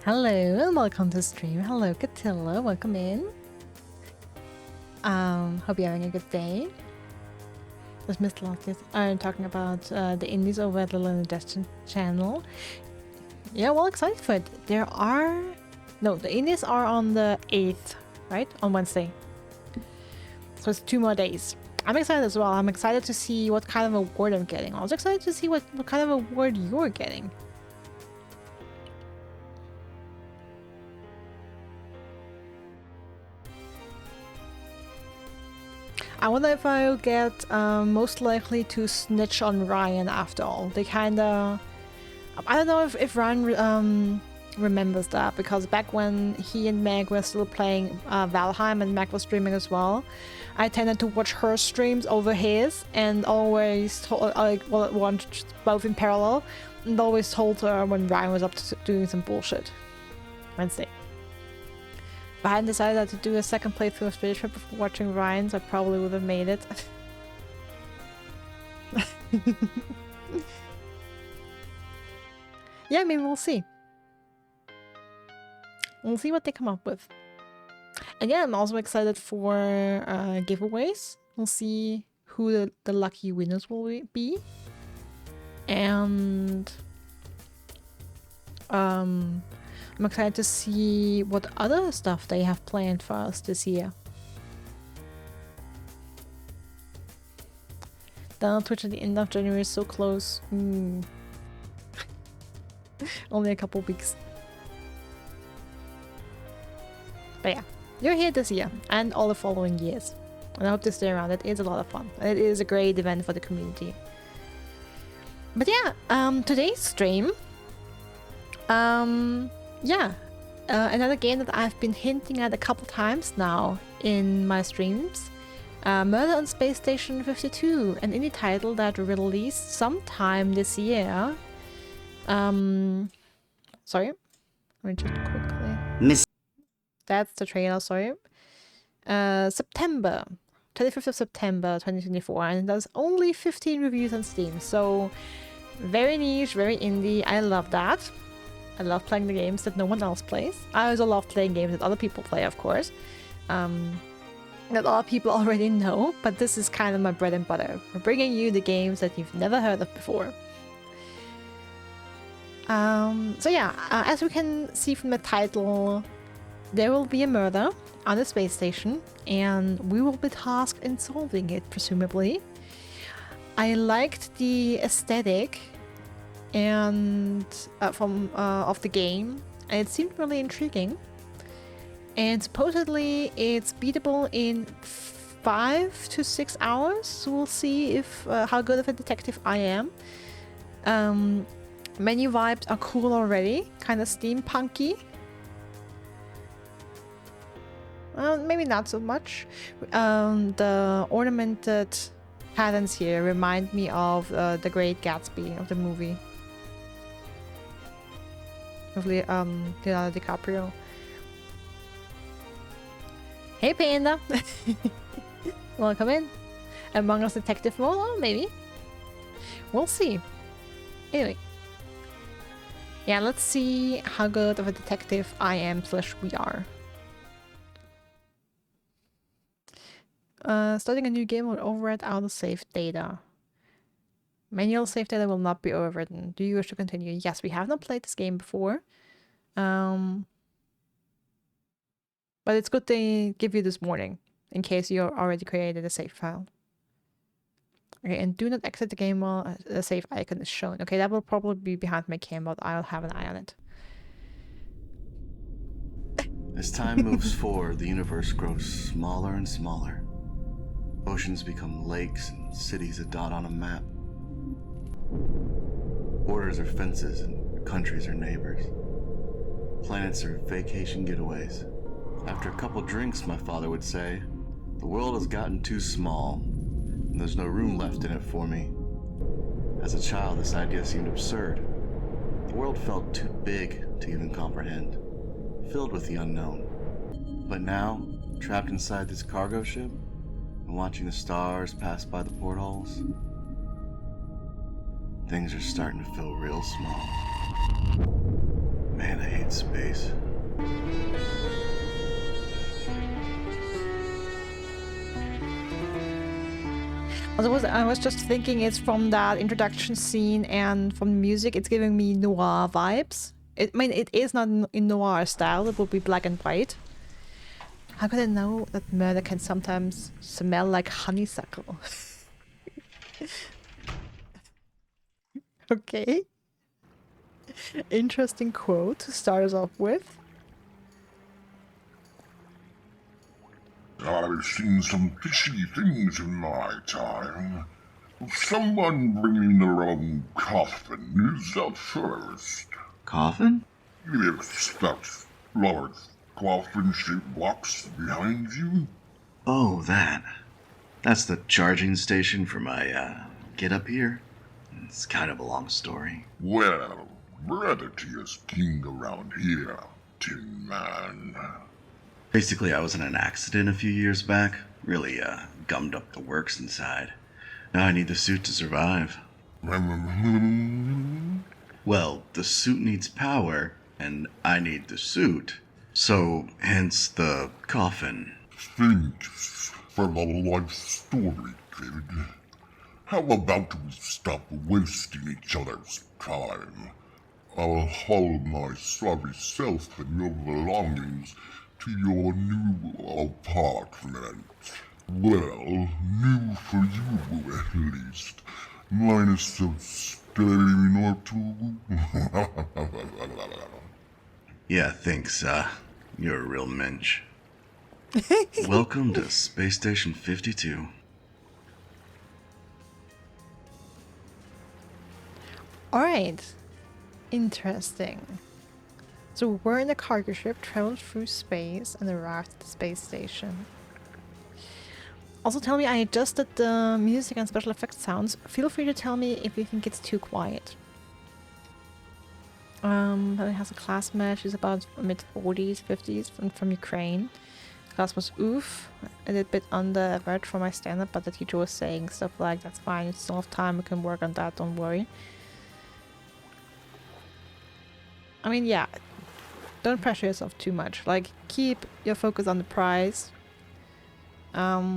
Hello and welcome to the stream. Hello, Catilla. Welcome in. Hope you're having a good day. Just missed last year. I'm talking about the indies over at the London Destin channel. Yeah, well, excited for it. The indies are on the 8th, right? On Wednesday. So it's 2 more days. I'm excited as well. I'm excited to see what kind of award I'm getting. I was excited to see what kind of award you're getting. I wonder if I'll get most likely to snitch on Ryan after all. They kinda... I don't know if Ryan remembers that, because back when he and Meg were still playing Valheim and Meg was streaming as well, I tended to watch her streams over his and always watched both in parallel and always told her when Ryan was up to doing some bullshit. Wednesday. If I hadn't decided to do a second playthrough of Spaceship before watching Ryan's, I probably would have made it. Yeah, I mean, we'll see. We'll see what they come up with. And yeah, I'm also excited for giveaways. We'll see who the lucky winners will be. And I'm excited to see what other stuff they have planned for us this year. Down Twitch at the end of January is so close. Only a couple weeks. But yeah, you're here this year and all the following years. And I hope to stay around. It is a lot of fun. It is a great event for the community. But yeah, today's stream... another game that I've been hinting at a couple times now in my streams. Murder on Space Station 52, an indie title that released sometime this year. Sorry. Let me just quickly... That's the trailer, sorry. September. 25th of September 2024, and there's only 15 reviews on Steam, so very niche, very indie. I love that. I love playing the games that no one else plays. I also love playing games that other people play, of course. That a lot of people already know, but this is kind of my bread and butter. We're bringing you the games that you've never heard of before. So yeah, as we can see from the title, there will be a murder on the space station, and we will be tasked in solving it, presumably. I liked the aesthetic and of the game, and it seemed really intriguing. And supposedly it's beatable in 5 to 6 hours, so we'll see if how good of a detective I am. Menu vibes are cool already, kind of steampunky. Maybe not so much. The ornamented patterns here remind me of The Great Gatsby, of the movie. Of Leonardo DiCaprio. Hey Panda! Welcome in. Among Us detective mode? Oh, maybe. We'll see. Anyway. Yeah, let's see how good of a detective I am / we are. Starting a new game will overwrite autosave data. Manual save data will not be overwritten. Do you wish to continue? Yes, we have not played this game before. But it's good they give you this warning, in case you already created a save file. Okay, and do not exit the game while a save icon is shown. Okay, that will probably be behind my cam, but I'll have an eye on it. As time moves forward, the universe grows smaller and smaller. Oceans become lakes and cities a dot on a map. Borders are fences and countries are neighbors. Planets are vacation getaways. After a couple drinks, my father would say, the world has gotten too small, and there's no room left in it for me. As a child, this idea seemed absurd. The world felt too big to even comprehend, filled with the unknown. But now, trapped inside this cargo ship, and watching the stars pass by the portholes, things are starting to feel real small. Man, I hate space. I was just thinking it's from that introduction scene and from the music, it's giving me noir vibes. I mean, it is not in noir style, it would be black and white. How could I know that murder can sometimes smell like honeysuckle? Okay. Interesting quote to start us off with. I've seen some fishy things in my time. Someone bringing their own coffin is up first. Coffin? Yes, that large coffin-shaped box behind you. Oh, that. That's the charging station for my, get up here. It's kind of a long story. Well, brevity is king around here, Tin Man. Basically, I was in an accident a few years back. Really, gummed up the works inside. Now I need the suit to survive. Well, the suit needs power, and I need the suit. So, hence the coffin. Thanks for the life story, kid. How about we stop wasting each other's time? I'll haul my sorry self and your belongings to your new apartment. Well, new for you at least. Minus a stain or two. Yeah, thanks, you're a real mensch. Welcome to Space Station 52. Alright. Interesting. So we're in a cargo ship, traveled through space, and arrived at the space station. Also tell me I adjusted the music and special effects sounds. Feel free to tell me if you think it's too quiet. Then it has a class match. She's about mid-40s, 50s, from Ukraine. Class was oof, a little bit under average for my standard, but the teacher was saying stuff like, that's fine, you still have time, we can work on that, don't worry. I mean, yeah, don't pressure yourself too much. Like, keep your focus on the prize. But,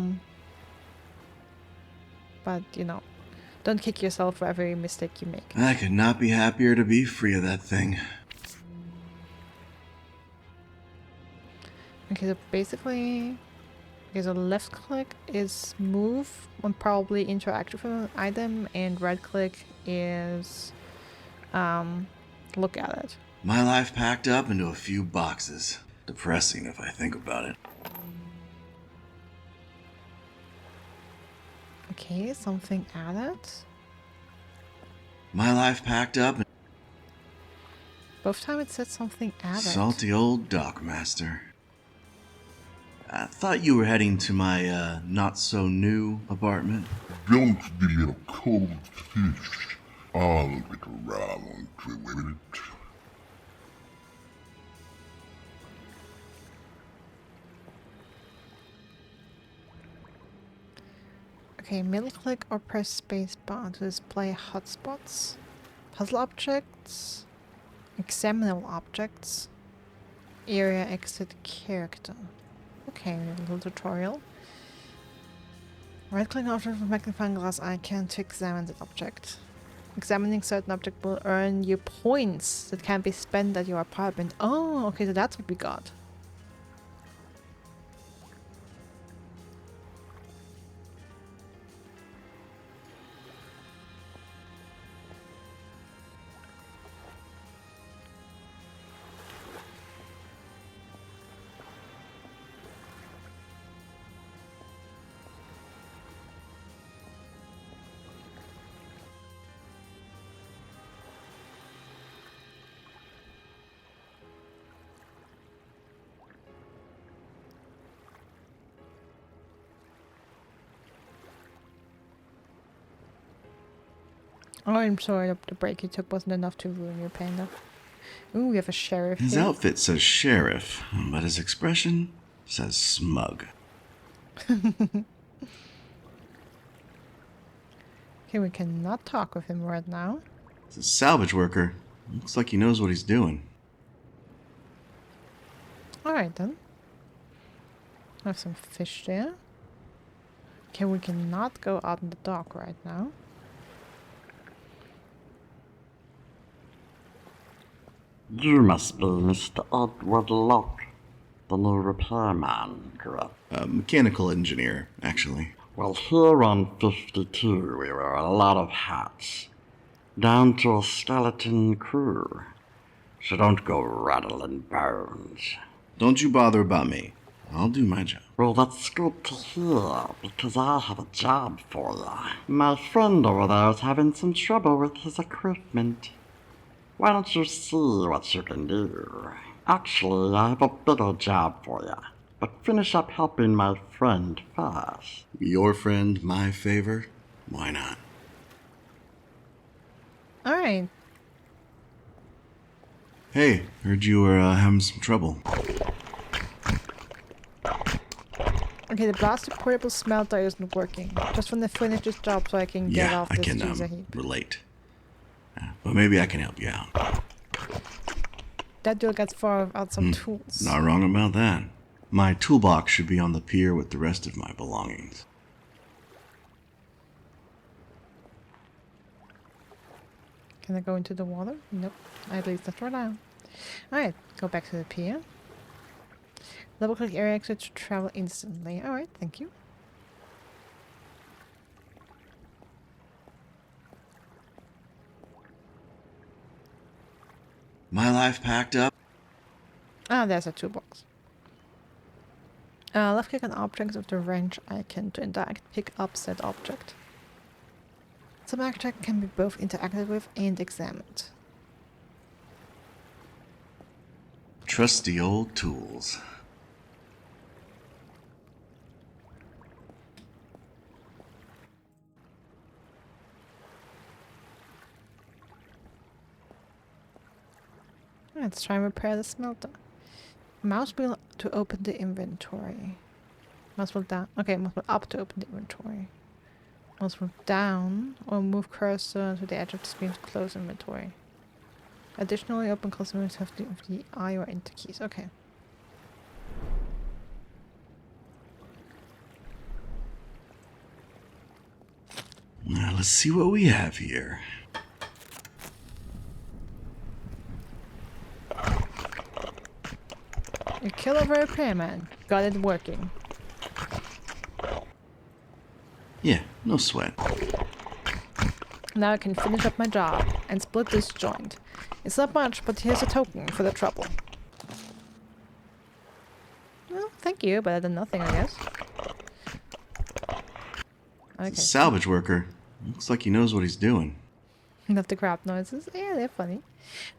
you know, don't kick yourself for every mistake you make. I could not be happier to be free of that thing. Okay, so basically, okay, so left click is move when probably interact with an item, and right click is look at it. My life packed up into a few boxes. Depressing if I think about it. Okay, something added. My life packed up. Both time it said something added. Salty old dockmaster. I thought you were heading to my, not-so-new apartment. Don't be a cold fish. I'll get around to it. Okay, middle click or press spacebar to display hotspots, puzzle objects, examinable objects, area exit character. Okay, a little tutorial. Right click after the magnifying glass icon to examine the object. Examining certain object will earn you points that can be spent at your apartment. Oh, okay, so that's what we got. Oh, I'm sorry, the break you took wasn't enough to ruin your panda. Ooh, we have a sheriff His here. outfit says sheriff, but his expression says smug. Okay, we cannot talk with him right now. He's a salvage worker. Looks like he knows what he's doing. Alright then. Have some fish there. Okay, we cannot go out in the dock right now. You must be Mr. Edward Locke, the new repairman, correct? Mechanical engineer, actually. Well, here on 52 we wear a lot of hats, down to a skeleton crew, so don't go rattling bones. Don't you bother about me. I'll do my job. Well, that's good to hear, because I have a job for you. My friend over there is having some trouble with his equipment. Why don't you see what you can do? Actually, I have a bigger job for you, but finish up helping my friend first. Your friend, my favor? Why not? Alright. Hey, heard you were having some trouble. Okay, the blasted portable smelter isn't working. Just want to finish this job so I can get off this user heap. Relate. But maybe I can help you out. That dude gets far out some tools. Not wrong about that. My toolbox should be on the pier with the rest of my belongings. Can I go into the water? Nope. At least not for now. Alright, go back to the pier. Double click area exit to travel instantly. Alright, thank you. My life packed up? Ah, there's a toolbox. Left click on objects with the wrench icon to interact. Pick up said object. Some object can be both interacted with and examined. Trusty old tools. Let's try and repair the smelter. Mouse wheel to open the inventory. Mouse wheel down. Okay, mouse wheel up to open the inventory. Mouse wheel down or move cursor to the edge of the screen to close inventory. Additionally, open close inventory with the I or enter keys. Okay. Now let's see what we have here. A killer of a repairman. Got it working. Yeah, no sweat. Now I can finish up my job and split this joint. It's not much, but here's a token for the trouble. Well, thank you, better than nothing, I guess. Okay. Salvage worker. Looks like he knows what he's doing. Love the crap noises. Yeah, they're funny.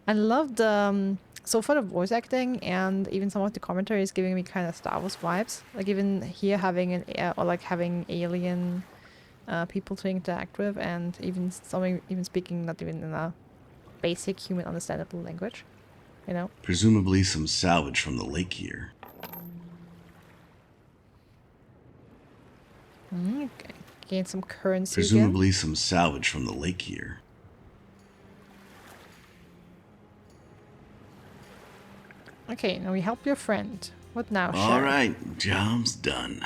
I love the so far the voice acting and even some of the commentary is giving me kind of Star Wars vibes. Like even here having an or like having alien people to interact with, and even speaking not even in a basic human understandable language. You know. Presumably some salvage from the lake here. Okay. Gain some currency. Presumably some salvage from the lake here. Okay, now we help your friend. What now, Sheriff? Alright, job's done.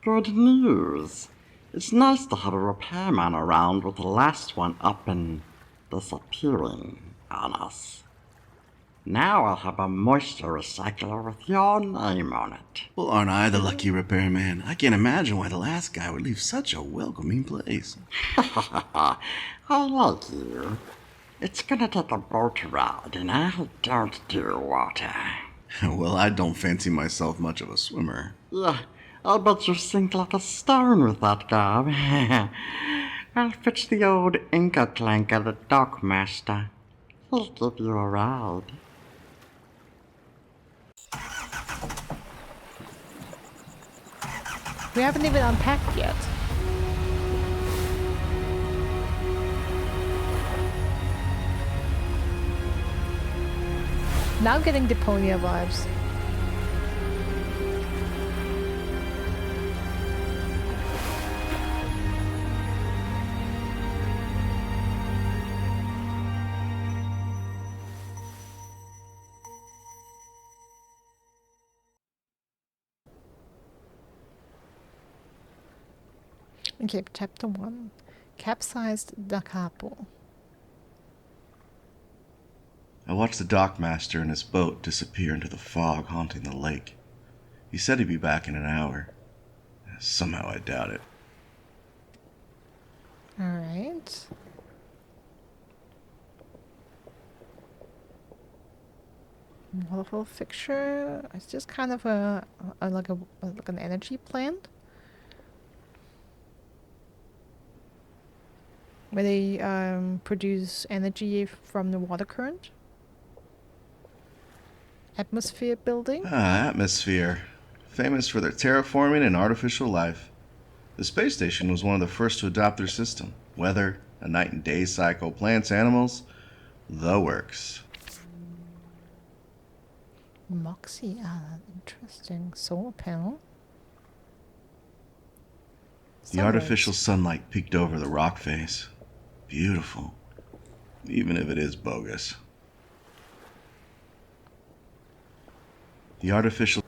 Good news. It's nice to have a repairman around with the last one up and disappearing on us. Now I'll have a moisture recycler with your name on it. Well, aren't I the lucky repairman? I can't imagine why the last guy would leave such a welcoming place. I like you. It's gonna take a boat ride, and I don't do water. Well, I don't fancy myself much of a swimmer. Yeah, I'll bet you sink like a stone with that guy. I'll fetch the old Inca clanker, the dockmaster. He'll give you a ride. We haven't even unpacked yet. Now getting Deponia vibes. Okay, chapter 1. Capsized the Capo. I watched the dockmaster and his boat disappear into the fog haunting the lake. He said he'd be back in an hour. Somehow I doubt it. Alright. Waterfall fixture. It's just kind of like an energy plant. Where they produce energy from the water current. Atmosphere building. Atmosphere. Famous for their terraforming and artificial life. The space station was one of the first to adopt their system. Weather, a night and day cycle, plants, animals, the works. Moxie Island. Interesting. Solar panel. The artificial sunlight peeked over the rock face. Beautiful. Even if it is bogus. The artificial...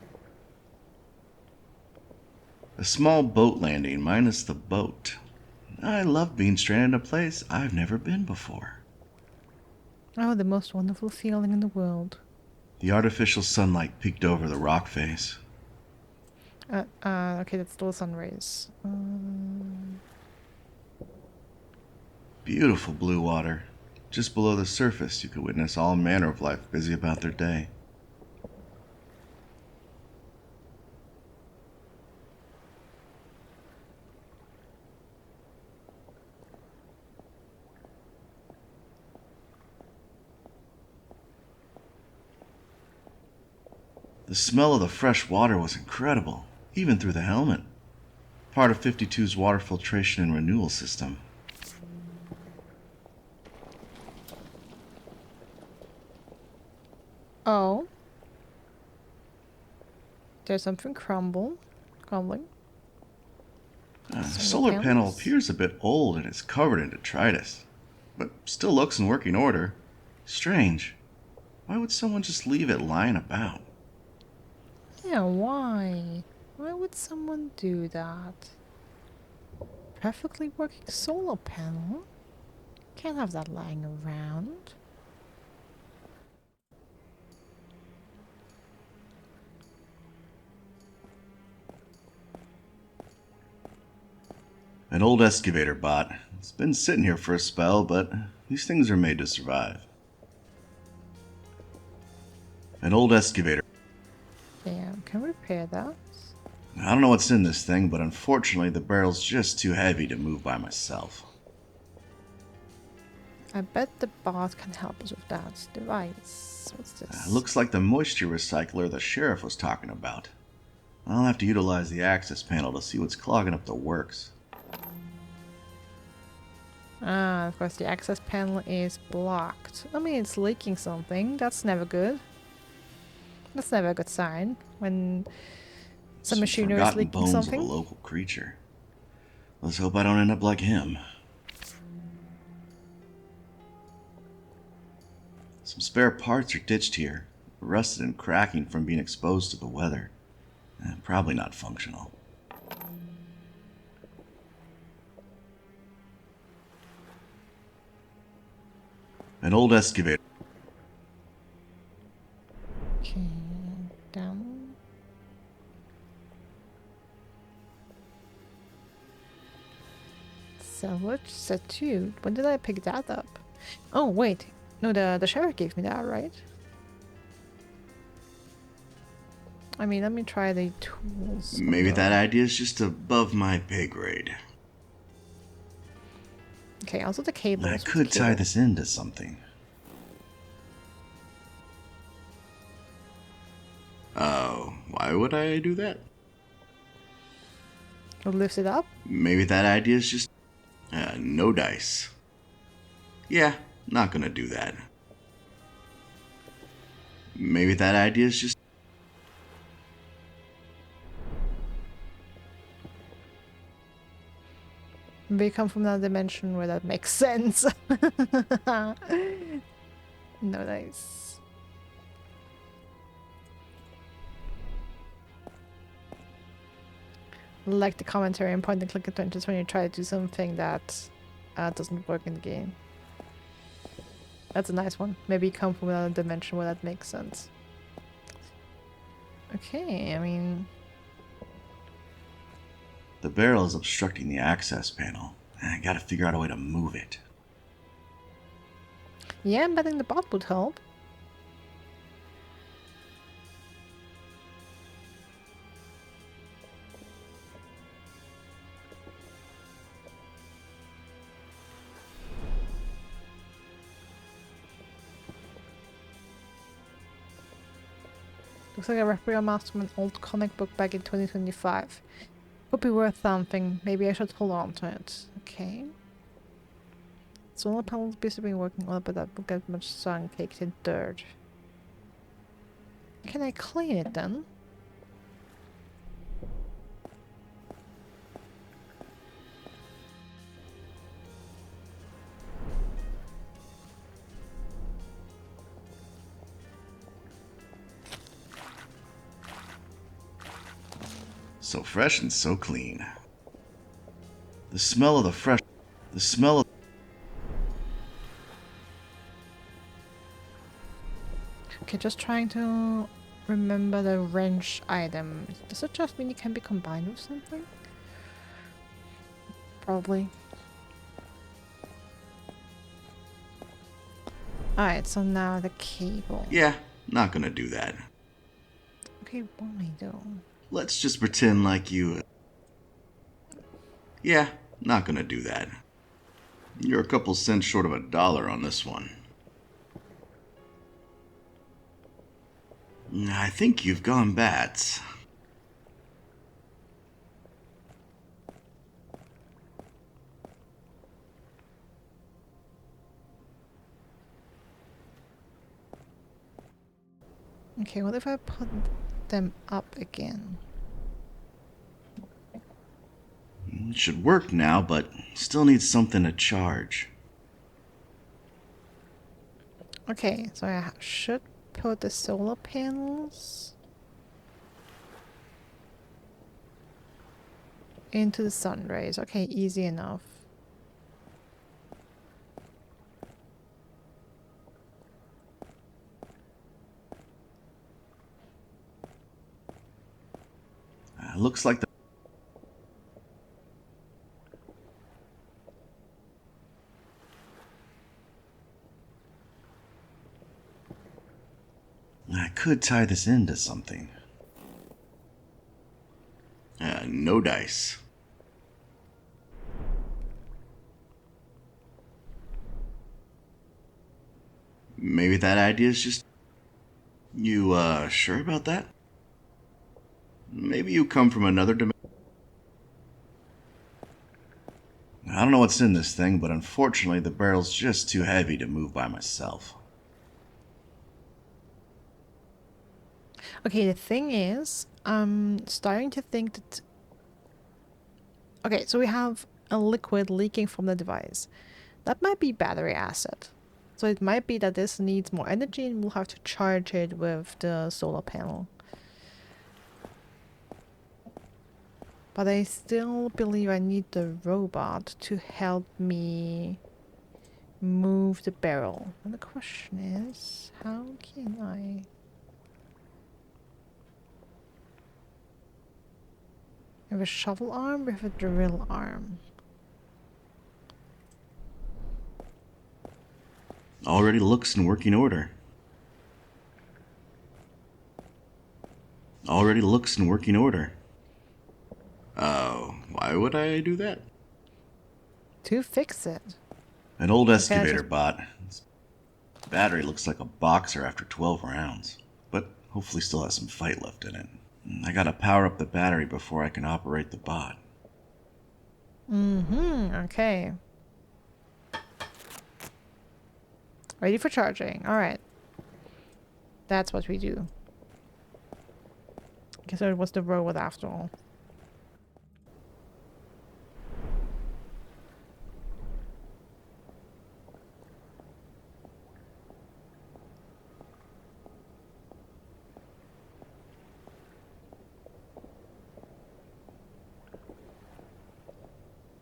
A small boat landing minus the boat. I love being stranded in a place I've never been before. Oh, the most wonderful feeling in the world. The artificial sunlight peeked over the rock face. Okay, that's still sun rays. Beautiful blue water. Just below the surface, you could witness all manner of life busy about their day. The smell of the fresh water was incredible, even through the helmet. Part of 52's water filtration and renewal system. Oh. There's something crumbling. Solar panel appears a bit old and is covered in detritus, but still looks in working order. Strange. Why would someone just leave it lying about? Yeah, why? Why would someone do that? Perfectly working solar panel? Can't have that lying around. An old excavator bot. It's been sitting here for a spell, but these things are made to survive. An old excavator. Yeah, can repair that. I don't know what's in this thing, but unfortunately the barrel's just too heavy to move by myself. I bet the bot can help us with that device. What's this? Looks like the moisture recycler the sheriff was talking about. I'll have to utilize the access panel to see what's clogging up the works. Ah, of course the access panel is blocked. I mean, it's leaking something. That's never good. That's never a good sign when some machinery is leaking bones something. Of a local creature. Let's hope I don't end up like him. Some spare parts are ditched here, rusted and cracking from being exposed to the weather. Probably not functional. An old excavator. Okay, down. Salvage set 2. When did I pick that up? Oh wait, no, the sheriff gave me that, right? I mean, let me try the tools. Maybe that idea is just above my pay grade. Okay, also the cables. I could tie this into something. Oh, why would I do that? Lift it up? Maybe that idea is just... no dice. Yeah, not gonna do that. Maybe that idea is just... We come from another dimension where that makes sense. No dice. like the commentary and point and click adventures when you try to do something that doesn't work in the game. That's a nice one. Maybe come from another dimension where that makes sense. Okay, I mean... The barrel is obstructing the access panel. I gotta figure out a way to move it. Yeah, I'm betting the bot would help. Looks like a replica mask from an old comic book back in 2025. Could be worth something. Maybe I should hold on to it. Okay. Solar panels basically working well, but that will get much sun caked in dirt. Can I clean it then? So fresh and so clean. The smell of the fresh... The smell of... Okay, just trying to remember the wrench item. Does it just mean it can be combined with something? Probably. Alright, so now the cable. Yeah, not gonna do that. Okay, why though? Let's just pretend like you... Yeah, not gonna do that. You're a couple cents short of $1 on this one. I think you've gone bats. Okay, what if I put them up again? It should work now, but still needs something to charge. Okay, so I should put the solar panels into the sun rays. Okay, easy enough. Looks like the... I could tie this into something. No dice. Maybe that idea is just... You, sure about that? Maybe you come from another dimension. I don't know what's in this thing, but unfortunately the barrel's just too heavy to move by myself. Okay, the thing is, I'm starting to think that... Okay, so we have a liquid leaking from the device. That might be battery acid. So it might be that this needs more energy and we'll have to charge it with the solar panel. But I still believe I need the robot to help me move the barrel. And the question is, how can I... We have a shovel arm, we have a drill arm. Already looks in working order. Already looks in working order. Why would I do that? To fix it. An old Okay, excavator bot. Its battery looks like a boxer after 12 rounds, but hopefully still has some fight left in it. I gotta power up the battery before I can operate the bot. Okay. Ready for charging. Alright. That's what we do. Guess it was the robot after all.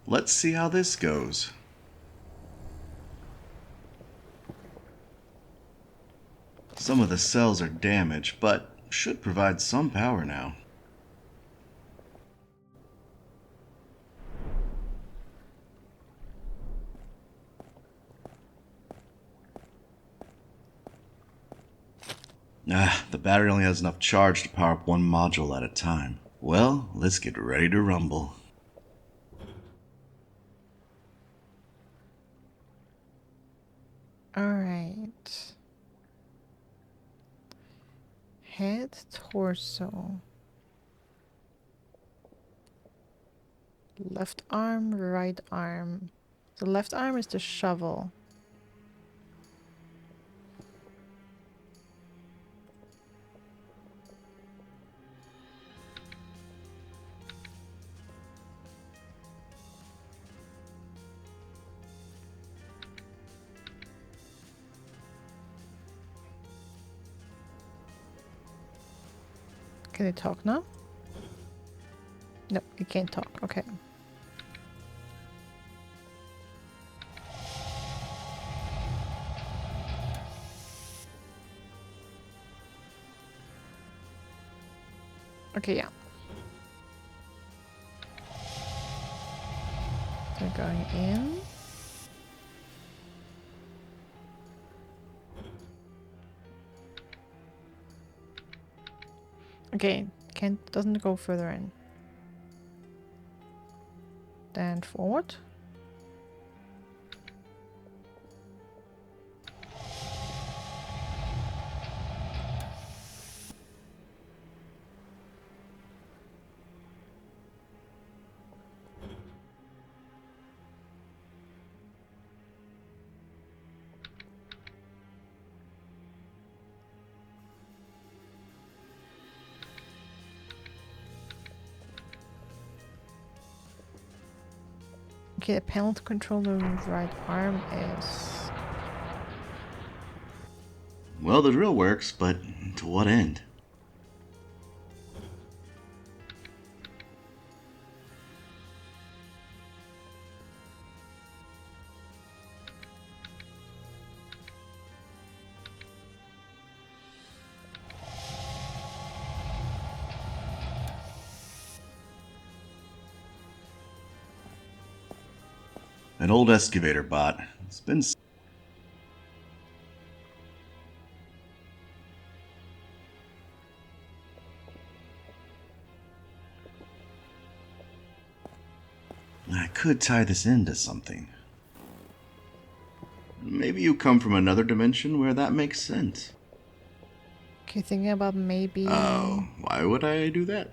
Let's see how this goes. Some of the cells are damaged, but should provide some power now. The battery only has enough charge to power up one module at a time. Well, let's get ready to rumble. Alright. Head, torso. Left arm, right arm. The left arm is the shovel. Can it talk now? No, it can't talk. Okay. Okay, yeah. They're going in. Okay, doesn't go further in. Then forward. Okay, the panel to control the right arm is... Well, the drill works, but to what end? An old excavator bot. It's been... I could tie this into something. Maybe you come from another dimension where that makes sense. Okay, thinking about maybe... Oh, why would I do that?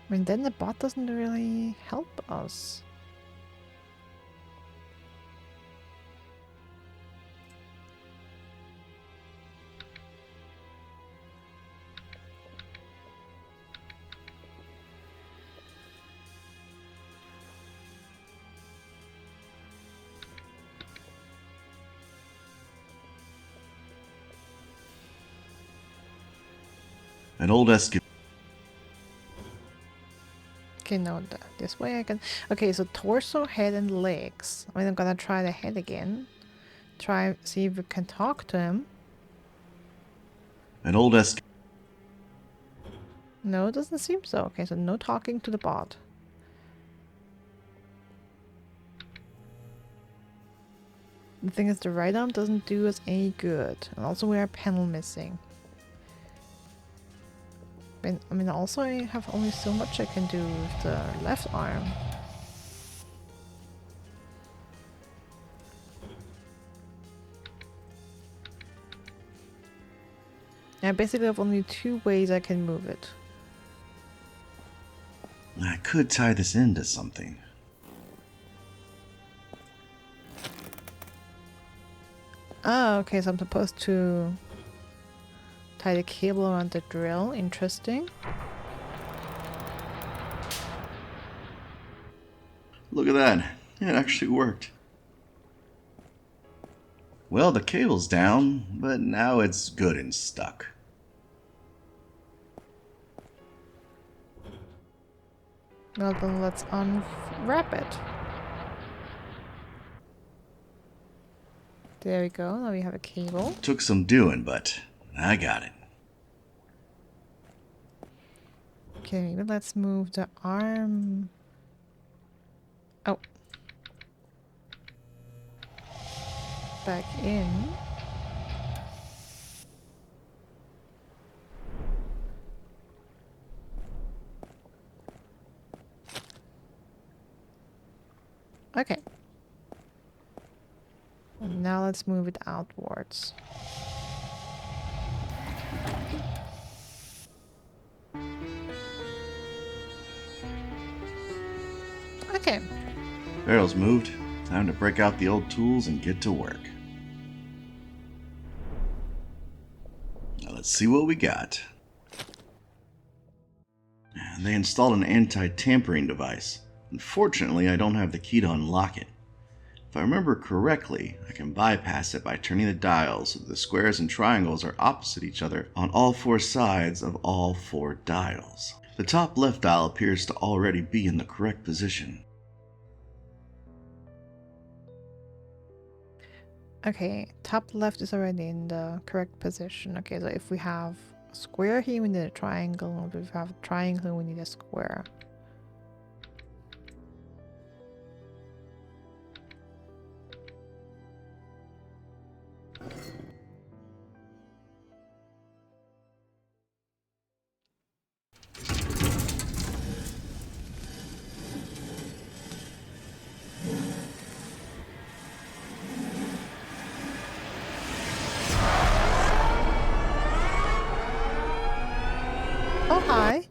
I mean, then the bot doesn't really help us. An old excavator. Okay, no, this way I can... Okay, so torso, head, and legs. I mean, I'm gonna try the head again. See if we can talk to him. An old excavator. No, it doesn't seem so. Okay, so no talking to the bot. The thing is, the right arm doesn't do us any good. And also we are a panel missing. I mean, also I have only so much I can do with the left arm. I basically have only 2 ways I can move it. I could tie this into something. Ah, okay, so I'm supposed to tie the cable around the drill. Interesting. Look at that. It actually worked. Well, the cable's down, but now it's good and stuck. Well, then let's unwrap it. There we go. Now we have a cable. Took some doing, but I got it. Okay, maybe let's move the arm. Oh. Back in. Okay. And now let's move it outwards. Okay. Barrel's moved. Time to break out the old tools and get to work. Now let's see what we got. They installed an anti-tampering device. Unfortunately, I don't have the key to unlock it. If I remember correctly, I can bypass it by turning the dials so that the squares and triangles are opposite each other on all four sides of all four dials. The top left dial appears to already be in the correct position. Okay, top left is already in the correct position. Okay, so if we have a square here, we need a triangle. If we have a triangle, we need a square. Oh, hi.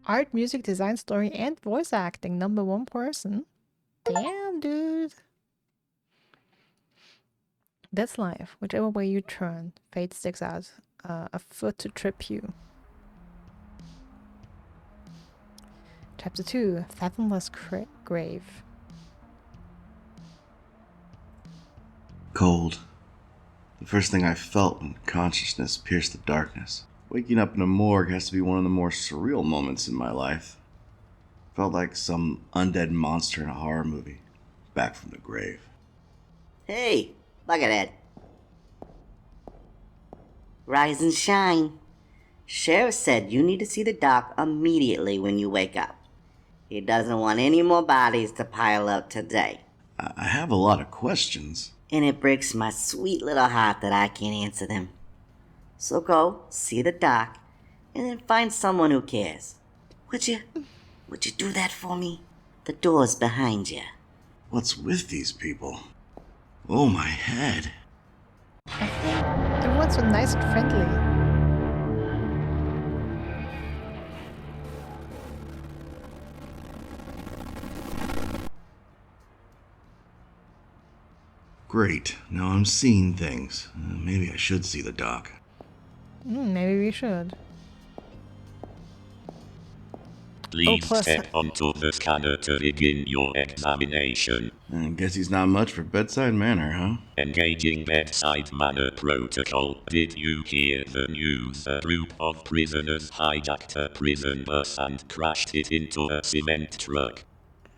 Art, music, design, story, and voice acting. #1 person. Damn, dude. That's life. Whichever way you turn, fate sticks out a foot to trip you. Chapter 2, Fathomless Grave. Cold. The first thing I felt when consciousness pierced the darkness. Waking up in a morgue has to be one of the more surreal moments in my life. Felt like some undead monster in a horror movie, back from the grave. Hey, look at that. Rise and shine. Sheriff said you need to see the doc immediately when you wake up. He doesn't want any more bodies to pile up today. I have a lot of questions. And it breaks my sweet little heart that I can't answer them. So go, see the doc, and then find someone who cares. Would you do that for me? The door's behind you. What's with these people? Oh, my head. I think everyone's so nice and friendly. Great, now I'm seeing things. Maybe I should see the doc. Maybe we should. Please plus- step onto the scanner to begin your examination. I guess he's not much for bedside manner, huh? Engaging bedside manner protocol. Did you hear the news? A group of prisoners hijacked a prison bus and crashed it into a cement truck.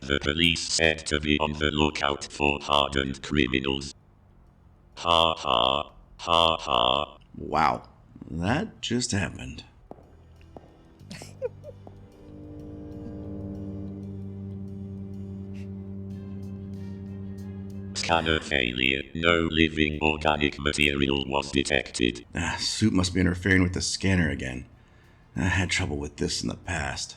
The police said to be on the lookout for hardened criminals. Ha ha, ha ha. Wow, that just happened. Scanner failure. No living organic material was detected. Suit must be interfering with the scanner again. I had trouble with this in the past.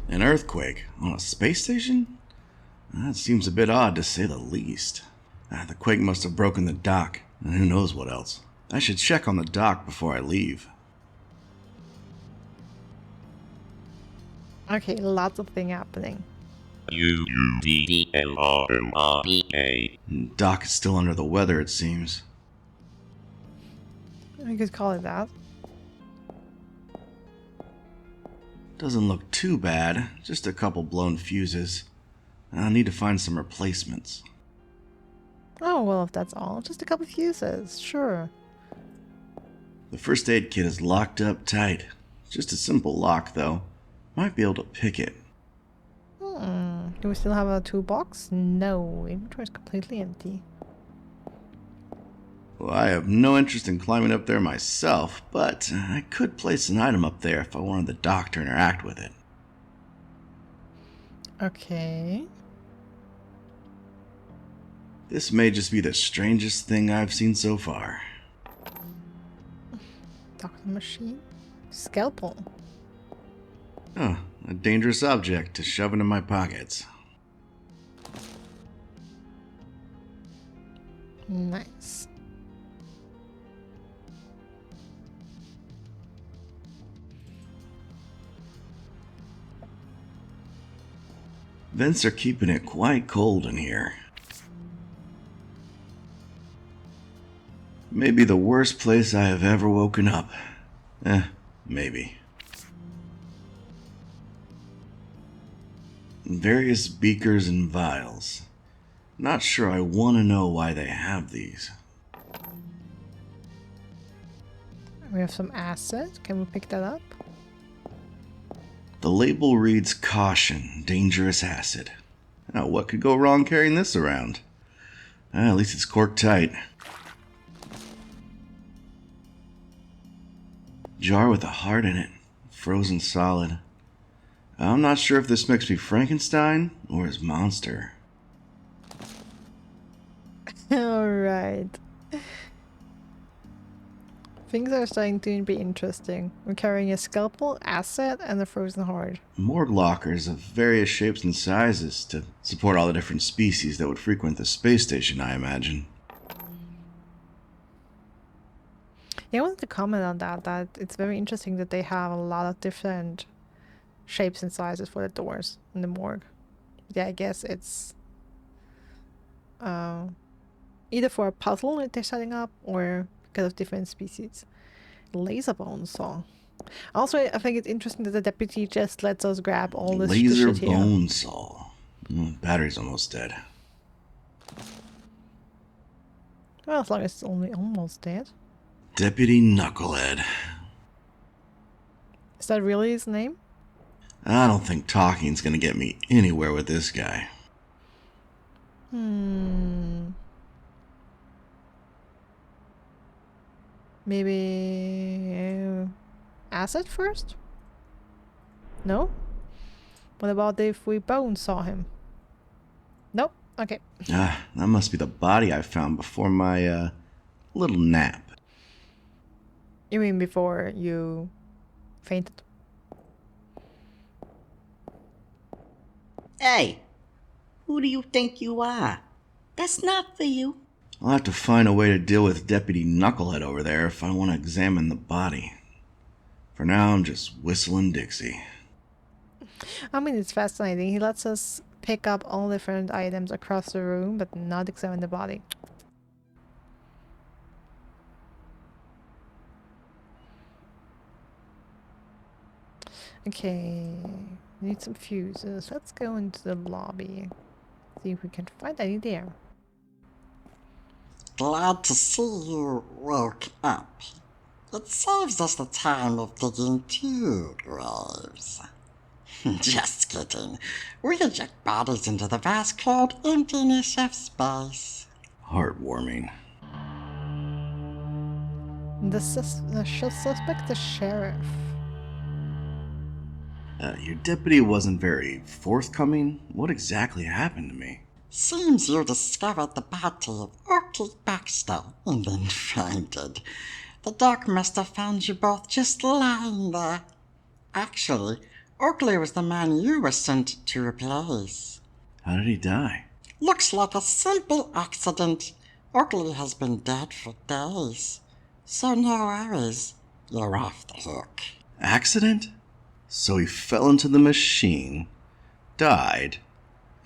An earthquake on a space station? That seems a bit odd, to say the least. The quake must have broken the dock, and who knows what else. I should check on the dock before I leave. Okay, lots of things happening. UDDLRMRBA. Doc is still under the weather, it seems. You could call it that. Doesn't look too bad, just a couple blown fuses. I'll need to find some replacements. Oh, well, if that's all, just a couple fuses, sure. The first aid kit is locked up tight. Just a simple lock, though. Might be able to pick it. Do we still have a toolbox? No, inventory is completely empty. Well, I have no interest in climbing up there myself, but I could place an item up there if I wanted the doc to interact with it. Okay. This may just be the strangest thing I've seen so far. Doctor machine? Scalpel. Oh, a dangerous object to shove into my pockets. Nice. Vents are keeping it quite cold in here. Maybe the worst place I have ever woken up. Maybe. Various beakers and vials. Not sure I want to know why they have these. We have some acid. Can we pick that up? The label reads caution, dangerous acid. Now, what could go wrong carrying this around? At least it's corked tight. Jar with a heart in it, frozen solid. I'm not sure if this makes me Frankenstein or his monster. Alright. Things are starting to be interesting. We're carrying a scalpel, acid, and a frozen heart. Morgue lockers of various shapes and sizes to support all the different species that would frequent the space station, I imagine. Yeah, I wanted to comment on that it's very interesting that they have a lot of different shapes and sizes for the doors in the morgue. Yeah, I guess it's either for a puzzle that they're setting up or because of different species. Laser bone saw. Also, I think it's interesting that the deputy just lets us grab all this Laser shit here. bone saw. Battery's almost dead. Well, as long as it's only almost dead. Deputy Knucklehead. Is that really his name? I don't think talking's gonna get me anywhere with this guy. Maybe acid first? No? What about if we bone saw him? Nope. Okay. That must be the body I found before my little nap. You mean before you fainted? Hey, who do you think you are? That's not for you. I'll have to find a way to deal with Deputy Knucklehead over there if I want to examine the body. For now, I'm just whistling Dixie. I mean, it's fascinating. He lets us pick up all different items across the room, but not examine the body. Okay, we need some fuses. Let's go into the lobby. See if we can find any there. Glad to see you woke up. It saves us the time of digging two graves. Just kidding. We eject bodies into the vast cloud emptiness of space. Heartwarming. The suspect, the sheriff. Your deputy wasn't very forthcoming. What exactly happened to me? Seems you discovered the body of Oakley Baxter and then fainted. The doc must have found you both just lying there. Actually, Oakley was the man you were sent to replace. How did he die? Looks like a simple accident. Oakley has been dead for days. So no worries. You're off the hook. Accident? So he fell into the machine, died,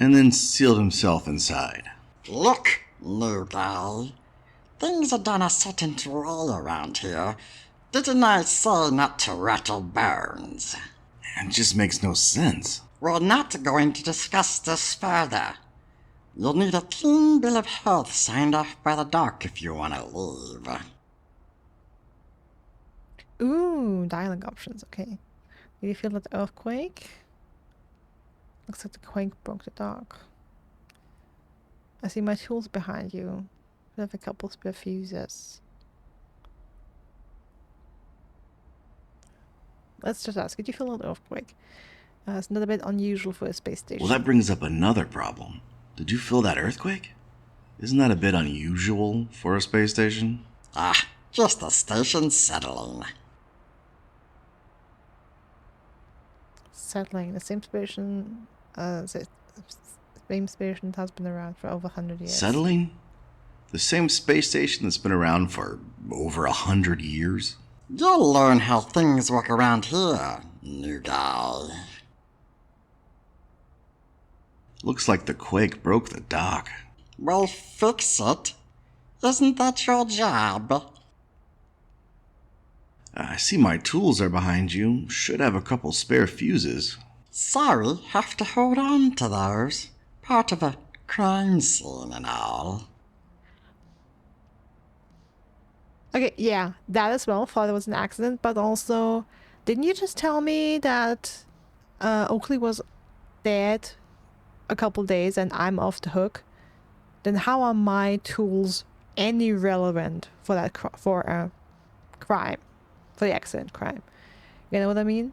and then sealed himself inside. Look, new guy. Things are done a certain way around here. Didn't I say not to rattle bones? It just makes no sense. We're not going to discuss this further. You'll need a clean bill of health signed off by the doc if you want to leave. Ooh, dialogue options, okay. Did you feel that earthquake? Looks like the quake broke the dock. I see my tools behind you. We have a couple spare fuses. Let's just ask, did you feel that earthquake? It's not a bit unusual for a space station. Well, that brings up another problem. Did you feel that earthquake? Isn't that a bit unusual for a space station? Ah, just the station settling. Settling. The same station, same station has been around for over 100 years. Settling? The same space station that's been around for over 100 years? You'll learn how things work around here, new guy. Looks like the quake broke the dock. Well, fix it. Isn't that your job? I see my tools are behind you. Should have a couple spare fuses. Sorry, have to hold on to those. Part of a crime scene and all. Okay, yeah, that as well. Thought it was an accident, but also, didn't you just tell me that Oakley was dead a couple days and I'm off the hook? Then how are my tools any relevant for that crime, for the accident crime? You know what I mean?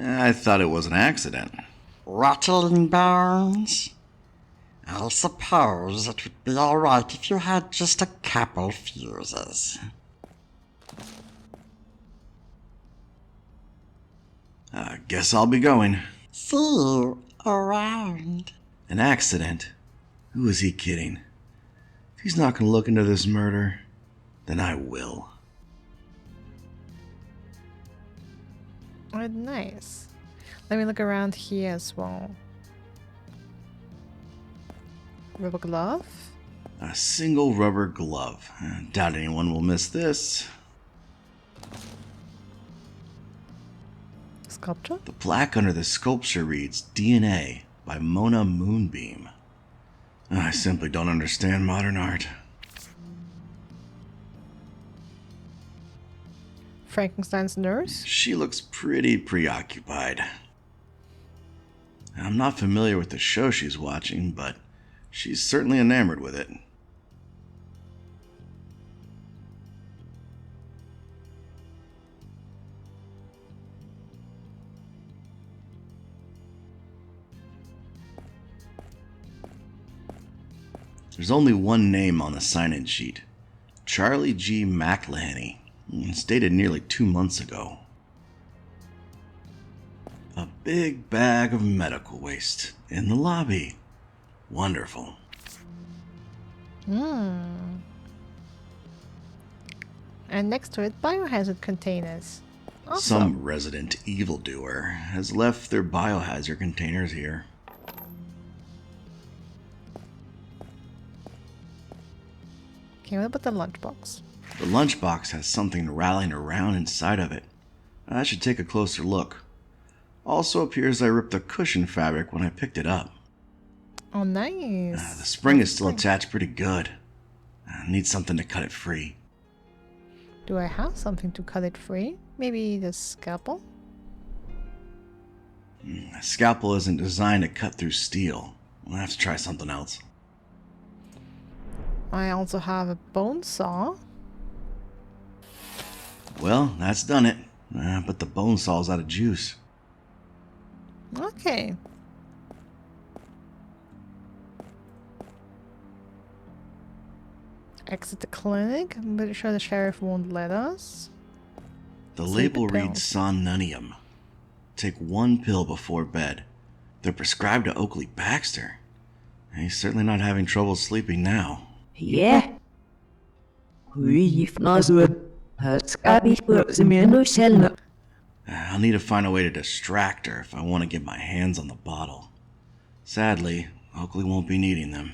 I thought it was an accident. Rattling bones? I suppose it would be alright if you had just a couple fuses. Guess I'll be going. See you around. An accident? Who is he kidding? If he's not gonna look into this murder, then I will. Oh, nice. Let me look around here as well. Rubber glove? A single rubber glove. Doubt anyone will miss this. Sculpture? The plaque under the sculpture reads DNA by Mona Moonbeam. I simply don't understand modern art. Frankenstein's nurse? She looks pretty preoccupied. I'm not familiar with the show she's watching, but she's certainly enamored with it. There's only one name on the sign-in sheet. Charlie G. McLehany. It's dated nearly 2 months ago. A big bag of medical waste in the lobby. Wonderful. And next to it, biohazard containers. Awesome. Some resident evildoer has left their biohazard containers here. Okay, what about the lunchbox? The lunchbox has something rattling around inside of it. I should take a closer look. Also appears I ripped the cushion fabric when I picked it up. Oh, nice. The spring is still attached pretty good. I need something to cut it free. Do I have something to cut it free? Maybe the scalpel? A scalpel isn't designed to cut through steel. We'll have to try something else. I also have a bone saw. Well, that's done it. But the bone saw's out of juice. Okay. Exit the clinic. I'm pretty sure the sheriff won't let us. The Sleep label pill. reads somnunium. Take 1 pill before bed. They're prescribed to Oakley Baxter. He's certainly not having trouble sleeping now. Ja. Huifnasud. Skabisburgsimeno. I'll need to find a way to distract her if I want to get my hands on the bottle. Sadly, Oakley won't be needing them.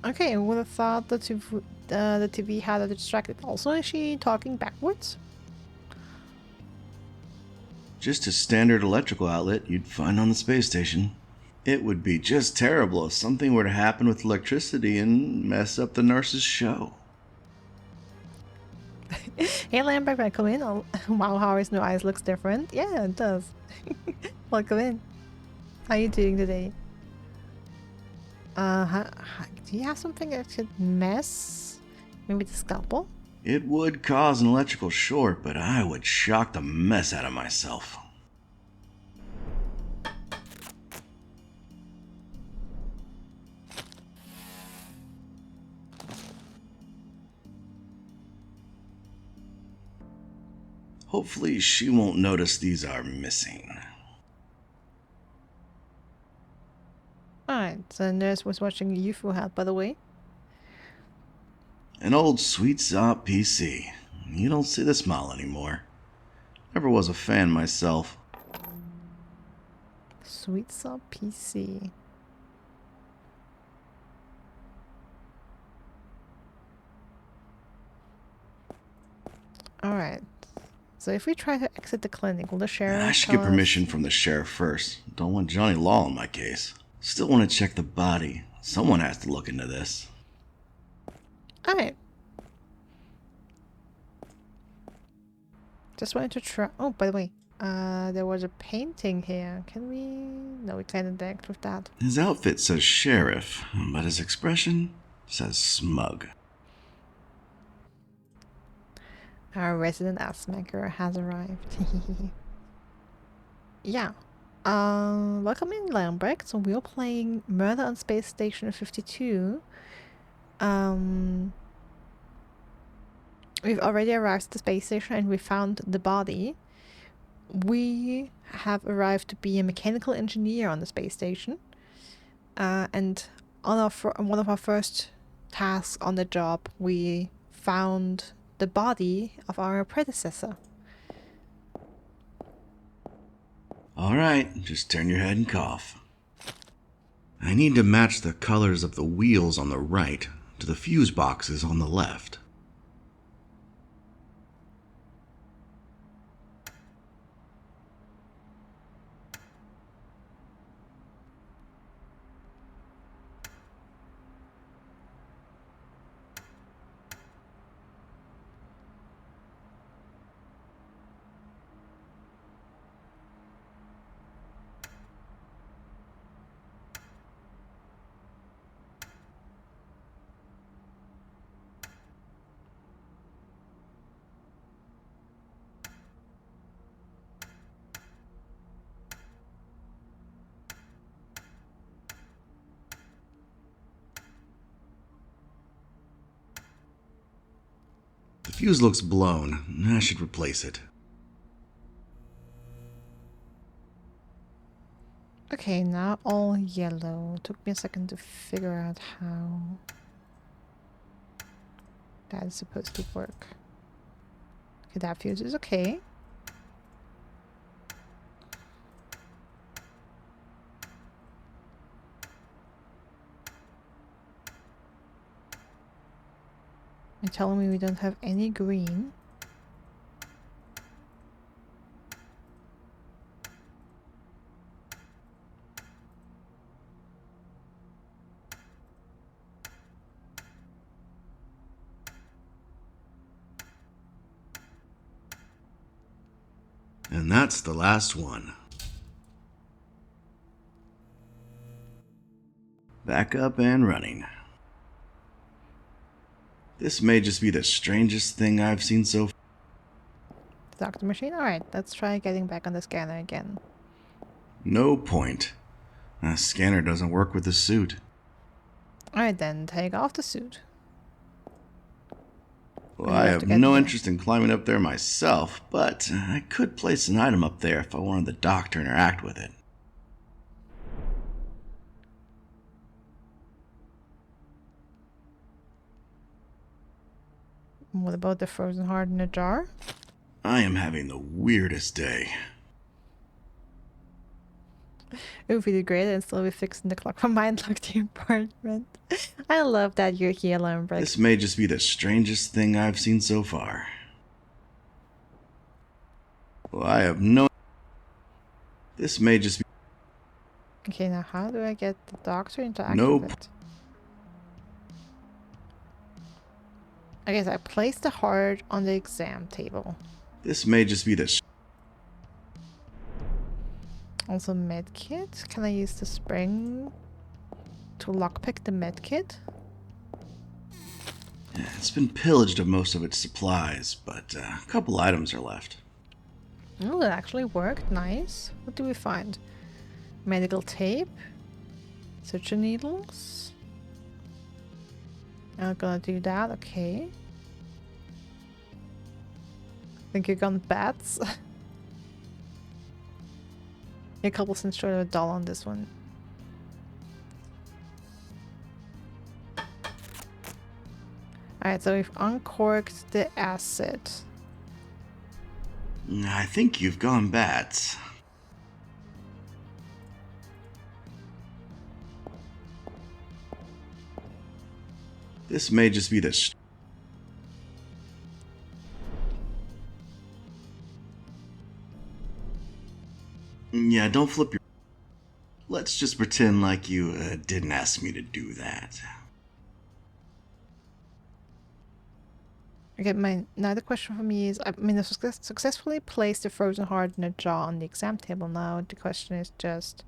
Okay, I would have thought that if the TV had her distracted. Also, is she talking backwards? Just a standard electrical outlet you'd find on the space station. It would be just terrible if something were to happen with electricity and mess up the nurse's show. Hey Lambert, can I come in? Oh, wow, Harry's new eyes looks different. Yeah, it does. Welcome in. How are you doing today? Do you have something that could mess? Maybe the scalpel? It would cause an electrical short, but I would shock the mess out of myself. Hopefully she won't notice these are missing. Alright, the nurse was watching a UFO hat, by the way. An old sweet sop PC. You don't see the smile anymore. Never was a fan myself. Sweet Salt PC. Alright. So if we try to exit the clinic, will the sheriff I should tell get us- permission from the sheriff first. Don't want Johnny Law in my case. Still want to check the body. Someone has to look into this. Alright. Just wanted to try. Oh, by the way, there was a painting here. Can we? No, we can't interact with that. His outfit says sheriff, but his expression says smug. Our resident asthmaker has arrived. Yeah. Welcome in, Lambrecht. So we are playing Murder on Space Station 52. We've already arrived at the space station and we found the body. We have arrived to be a mechanical engineer on the space station. And on one of our first tasks on the job, we found the body of our predecessor. Alright, just turn your head and cough. I need to match the colors of the wheels on the right to the fuse boxes on the left. The fuse looks blown. I should replace it. Okay, now all yellow. Took me a second to figure out how that is supposed to work. Okay, that fuse is okay. You're telling me we don't have any green? And that's the last one. Back up and running. This may just be the strangest thing I've seen so far. Doctor machine? Alright, let's try getting back on the scanner again. No point. The scanner doesn't work with the suit. Alright then, take off the suit. Well, I have no interest in climbing up there myself, but I could place an item up there if I wanted the dock to interact with it. What about the frozen heart in a jar? I am having the weirdest day. If we did great and still be fixing the clock from my unlocked the apartment. I love that you're here, alarm break. This may just be the strangest thing I've seen so far. Well, I have no... This may just be... Okay, now how do I get the doctor into interact Nope. with it? Okay, so I placed the heart on the exam table. This may just be the... Also medkit. Can I use the spring to lockpick the medkit? Yeah, it's been pillaged of most of its supplies, but a couple items are left. Oh, that actually worked. Nice. What do we find? Medical tape. Suture needles. I'm gonna do that. Okay. Think you're gone bats? A couple cents short of $1 on this one. Alright, so we've uncorked the acid. I think you've gone bats. This may just be the... Yeah, don't flip your... Let's just pretend like you didn't ask me to do that. Okay, now the question for me is, I mean, I successfully placed the frozen heart in a jar on the exam table. Now the question is just,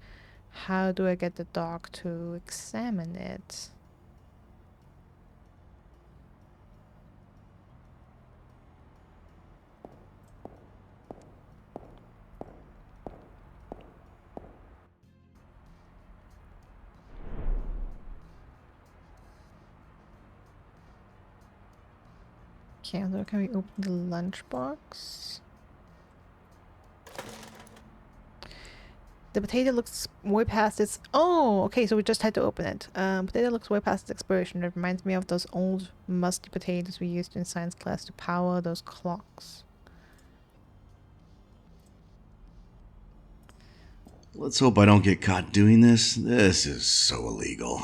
how do I get the dog to examine it? Okay, so can we open the lunchbox? The potato looks way past its... Oh, okay, so we just had to open it. Potato looks way past its expiration. It reminds me of those old musty potatoes we used in science class to power those clocks. Let's hope I don't get caught doing this. This is so illegal.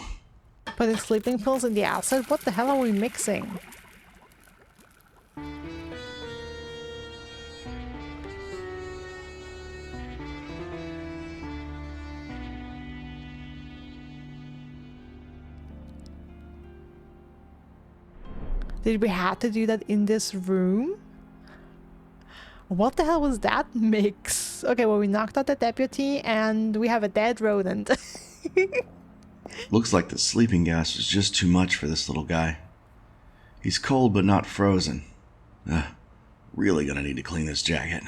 Putting sleeping pills in the acid? What the hell are we mixing? Did we have to do that in this room? What the hell was that mix? Okay, well, we knocked out the deputy and we have a dead rodent. Looks like the sleeping gas was just too much for this little guy. He's cold but not frozen. Really gonna need to clean this jacket.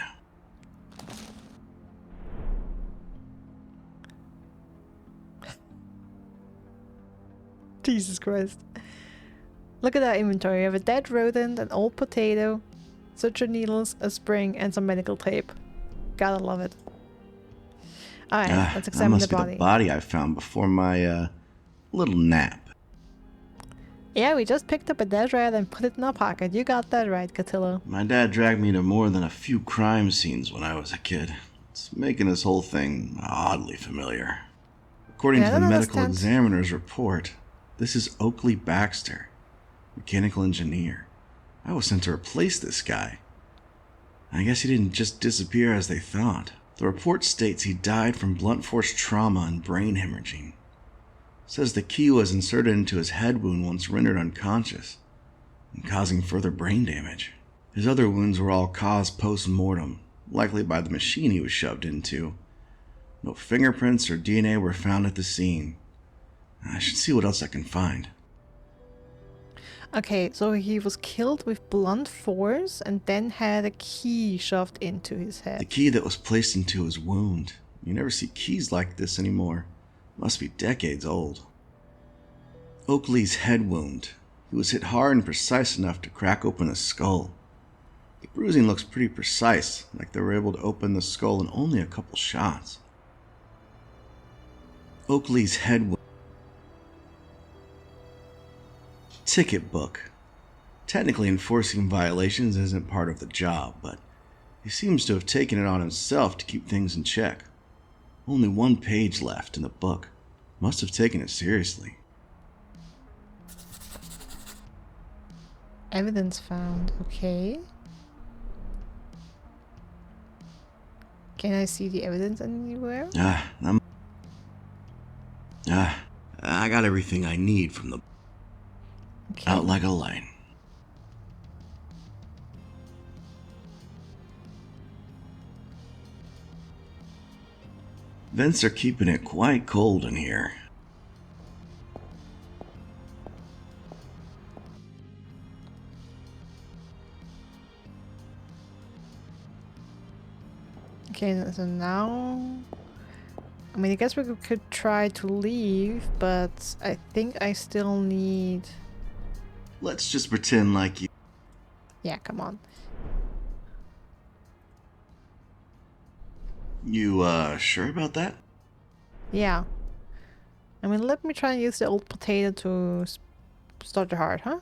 Jesus Christ. Look at that inventory. You have a dead rodent, an old potato, suture needles, a spring, and some medical tape. Gotta love it. Alright, let's examine the body. The body I found before my little nap. Yeah, we just picked up a dead rat and put it in our pocket. You got that right, Catillo. My dad dragged me to more than a few crime scenes when I was a kid. It's making this whole thing oddly familiar. According to the medical examiner's report, this is Oakley Baxter, mechanical engineer. I was sent to replace this guy. I guess he didn't just disappear as they thought. The report states he died from blunt force trauma and brain hemorrhaging. Says the key was inserted into his head wound once rendered unconscious, and causing further brain damage. His other wounds were all caused post-mortem, likely by the machine he was shoved into. No fingerprints or DNA were found at the scene. I should see what else I can find. Okay, so he was killed with blunt force and then had a key shoved into his head. The key that was placed into his wound. You never see keys like this anymore. Must be decades old. Oakley's head wound. He was hit hard and precise enough to crack open the skull. The bruising looks pretty precise, like they were able to open the skull in only a couple shots. Oakley's head was... Ticket book. Technically enforcing violations isn't part of the job, but he seems to have taken it on himself to keep things in check. Only one page left in the book. Must have taken it seriously. Evidence found. Okay. Can I see the evidence anywhere? I got everything I need from the... Okay. Out like a light. Vents are keeping it quite cold in here. Okay, so now... I mean, I guess we could try to leave, but I think I still need... Let's just pretend like you... Yeah, come on. You, sure about that? Yeah. I mean, let me try and use the old potato to start the heart, huh?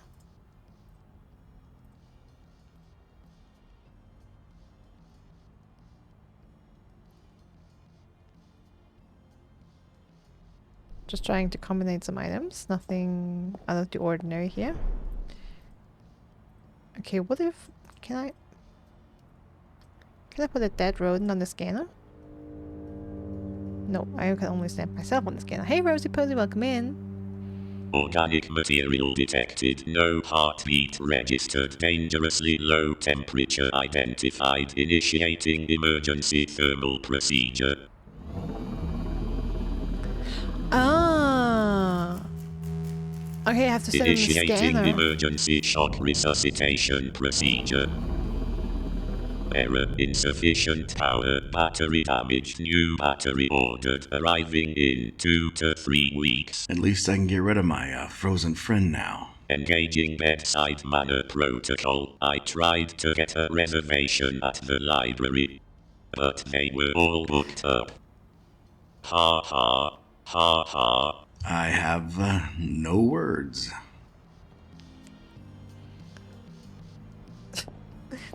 Just trying to combine some items. Nothing out of the ordinary here. Okay, what if... Can I put a dead rodent on the scanner? No, I can only stamp myself on the scanner. Hey, Rosie Posy, welcome in. Organic material detected. No heartbeat registered. Dangerously low temperature identified. Initiating emergency thermal procedure. Ah. Okay, I have to send him a Initiating scanner. emergency shock resuscitation procedure. Error. Insufficient power. Battery damaged. New battery ordered. Arriving in 2 to 3 weeks. At least I can get rid of my, frozen friend now. Engaging bedside manner protocol. I tried to get a reservation at the library, but they were all booked up. Ha ha. Ha ha. I have, no words.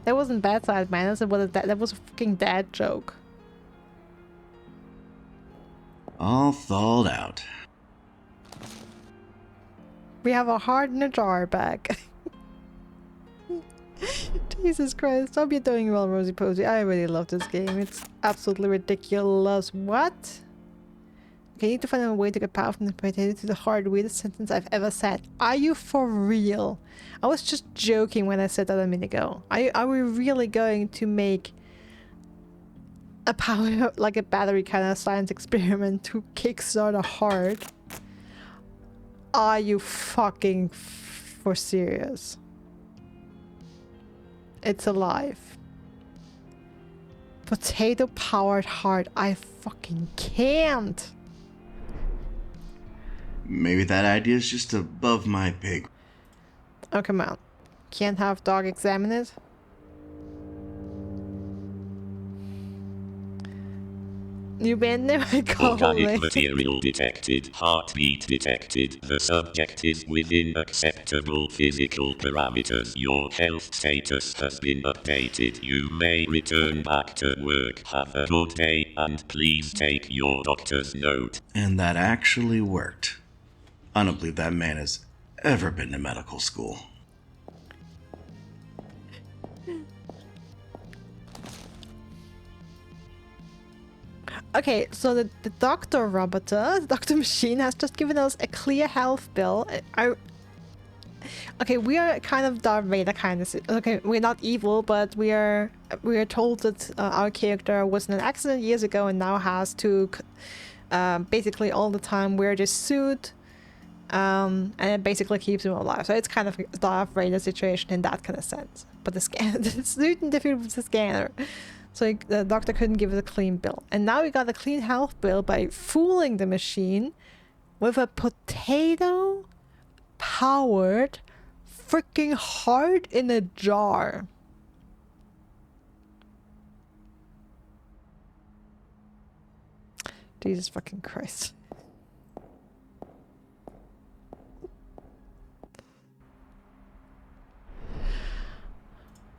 That wasn't bad side manners, that was a fucking dad joke. All thawed out. We have a heart in a jar back. Jesus Christ, hope you're doing well, Rosie Posy. I really love this game. It's absolutely ridiculous. What? Okay, you need to find a way to get power from the potato to the heart. Weirdest sentence I've ever said. Are you for real? I was just joking when I said that a minute ago. Are we really going to make a power, like a battery kind of science experiment to kickstart a heart? Are you fucking for serious? It's alive. Potato powered heart. I fucking can't. Maybe that idea is just above my pay. Oh, come on. Can't have dog examine it? You been there? Organic material detected. Heartbeat detected. The subject is within acceptable physical parameters. Your health status has been updated. You may return back to work. Have a good day and please take your doctor's note. And that actually worked. I don't believe that man has ever been to medical school. Okay, so the doctor robot, the doctor machine, has just given us a clear health bill. Okay, we are kind of Darth Vader kind of. Okay, we're not evil, but we are told that our character was in an accident years ago and now has to basically all the time wear this suit, and it basically keeps him alive. So it's kind of a Darth Vader situation in that kind of sense. But the suit interfered with the scanner. So the doctor couldn't give it a clean bill. And now we got a clean health bill by fooling the machine with a potato-powered freaking heart in a jar. Jesus fucking Christ.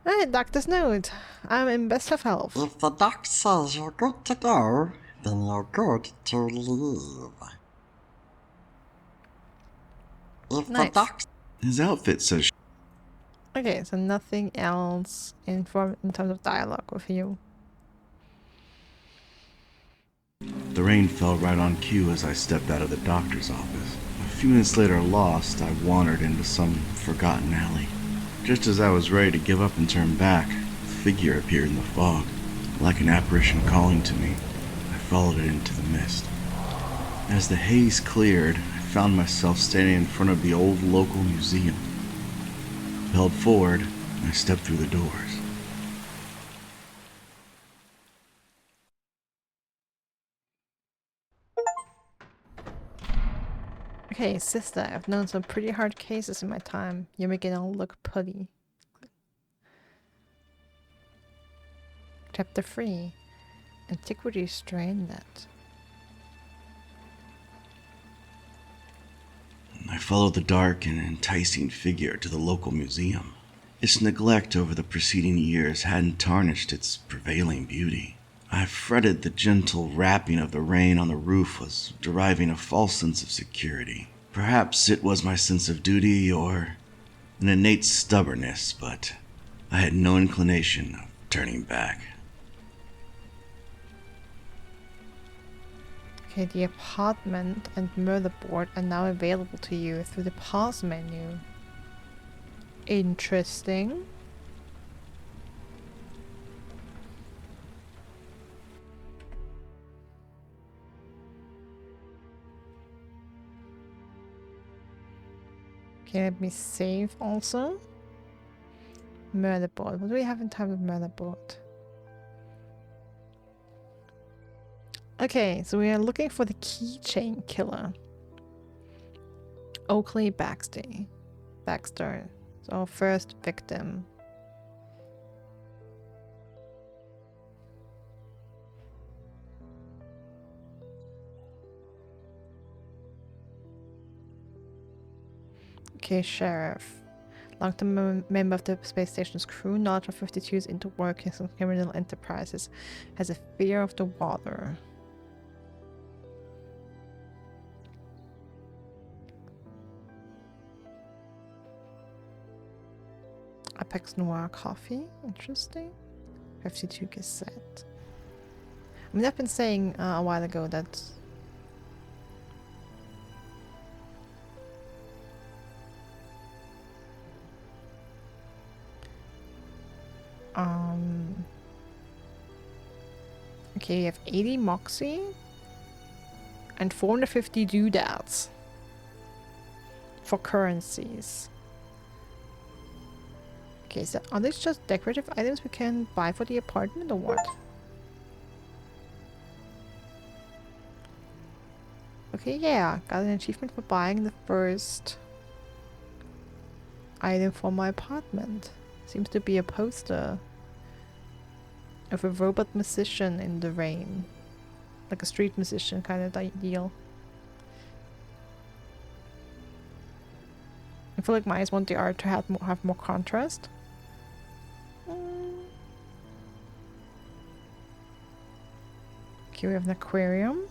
Alright, doctor's note. I'm in best of health. If the doc says you're good to go, then you're good to leave. If Nice. the doc... His outfit says Okay, so nothing else in terms of dialogue with you. the rain fell right on cue as I stepped out of the doctor's office. A few minutes later, lost, I wandered into some forgotten alley. Just as I was ready to give up and turn back, a figure appeared in the fog. Like an apparition calling to me, I followed it into the mist. As the haze cleared, I found myself standing in front of the old local museum. Propelled forward, I stepped through the doors. Okay, sister, I've known some pretty hard cases in my time. You're making it all look pretty. Chapter 3. Antiquity Strain Net. I followed the dark and enticing figure to the local museum. Its neglect over the preceding years hadn't tarnished its prevailing beauty. I fretted the gentle rapping of the rain on the roof was deriving a false sense of security. Perhaps it was my sense of duty or an innate stubbornness, but I had no inclination of turning back. Okay, the apartment and motherboard are now available to you through the pause menu. Interesting. Okay, let me save also. Motherboard. What do we have in terms of motherboard? Okay, so we are looking for the Keychain Killer. Oakley Baxter. So our first victim. Okay, Sheriff. Long-term member of the space station's crew, knowledge of 52's interworkings and criminal enterprises, has a fear of the water. Apex Noir coffee, interesting. 52 cassette. I mean, I've been saying a while ago that okay, you have 80 Moxie and 450 doodads for currencies. Okay, so are these just decorative items we can buy for the apartment or what? Okay, yeah, got an achievement for buying the first item for my apartment. Seems to be a poster of a robot musician in the rain. Like a street musician kind of deal. I feel like mice want the art to have more contrast. Okay, we have an aquarium.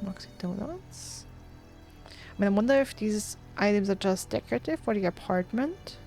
Moxie donuts. I mean, I wonder if these items are just decorative for the apartment.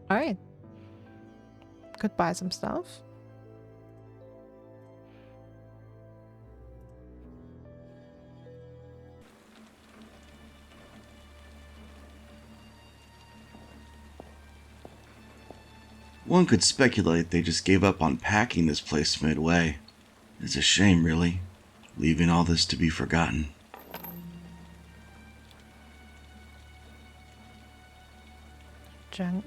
Alright. Could buy some stuff. One could speculate they just gave up on packing this place midway. It's a shame, really, leaving all this to be forgotten. Junk.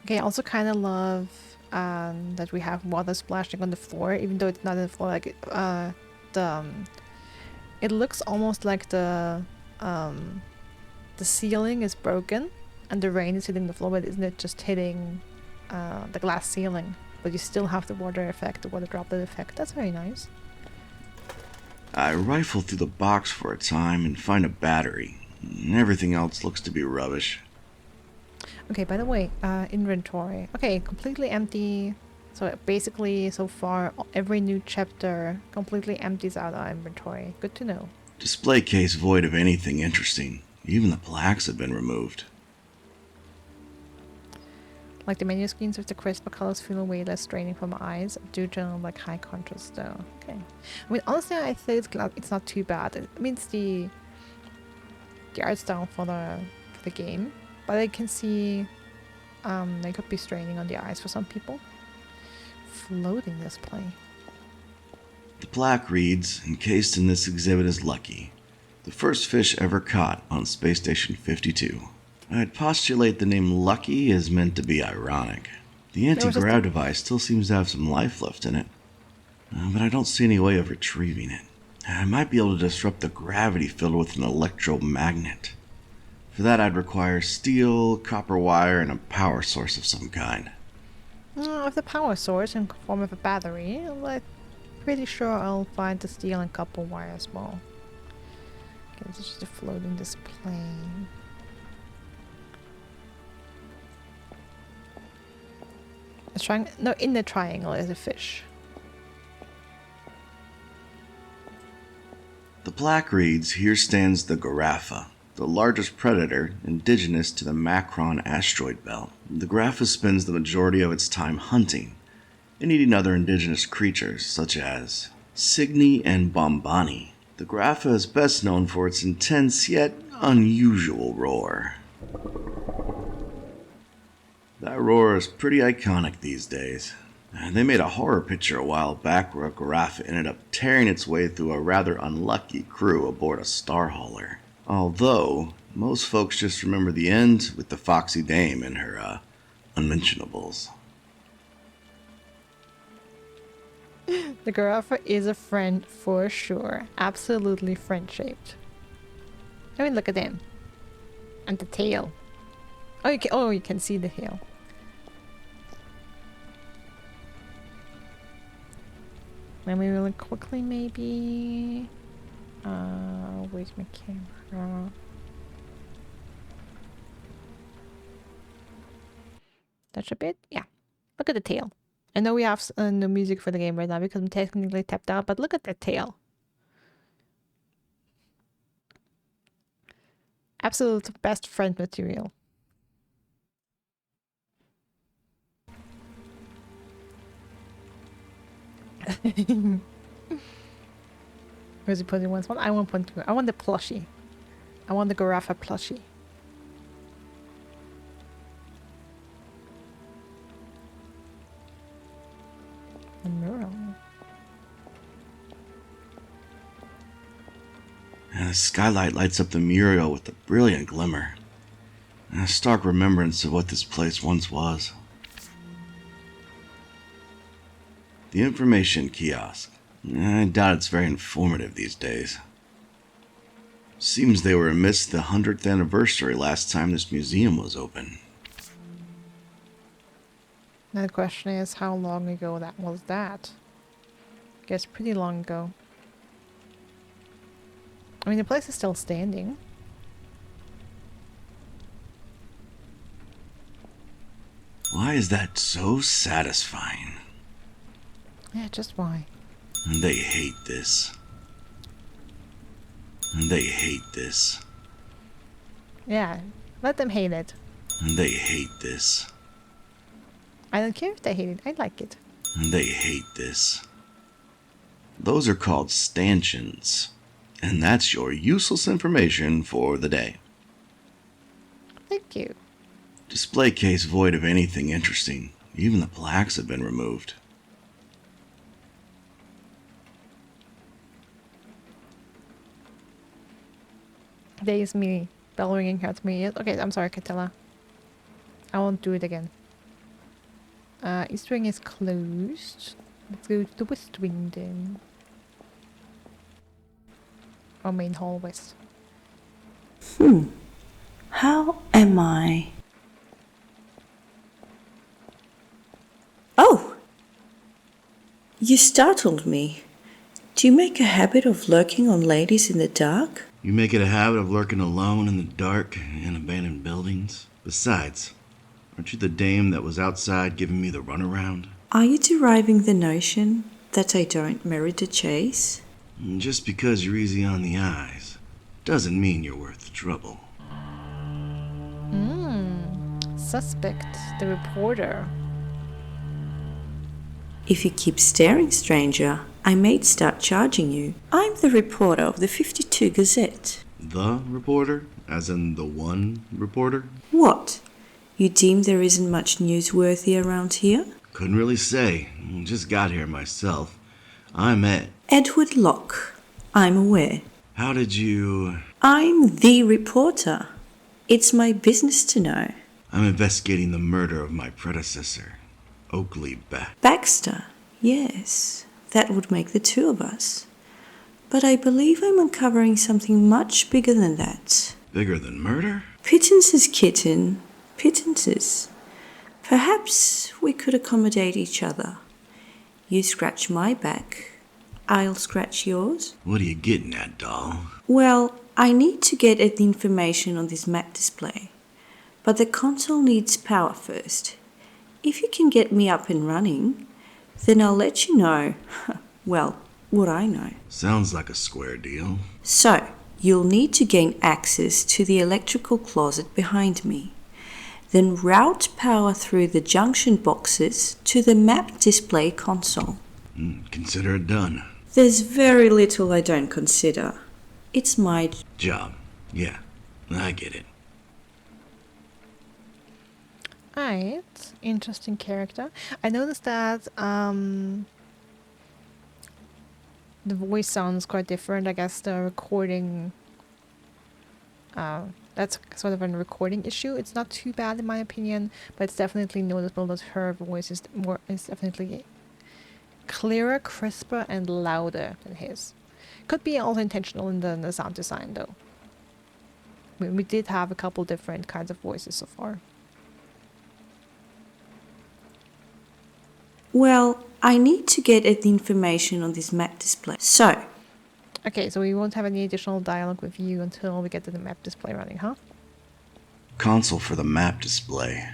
Okay, I also kind of love that we have water splashing on the floor, even though it's not on the floor. Like it looks almost like the ceiling is broken and the rain is hitting the floor, but isn't it just hitting the glass ceiling? But you still have the water effect, the water droplet effect. That's very nice. I rifle through the box for a time and find a battery. Everything else looks to be rubbish. Okay, by the way, inventory. Okay, completely empty. So basically, so far, every new chapter completely empties out our inventory. Good to know. Display case void of anything interesting. Even the plaques have been removed. Like the menu screens with the crisper colors feel way less draining for my eyes. I do generally like high contrast though. Okay. I mean, honestly, I think it's not too bad. It means the art style for the game, but I can see they could be straining on the eyes for some people. Floating display. The plaque reads, "Encased in this exhibit is Lucky, the first fish ever caught on Space Station 52. I'd postulate the name Lucky is meant to be ironic. The anti-grav device still seems to have some life left in it, but I don't see any way of retrieving it. I might be able to disrupt the gravity field with an electromagnet. For that, I'd require steel, copper wire, and a power source of some kind." With the power source in form of a battery, I'm pretty sure I'll find the steel and copper wire as well. Okay, this is just a floating display. No, in the triangle is a fish. The plaque reads, "Here stands the Garaffa, the largest predator indigenous to the Macron asteroid belt. The Garaffa spends the majority of its time hunting and eating other indigenous creatures such as Cygni and Bombani. The Garaffa is best known for its intense yet unusual roar." That roar is pretty iconic these days. They made a horror picture a while back where a Garaffa ended up tearing its way through a rather unlucky crew aboard a star hauler. Although, most folks just remember the end with the Foxy Dame and her, unmentionables. The Garaffa is a friend for sure. Absolutely friend-shaped. I mean, look at him. And the tail. Oh, you can see the tail. Let me really quickly, maybe. Where's my camera? Touch a bit? Yeah. Look at the tail. I know we have no music for the game right now because I'm technically tapped out, but look at that tail. Absolute best friend material. Where's he putting one? I want one too. I want the plushie. I want the Garaffa plushie. A mural. And the skylight lights up the mural with a brilliant glimmer. And a stark remembrance of what this place once was. The information kiosk. I doubt it's very informative these days. Seems they were amidst the 100th anniversary last time this museum was open. Now the question is, how long ago that was that? I guess pretty long ago. I mean, the place is still standing. Why is that so satisfying? Yeah, just why? And they hate this. And they hate this. Yeah, let them hate it. And they hate this. I don't care if they hate it, I like it. And they hate this. Those are called stanchions. And that's your useless information for the day. Thank you. Display case void of anything interesting. Even the plaques have been removed. There is me. Bell ringing hurts me. Okay, I'm sorry, Catella. I won't do it again. East wing is closed. Let's go to the west wing then. Or main hall west. How am I? Oh! You startled me. Do you make a habit of lurking on ladies in the dark? You make it a habit of lurking alone in the dark in abandoned buildings. Besides, aren't you the dame that was outside giving me the runaround? Are you deriving the notion that I don't merit a chase? Just because you're easy on the eyes doesn't mean you're worth the trouble. Suspect, the reporter. If you keep staring, stranger, I may start charging you. I'm the reporter of the 52 Gazette. The reporter? As in the one reporter? What? You deem there isn't much newsworthy around here? Couldn't really say. Just got here myself. I'm Ed. Edward Locke. I'm aware. How did you... I'm the reporter. It's my business to know. I'm investigating the murder of my predecessor, Oakley Baxter. Yes, that would make the two of us. But I believe I'm uncovering something much bigger than that. Bigger than murder? Pittances, kitten. Pittances. Perhaps we could accommodate each other. You scratch my back, I'll scratch yours. What are you getting at, doll? Well, I need to get at the information on this map display. But the console needs power first. If you can get me up and running, then I'll let you know, well, what I know. Sounds like a square deal. So, you'll need to gain access to the electrical closet behind me. Then route power through the junction boxes to the map display console. Consider it done. There's very little I don't consider. It's my job. Yeah, I get it. Alright, interesting character. I noticed that the voice sounds quite different. I guess the recording, that's sort of a recording issue. It's not too bad in my opinion, but it's definitely noticeable that her voice is definitely clearer, crisper, and louder than his. Could be also intentional in the sound design though. We did have a couple different kinds of voices so far. Well, I need to get at the information on this map display. So. Okay, so we won't have any additional dialogue with you until we get to the map display running, huh? Console for the map display.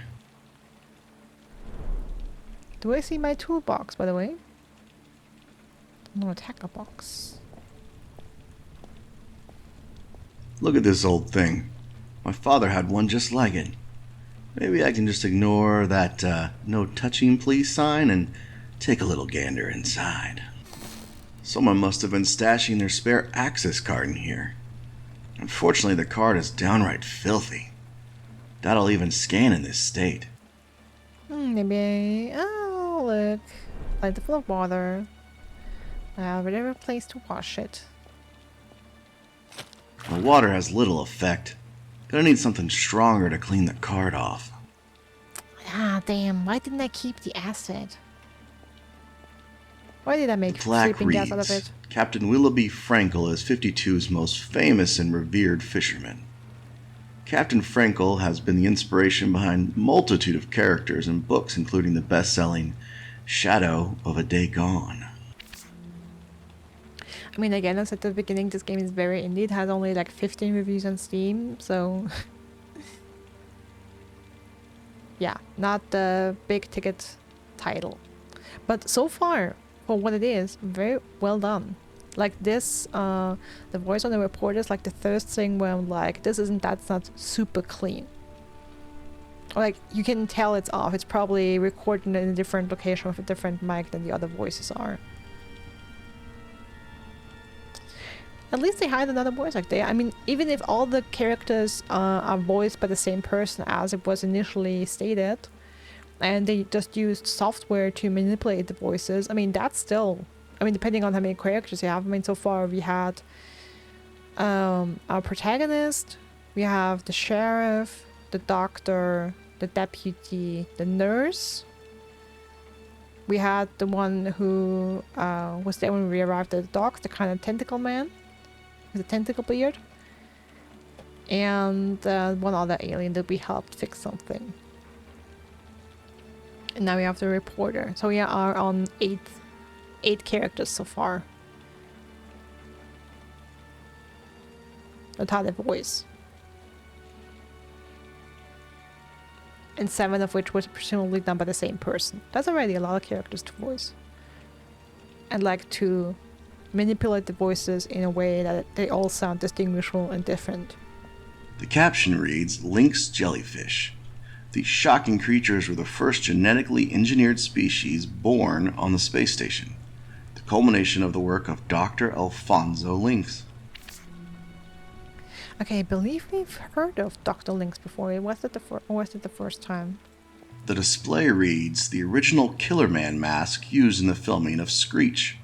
Do I see my toolbox, by the way? No attacker box. Look at this old thing. My father had one just like it. Maybe I can just ignore that no touching please sign and take a little gander inside. Someone must have been stashing their spare access card in here. Unfortunately, the card is downright filthy. That'll even scan in this state. Maybe... Oh, look. Like the full of water. Whatever place to wash it. The water has little effect. Gonna need something stronger to clean the card off. Ah, damn. Why didn't I keep the acid? Why did I make The plaque sleeping gas out of reads, it? Captain Willoughby Frankel is 52's most famous and revered fisherman. Captain Frankel has been the inspiration behind a multitude of characters and books, including the best-selling Shadow of a Day Gone. I mean, again, as at the beginning, this game is very indie. It has only like 15 reviews on Steam, so... yeah, not the big ticket title. But so far, for what it is, very well done. Like this, the voice on the report is like the first thing where I'm like, that's not super clean. Like, you can tell it's off. It's probably recorded in a different location with a different mic than the other voices are. At least they hired another voice actor. I mean, even if all the characters are voiced by the same person as it was initially stated, and they just used software to manipulate the voices. I mean, that's still, I mean, depending on how many characters you have. I mean, so far we had our protagonist, we have the sheriff, the doctor, the deputy, the nurse. We had the one who was there when we arrived at the docks, the kind of tentacle man with a tentacle beard. And one other alien that we helped fix something. And now we have the reporter. So we are on eight characters so far. That had a voice. And 7 of which was presumably done by the same person. That's already a lot of characters to voice. And like to manipulate the voices in a way that they all sound distinguishable and different. The caption reads, Lynx jellyfish. These shocking creatures were the first genetically engineered species born on the space station. The culmination of the work of Dr. Alfonso Lynx. Okay, I believe we've heard of Dr. Lynx before. Was it the first time? The display reads, the original Killer Man mask used in the filming of Screech.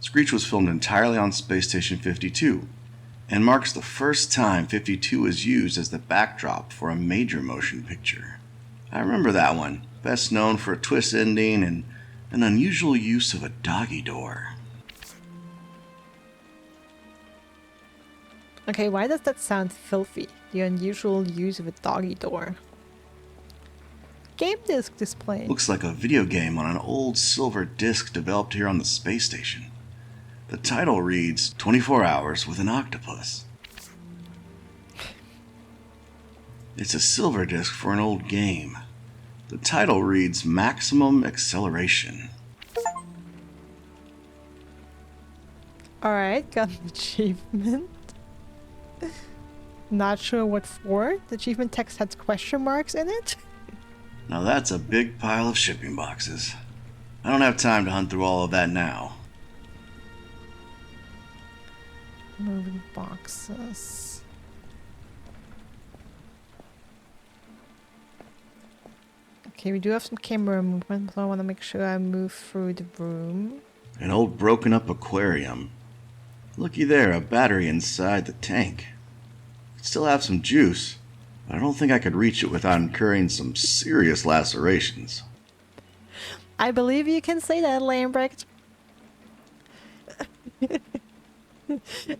Screech was filmed entirely on Space Station 52, and marks the first time 52 is used as the backdrop for a major motion picture. I remember that one, best known for a twist ending and an unusual use of a doggy door. Okay, why does that sound filthy? The unusual use of a doggy door. Game disc display. Looks like a video game on an old silver disc developed here on the space station. The title reads, 24 Hours with an Octopus. It's a silver disc for an old game. The title reads, Maximum Acceleration. Alright, got an achievement. Not sure what for. The achievement text has question marks in it. Now that's a big pile of shipping boxes. I don't have time to hunt through all of that now. Moving boxes. Okay, we do have some camera movement, so I want to make sure I move through the room. An old broken up aquarium. Looky there, a battery inside the tank. It still have some juice, but I don't think I could reach it without incurring some serious lacerations. I believe you can say that, Lambrecht.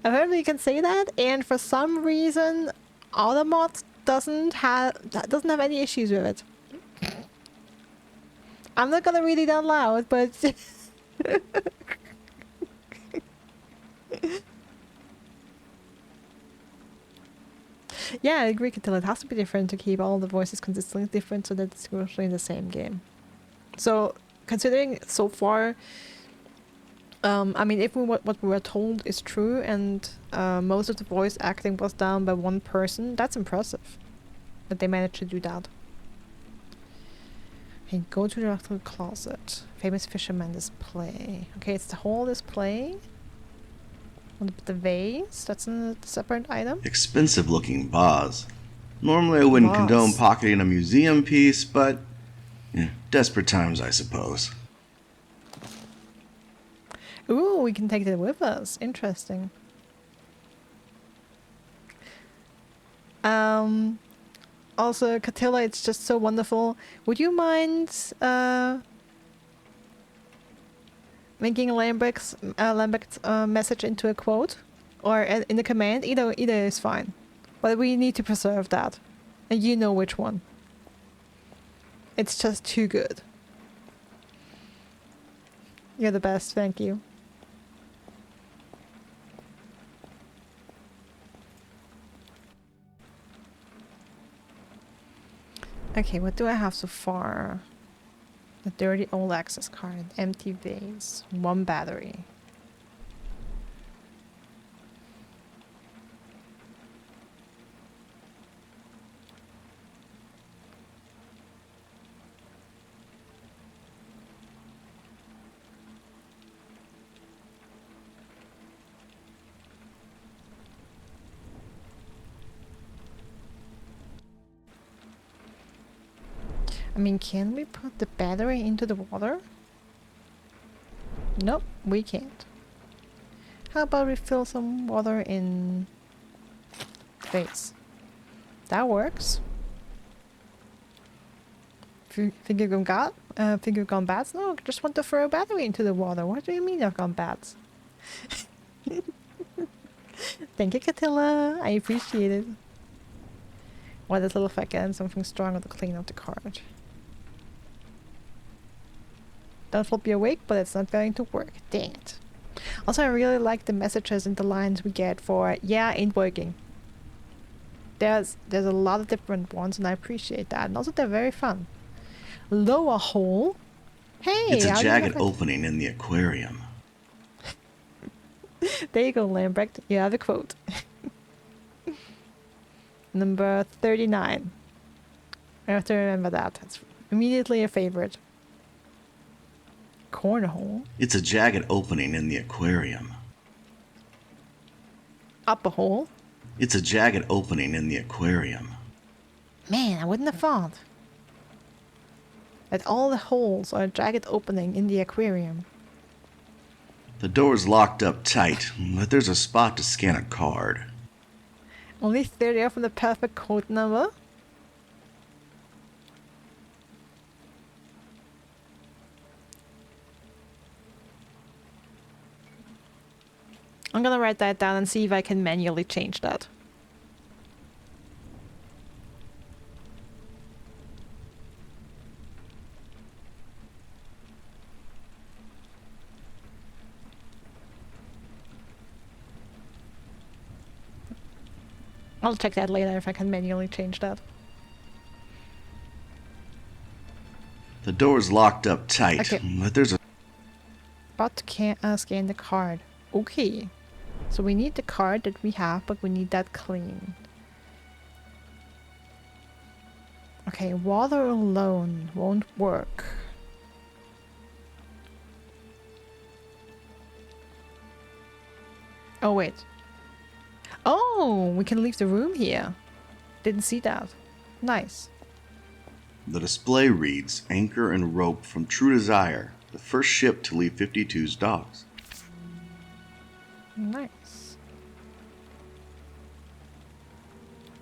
Apparently you can say that, and for some reason, Autobot doesn't have any issues with it. I'm not gonna read it out loud, but yeah, I agree, Catilla. It has to be different to keep all the voices consistently different so that it's actually in the same game. So, considering so far, I mean, if what we were told is true and most of the voice acting was done by one person, that's impressive that they managed to do that. Okay, go to the doctor closet. Famous fisherman display. Okay, it's the whole display. The vase, that's a separate item. Expensive looking vase. Normally I wouldn't condone pocketing a museum piece, but desperate times, I suppose. Ooh, we can take that with us. Interesting. Also, Catilla, it's just so wonderful. Would you mind making Lambert's message into a quote or in the command? Either is fine, but we need to preserve that, and you know which one. It's just too good. You're the best. Thank you. Okay, what do I have so far? A dirty old access card, empty vase, 1 battery. I mean, can we put the battery into the water? Nope, we can't. How about we fill some water in vase? That works. Think you've gone bad? No, I just want to throw a battery into the water. What do you mean I've gone bad? Thank you, Catilla. I appreciate it. Why this little fat and something stronger to clean up the card. Don't flip you awake, but it's not going to work. Dang it. Also, I really like the messages and the lines we get for, yeah, ain't working. There's a lot of different ones, and I appreciate that. And also, they're very fun. Lower hole. Hey, it's a jagged opening in the aquarium. There you go, Lambrecht. You have a quote. Number 39. I have to remember that. That's immediately a favorite. Cornhole. It's a jagged opening in the aquarium. Upper hole. It's a jagged opening in the aquarium. Man, I wouldn't have thought that all the holes are a jagged opening in the aquarium. The door's locked up tight, but there's a spot to scan a card. Only 30 off from the perfect quote number. I'm gonna write that down and see if I can manually change that. I'll check that later if I can manually change that. The door's locked up tight, Okay. but there's a... But can't scan the card. Okay. So we need the card that we have, but we need that clean. Okay, water alone won't work. Oh, wait. Oh, we can leave the room here. Didn't see that. Nice. The display reads, Anchor and Rope from True Desire, the first ship to leave 52's docks. Nice.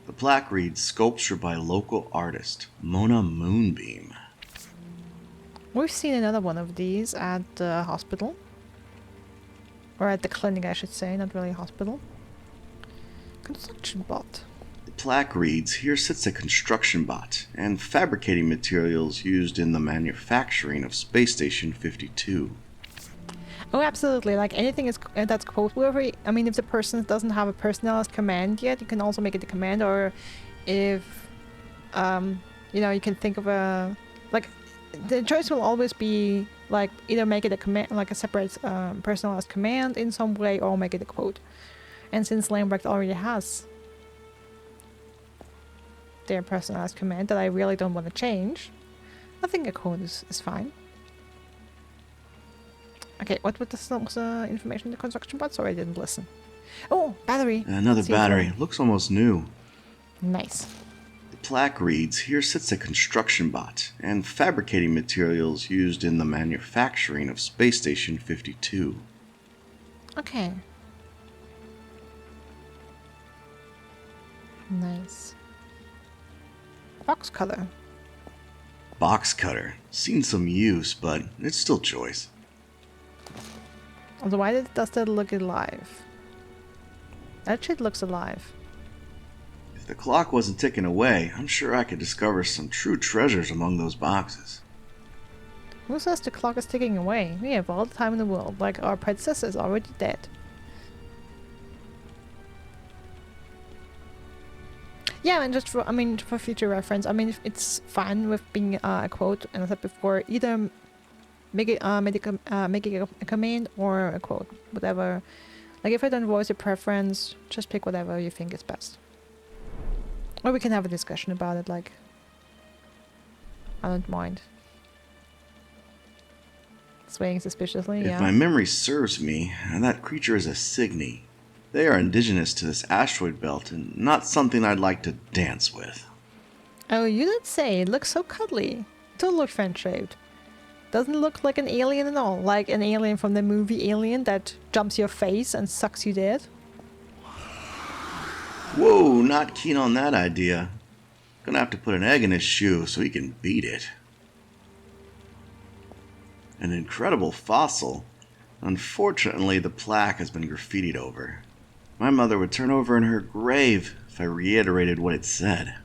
The plaque reads, Sculpture by local artist, Mona Moonbeam. We've seen another one of these at the hospital. Or at the clinic, I should say, not really a hospital. Construction bot. The plaque reads, Here sits a construction bot and fabricating materials used in the manufacturing of Space Station 52. Oh, absolutely. Like anything is that's quotable. I mean, if the person doesn't have a personalized command yet, you can also make it a command. Or if, you know, you can think of a... Like, the choice will always be, like, either make it a command, like a separate personalized command in some way, or make it a quote. And since Lambrecht already has their personalized command that I really don't want to change, I think a quote is fine. Okay, what was the information in the construction bot? Sorry, I didn't listen. Oh, battery! Another battery. Looks almost new. Nice. The plaque reads, Here sits a construction bot and fabricating materials used in the manufacturing of Space Station 52. Okay. Nice. Box cutter. Box cutter. Seen some use, but it's still choice. Also, why does that look alive? That shit looks alive. If the clock wasn't ticking away, I'm sure I could discover some true treasures among those boxes. Who says the clock is ticking away? We have all the time in the world, like our predecessor is already dead. Yeah, and just for, I mean, for future reference, I mean, it's fine with being a quote, and I said before, either make it a command or a quote, whatever. Like, if I don't voice a preference, just pick whatever you think is best. Or we can have a discussion about it, like, I don't mind. Swaying suspiciously, yeah. If my memory serves me, that creature is a Cygni. They are indigenous to this asteroid belt and not something I'd like to dance with. Oh, you did say, it looks so cuddly. Does look fan-shaped. Doesn't look like an alien at all. Like an alien from the movie Alien that jumps your face and sucks you dead. Whoa, not keen on that idea. Gonna have to put an egg in his shoe so he can beat it. An incredible fossil. Unfortunately, the plaque has been graffitied over. My mother would turn over in her grave if I reiterated what it said.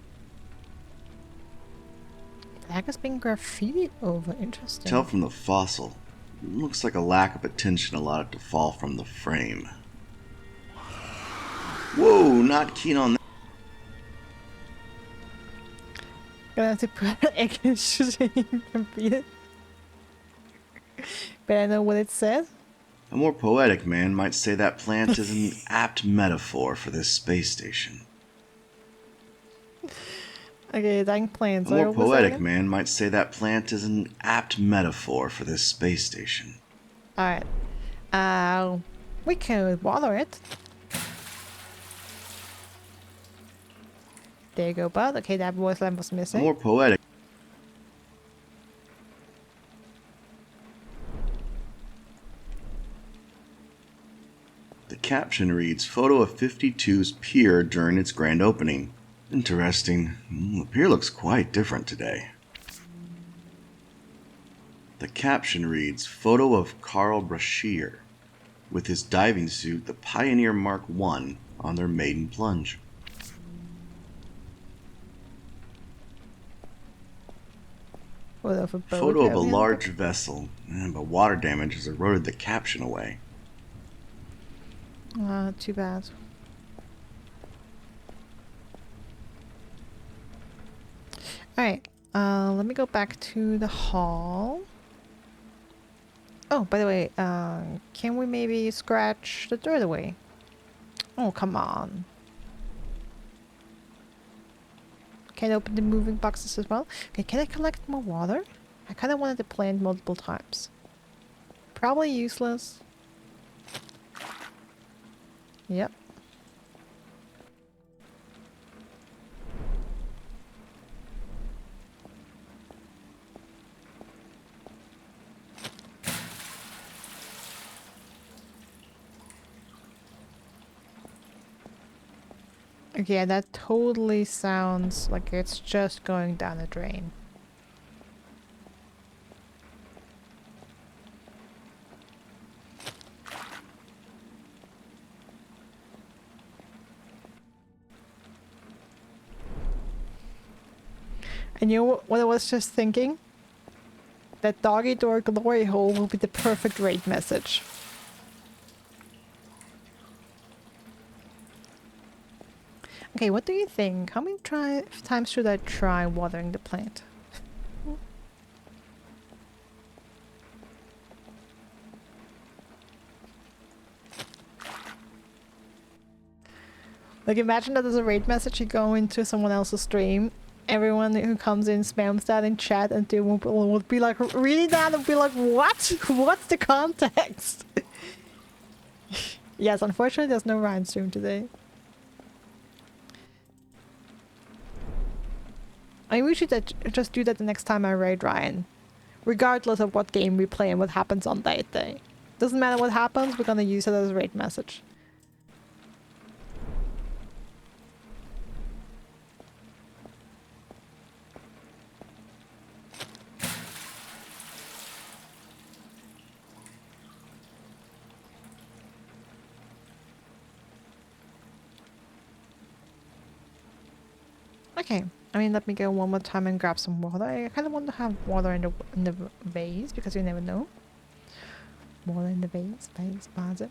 Plaque has been graffitied over. Interesting. Tell from the fossil. It looks like a lack of attention allowed it to fall from the frame. Whoa, not keen on that. Gonna have to put an egg in his shoe so he can beat it. But I know what it says. A more poetic man might say that plant is an apt metaphor for this space station. Okay, dying plants. A more poetic man might say that plant is an apt metaphor for this space station. Alright. We can water it. There you go, bud. Okay, that voice line was A missing. more poetic. The caption reads, "Photo of 52's pier during its grand opening." Interesting. The pier looks quite different today. The caption reads, "Photo of Carl Brashear with his diving suit, the Pioneer Mark I, on their maiden plunge." Photo of a large vessel, but water damage has eroded the caption away. Too bad. Alright, let me go back to the hall. Oh, by the way, can we maybe scratch the dirt away? Oh, come on. Can I open the moving boxes as well? Okay, can I collect more water? I kind of wanted to plant multiple times. Probably useless. Yep. Okay, that totally sounds like it's just going down the drain. And you know what I was just thinking? That doggy door glory hole will be the perfect raid message. Okay, what do you think? How many times should I try watering the plant? Like, imagine that as a raid message, you go into someone else's stream, everyone who comes in spams that in chat, and they would be like, reading that and be like, what? What's the context? Yes, unfortunately there's no Ryan stream today. I mean, we should just do that the next time I raid Ryan. Regardless of what game we play and what happens on that day. Doesn't matter what happens, we're gonna use it as a raid message. Okay. I mean, let me go one more time and grab some water. I kind of want to have water in the vase because you never know. Water in the vase, buzzer.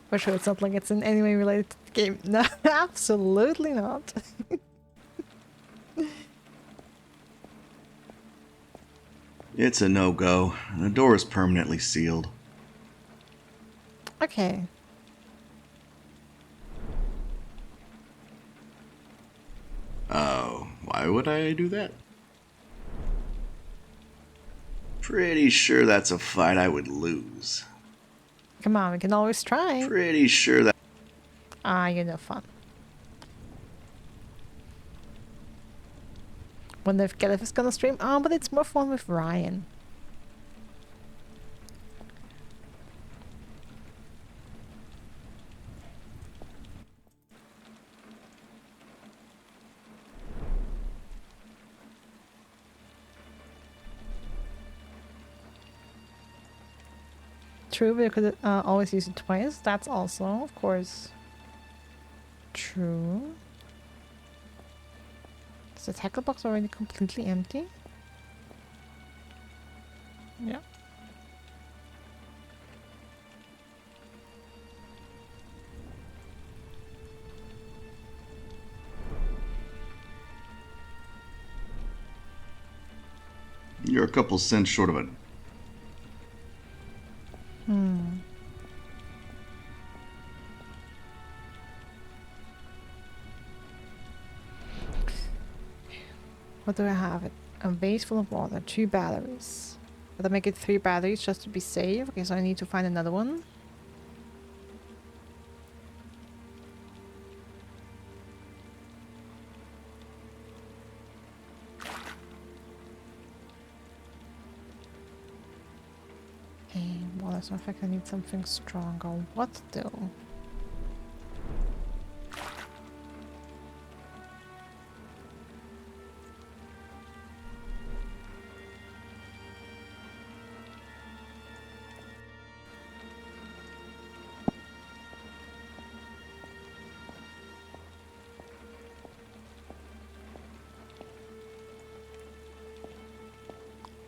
For sure, it's not like it's in any way related to the game. No, absolutely not. It's a no-go. The door is permanently sealed. Okay. Oh, why would I do that? Pretty sure that's a fight I would lose. Come on, we can always try. Pretty sure that... Ah, you're no fun. Wonder if Gelif is gonna stream. Oh, but it's more fun with Ryan. True, but you could always use it twice. That's also, of course, true. Is the tackle box already completely empty? Yeah. You're a couple cents short of a... What do I have? A vase full of water, 2 batteries. But I make it 3 batteries just to be safe. Okay, so I need to find another one. Okay, water, so in fact I need something stronger. What though?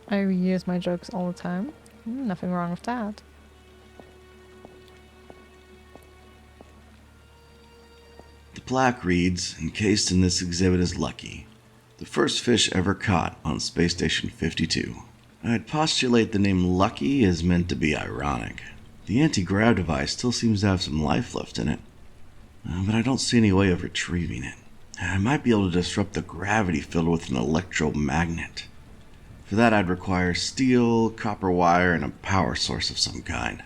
I reuse my jokes all the time. Nothing wrong with that. The plaque reads, encased in this exhibit is Lucky, the first fish ever caught on Space Station 52. I'd postulate the name Lucky is meant to be ironic. The anti-grav device still seems to have some life left in it, but I don't see any way of retrieving it. I might be able to disrupt the gravity field with an electromagnet. For that, I'd require steel, copper wire, and a power source of some kind.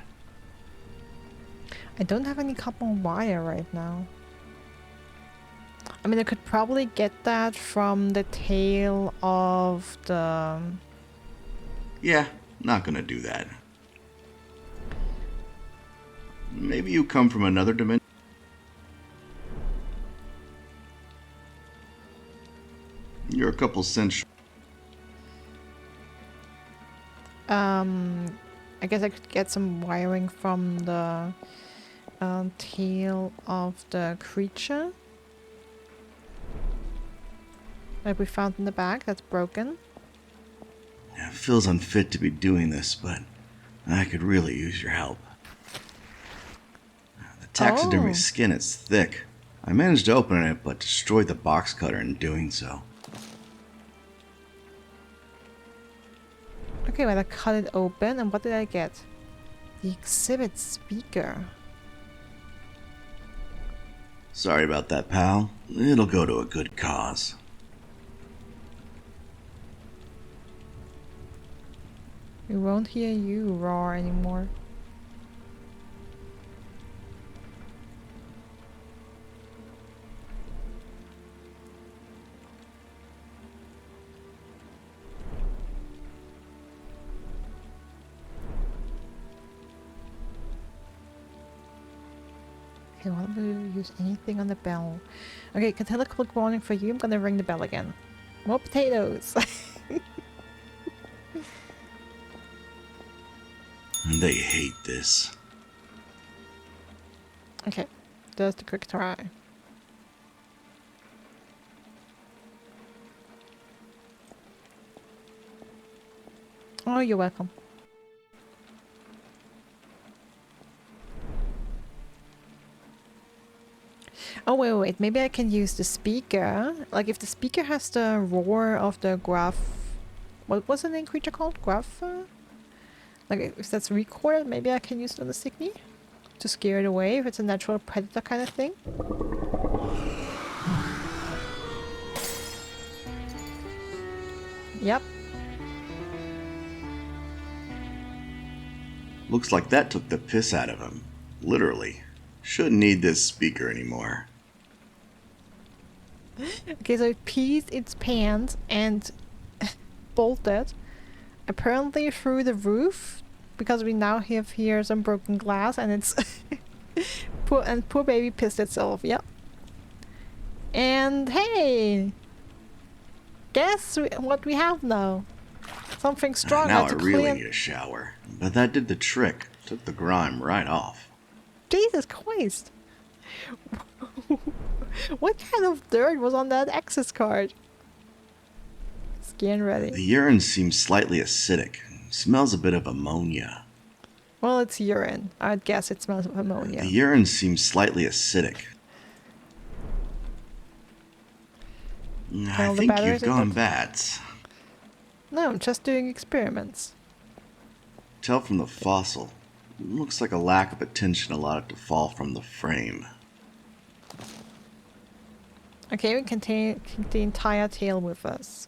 I don't have any copper wire right now. I mean, I could probably get that from the tail of the... Yeah, not gonna do that. Maybe you come from another dimension? You're a couple cents... I guess I could get some wiring from the tail of the creature. Like we found in the bag, that's broken. It feels unfit to be doing this, but I could really use your help. The taxidermy skin is thick. I managed to open it, but destroyed the box cutter in doing so. Okay, well I cut it open, and what did I get? The exhibit speaker. Sorry about that, pal. It'll go to a good cause. We won't hear you roar anymore. Okay, why don't we use anything on the bell? Okay, can tell a quick warning for you. I'm gonna ring the bell again. More potatoes! They hate this. Okay, just a quick try. Oh, you're welcome. Oh, wait. Maybe I can use the speaker. Like, if the speaker has the roar of the gruff... What was the name creature called? Gruff? Like, if that's recorded, maybe I can use it on the Signy to scare it away if it's a natural predator kind of thing. Yep. Looks like that took the piss out of him. Literally. Shouldn't need this speaker anymore. Okay, so it peed its pants and bolted. Apparently through the roof, because we now have here some broken glass, and it's poor baby pissed itself. Yep. And hey, guess what we have now? Something stronger Now I to really clean. need a shower. But that did the trick. Took the grime right off. Jesus Christ! What kind of dirt was on that access card? Scan ready. The urine seems slightly acidic. Smells a bit of ammonia. Well, it's urine. I'd guess it smells of ammonia. The urine seems slightly acidic. I all the think batteries you've in gone it? bats. No, I'm just doing experiments. Tell from the fossil. Looks like a lack of attention allowed it to fall from the frame. Okay, we can take the entire tail with us.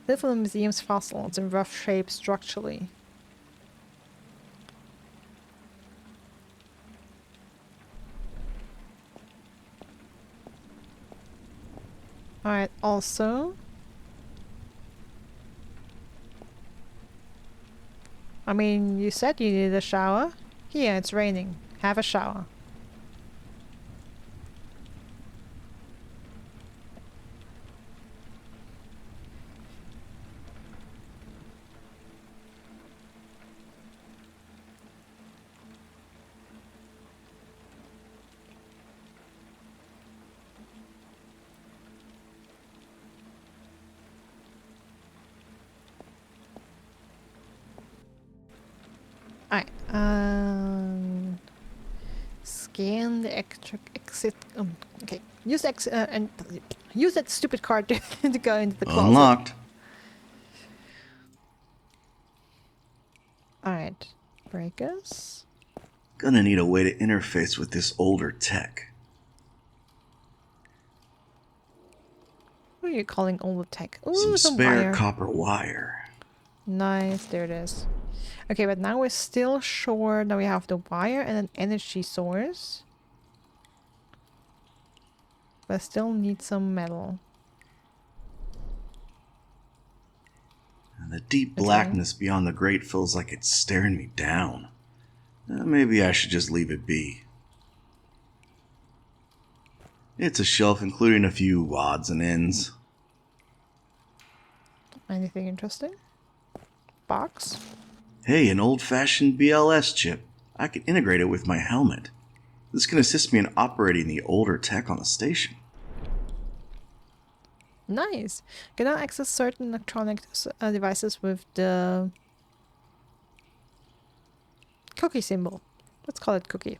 This is the museum's fossil. It's in rough shape structurally. Alright, also... I mean, you said you needed a shower. Here, it's raining. Have a shower. Alright, scan the exit. Okay, use use that stupid card to go into the closet. Unlocked. Alright, breakers. Gonna need a way to interface with this older tech. What are you calling old tech? Ooh, Some some spare wire. copper wire. Nice, there it is. Okay, but now we're still short. Now we have the wire and an energy source. But I still need some metal. The deep blackness beyond the grate feels like it's staring me down. Maybe I should just leave it be. It's a shelf including a few odds and ends. Anything interesting? Box? Hey, an old-fashioned BLS chip. I can integrate it with my helmet. This can assist me in operating the older tech on the station. Nice. Can now access certain electronic devices with the cookie symbol. Let's call it cookie.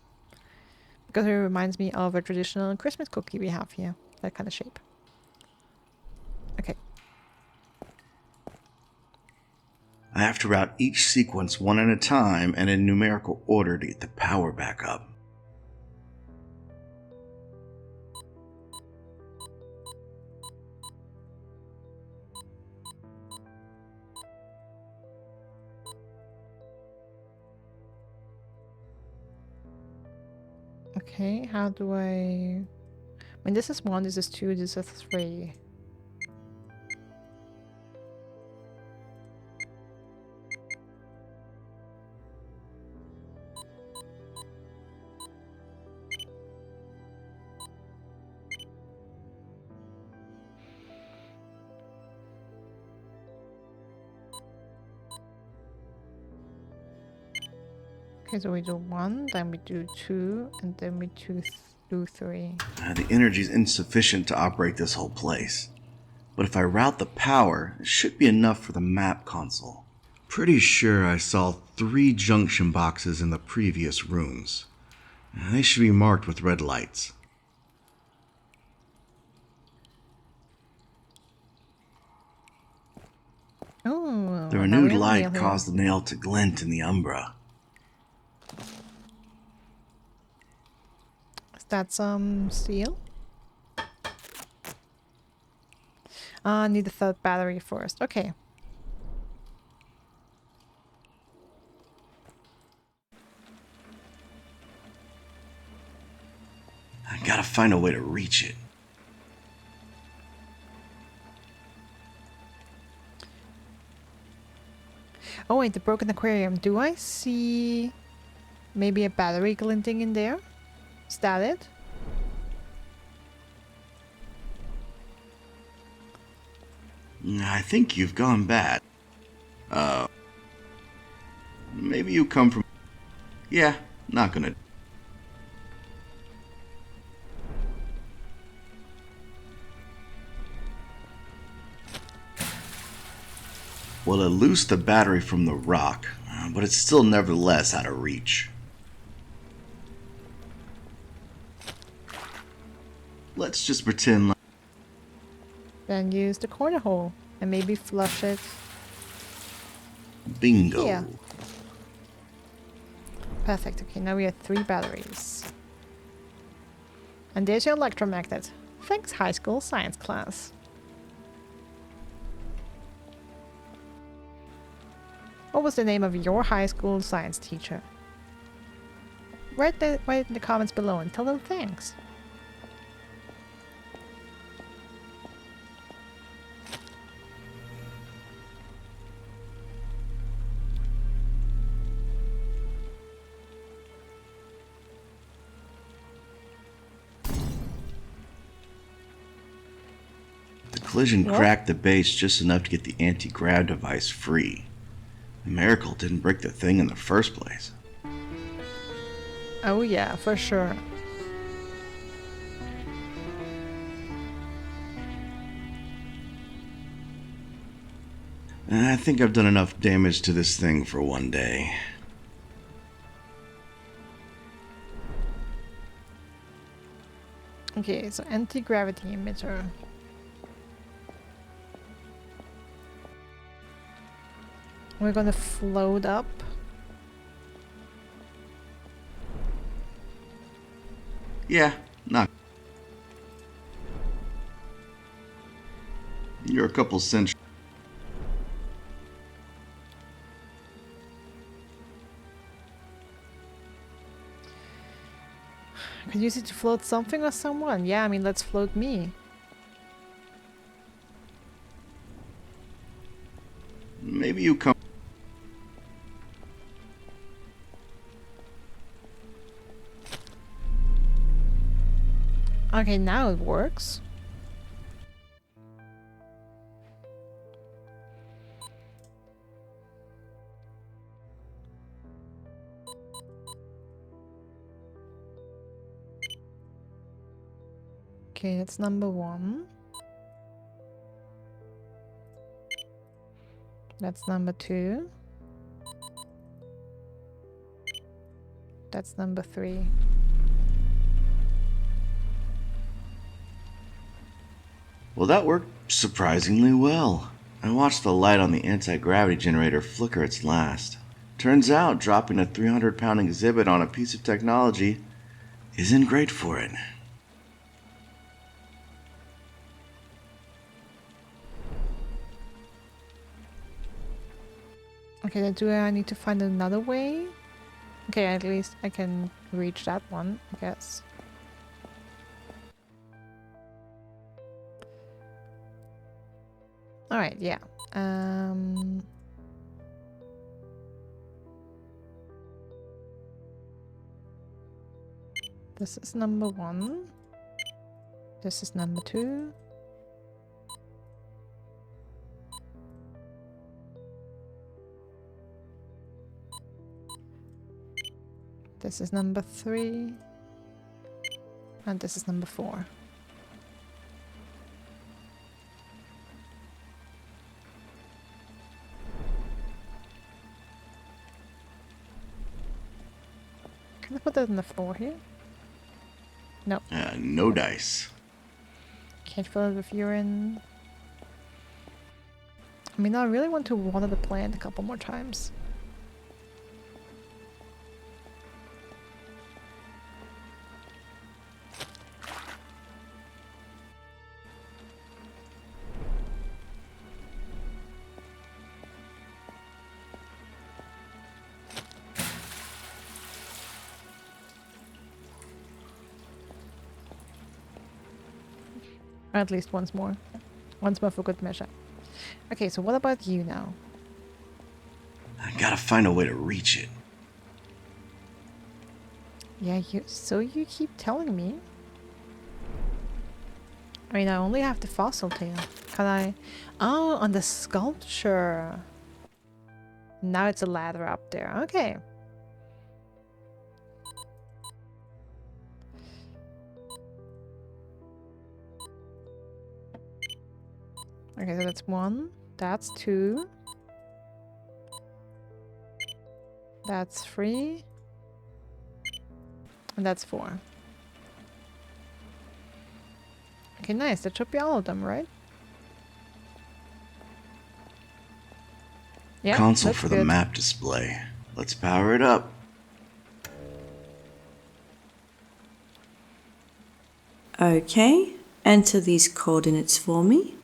Because it reminds me of a traditional Christmas cookie we have here. That kind of shape. Okay. I have to route each sequence one at a time and in numerical order to get the power back up. Okay, how do I mean, this is 1, this is 2, this is 3. Okay, so we do 1, then we do 2, and then we do 3. The energy's insufficient to operate this whole place. But if I route the power, it should be enough for the map console. Pretty sure I saw 3 junction boxes in the previous rooms. They should be marked with red lights. Oh, The now we renewed have a light nail here. caused the nail to glint in the umbra. Is that some steel? I need the third battery first. Okay. I gotta find a way to reach it. Oh wait, the broken aquarium. Do I see maybe a battery glinting in there? Is that it? I think you've gone bad. Maybe you come from... Yeah, not gonna... Well, it loosed the battery from the rock, but it's still nevertheless out of reach. Let's just pretend like... Then use the corner hole and maybe flush it. Bingo. Yeah. Perfect. Okay, now we have 3 batteries. And there's your electromagnet. Thanks, high school science class. What was the name of your high school science teacher? Write in the comments below and tell them thanks. The collision What? cracked the base just enough to get the anti-grav device free. A miracle didn't break the thing in the first place. Oh yeah, for sure. I think I've done enough damage to this thing for one day. Okay, so anti-gravity emitter. We're gonna float up. Yeah, not. You're a couple centuries. Could use it to float something or someone. Yeah, I mean, let's float me. Maybe you come. Okay, now it works. Okay, that's number 1. That's number 2. That's number 3. Well, that worked surprisingly well. I watched the light on the anti-gravity generator flicker its last. Turns out dropping a 300-pound exhibit on a piece of technology isn't great for it. Okay, then do I need to find another way? Okay, at least I can reach that one, I guess. Alright, yeah. This is number 1. This is number 2. This is number 3. And this is number 4. Can I put that on the floor here? No. No dice. Can't fill it with urine. I mean, I really want to water the plant a couple more times. Or at least once more. Once more for good measure. Okay, so what about you now? I gotta find a way to reach it. Yeah, you keep telling me. I mean, I only have the fossil tail. Can I... Oh, on the sculpture. Now it's a ladder up there. Okay. Okay, so that's 1. That's 2. That's 3. And that's 4. Okay, nice. That should be all of them, right? Yeah. Console for the map display. Let's power it up. Okay, enter these coordinates for me.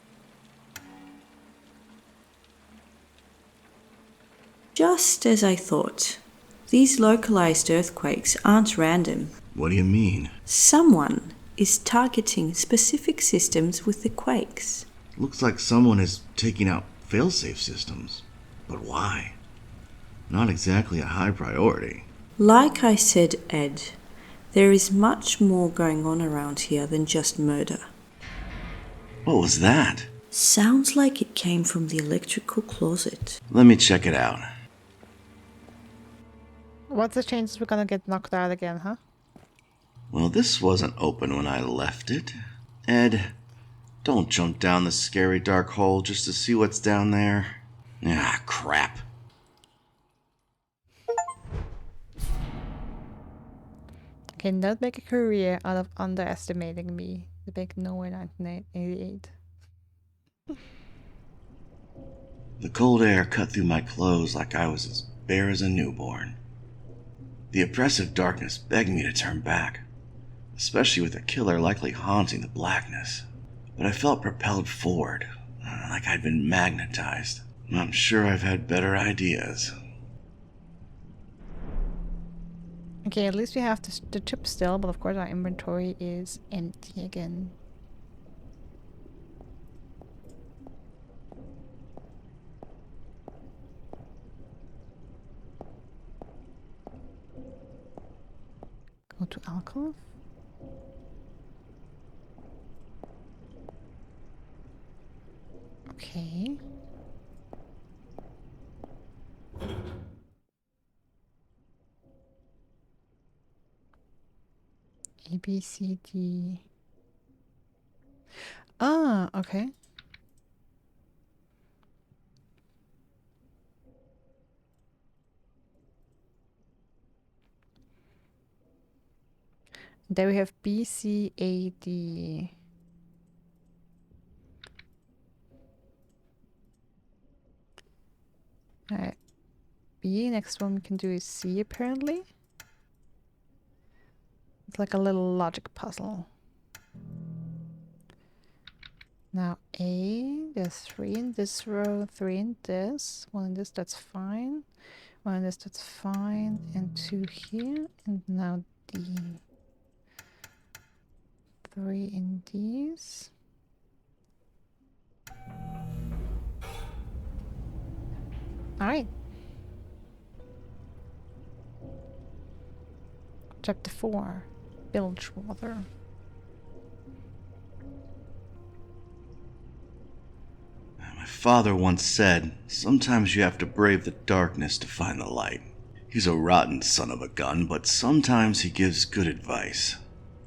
Just as I thought. These localized earthquakes aren't random. What do you mean? Someone is targeting specific systems with the quakes. Looks like someone is taking out failsafe systems. But why? Not exactly a high priority. Like I said, Ed, there is much more going on around here than just murder. What was that? Sounds like it came from the electrical closet. Let me check it out. What's the chances we're gonna get knocked out again, huh? Well, this wasn't open when I left it. Ed, don't jump down the scary dark hole just to see what's down there. Ah, crap. Okay, don't make a career out of underestimating me. The big no in 1988. The cold air cut through my clothes like I was as bare as a newborn. The oppressive darkness begged me to turn back, especially with the killer likely haunting the blackness. But I felt propelled forward, like I'd been magnetized. I'm sure I've had better ideas. Okay, at least we have the chip still, but of course our inventory is empty again. Go to alcove. Okay. A, B, C, D. Ah, okay. There we have B, C, A, D. Alright. B, next one we can do is C apparently. It's like a little logic puzzle. Now A, there's 3 in this row, 3 in this, 1 in this, that's fine. 1 in this, that's fine, and 2 here, and now D. 3 in these. Alright. Chapter 4. Bilgewater. My father once said, sometimes you have to brave the darkness to find the light. He's a rotten son of a gun, but sometimes he gives good advice.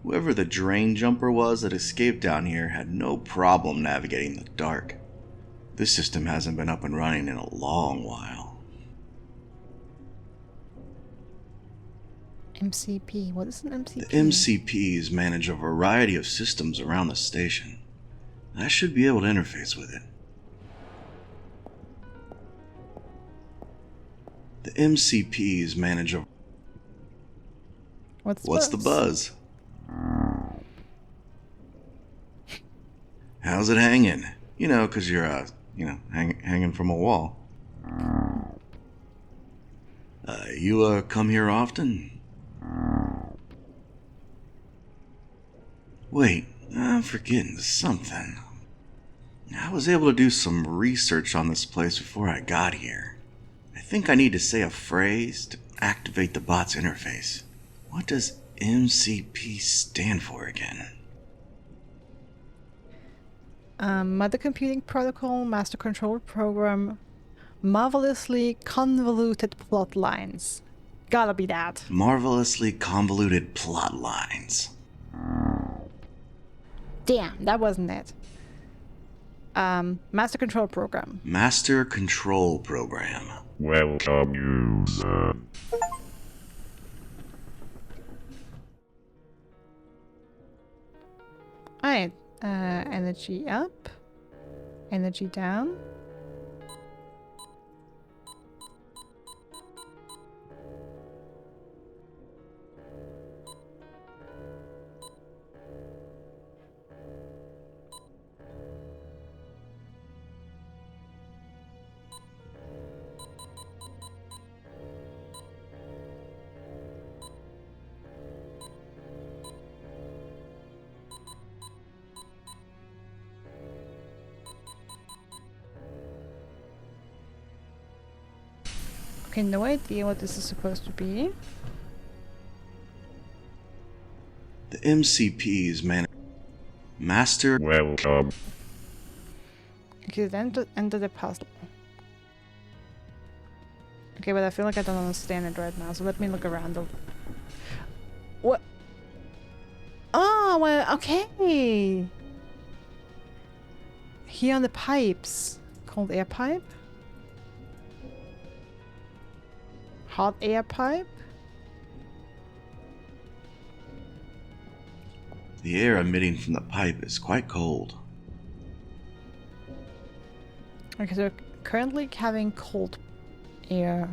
Whoever the drain jumper was that escaped down here had no problem navigating the dark. This system hasn't been up and running in a long while. MCP. What is an MCP? The MCPs manage a variety of systems around the station. I should be able to interface with it. The MCPs manage a... What's the buzz? How's it hanging? You know, 'cause you're, hanging from a wall. You come here often? Wait, I'm forgetting something. I was able to do some research on this place before I got here. I think I need to say a phrase to activate the bot's interface. What does MCP stand for again? Mother Computing Protocol, Master Control Program, Marvelously Convoluted Plot Lines. Gotta be that. Marvelously convoluted plot lines. Damn, that wasn't it. Master Control Program. Master Control Program. Welcome, user. Alright, energy up, energy down. Okay, no idea what this is supposed to be. The MCP's Master. Welcome. Okay, then enter the puzzle. Okay, but I feel like I don't understand it right now, so let me look around. What? Oh, well, okay. Here on the pipes, called air pipe. Hot air pipe. The air emitting from the pipe is quite cold. Okay, so we're currently having cold air.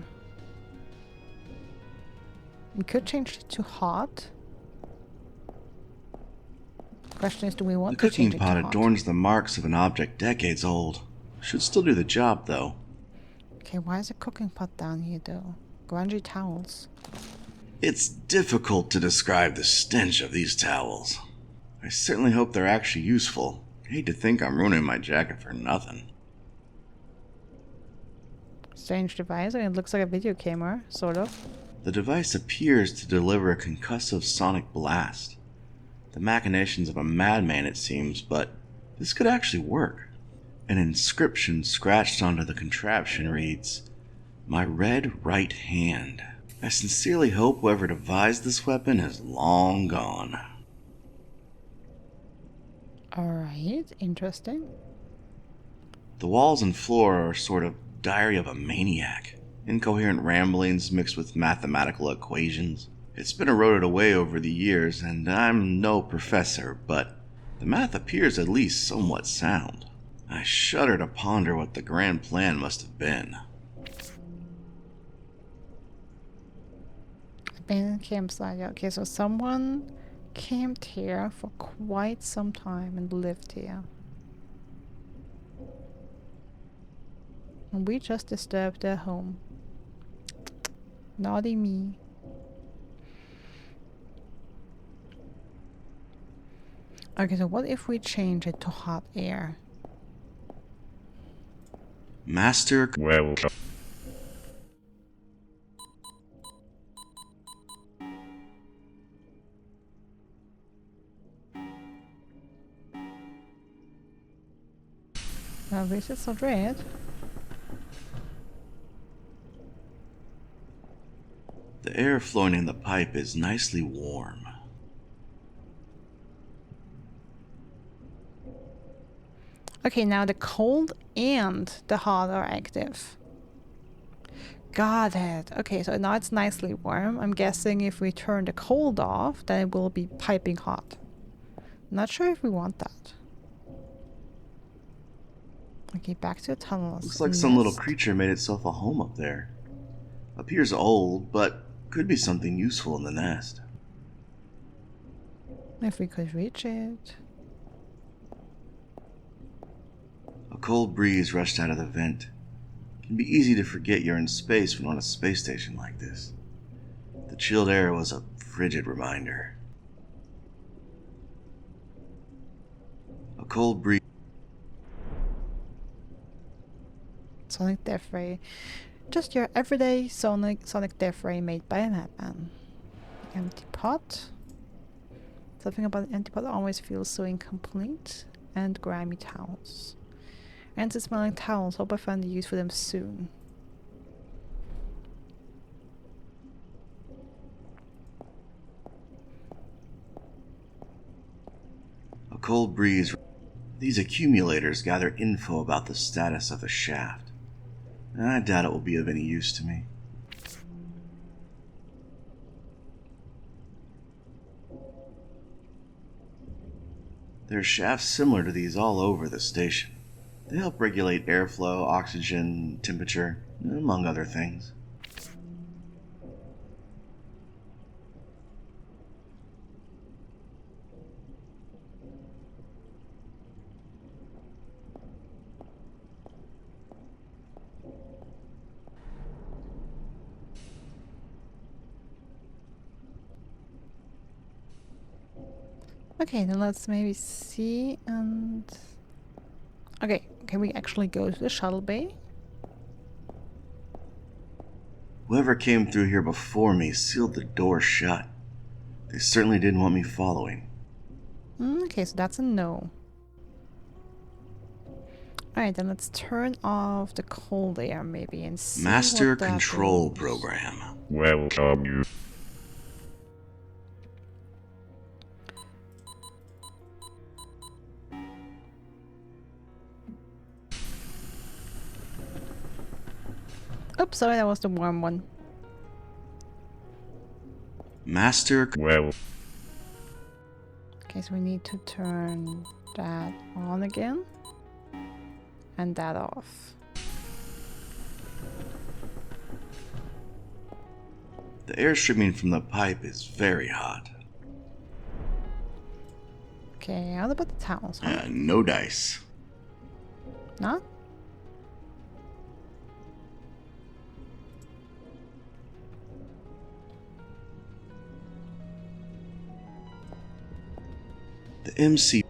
We could change it to hot. Question is, do we want The to change cooking it to pot hot? adorns the marks of an object decades old. Should still do the job, though. Okay, why is a cooking pot down here, though? Grungy towels. It's difficult to describe the stench of these towels. I certainly hope they're actually useful. I hate to think I'm ruining my jacket for nothing. Strange device. I mean, it looks like a video camera, sort of. The device appears to deliver a concussive sonic blast. The machinations of a madman, it seems, but this could actually work. An inscription scratched onto the contraption reads, "My red right hand." I sincerely hope whoever devised this weapon is long gone. Alright, interesting. The walls and floor are a sort of diary of a maniac. Incoherent ramblings mixed with mathematical equations. It's been eroded away over the years, and I'm no professor, but the math appears at least somewhat sound. I shudder to ponder what the grand plan must have been. Abandoned campsite. Yeah, okay, so someone camped here for quite some time and lived here. And we just disturbed their home. Naughty me. Okay, so what if we change it to hot air? Master. Welcome. Now this is not red. The air flowing in the pipe is nicely warm. Okay, now the cold and the hot are active. Got it. Okay, so now it's nicely warm. I'm guessing if we turn the cold off, then it will be piping hot. Not sure if we want that. Okay, back to the tunnels. Looks like some little creature made itself a home up there. Appears old, but could be something useful in the nest. If we could reach it. A cold breeze rushed out of the vent. It can be easy to forget you're in space when on a space station like this. The chilled air was a frigid reminder. A cold breeze. Sonic Death Ray. Just your everyday sonic death ray made by a madman. Empty pot. Something about an empty pot always feels so incomplete. And grimy towels. Rancid smelling towels. Hope I find a use for them soon. A cold breeze. These accumulators gather info about the status of the shaft. I doubt it will be of any use to me. There are shafts similar to these all over the station. They help regulate airflow, oxygen, temperature, among other things. Okay, then let's maybe see and... Okay, can we actually go to the shuttle bay? Whoever came through here before me sealed the door shut. They certainly didn't want me following. Okay, so that's a no. Alright, then let's turn off the cold air maybe and see Master what that Control is. Program. Welcome you. Oops, sorry, that was the warm one. Master... Well, Okay, so we need to turn that on again. And that off. The air streaming from the pipe is very hot. Okay, how about the towels, huh? No dice. Not? The MC...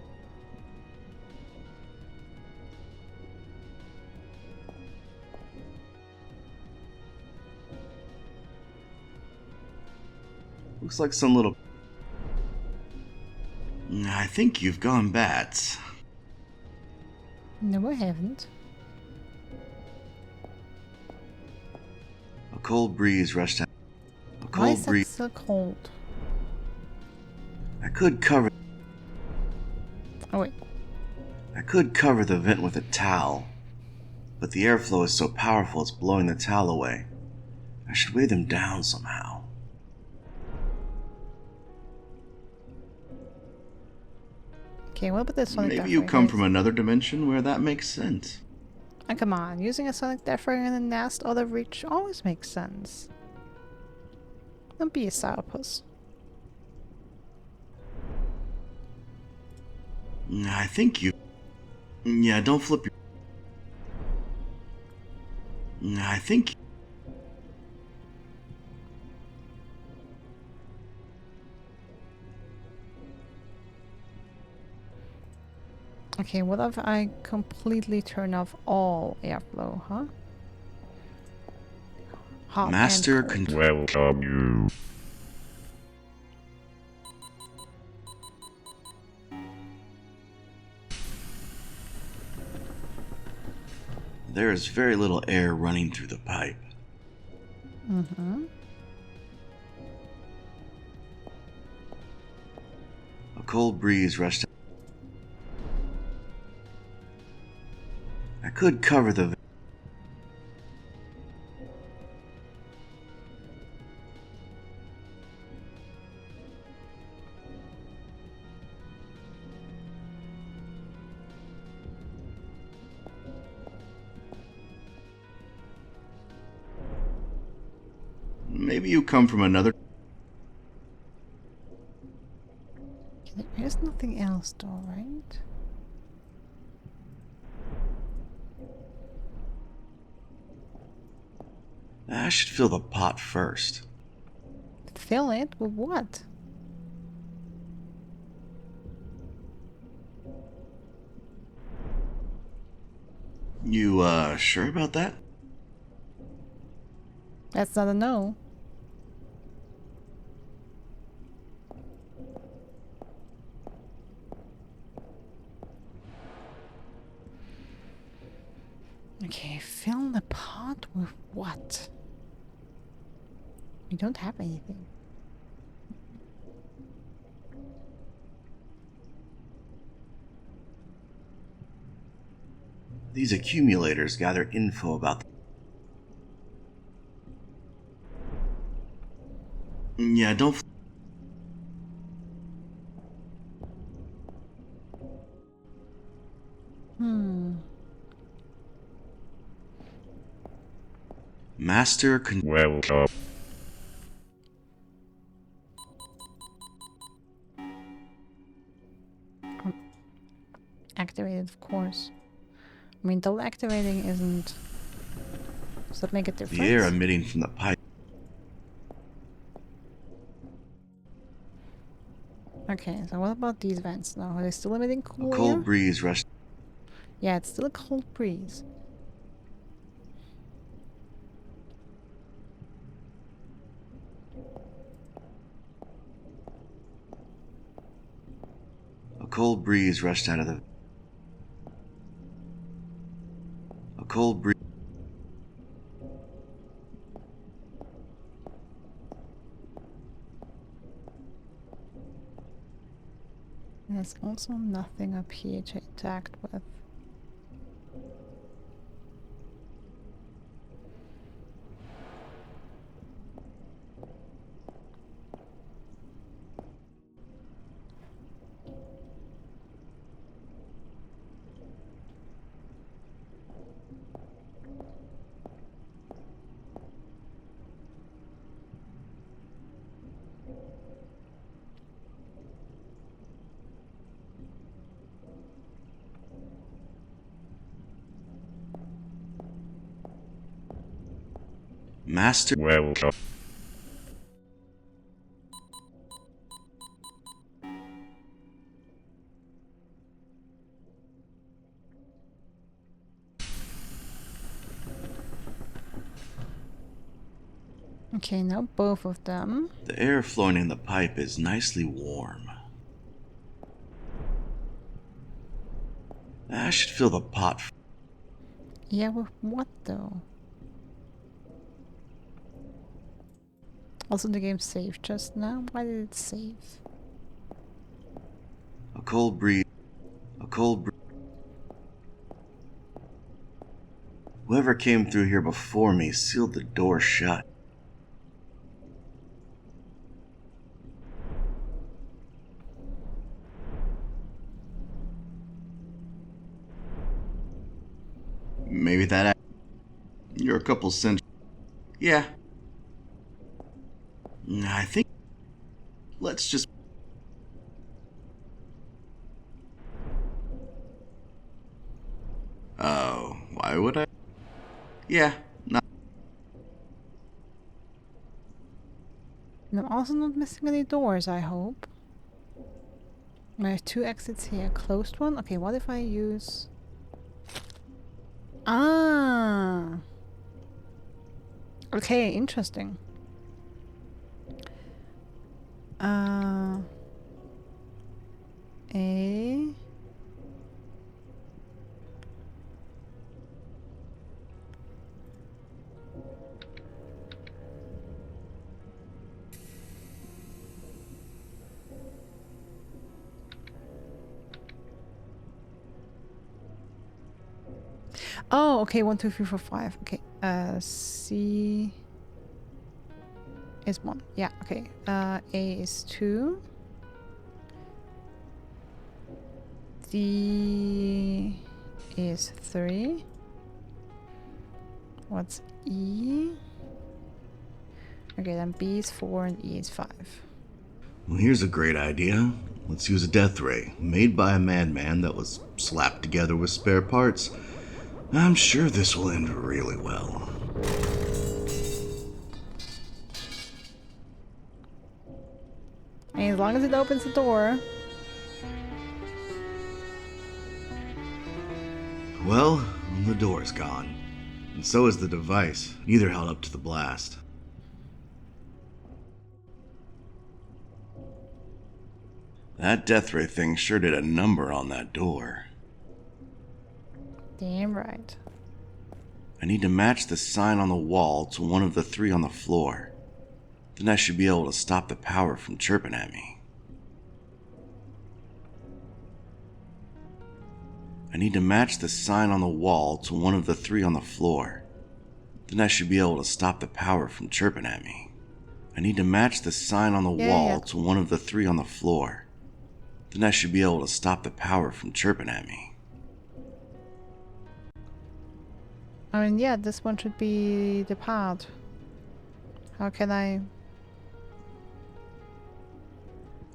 Looks like some little... I think you've gone bats. No, I haven't. A cold breeze rushed out. A Why cold is that breeze... so cold? I could cover... Oh wait. I could cover the vent with a towel, but the airflow is so powerful it's blowing the towel away. I should weigh them down somehow. Okay, what about this sonic Maybe death you ray? come from another dimension where that makes sense. Oh, come on, using a sonic death ray in a nest out of reach always makes sense. Don't be a sourpuss. I think you... Yeah, don't flip your... I think... Okay, what if I completely turn off all airflow, huh? Hot Master and cold. welcome you. There is very little air running through the pipe. Mm-hmm. A cold breeze rushed out. I could cover the... Maybe you come from another... There's nothing else though, right? I should fill the pot first. Fill it with what? You, sure about that? That's not a no. Okay, fill the pot with what? We don't have anything. These accumulators gather info about Yeah, don't Master Welcome. Activated, of course. I mean, double activating isn't... Does that make a difference? the air emitting from the pipe. Okay, so what about these vents now? Are they still emitting A cool air? cold breeze rushed. Yeah, it's still a cold breeze. A cold breeze rushed out of the. A cold breeze. There's also nothing up here to interact with. Master. Welcome. Okay, now both of them. The air flowing in the pipe is nicely warm. I should fill the pot. Yeah, with what though? Also, the game saved just now. Why did it save? A cold breeze. A cold breeze. Whoever came through here before me sealed the door shut. Maybe that. You're a couple centuries. Yeah. I think. Let's just. Oh, why would I? Yeah, not. And I'm also not missing any doors, I hope. I have 2 exits here. Closed one? Okay, what if I use... Ah! Okay, interesting. A... Oh, okay, 1, 2, 3, 4, 5. Okay, C is 1. Yeah, okay. A is 2. D is 3. What's E? Okay, then B is 4 and E is 5. Well, here's a great idea. Let's use a death ray, made by a madman that was slapped together with spare parts. I'm sure this will end really well. And as long as it opens the door. Well, the door's gone. And so is the device. Neither held up to the blast. That death ray thing sure did a number on that door. Damn right. I need to match the sign on the wall to one of the 3 on the floor. Then I should be able to stop the power from chirping at me. I need to match the sign on the wall to one of the 3 on the floor. Then I should be able to stop the power from chirping at me. I need to match the sign on the wall to one of the 3 on the floor. Then I should be able to stop the power from chirping at me. I mean, yeah, this one should be the part. How can I...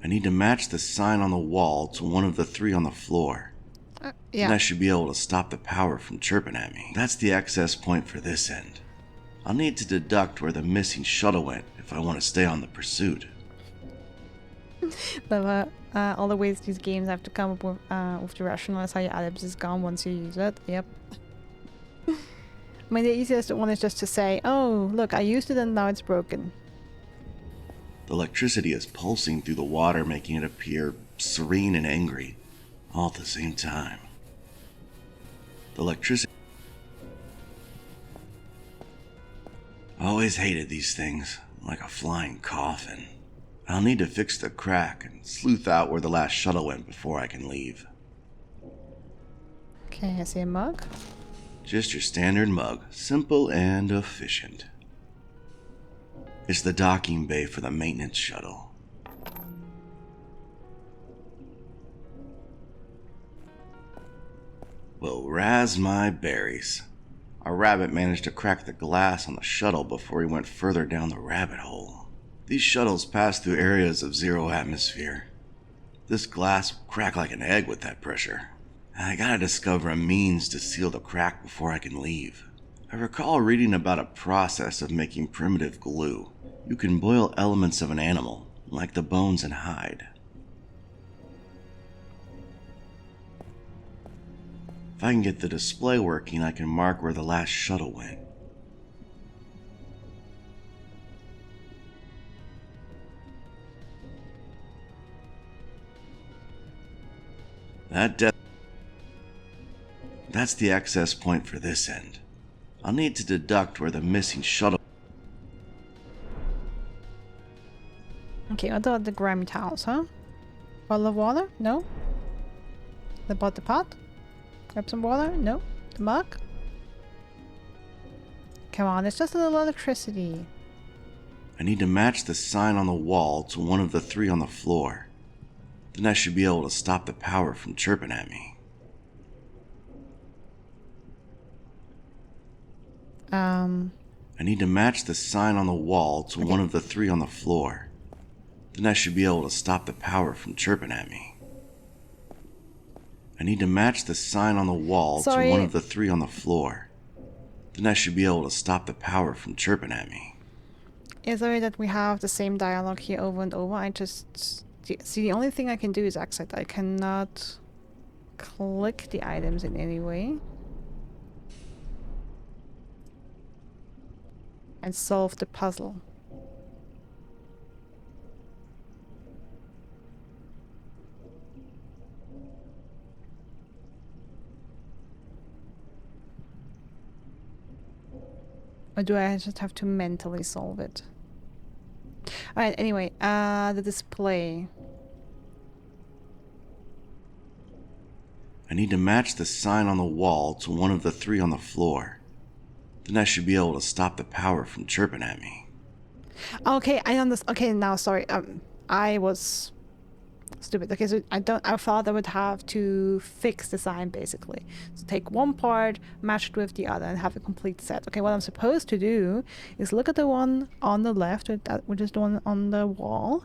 I need to match the sign on the wall to one of the 3 on the floor. Yeah. Then I should be able to stop the power from chirping at me. That's the access point for this end. I'll need to deduct where the missing shuttle went if I want to stay on the pursuit. But all the ways these games have to come up with to rationalize how your items is gone once you use it. Yep. I mean, the easiest one is just to say, oh, look, I used it and now it's broken. The electricity is pulsing through the water, making it appear serene and angry, all at the same time. The electricity... I always hated these things, like a flying coffin. I'll need to fix the crack and sleuth out where the last shuttle went before I can leave. Okay, I see a mug. Just your standard mug, simple and efficient. It's the docking bay for the maintenance shuttle. Well, razz my berries. Our rabbit managed to crack the glass on the shuttle before he went further down the rabbit hole. These shuttles pass through areas of 0 atmosphere. This glass will crack like an egg with that pressure. I gotta discover a means to seal the crack before I can leave. I recall reading about a process of making primitive glue. You can boil elements of an animal, like the bones and hide. If I can get the display working, I can mark where the last shuttle went. That's the access point for this end. I'll need to deduct where the missing shuttle... Okay, what about the grimy towels, huh? Bottle of water? No. The pot? Grab some water? No. The mug? Come on, it's just a little electricity. I need to match the sign on the wall to one of the 3 on the floor. Then I should be able to stop the power from chirping at me. I need to match the sign on the wall to one of the 3 on the floor. Then I should be able to stop the power from chirping at me. I need to match the sign on the wall to one of the 3 on the floor. Then I should be able to stop the power from chirping at me. It's sorry that we have the same dialogue here over and over. I just... See, the only thing I can do is exit. I cannot click the items in any way. And solve the puzzle. Or do I just have to mentally solve it? Alright, anyway, the display. I need to match the sign on the wall to one of the 3 on the floor. Then I should be able to stop the power from chirping at me. Okay, I understand. Okay, now, sorry. I was stupid. Okay, so I thought I would have to fix the sign, basically. So take one part, match it with the other, and have a complete set. Okay, what I'm supposed to do is look at the one on the left, which is the one on the wall,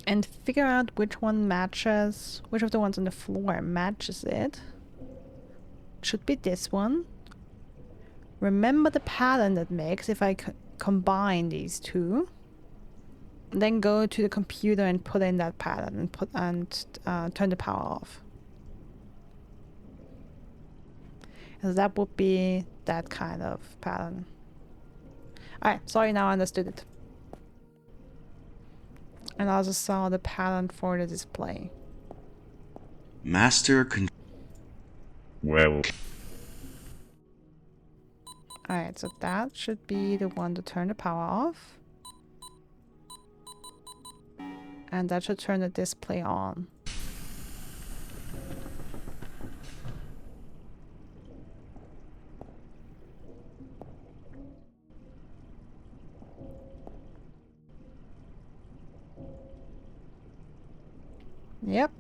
and figure out which of the ones on the floor matches it. Should be this one. Remember the pattern that makes if I combine these two. Then go to the computer and put in that pattern and turn the power off. And that would be that kind of pattern. Alright, sorry, now I understood it. And I also saw the pattern for the display. Master Well, Alright, so that should be the one to turn the power off. And that should turn the display on. Yep.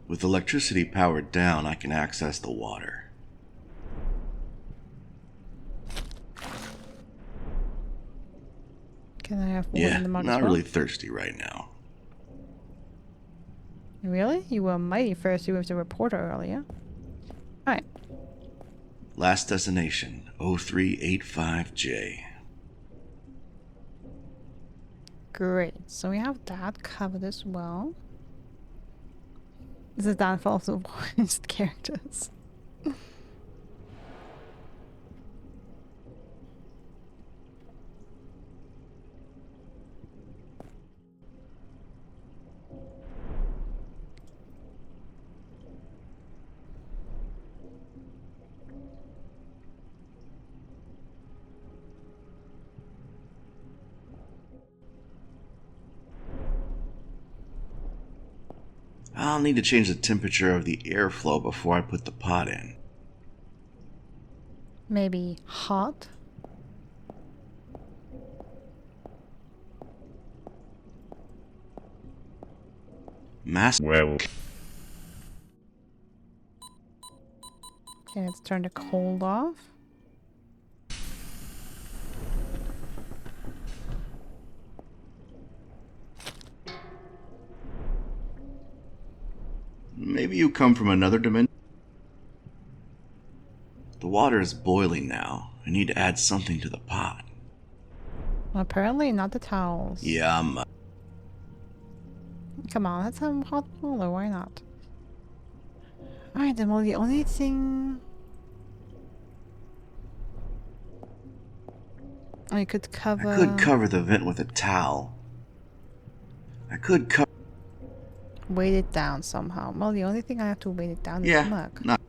With electricity powered down, I can access the water. Can I have water in the mug as not well? really thirsty right now. Really? You were mighty thirsty with the reporter earlier. Alright. Last destination, 0385J. Great. So we have that covered as well. This is the downfall of the voiced characters. I'll need to change the temperature of the airflow before I put the pot in. Maybe hot? well, Okay, let's turn the cold off. Maybe you come from another dimension? The water is boiling now. I need to add something to the pot. Well, apparently not the towels. Yeah, Come on, let's have hot water, why not? Alright, then well, the only thing I could cover... I could cover the vent with a towel. I could cover... weight it down somehow. Well, the only thing I have to weight it down is the mug. not...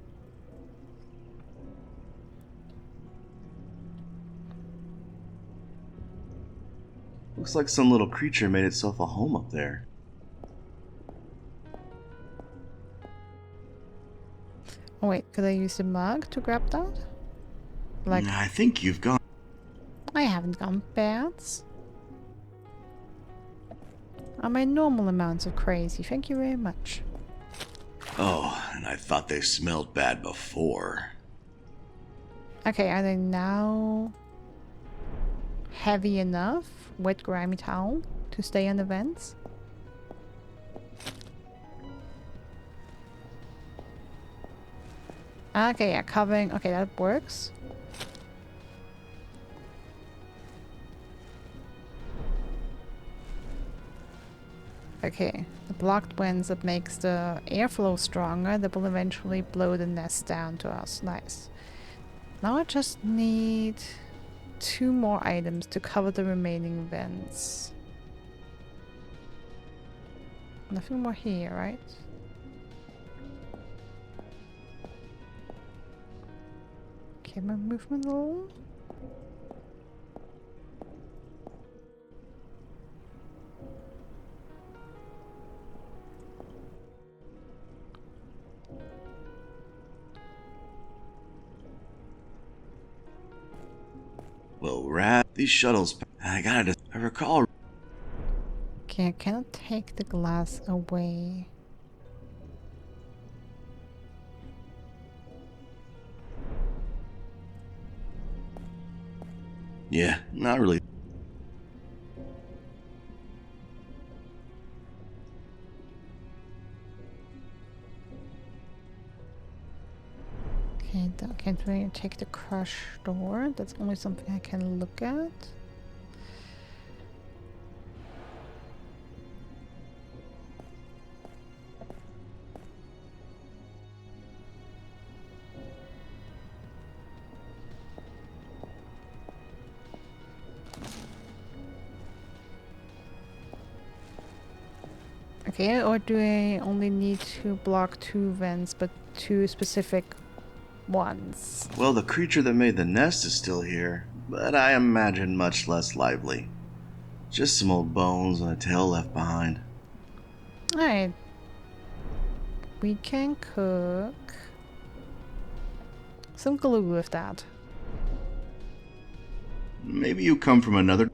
Looks like some little creature made itself a home up there. Oh wait, could I use the mug to grab that? Like, I think you've gone... I haven't gone bats. I'm my normal amounts of crazy, thank you very much. Oh, and I thought they smelled bad before. Okay, are they now heavy enough, wet grimy towel, to stay on the vents? Okay, yeah, covering, okay, that works. Okay, the blocked vents that makes the airflow stronger, that will eventually blow the nest down to us. Nice. Now I just need 2 more items to cover the remaining vents. Nothing more here, right? Okay, my movement a little. Well, these shuttles... I recall... Okay, I cannot take the glass away. Yeah, not really. Okay, I can't really take the crush door. That's only something I can look at. Okay, or do I only need to block 2 vents, but 2 specific ones? Well, the creature that made the nest is still here, but I imagine much less lively. Just some old bones and a tail left behind. Alright. We can cook some glue with that. Maybe you come from another...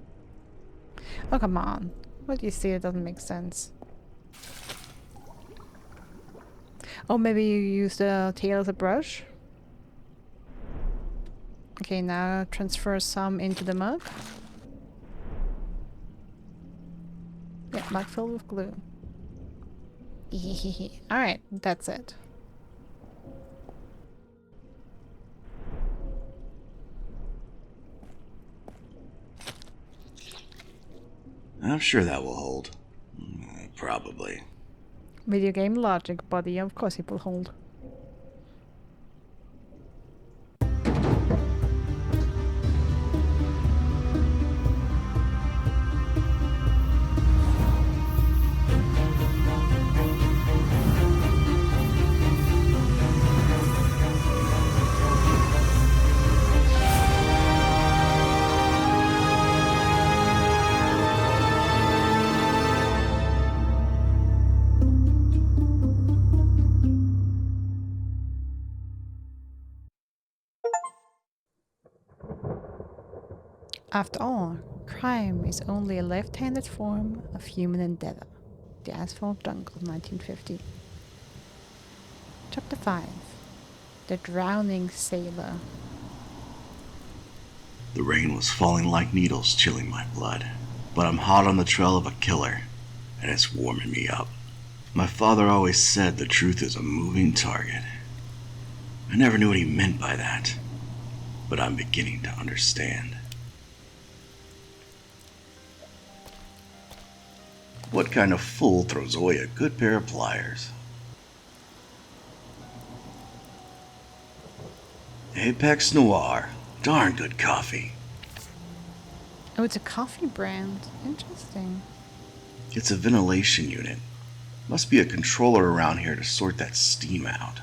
Oh, come on. What do you say? It doesn't make sense. Oh, maybe you use the tail as a brush? Okay, now transfer some into the mug. Yeah, mug filled with glue. Alright, that's it. I'm sure that will hold. Probably. Video game logic, buddy. Of course it will hold. After all, crime is only a left-handed form of human endeavor. The Asphalt Jungle, 1950. Chapter 5. The Drowning Sailor. The rain was falling like needles, chilling my blood. But I'm hot on the trail of a killer, and it's warming me up. My father always said the truth is a moving target. I never knew what he meant by that, but I'm beginning to understand. What kind of fool throws away a good pair of pliers? Apex Noir. Darn good coffee. Oh, it's a coffee brand. Interesting. It's a ventilation unit. Must be a controller around here to sort that steam out.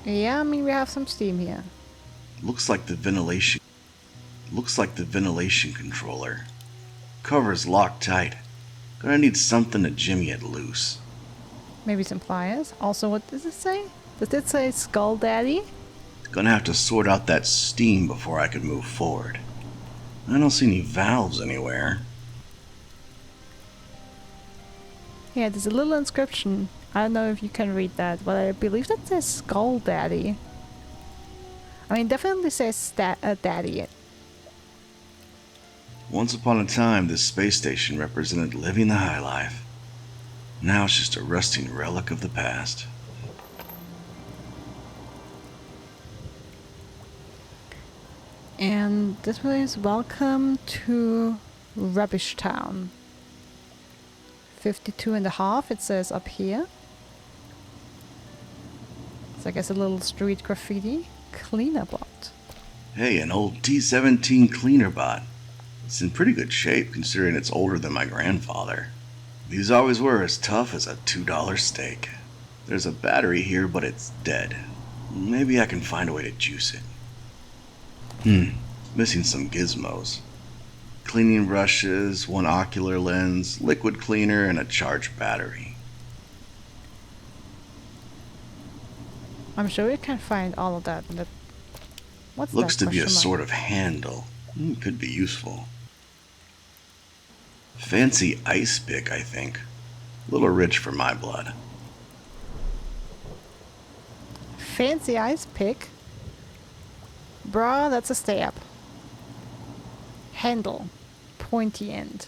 Yeah, I mean, we have some steam here. Looks like the ventilation controller. Cover's locked tight. Gonna need something to jimmy it loose. Maybe some pliers. Also, what does it say? Does it say Skull Daddy? Gonna have to sort out that steam before I can move forward. I don't see any valves anywhere. Yeah, there's a little inscription. I don't know if you can read that, but I believe that says Skull Daddy. I mean, definitely says Daddy. Once upon a time, this space station represented living the high life. Now it's just a rusting relic of the past. And this one is welcome to Rubbish Town. 52.5, it says up here. It's I guess a little street graffiti. Cleaner bot. Hey, an old T-17 cleaner bot. It's in pretty good shape considering it's older than my grandfather. These always were as tough as a $2 steak. There's a battery here, but it's dead. Maybe I can find a way to juice it. Missing some gizmos. Cleaning brushes, one ocular lens, liquid cleaner, and a charged battery. I'm sure you can find all of that. What's Looks that? to be a Question mark? sort of handle. Could be useful. Fancy ice pick, I think. A little rich for my blood. Fancy ice pick? Bruh, that's a stab. Handle. Pointy end.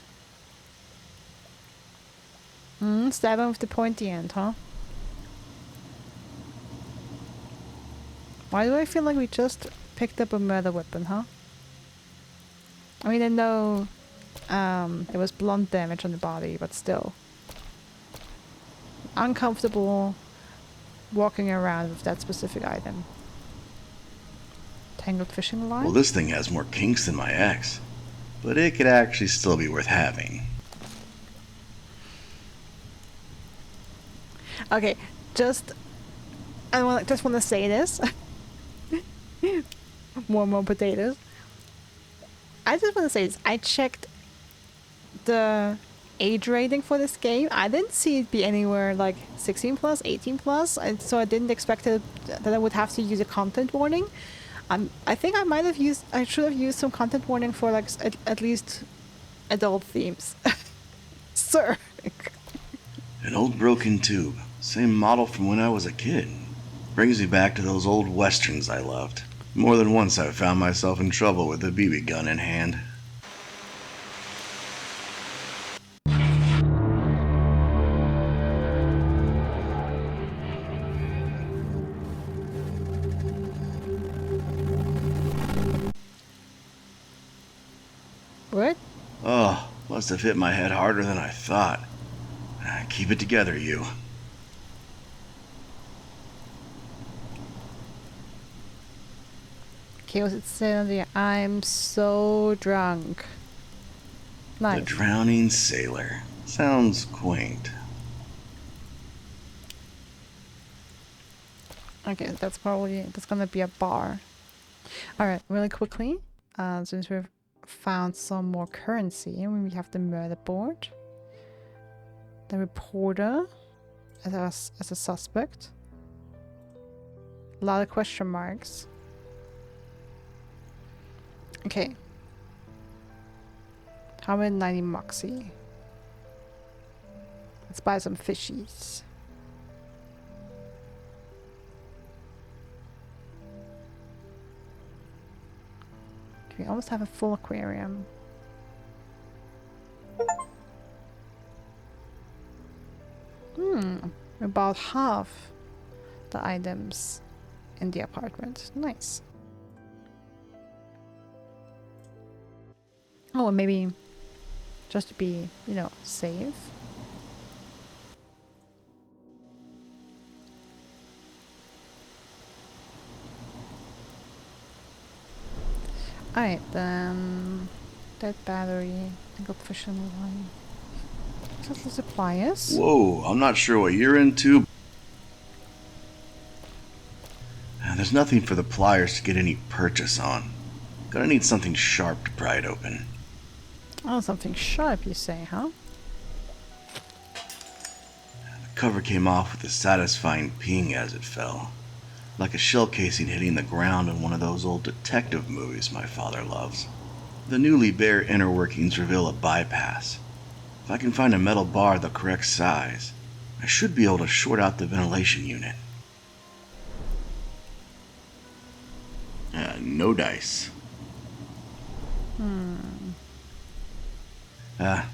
Stab him with the pointy end, huh? Why do I feel like we just picked up a murder weapon, huh? I mean, I know there was blunt damage on the body, but still. Uncomfortable walking around with that specific item. Tangled fishing line? Well, this thing has more kinks than my ex, but it could actually still be worth having. Okay, just just want to say this. more potatoes. I just want to say this. I checked the age rating for this game. I didn't see it be anywhere like 16 plus, 18 plus, and so I didn't expect that I would have to use a content warning. I think I should have used some content warning for like at least adult themes. Sir. An old broken tube. Same model from when I was a kid. Brings me back to those old westerns I loved. More than once I've found myself in trouble with a BB gun in hand. What? Oh, must have hit my head harder than I thought. Keep it together, you. Okay, was it saying there? I'm so drunk. Nice. The Drowning Sailor. Sounds quaint. Okay, that's gonna be a bar. Alright, really quickly, since we've found some more currency, we have the murder board, the reporter as a suspect, a lot of question marks. Okay, 190 moxie. Let's buy some fishies. We almost have a full aquarium. About half the items in the apartment. Nice. Oh, and maybe just to be, safe. Alright, then that battery, I got fish on the line. Just the suppliers. Whoa, I'm not sure what you're into. There's nothing for the pliers to get any purchase on. Gonna need something sharp to pry it open. Oh, something sharp, you say, huh? The cover came off with a satisfying ping as it fell. Like a shell casing hitting the ground in one of those old detective movies my father loves. The newly bare inner workings reveal a bypass. If I can find a metal bar the correct size, I should be able to short out the ventilation unit. No dice.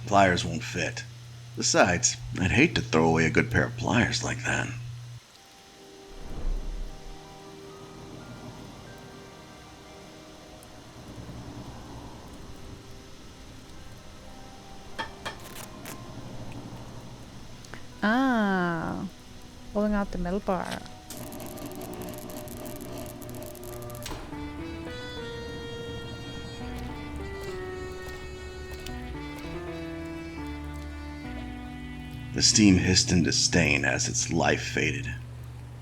Pliers won't fit. Besides, I'd hate to throw away a good pair of pliers like that. Ah, pulling out the metal bar. The steam hissed into stain as its life faded.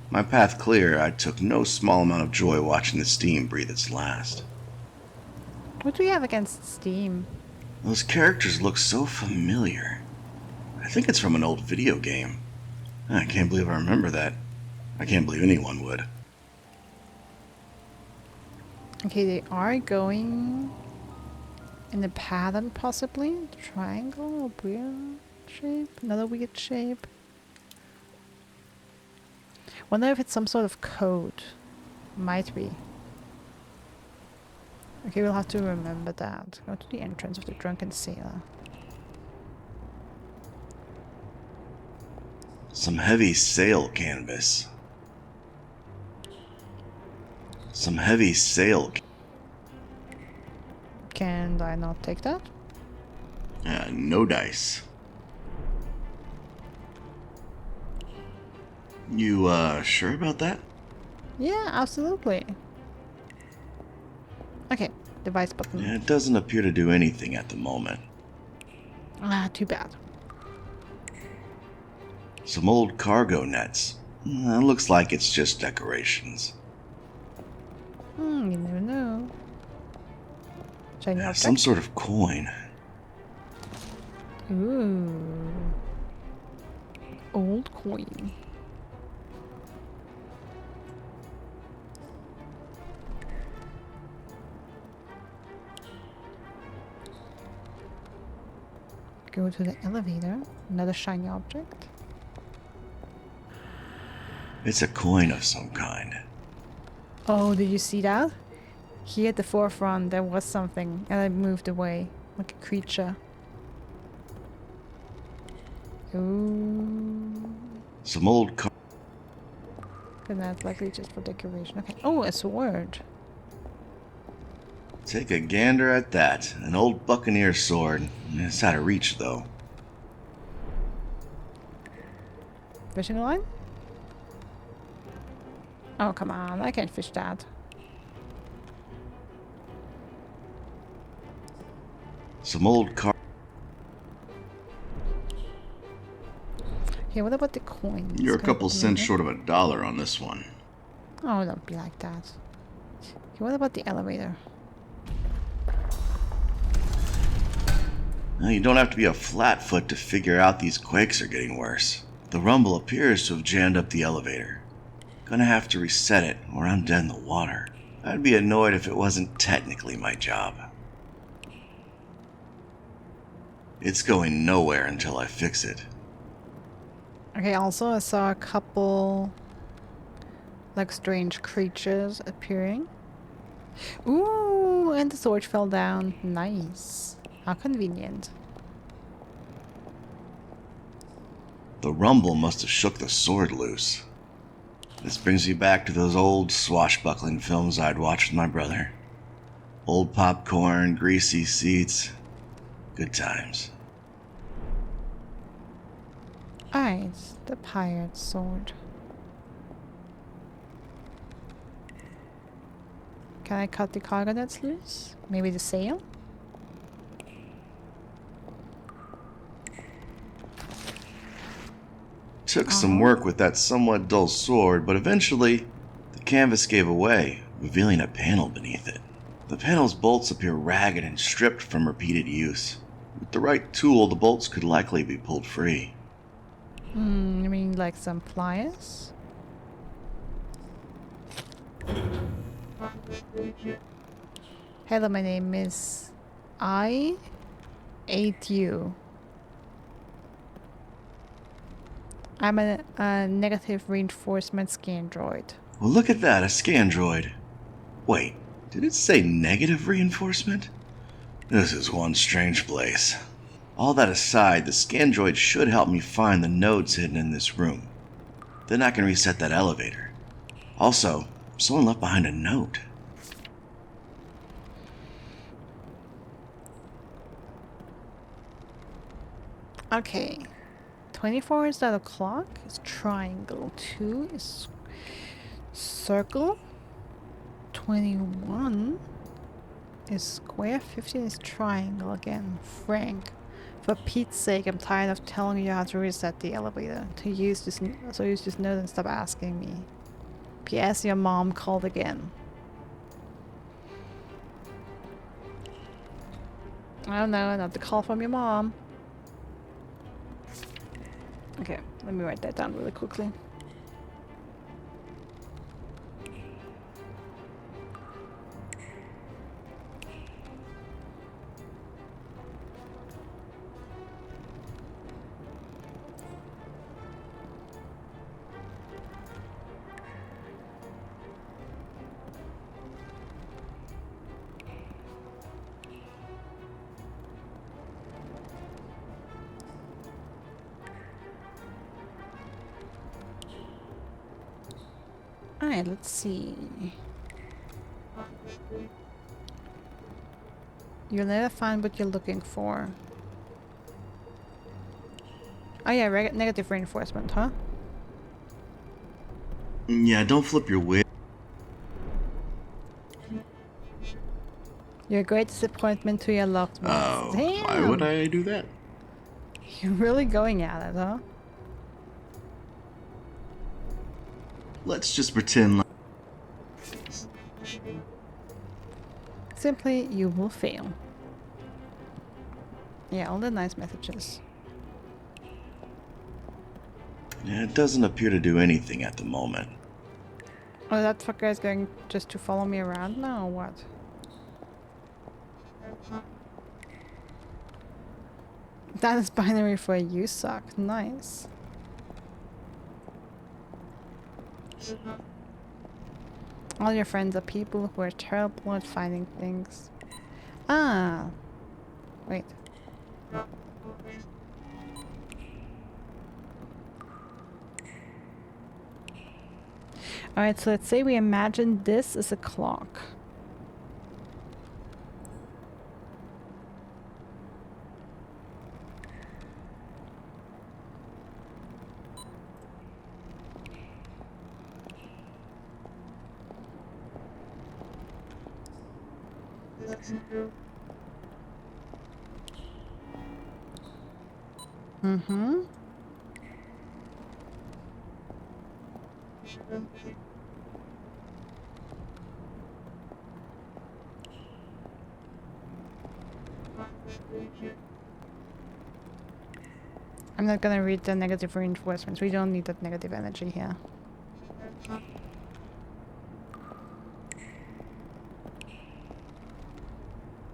My path clear, I took no small amount of joy watching the steam breathe its last. What do we have against steam? Those characters look so familiar. I think it's from an old video game. I can't believe I remember that. I can't believe anyone would. Okay, they are going in a pattern, possibly. The triangle, a weird shape, another weird shape. Wonder if it's some sort of code. Might be. Okay, we'll have to remember that. Go to the entrance of the Drunken Sailor. Some heavy sail canvas. Some heavy sail. Can I not take that? No dice. You, sure about that? Yeah, absolutely. Okay, device button. Yeah, it doesn't appear to do anything at the moment. Ah, too bad. Some old cargo nets. Looks like it's just decorations. You never know. Shiny object? Some sort of coin. Ooh. Old coin. Go to the elevator. Another shiny object. It's a coin of some kind. Oh, did you see that? Here at the forefront there was something and I moved away. Like a creature. Ooh. Some old And that's likely just for decoration. Okay. Oh, a sword. Take a gander at that. An old buccaneer sword. It's out of reach, though. Fishing line? Oh, come on. I can't fish that. Some old Hey, what about the coins? You're a Can I couple put them cents in short of $1 on this one. there? Oh, don't be like that. Okay, what about the elevator? Now, you don't have to be a flatfoot to figure out these quakes are getting worse. The rumble appears to have jammed up the elevator. Gonna have to reset it, or I'm dead in the water. I'd be annoyed if it wasn't technically my job. It's going nowhere until I fix it. Okay, also I saw a couple like strange creatures appearing. Ooh, and the sword fell down. Nice. How convenient. The rumble must have shook the sword loose. This brings me back to those old swashbuckling films I'd watched with my brother. Old popcorn, greasy seats. Good times. Alright, the pirate sword. Can I cut the cargo that's loose? Maybe the sail? Took some work with that somewhat dull sword, but eventually the canvas gave away, revealing a panel beneath it. The panel's bolts appear ragged and stripped from repeated use. With the right tool, the bolts could likely be pulled free. You mean like some pliers? Hello, my name is I ate you. I'm a negative reinforcement scan droid. Well, look at that, a scan droid. Wait, did it say negative reinforcement? This is one strange place. All that aside, the scan droid should help me find the nodes hidden in this room. Then I can reset that elevator. Also, someone left behind a note. Okay. 24 is that a clock? Is triangle. 2 is circle. 21 is square. 15 is triangle again. Frank. For Pete's sake, I'm tired of telling you how to reset the elevator. Use this note and stop asking me. P.S. Your mom called again. Oh no, not the call from your mom. Okay, let me write that down really quickly. Alright, let's see. You'll never find what you're looking for. Oh yeah, negative reinforcement, huh? Yeah, don't flip your wig. You're a great disappointment to your loved ones. Oh, Damn! why would I do that? You're really going at it, huh? Let's just pretend like... Simply, you will fail. Yeah, all the nice messages. Yeah, it doesn't appear to do anything at the moment. Oh, that fucker is going just to follow me around now, or what? That is binary for you suck. Nice. All your friends are people who are terrible at finding things. Ah. Wait. Alright, so let's say we imagine this is a clock. Mm-hmm. I'm not gonna read the negative reinforcements. We don't need that negative energy here.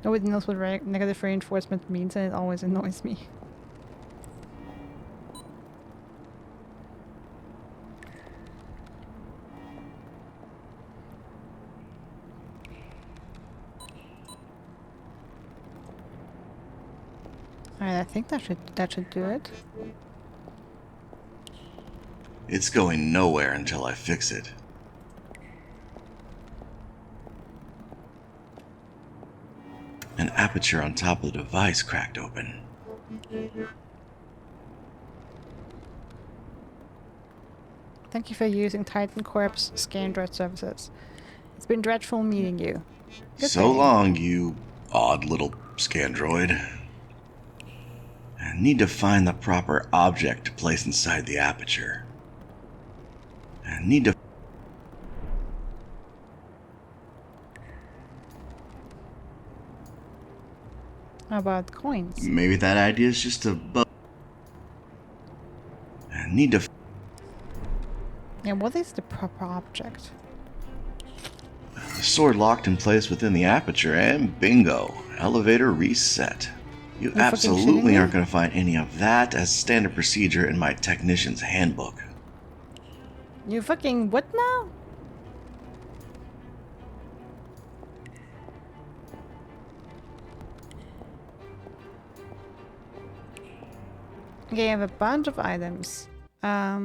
Nobody knows what negative reinforcement means, and it always annoys me. Alright, I think that should do it. It's going nowhere until I fix it. An aperture on top of the device cracked open. Thank you for using Titan Corp's Scandroid services. It's been dreadful meeting you. Good So day. long, you odd little scandroid. I need to find the proper object to place inside the aperture. I need to... How about coins? Maybe that idea is just a bug. I need to... Yeah, what is the proper object? The sword locked in place within the aperture, and bingo, elevator reset. You You're fucking shitting absolutely me? aren't going to find any of that as standard procedure in my technician's handbook. You fucking what now? Okay, I have a bunch of items. I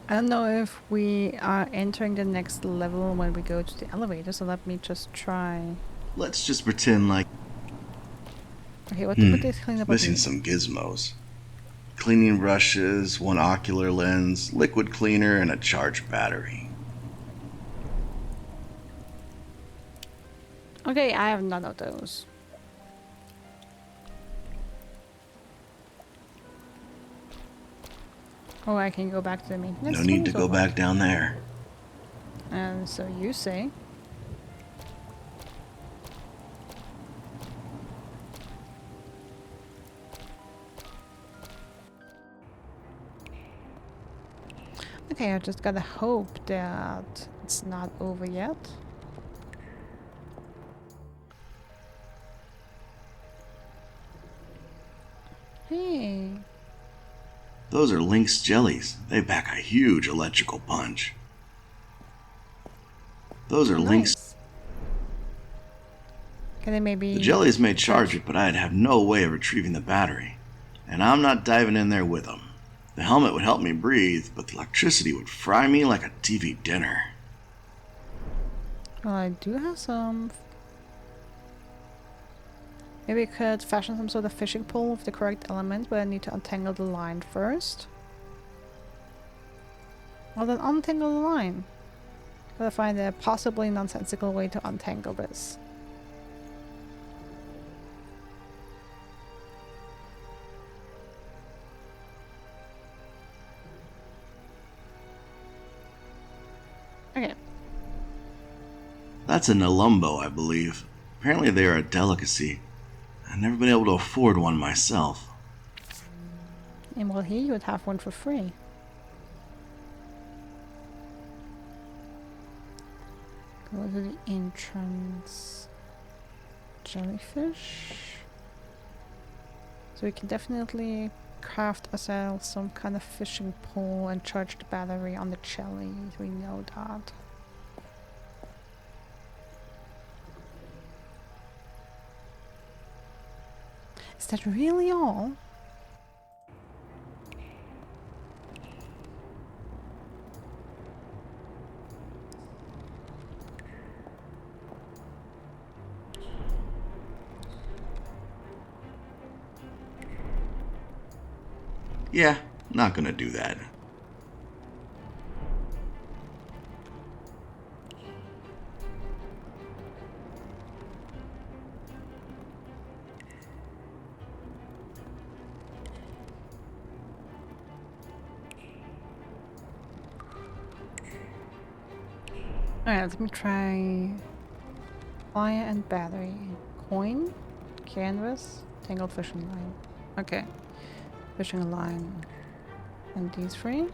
don't know if we are entering the next level when we go to the elevator, so let me just try. Let's just pretend like... Okay, what is clean up? Missing some gizmos. Cleaning brushes, one ocular lens, liquid cleaner, and a charged battery. Okay, I have none of those. Oh, I can go back to the maintenance. No need to tools, go or back down there. what? And so you say. Okay, I just gotta hope that it's not over yet. Hey. Those are Lynx jellies. They pack a huge electrical punch. Those are Lynx... Nice. Can they maybe... The jellies may charge it, but I'd have no way of retrieving the battery. And I'm not diving in there with them. The helmet would help me breathe, but the electricity would fry me like a TV dinner. Well, I do have some. Maybe I could fashion some sort of fishing pole with the correct element, but I need to untangle the line first. Well, then untangle the line. Gotta find a possibly nonsensical way to untangle this. That's a Nelumbo, I believe. Apparently they are a delicacy. I've never been able to afford one myself. And well, here you would have one for free. Go to the entrance. Jellyfish. So we can definitely craft ourselves some kind of fishing pole and charge the battery on the jelly. We know that. Is that really all? Yeah, not gonna do that. Alright, let me try fire and battery. Coin, canvas, tangled fishing line. Okay. Fishing line. And these three?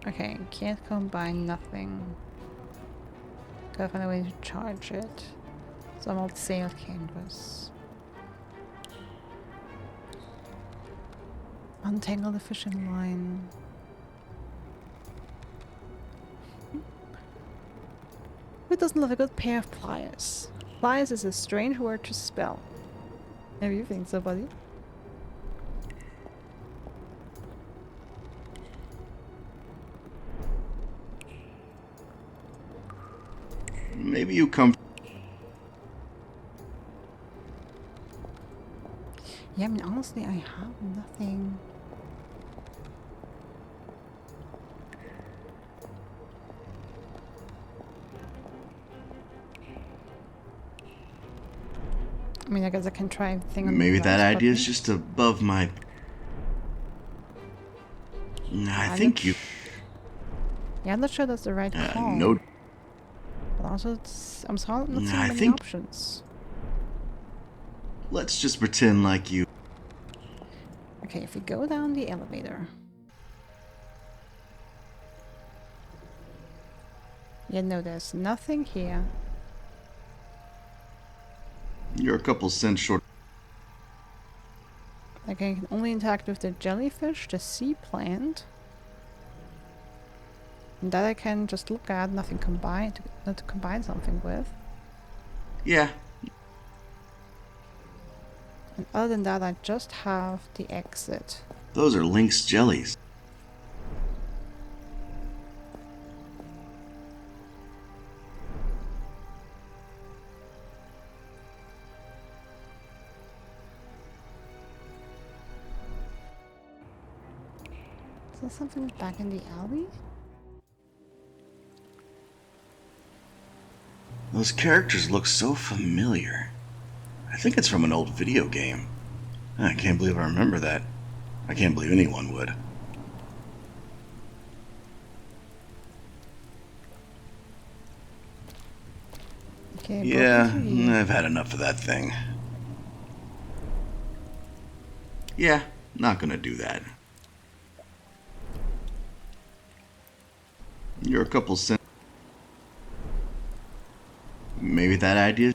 Okay, can't combine nothing. Gotta find a way to charge it. Some old sail canvas. Untangle the fishing line. Who doesn't love a good pair of pliers? Pliers is a strange word to spell. If you think so, buddy. Maybe you come. Yeah, I mean, honestly, I have nothing. I mean, I guess I can try everything on Maybe the that rice idea is button. just above my. I I'm think not you. Yeah, I'm not sure that's the right call. No. But also, I'm sorry, not seeing I many think- options. Let's just pretend like you. Okay, if we go down the elevator. Yeah, no, there's nothing here. You're a couple cents short. Like, I can only interact with the jellyfish, the sea plant. And that I can just look at, nothing combined, not to combine something with. Yeah. And other than that, I just have the exit. Those are lynx jellies. Is there something back in the alley? Those characters look so familiar. I think it's from an old video game. I can't believe I remember that. I can't believe anyone would. Okay, Yeah, broken TV. I've had enough of that thing. Yeah, not gonna do that. You're a couple cents. Maybe that idea.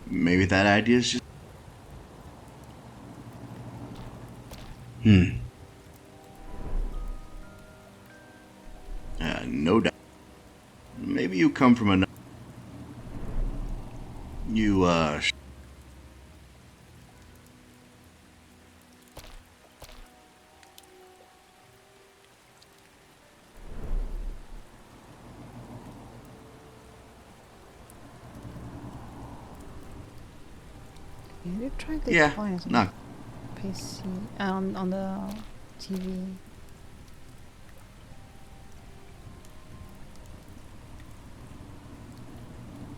Maybe that idea is just. No doubt. Maybe you come from another. You, Have you tried the Yeah, appliance on not. the PC, on the TV?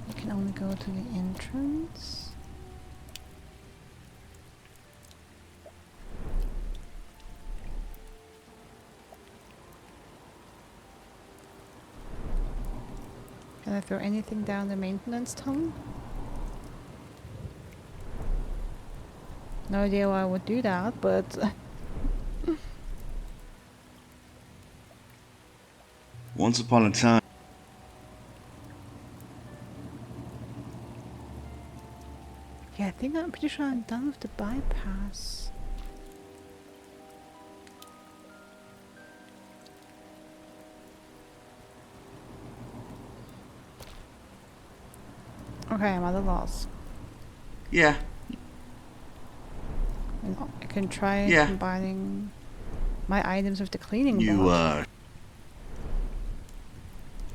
You can only go to the entrance. Can I throw anything down the maintenance tunnel? No idea why I would do that, but... Once upon a time. Yeah, I think I'm pretty sure I'm done with the bypass. Okay, I'm at a loss. Yeah. And I can try combining my items with the cleaning bot.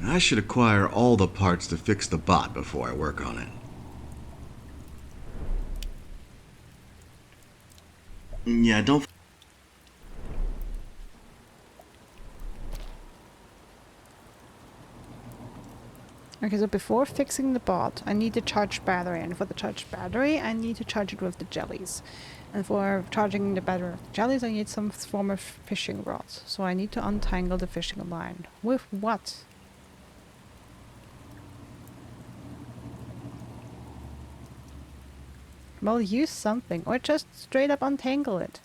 I should acquire all the parts to fix the bot before I work on it. Yeah, don't... Okay, so before fixing the bot, I need to charge battery, and for the charged battery, I need to charge it with the jellies. And for charging the battery with the jellies, I need some form of fishing rods. So I need to untangle the fishing line. With what? Well, use something, or just straight up untangle it.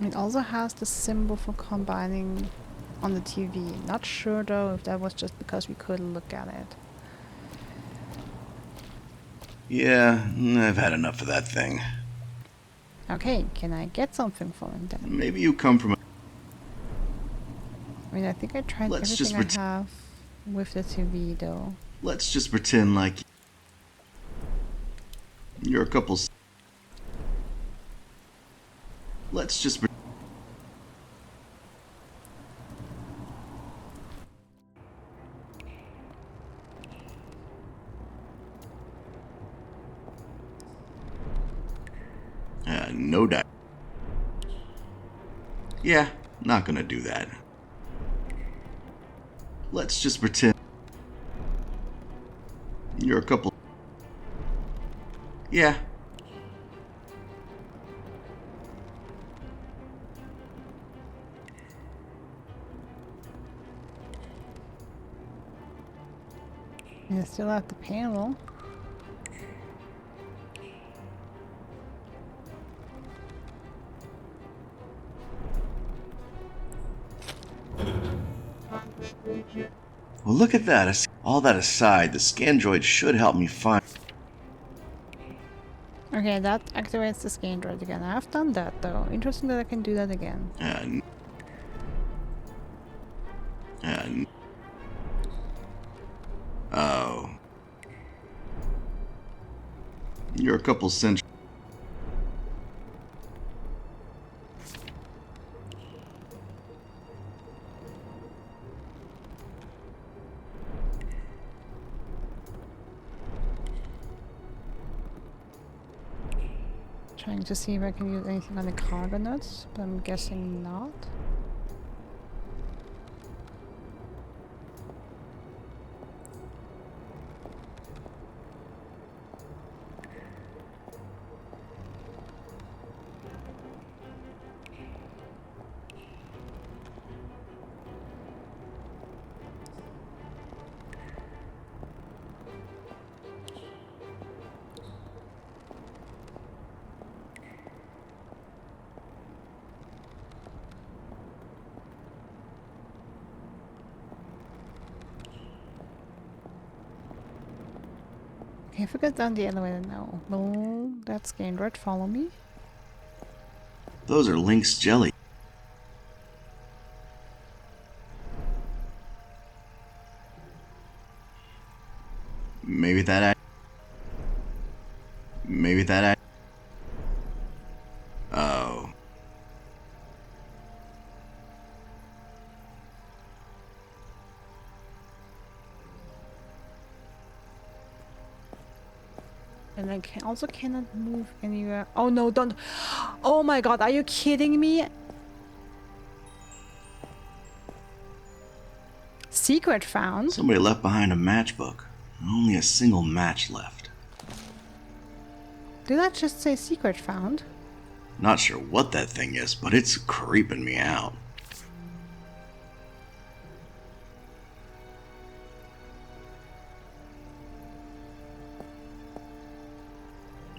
It also has the symbol for combining on the TV. Not sure though if that was just because we couldn't look at it. Yeah, I've had enough of that thing. Okay, can I get something from it then? Maybe you come from a... I mean, I think I tried Let's just everything I have with the TV though. Let's just pretend like... You're a couple... Let's just... No doubt. Yeah, not gonna do that. Let's just pretend... You're a couple... Yeah. And I still have the panel. Well, look at that. All that aside, the scan droid should help me find... Okay, that activates the scan droid again. I've done that though. Interesting that I can do that again. Oh. You're a couple centuries... Trying to see if I can use anything on the cargo notes, but I'm guessing not. Okay, if I go down the elevator now, will that scan droid follow me? Those are Link's jelly. Maybe that... Maybe that... Oh. And I also cannot move anywhere. Oh no, don't. Oh my god, are you kidding me? Secret found? Somebody left behind a matchbook. Only a single match left. Did that just say secret found? Not sure what that thing is, but it's creeping me out.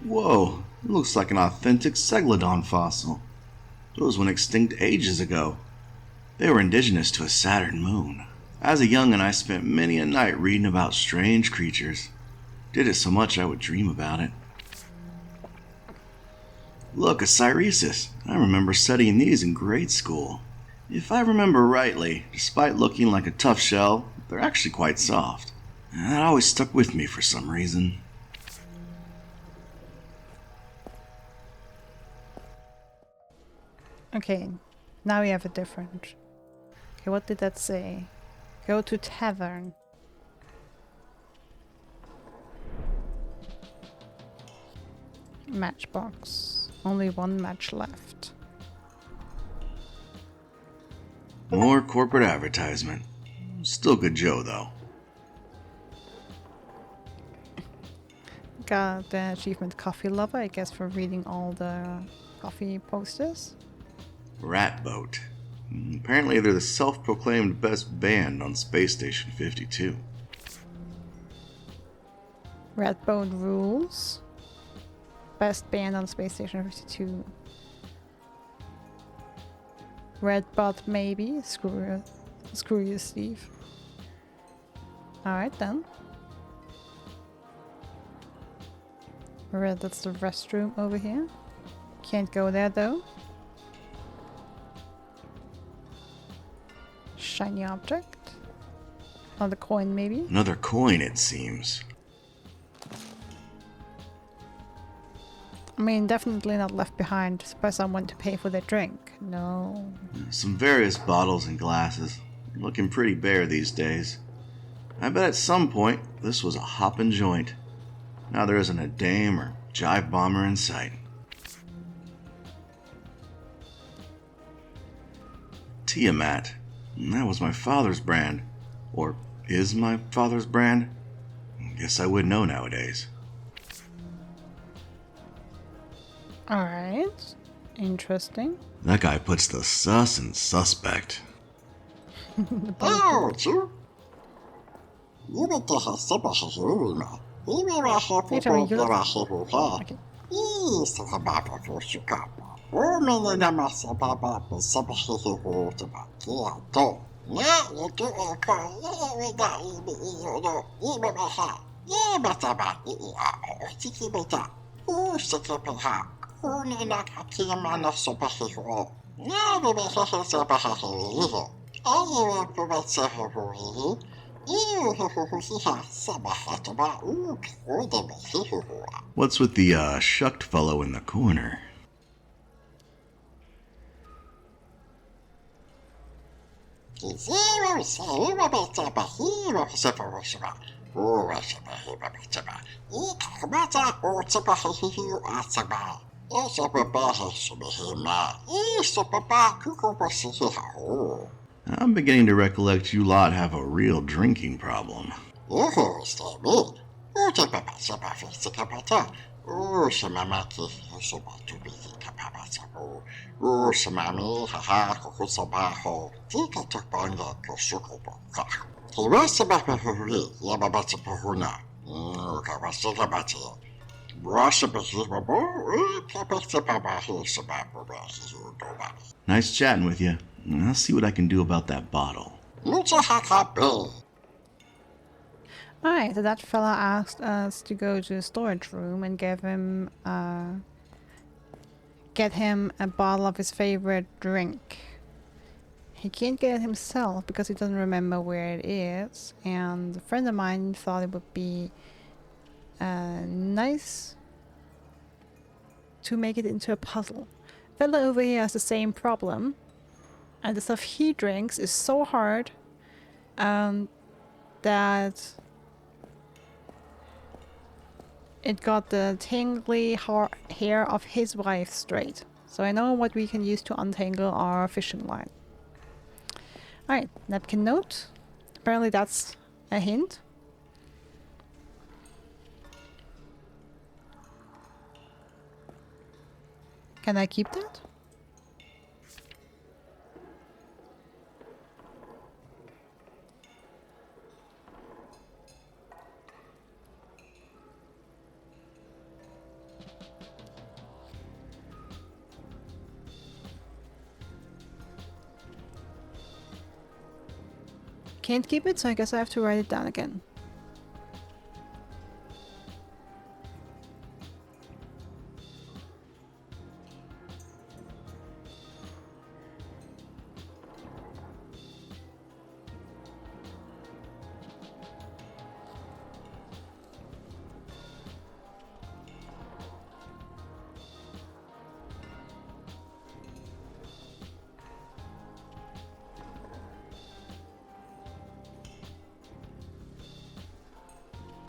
Whoa, it looks like an authentic Ceglodon fossil. Those went extinct ages ago. They were indigenous to a Saturn moon. As a youngin', I spent many a night reading about strange creatures. Did it so much I would dream about it. Look, a Cyresis. I remember studying these in grade school. If I remember rightly, despite looking like a tough shell, they're actually quite soft. That always stuck with me for some reason. Okay, now we have a different. Okay, what did that say? Go to tavern. Matchbox. Only one match left. More corporate advertisement. Still good Joe, though. Got the achievement Coffee Lover, I guess, for reading all the coffee posters. Rat Boat. Apparently they're the self-proclaimed best band on Space Station 52. Red Boat rules. Best band on Space Station 52. Red Bot maybe. Screw you, Steve. Alright then. Alright, that's the restroom over here. Can't go there though. Shiny object. Another coin maybe. Another coin, it seems. I mean, definitely not left behind by someone to pay for their drink. No. Some various bottles and glasses. Looking pretty bare these days. I bet at some point this was a hoppin' joint. Now there isn't a dame or jive bomber in sight. Tiamat. That was my father's brand. Or is my father's brand? Guess I would know nowadays. Alright. Interesting. That guy puts the sus in suspect. Oh, you. You need to have some of the Okay. What's with the shucked fellow in the corner? I'm beginning to recollect you lot have a real drinking problem. Nice chatting with you. I'll see what I can do about that bottle. Alright, so that fella asked us to go to the storage room and get him a bottle of his favorite drink. He can't get it himself because he doesn't remember where it is, and a friend of mine thought it would be nice to make it into a puzzle. Fella over here has the same problem, and the stuff he drinks is so hard that it got the tingly hair of his wife straight. So I know what we can use to untangle our fishing line. Alright, napkin note. Apparently that's a hint. Can I keep that? Can't keep it, so I guess I have to write it down again.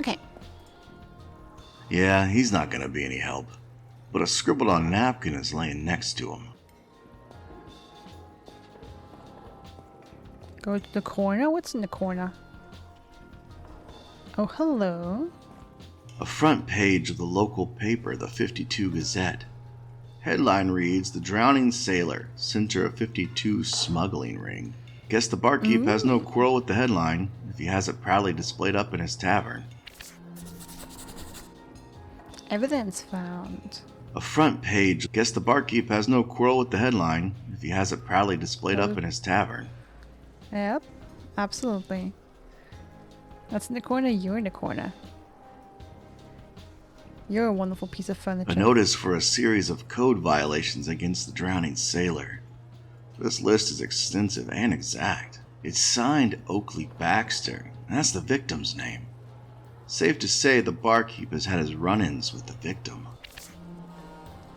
Okay. Yeah, he's not gonna be any help. But a scribbled on napkin is laying next to him. Go to the corner. What's in the corner? Oh, hello. A front page of the local paper, the 52 Gazette. Headline reads, "The Drowning Sailor, Center of 52 Smuggling Ring." Guess the barkeep has no quarrel with the headline, if he has it proudly displayed up in his tavern. Evidence found. A front page. Guess the barkeep has no quarrel with the headline, if he has it proudly displayed up in his tavern. Yep, absolutely. That's in the corner, you're in the corner. You're a wonderful piece of furniture. A notice for a series of code violations against the drowning sailor. This list is extensive and exact. It's signed Oakley Baxter, and that's the victim's name. Safe to say the barkeep has had his run-ins with the victim.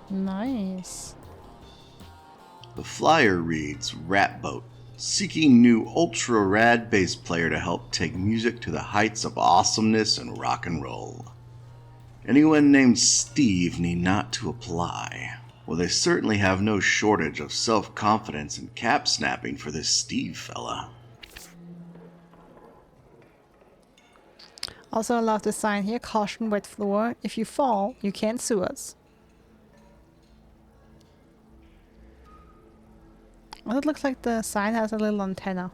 Nice. The flyer reads, "Rat Boat, seeking new ultra-rad bass player to help take music to the heights of awesomeness and rock and roll. Anyone named Steve need not to apply." Well, they certainly have no shortage of self-confidence and cap-snapping for this Steve fella. Also, I love the sign here, caution wet floor. If you fall, you can't sue us. Well, it looks like the sign has a little antenna.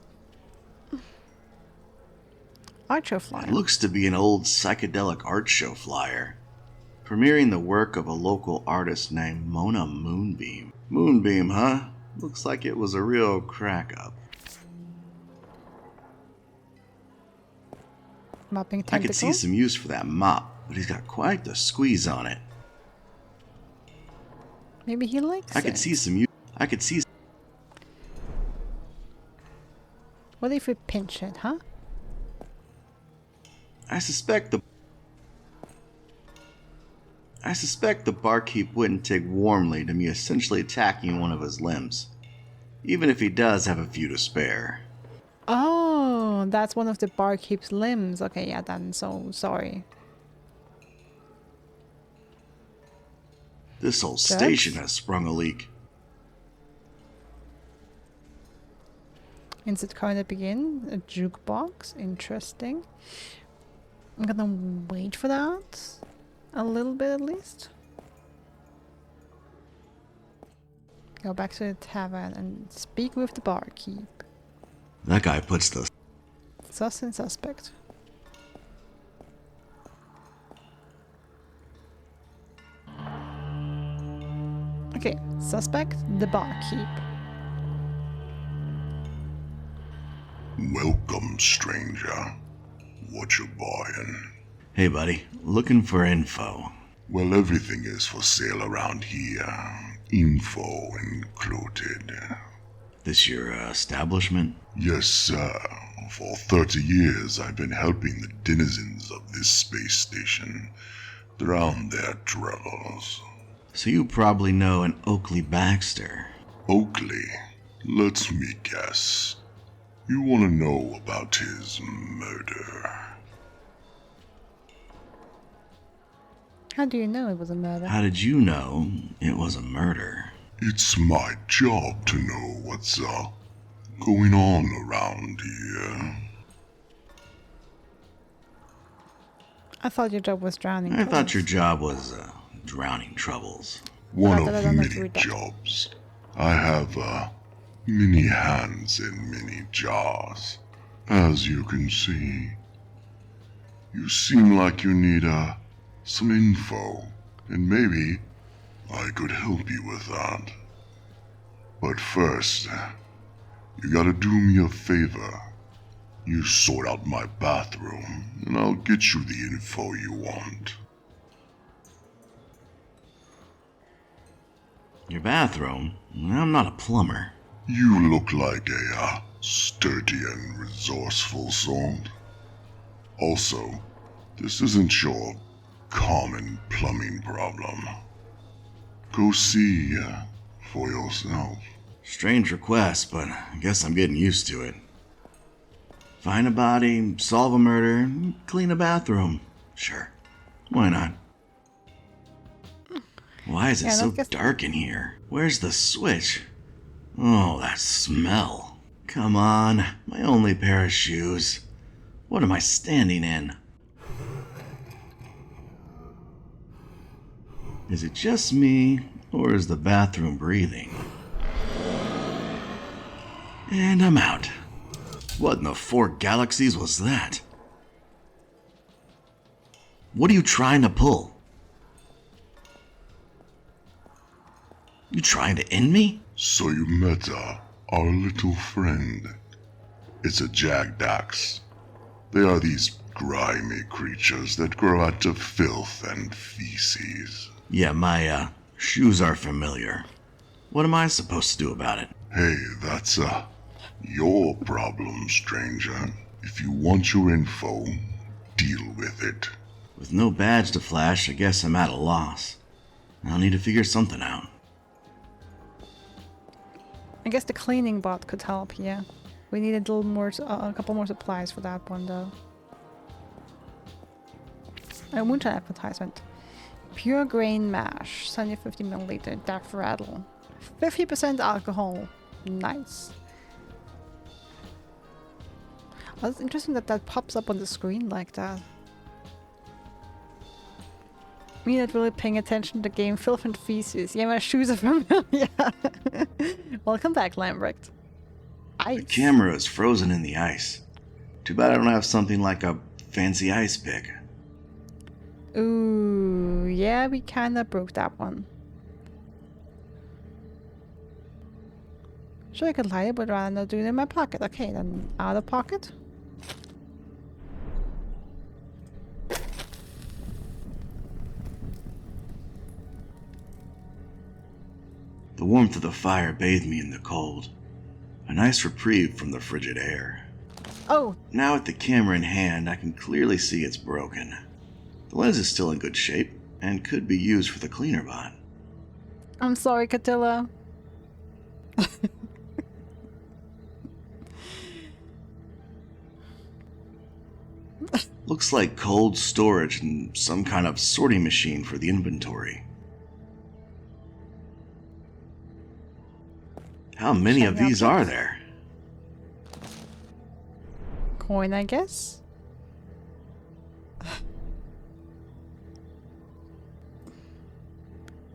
Art show flyer. It looks to be an old psychedelic art show flyer, premiering the work of a local artist named Mona Moonbeam. Moonbeam, huh? Looks like it was a real crack-up. Mopping I tentacle. could see some use for that mop, but he's got quite the squeeze on it. Maybe he likes I it. could see some use. I could see. What if we pinch it, huh? I suspect the barkeep wouldn't take warmly to me essentially attacking one of his limbs, even if he does have a few to spare. Oh, that's one of the barkeep's limbs. Okay, yeah, then so sorry. This whole station has sprung a leak. Insert corner begin. A jukebox. Interesting. I'm gonna wait for that. A little bit at least. Go back to the tavern and speak with the barkeep. That guy puts the Sus and suspect. Okay, suspect, the barkeep. Welcome, stranger. What you buying? Hey buddy, looking for info. Well, everything is for sale around here. Info included. This your establishment? Yes, sir. For 30 years, I've been helping the denizens of this space station drown their troubles. So you probably know an Oakley Baxter. Oakley, let me guess. You want to know about his murder? How do you know it was a murder? How did you know it was a murder? It's my job to know what's going on around here. I thought your job was drowning. I thought your troubles. job was drowning troubles. One Not that I of don't have to many read that. jobs. I have many hands in many jars. As you can see, you seem like you need some info, and maybe I could help you with that. But first, you gotta do me a favor. You sort out my bathroom, and I'll get you the info you want. Your bathroom? I'm not a plumber. You look like a sturdy and resourceful sort. Also, this isn't your common plumbing problem. Go see for yourself. Strange request, but I guess I'm getting used to it. Find a body, solve a murder, clean a bathroom. Sure. Why not? Why is it so dark in here? Where's the switch? Oh, that smell. Come on, my only pair of shoes. What am I standing in? Is it just me, or is the bathroom breathing? And I'm out. What in the 4 galaxies was that? What are you trying to pull? You trying to end me? So you met our little friend. It's a Jagdax. They are these grimy creatures that grow out of filth and feces. Yeah, my shoes are familiar. What am I supposed to do about it? Hey, that's your problem, stranger. If you want your info, deal with it. With no badge to flash, I guess I'm at a loss. I'll need to figure something out. I guess the cleaning bot could help, yeah. We need a little more, a couple more supplies for that one, though. A moonshine advertisement. Pure grain mash, 750 milliliter, death rattle. 50% alcohol. Nice. Oh, it's interesting that that pops up on the screen like that. Me not really paying attention to the game. Filth and feces. Yeah, my shoes are familiar. Welcome back, Lambrecht. Ice. The camera is frozen in the ice. Too bad I don't have something like a fancy ice pick. Ooh, yeah, we kinda broke that one. Sure, I could hide it, but rather not do it in my pocket. Okay, then out of pocket. The warmth of the fire bathed me in the cold. A nice reprieve from the frigid air. Oh! Now with the camera in hand, I can clearly see it's broken. The lens is still in good shape, and could be used for the cleaner bot. I'm sorry, Catilla. Looks like cold storage and some kind of sorting machine for the inventory. How many of these are there? Coin, I guess?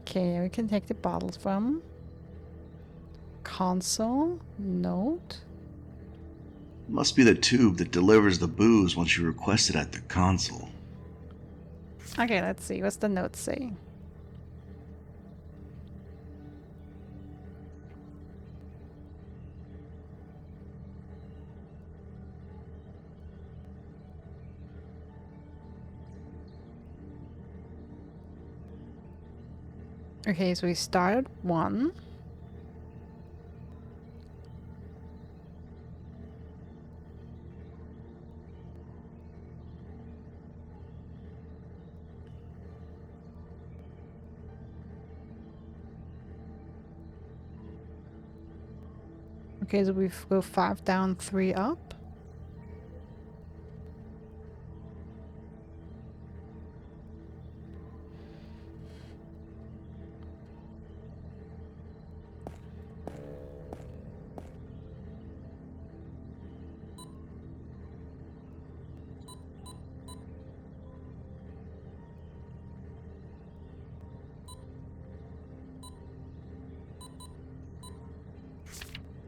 Okay, we can take the bottles from. Console. Note. Must be the tube that delivers the booze once you request it at the console. Okay, let's see. What's the note say? Okay, so we started 1. Okay, so we go 5 down, 3 up.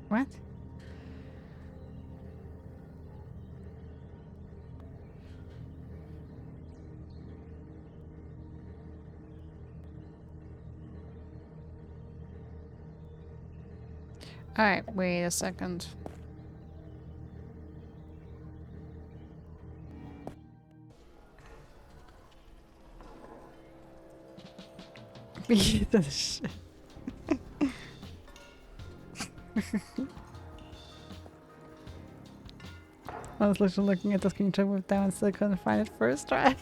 What? Alright, wait a second. Piece of shit. I was literally looking at the screenshot with down and still couldn't find it first try.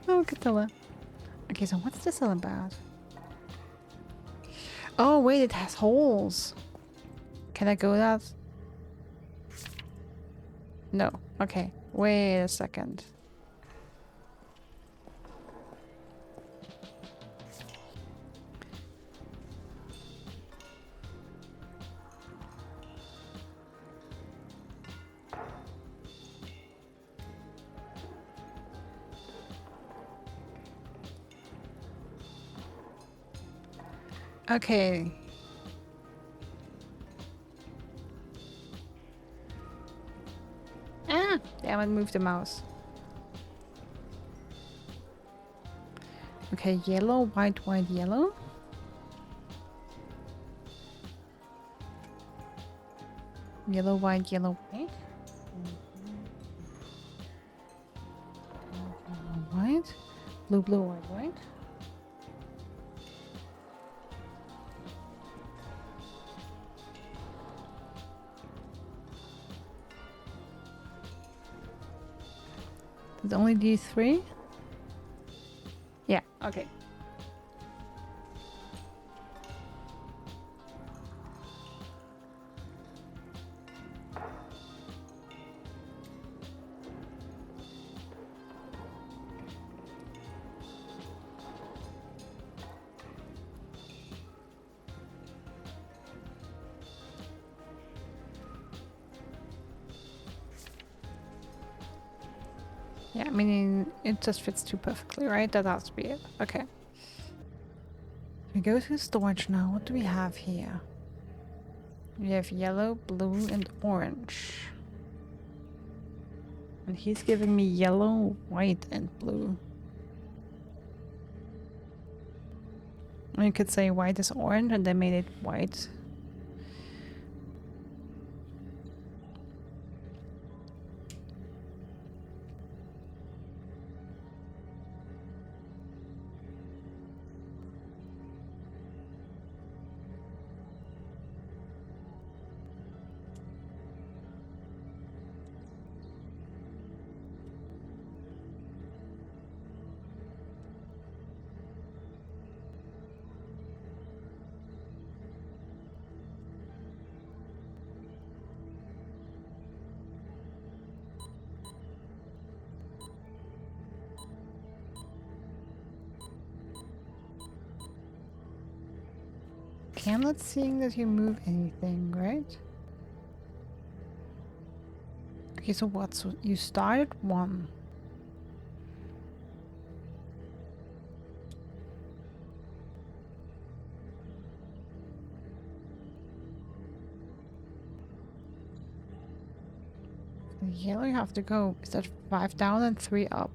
Oh, Catilla. Okay, so what's this all about? Oh, wait, it has holes. Can I go that? No. Okay, wait a second. Okay. Ah, damn it, moved the mouse. Okay, yellow, white, white, yellow. Yellow, white, yellow, white. White. Blue, blue, white, white. There's only these three? Yeah, okay. Yeah, I mean, it just fits too perfectly, right? That has to be it. Okay. We go to storage now. What do we have here? We have yellow, blue, and orange. And he's giving me yellow, white, and blue. And you could say white is orange, and they made it white. Okay, I'm not seeing that you move anything, right? Okay, so what? So you started one. The yellow you have to go. Is that 5 down and 3 up?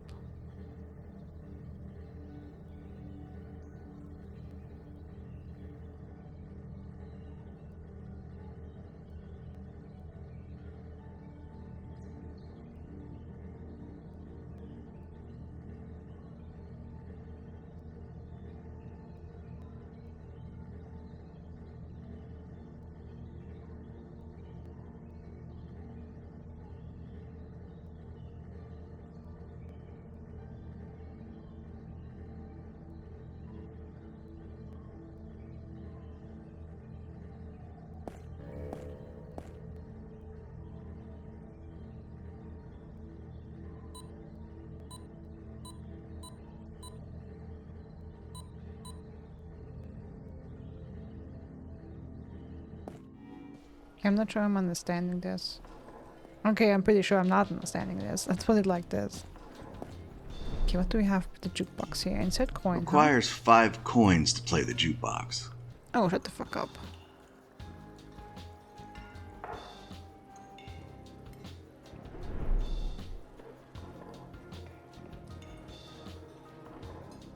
I'm not sure I'm understanding this. Okay, I'm pretty sure I'm not understanding this. Let's put it like this. Okay, what do we have with the jukebox here? Insert coin. Requires 5 coins to play the jukebox. Oh, shut the fuck up.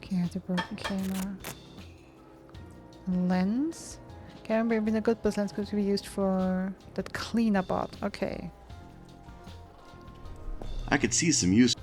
Okay, the broken camera. Lens. Camera being a good, but lens could be used for that cleaner bot. Okay. I could see some use.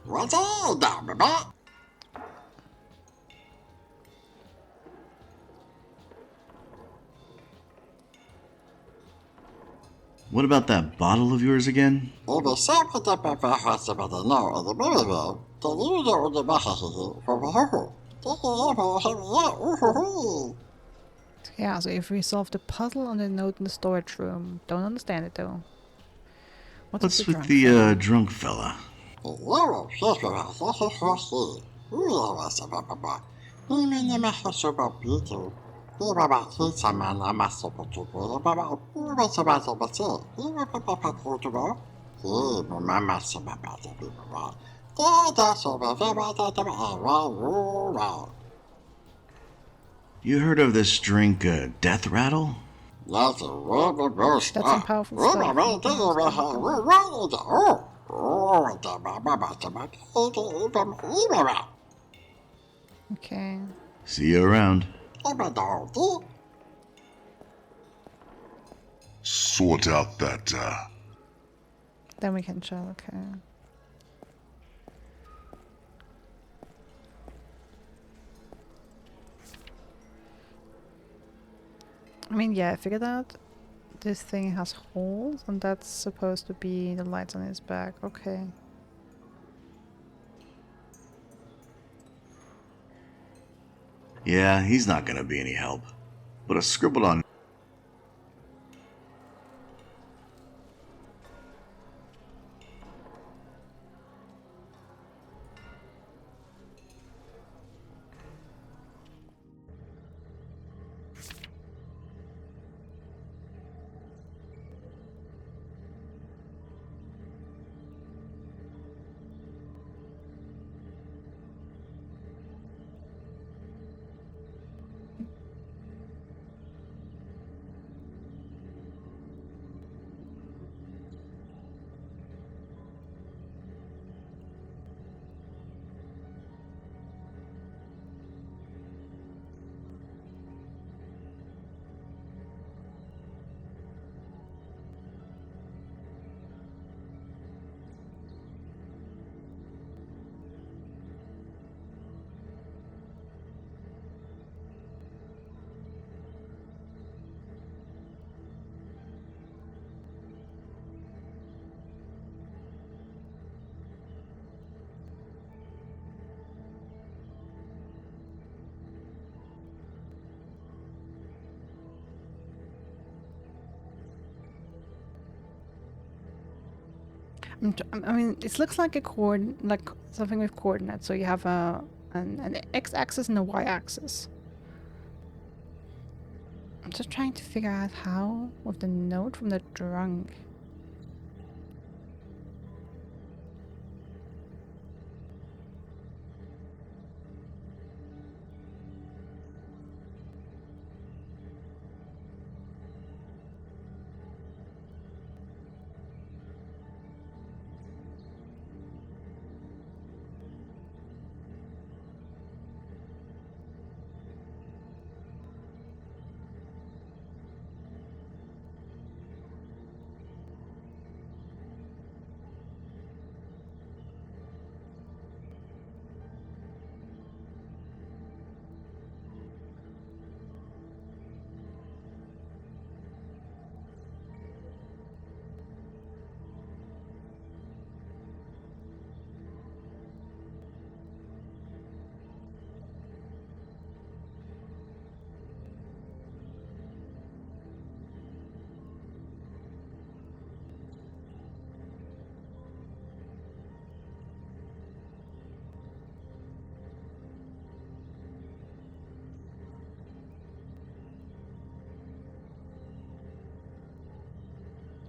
What's all down, baby? What about that bottle of yours again? Yeah, so if we solve the puzzle on the note in the storage room. Don't understand it though. What's with the drunk fella? You heard of this drink, Death Rattle? That's some powerful stuff. Okay. See you around. Sort out that, Then we can chill, okay. I mean, yeah, I figured out this thing has holes, and that's supposed to be the lights on his back. Okay. Yeah, he's not gonna be any help. But I scribbled on. I mean, it looks like a like something with coordinates. So you have an x-axis and a y-axis. I'm just trying to figure out how with the note from the drunk.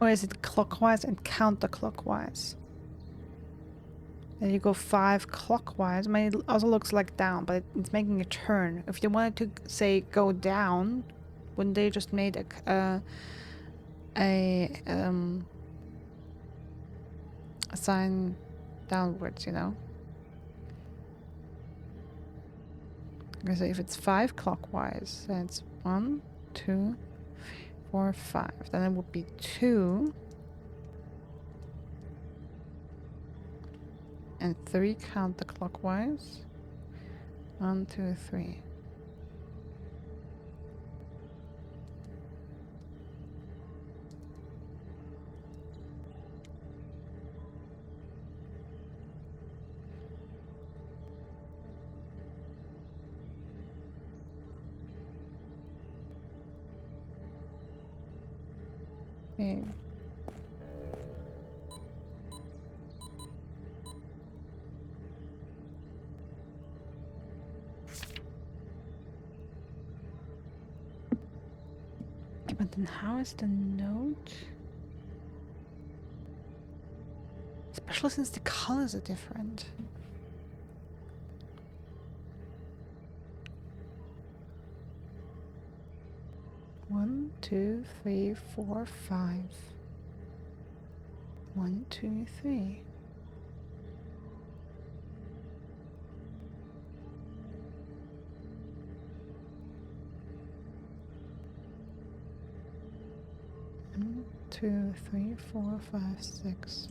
Or is it clockwise and counterclockwise? Then you go 5 clockwise. I mean, it also looks like down, but it's making a turn. If you wanted to say go down, wouldn't they just made a sign downwards, you know? Okay, so if it's 5 clockwise, then it's 1, 2, 4, 5. Then it would be 2 and 3 counterclockwise. 1, 2, 3. Okay. But then how is the note? Especially since the colors are different. One, 2, 3, 4, 5. 1, 2, 3. One, 2, 3, 4, 5, 6.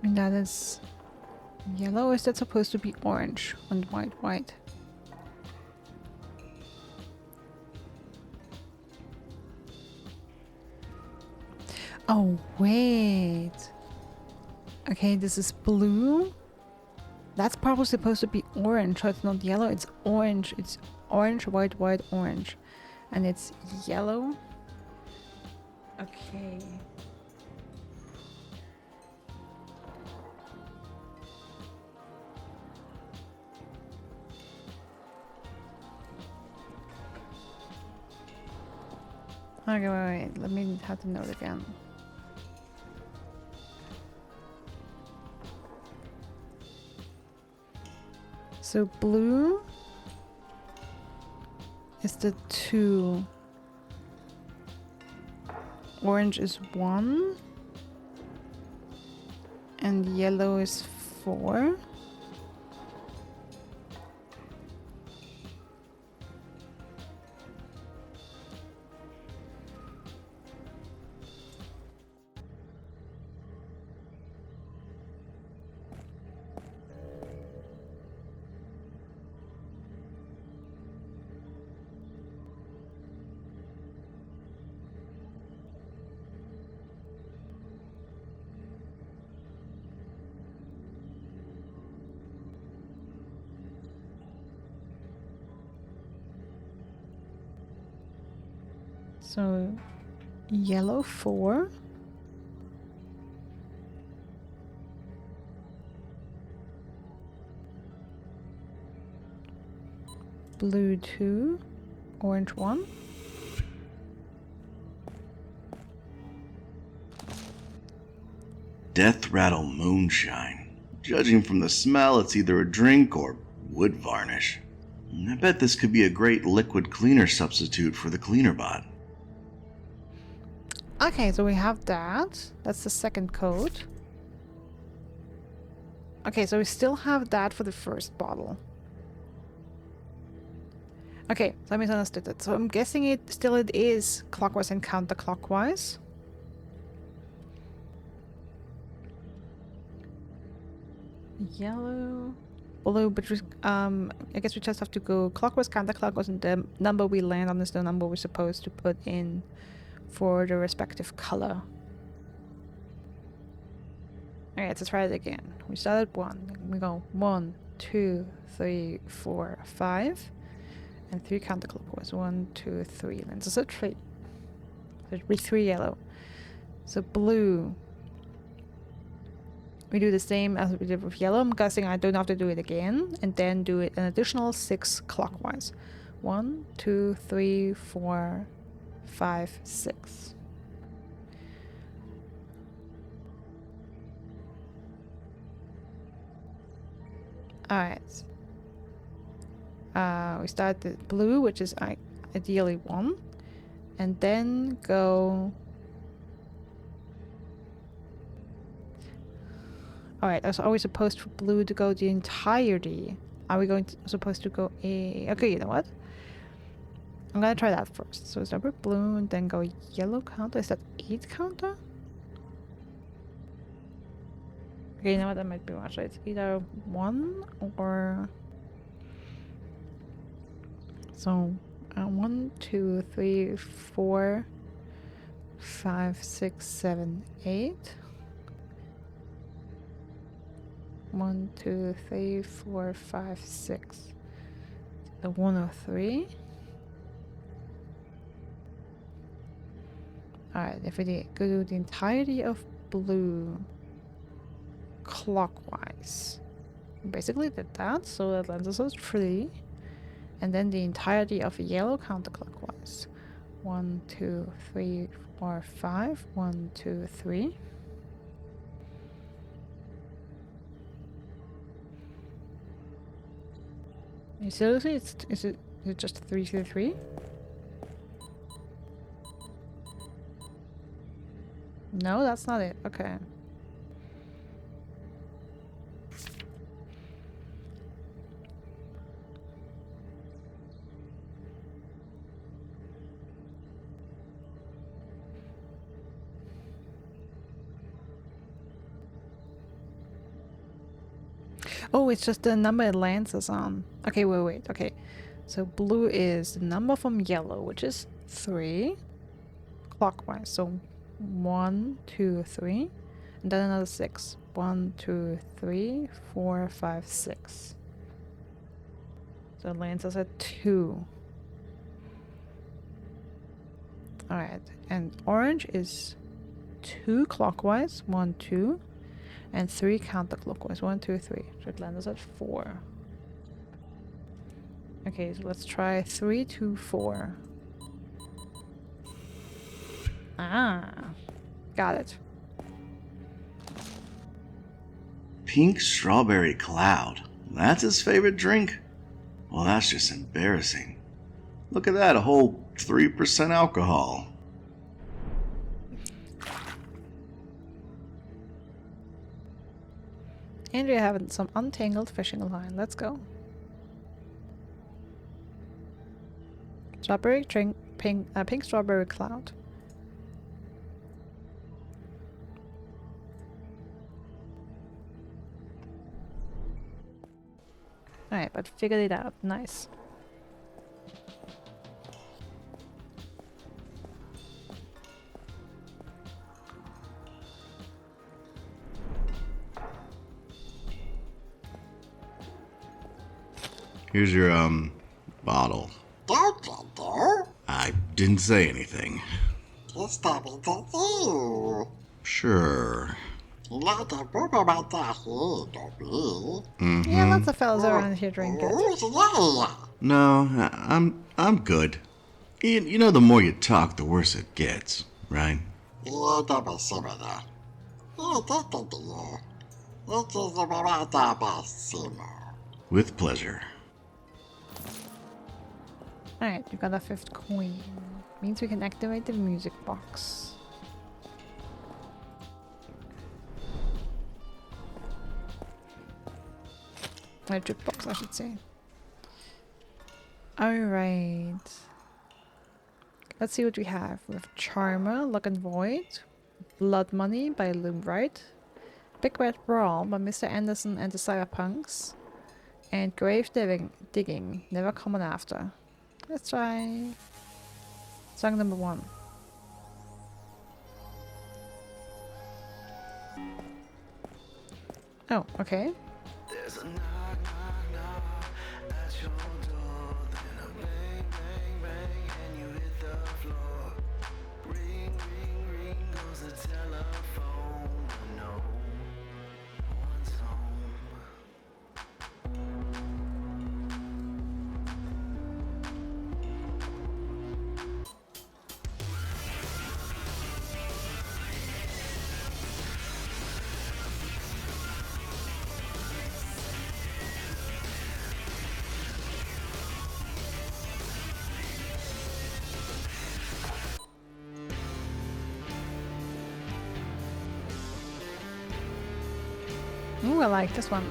And that is yellow, or is that supposed to be orange and white, white? Oh, wait. Okay, this is blue. That's probably supposed to be orange, so it's not yellow, it's orange. It's orange, white, white, orange. And it's yellow. Okay. Okay, wait. Let me have the note again. So blue is the 2. Orange is 1. And yellow is 4. So yellow 4. Blue 2. Orange 1. death rattle moonshine. Judging from the smell, it's either a drink or wood varnish. I bet this could be a great liquid cleaner substitute for the cleaner bot. Okay, so we have that. That's the second code. Okay, so we still have that for the first bottle. Okay, so I misunderstood it. So I'm guessing it is clockwise and counterclockwise. Yellow, blue, but I guess we just have to go clockwise, counterclockwise, and the number we land on is the number we're supposed to put in for the respective color. Alright, let's try it again. We start at 1. We go 1, 2, 3, 4, 5. And 3 counterclockwise. 1, 2, 3. Lenses at 3. So it'd be 3 yellow. So blue. We do the same as we did with yellow. I'm guessing I don't have to do it again. And then do it an additional 6 clockwise. 1, 2, 3, 4, 5, 6. Alright. We start the blue, which is ideally 1. And then go... Alright, are we supposed for blue to go the entirety? Are we supposed to go a... Okay, you know what? I'm gonna try that first. So start with blue and then go yellow counter. Is that 8 counter? Okay, you know what? That might be much. It's either 1 or... So, 1, 2, 3, 4, 5, 6, 7, 8. 1, 2, 3, 4, 5, 6. The 1 or 3. Alright, if we go the entirety of blue clockwise. Basically did that, so that lands us at 3. And then the entirety of yellow counterclockwise. 1, 2, 3, 4, 5. 1, 2, 3. Seriously, is it just 3, 3, 3? No, that's not it. Okay. Oh, it's just the number it lands us on. Okay, wait. Okay. So blue is the number from yellow, which is 3. Clockwise. So 1, 2, 3. And then another 6. 1, 2, 3, 4, 5, 6. So it lands us at 2. Alright. And orange is 2 clockwise. 1, 2. And 3 counterclockwise. 1, 2, 3. So it lands us at 4. Okay, so let's try 3, 2, 4. Ah, got it. Pink strawberry cloud. That's his favorite drink? Well, that's just embarrassing. Look at that, a whole 3% alcohol. And we're having some untangled fishing line. Let's go. Strawberry drink, pink strawberry cloud. Alright, but figured it out. Nice. Here's your, bottle. I didn't say anything. Sure. Yeah, lots of fellas around here drink it. No, I'm good. You know, the more you talk, the worse it gets, right? With pleasure. Alright, we got a 5th coin. Means we can activate the music box. Jukebox, I should say. Alright. Let's see what we have. We have Charmer, Lock and Void, Blood Money by Loombright, Big Red Brawl by Mr. Anderson and the Cyberpunks, and Grave Digging, Never Coming After. Let's try song number 1. Oh, okay. There's a knock, knock, knock at your door. Then a bang, bang, bang, and you hit the floor. Ring, ring, ring goes the telephone. No one's home. Ooh, I like this one.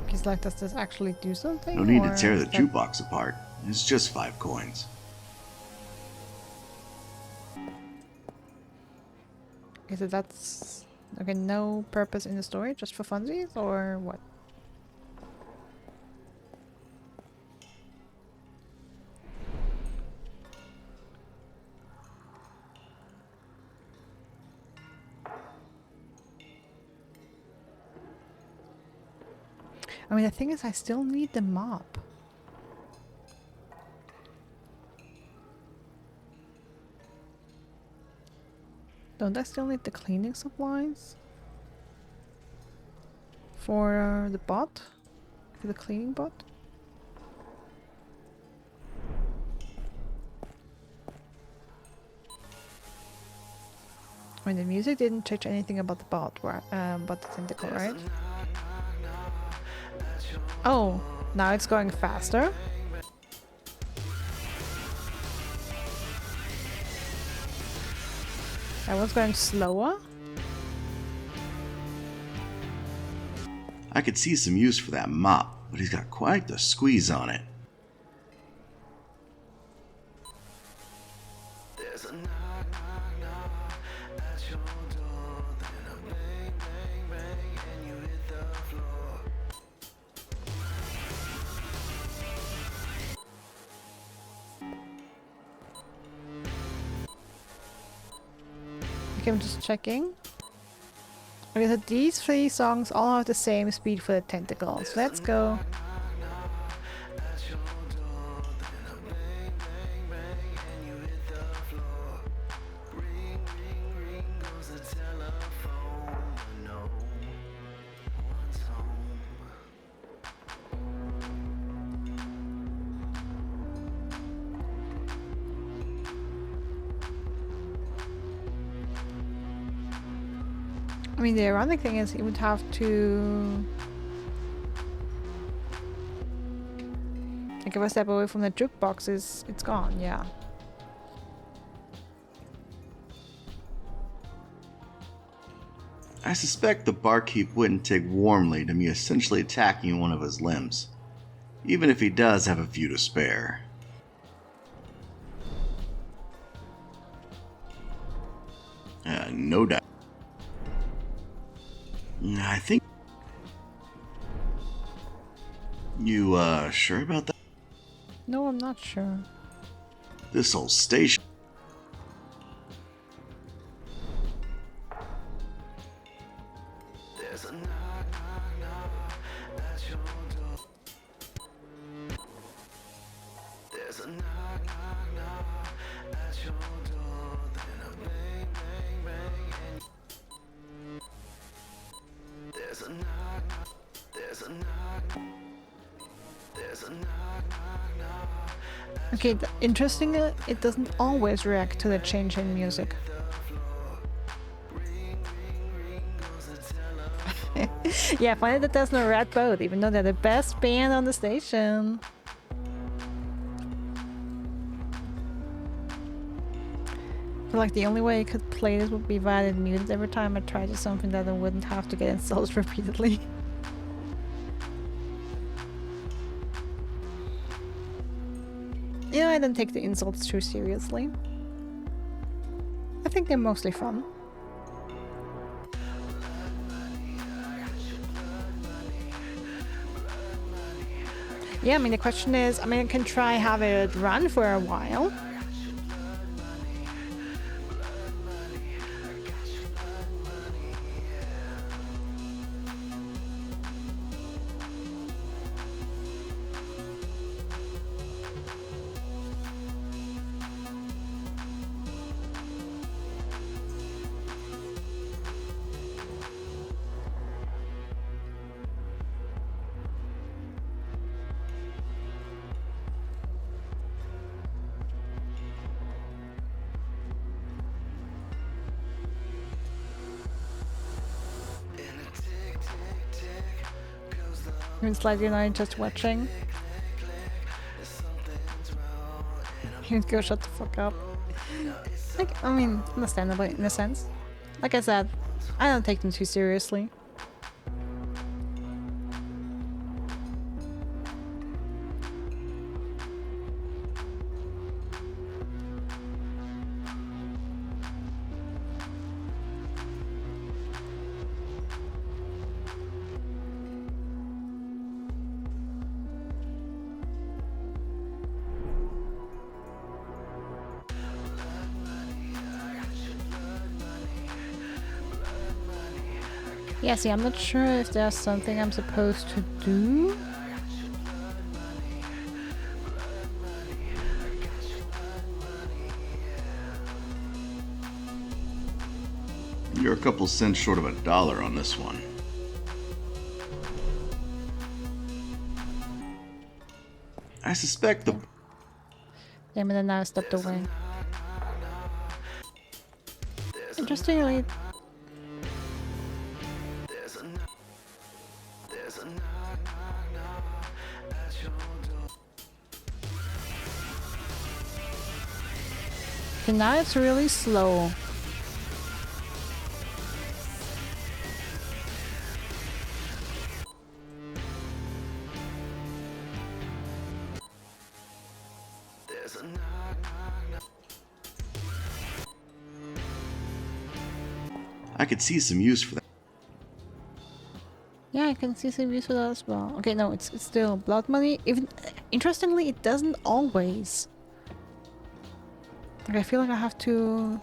He's like, does this actually do something? No need to or tear the is that- jukebox apart. It's just 5 coins. Okay, so that's okay. No purpose in the story, just for funsies, or what? I mean, the thing is, I still need the mop. Don't I still need the cleaning supplies? For the bot? For the cleaning bot? I mean, the music didn't change anything about the bot, but the tentacle, right? Oh, now it's going faster. I was going slower. I could see some use for that mop, but he's got quite the squeeze on it. There's a knock, knock, knock at your door. Then a bang, bang, bang, and you hit the floor. Okay, I'm just checking. Okay, so these 3 songs all have the same speed for the tentacles. Let's go. At your door. Then a bang, bang, bang, and you hit the floor. Ring, ring, ring goes the telephone. No one's home. I mean, the ironic thing is he would have to... Like, if I step away from the jukebox, it's gone, yeah. I suspect the barkeep wouldn't take warmly to me essentially attacking one of his limbs, even if he does have a few to spare. No doubt. I think... You, sure about that? No, I'm not sure. This whole station... There's a knock, knock, knock at your door. There's a knock, knock, knock at your door. Then a bang, bang, bang, and there's a knock, there's a knock. Okay, interesting, it doesn't always react to the change in music. Yeah, funny that there's no red boat, even though they're the best band on the station. I feel like the only way I could play this would be via muted every time I tried to something that I wouldn't have to get insults repeatedly. Yeah, I don't take the insults too seriously. I think they're mostly fun. Yeah, I mean, the question is, I can try have it run for a while. It's like, you know, just watching. You go shut the fuck up. Like, I mean, understandable in a sense. Like I said, I don't take them too seriously. Yeah, see, I'm not sure if there's something I'm supposed to do. You're a couple cents short of $1 on this one. I suspect the... Damn it, and now I stepped away. Interestingly... Okay, now it's really slow. I could see some use for that. Yeah, I can see some use for that as well. Okay, no, it's still blood money. Even interestingly, it doesn't always. Like, I feel like I have to...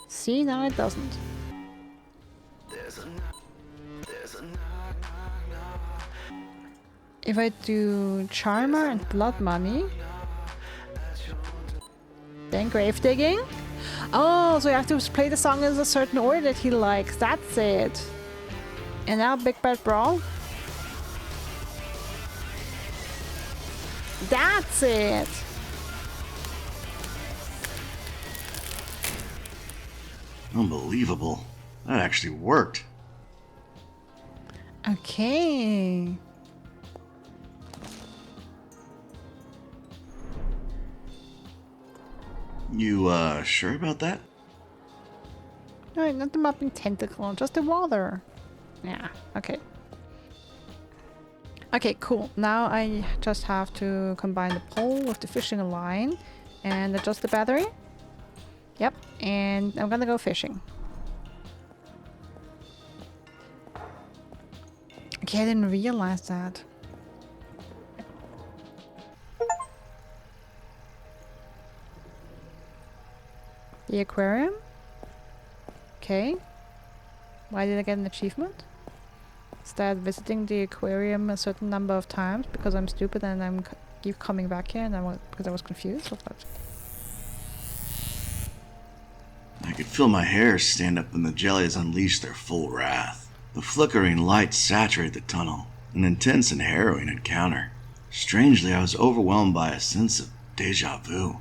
See, now it doesn't. If I do Charmer and Blood Money, then Grave Digging. Oh, so you have to play the song in a certain order that he likes. That's it. And now Big Bad Brawl. That's it. Unbelievable. That actually worked. Okay. You, sure about that? No, not the mopping tentacle, just the water. Yeah, okay. Okay, cool. Now I just have to combine the pole with the fishing line and adjust the battery. Yep, and I'm gonna go fishing. Okay, I didn't realize that. The aquarium? Okay. Why did I get an achievement? Is that visiting the aquarium a certain number of times because I'm stupid and I'm keep coming back here and because I was confused? Or what? I could feel my hair stand up when the jellies unleashed their full wrath. The flickering light saturated the tunnel, an intense and harrowing encounter. Strangely, I was overwhelmed by a sense of deja vu.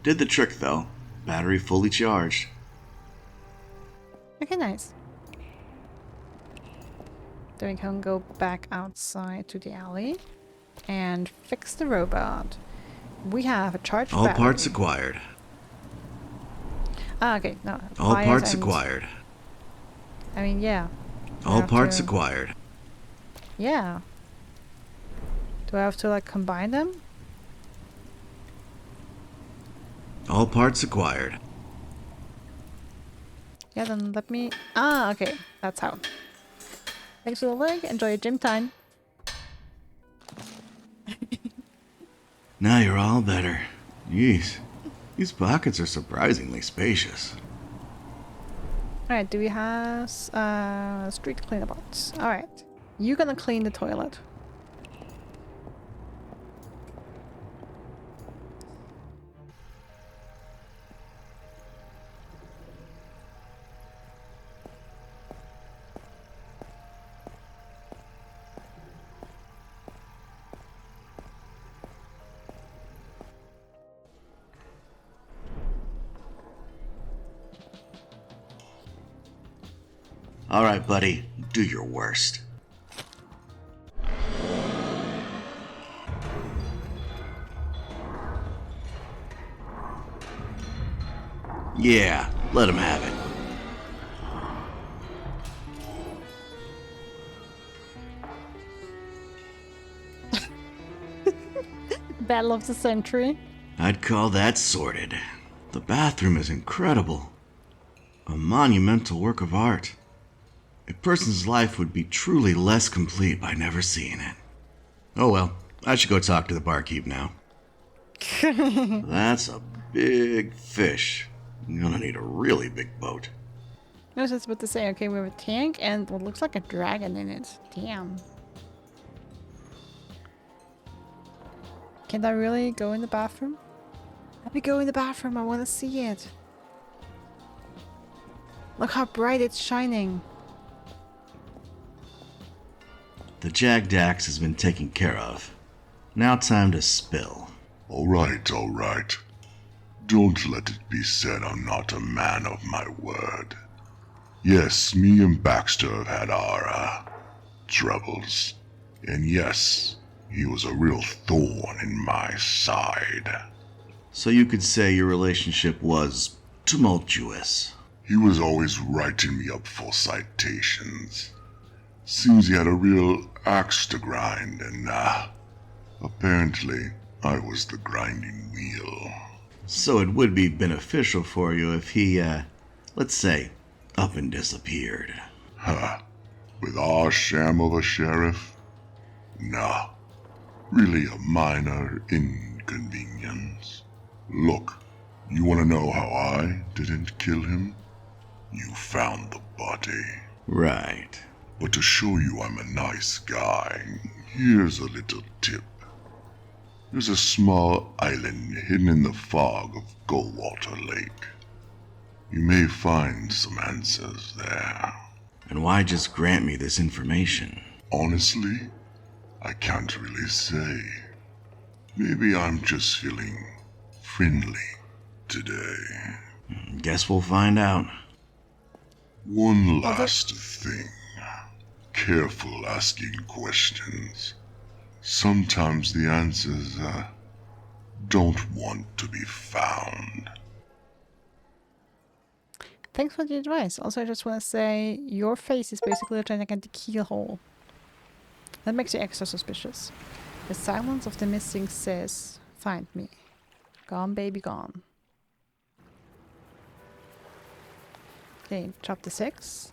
Did the trick, though. Battery fully charged. Okay, nice. Then we can go back outside to the alley and fix the robot. We have a charged All battery. parts acquired. Ah, okay, no. All wires parts and- acquired. I mean, yeah. All have parts to- acquired. Yeah. Do I have to, like, combine them? All parts acquired. Yeah, then let me... Ah, okay. That's how. Thanks for the link. Enjoy your gym time. Now you're all better. Jeez. These pockets are surprisingly spacious. Alright, do we have street cleanabout? Alright. You're gonna clean the toilet. All right, buddy. Do your worst. Yeah, let him have it. Battle of the century. I'd call that sorted. The bathroom is incredible. A monumental work of art. A person's life would be truly less complete by never seeing it. Oh well, I should go talk to the barkeep now. That's a big fish. I'm gonna need a really big boat. I was just about to say, okay, we have a tank and what looks like a dragon in it. Damn. Can I really go in the bathroom? Let me go in the bathroom, I want to see it. Look how bright it's shining. The Jagdax has been taken care of. Now time to spill. All right, all right. Don't let it be said I'm not a man of my word. Yes, me and Baxter have had our, troubles. And yes, he was a real thorn in my side. So you could say your relationship was tumultuous. He was always writing me up for citations. Seems he had a real axe to grind, and, apparently I was the grinding wheel. So it would be beneficial for you if he, let's say, up and disappeared. Huh. With our sham of a sheriff? Nah. Really a minor inconvenience. Look, you wanna know how I didn't kill him? You found the body. Right. But to show you I'm a nice guy, here's a little tip. There's a small island hidden in the fog of Goldwater Lake. You may find some answers there. And why just grant me this information? Honestly, I can't really say. Maybe I'm just feeling friendly today. Guess we'll find out. One last thing. Careful asking questions. Sometimes the answers, don't want to be found. Thanks for the advice. Also, I just want to say, your face is basically a gigantic keyhole. That makes you extra suspicious. The silence of the missing says, find me. Gone, baby, gone. Okay, chapter 6.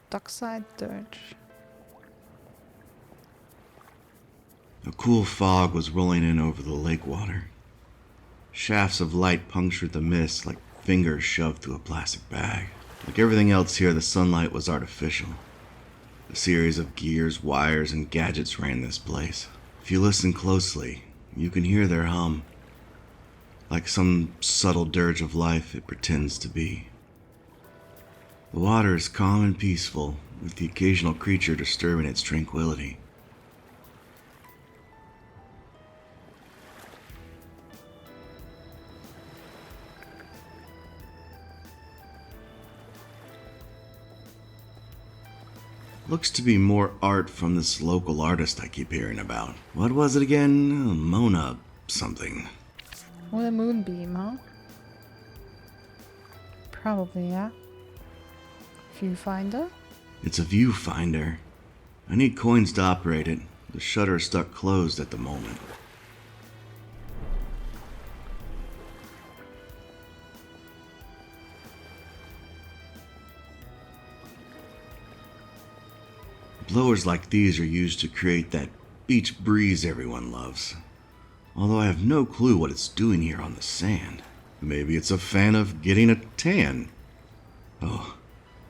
Dockside Dirge. A cool fog was rolling in over the lake water. Shafts of light punctured the mist like fingers shoved through a plastic bag. Like everything else here, the sunlight was artificial. A series of gears, wires, and gadgets ran this place. If you listen closely, you can hear their hum. Like some subtle dirge of life it pretends to be. The water is calm and peaceful, with the occasional creature disturbing its tranquility. Looks to be more art from this local artist I keep hearing about. What was it again? Mona something. What a moonbeam, huh? Probably, yeah. Viewfinder? It's a viewfinder. I need coins to operate it. The shutter is stuck closed at the moment. Blowers like these are used to create that beach breeze everyone loves. Although I have no clue what it's doing here on the sand. Maybe it's a fan of getting a tan. Oh,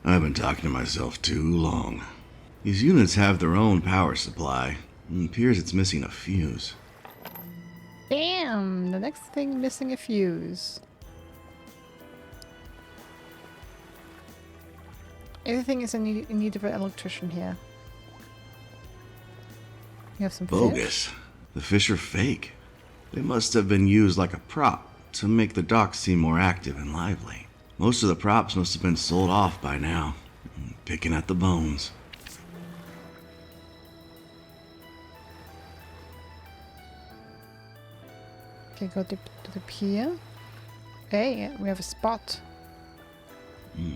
I've been talking to myself too long. These units have their own power supply. It appears it's missing a fuse. Damn! The next thing missing a fuse. Everything is in need of an electrician here. You have some Bogus. fish? The fish are fake. They must have been used like a prop to make the dock seem more active and lively. Most of the props must have been sold off by now. Picking at the bones. Okay, go to the pier. Hey, we have a spot.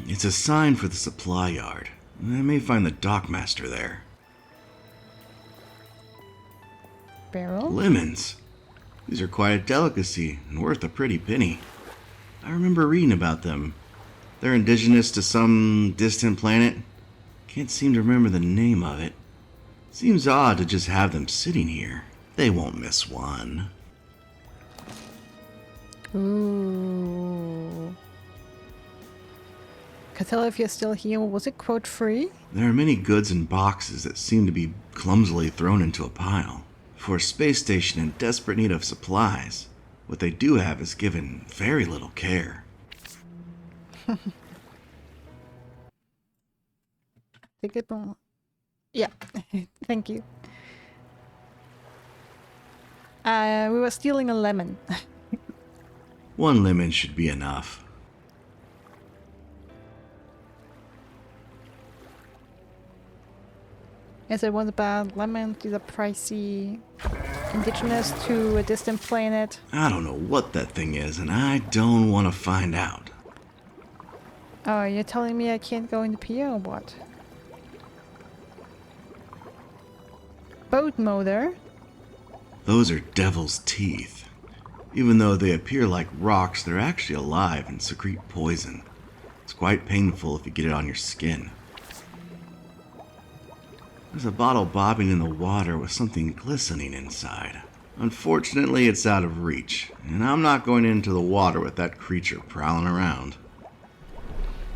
It's a sign for the supply yard. I may find the dockmaster there. Barrel? Lemons. These are quite a delicacy and worth a pretty penny. I remember reading about them. They're indigenous to some distant planet. Can't seem to remember the name of it. Seems odd to just have them sitting here. They won't miss one. Ooh. Can tell if you're still here. Was it quote free? There are many goods in boxes that seem to be clumsily thrown into a pile. For a space station in desperate need of supplies, what they do have is given very little care. Yeah, thank you. We were stealing a lemon. One lemon should be enough. Yes, it was about lemons. These are pricey. Indigenous to a distant planet. I don't know what that thing is, and I don't want to find out. Oh, you're telling me I can't go in the pier or what? Boat motor? Those are devil's teeth. Even though they appear like rocks, they're actually alive and secrete poison. It's quite painful if you get it on your skin. There's a bottle bobbing in the water with something glistening inside. Unfortunately, it's out of reach, and I'm not going into the water with that creature prowling around.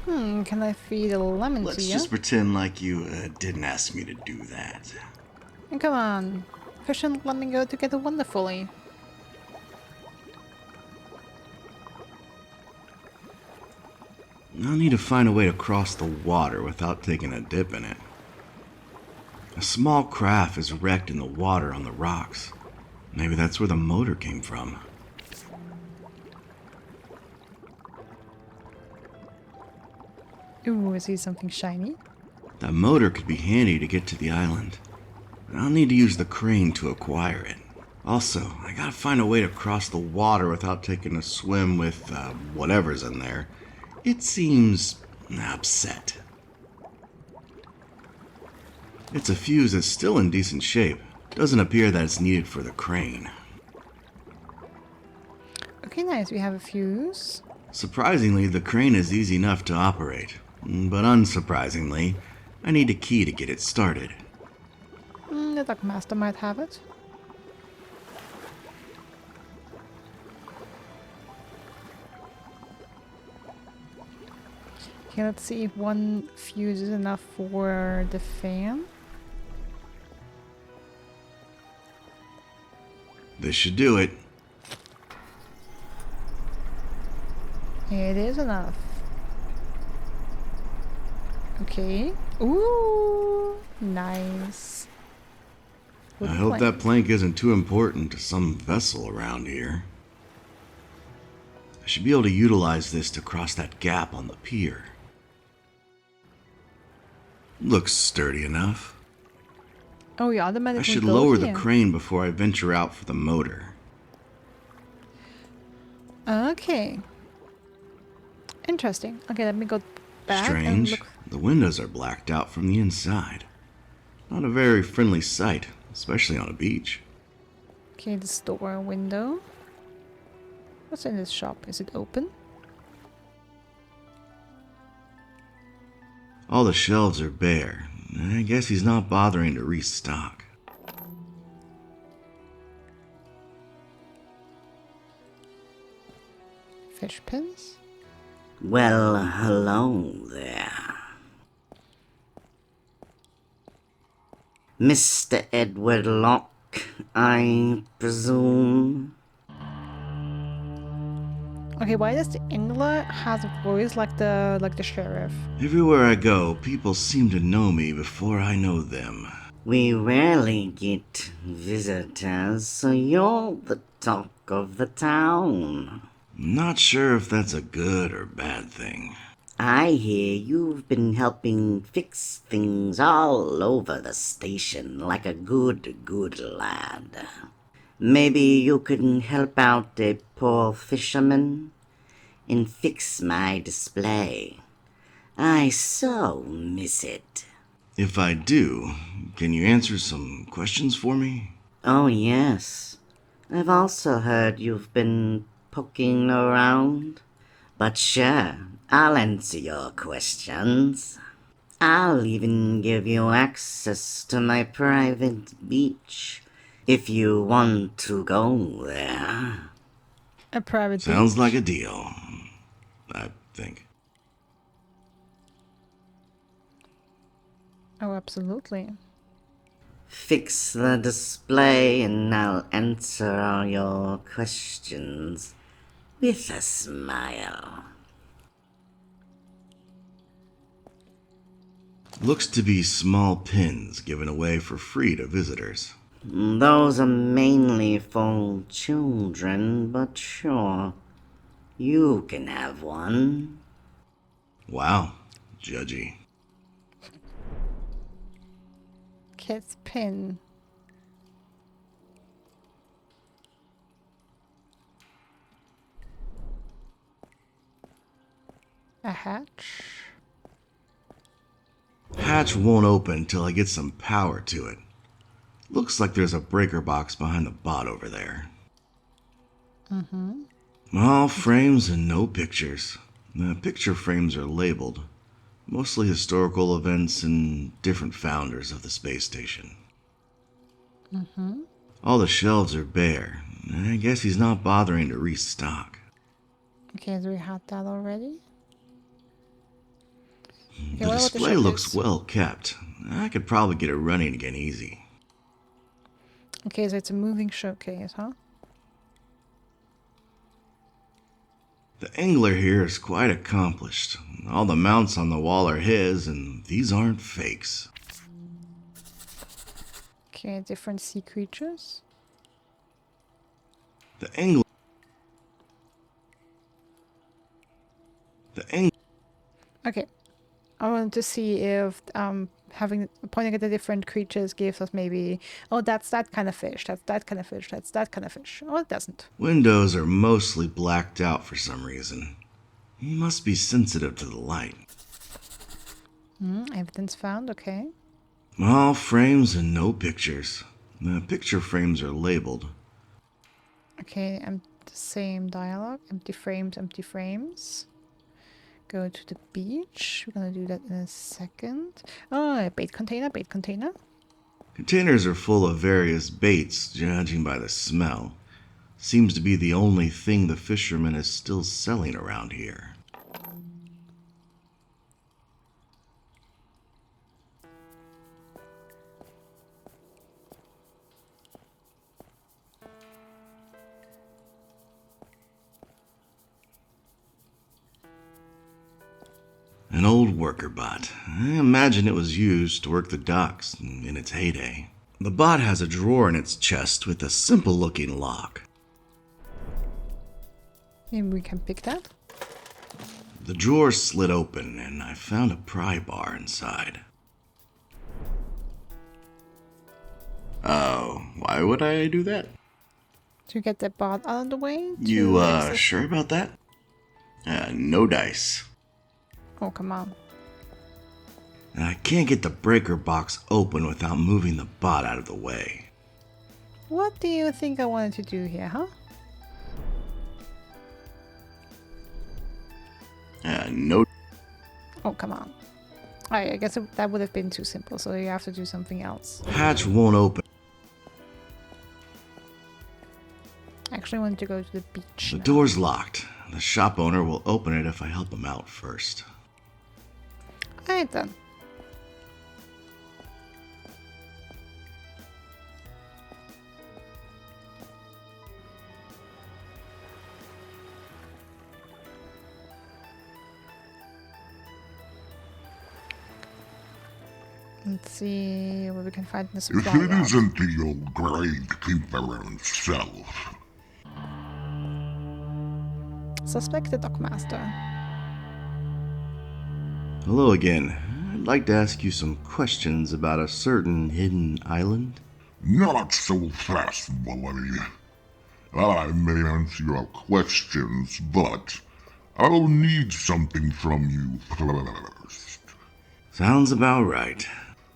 Can I feed a lemon to you? Let's just pretend like you didn't ask me to do that. Come on. Fish and lemon go together wonderfully. I'll need to find a way to cross the water without taking a dip in it. A small craft is wrecked in the water on the rocks. Maybe that's where the motor came from. Ooh, I see something shiny. That motor could be handy to get to the island. I'll need to use the crane to acquire it. Also, I gotta find a way to cross the water without taking a swim with whatever's in there. It seems upset. It's a fuse that's still in decent shape. Doesn't appear that it's needed for the crane. Okay, nice. We have a fuse. Surprisingly, the crane is easy enough to operate. But unsurprisingly, I need a key to get it started. The Dockmaster might have it. Okay, let's see if one fuse is enough for the fan. This should do it. It is enough. Okay. Ooh, nice. I Wooden hope plank. that plank isn't too important to some vessel around here. I should be able to utilize this to cross that gap on the pier. Looks sturdy enough. Oh, you I automatically should go lower the here. crane before I venture out for the motor. Okay. Interesting. Okay, let me go back and Strange. look. The windows are blacked out from the inside. Not a very friendly sight, especially on a beach. Okay, the store window. What's in this shop? Is it open? All the shelves are bare. I guess he's not bothering to restock. Fish pins? Well, hello there. Mr. Edward Locke, I presume? Okay, why does the Engler has a voice like the sheriff? Everywhere I go, people seem to know me before I know them. We rarely get visitors, so you're the talk of the town. Not sure if that's a good or bad thing. I hear you've been helping fix things all over the station like a good lad. Maybe you can help out a poor fisherman and fix my display. I so miss it. If I do, can you answer some questions for me? Oh, yes. I've also heard you've been poking around. But sure, I'll answer your questions. I'll even give you access to my private beach if you want to go there. A private Sounds beach? like a deal, I think. Oh, absolutely. Fix the display and I'll answer all your questions with a smile. Looks to be small pins given away for free to visitors. Those are mainly for children, but sure, you can have one. Wow, judgy. Kid's pin. A hatch. Hatch won't open till I get some power to it. Looks like there's a breaker box behind the bot over there. All frames and no pictures. The picture frames are labeled. Mostly historical events and different founders of the space station. All the shelves are bare. I guess he's not bothering to restock. Okay, so we had that already. Okay, The what about display showcase? looks well kept. I could probably get it running again easy. Okay, so it's a moving showcase, huh? The angler here is quite accomplished. All the mounts on the wall are his, and these aren't fakes. Okay, different sea creatures. The angler... Okay, I wanted to see if pointing at the different creatures gives us maybe, oh, that's that kind of fish, that's that kind of fish, that's that kind of fish. Oh, it doesn't. Windows are mostly blacked out for some reason. He must be sensitive to the light. Evidence found, okay. All frames and no pictures. The picture frames are labeled. Okay, the same dialogue. Empty frames, empty frames. Go to the beach. We're gonna do that in a second. Oh, bait container, bait container. Containers are full of various baits, judging by the smell. Seems to be the only thing the fisherman is still selling around here. An old worker bot. I imagine it was used to work the docks in its heyday. The bot has a drawer in its chest with a simple-looking lock. Maybe we can pick that. The drawer slid open, and I found a pry bar inside. Why would I do that? To get the bot out of the way? You, sure about that? No dice. Oh, come on. And I can't get the breaker box open without moving the bot out of the way. What do you think I wanted to do here, huh? No. Oh, come on. I guess that would have been too simple, so you have to do something else. Hatch won't open. Actually, I wanted to go to the beach. The now. door's locked. The shop owner will open it if I help him out first. Alright then. Let's see what we can find in the If supply it log. isn't the old gravekeeper himself. Suspect the dockmaster. Hello again. I'd like to ask you some questions about a certain hidden island. Not so fast, boy. I may answer your questions, but I'll need something from you first. Sounds about right.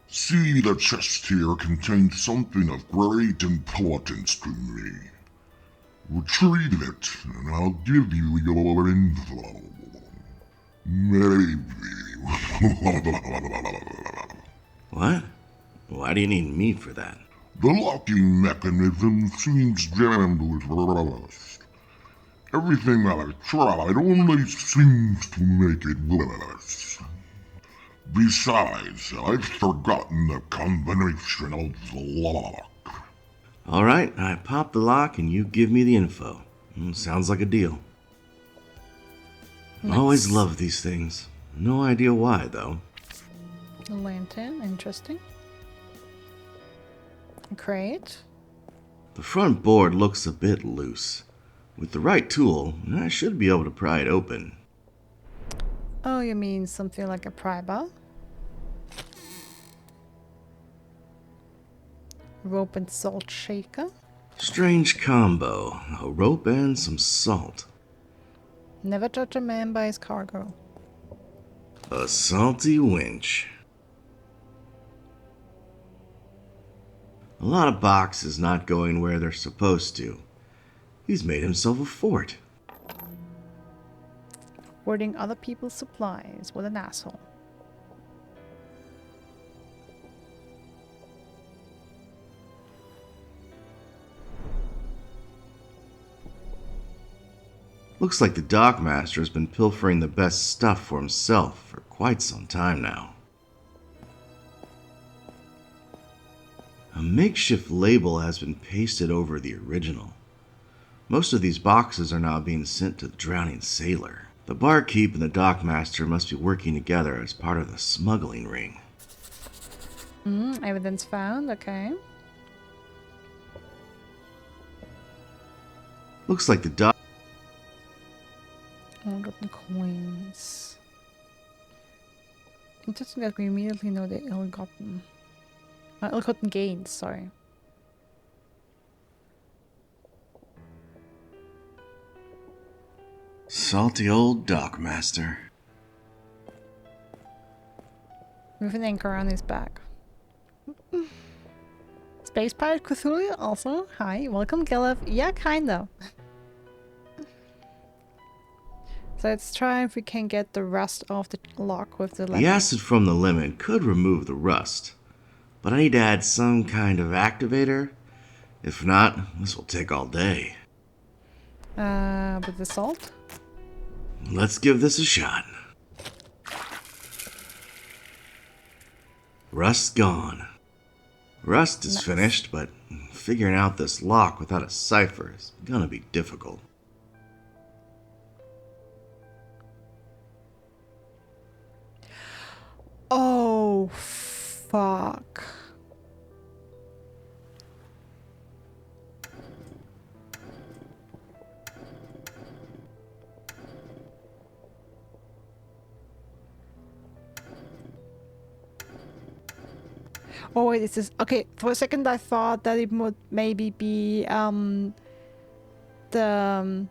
See, the chest here contains something of great importance to me. Retrieve it, and I'll give you your info. Maybe. What? Why do you need me for that? The locking mechanism seems jammed with rust. Everything I've tried only seems to make it worse. Besides, I've forgotten the combination of the lock. Alright, I pop the lock and you give me the info. Sounds like a deal. Nice. Always love these things. No idea why, though. A lantern, interesting. A crate. The front board looks a bit loose. With the right tool, I should be able to pry it open. Oh, you mean something like a pry bar? Rope and salt shaker. Strange combo. A rope and some salt. Never judge a man by his cargo. A salty winch. A lot of boxes not going where they're supposed to. He's made himself a fort. Hoarding other people's supplies. What an asshole. Looks like the dockmaster has been pilfering the best stuff for himself for quite some time now. A makeshift label has been pasted over the original. Most of these boxes are now being sent to the drowning sailor. The barkeep and the dockmaster must be working together as part of the smuggling ring. Evidence found, okay. Looks like the dock... Ill-gotten coins. Interesting that we immediately know the ill-gotten. Ill-gotten gains, sorry. Salty old dockmaster. With an anchor on his back. Space Pirate Cthulhu also. Hi, welcome Gilliv. Yeah, kinda. So let's try if we can get the rust off the lock with the lemon. The acid from the lemon could remove the rust, but I need to add some kind of activator. If not, this will take all day. With the salt? Let's give this a shot. Rust's gone. Rust is Nice. finished, but figuring out this lock without a cipher is gonna be difficult. Fuck. Oh wait, this is okay. For a second, I thought that it would maybe be the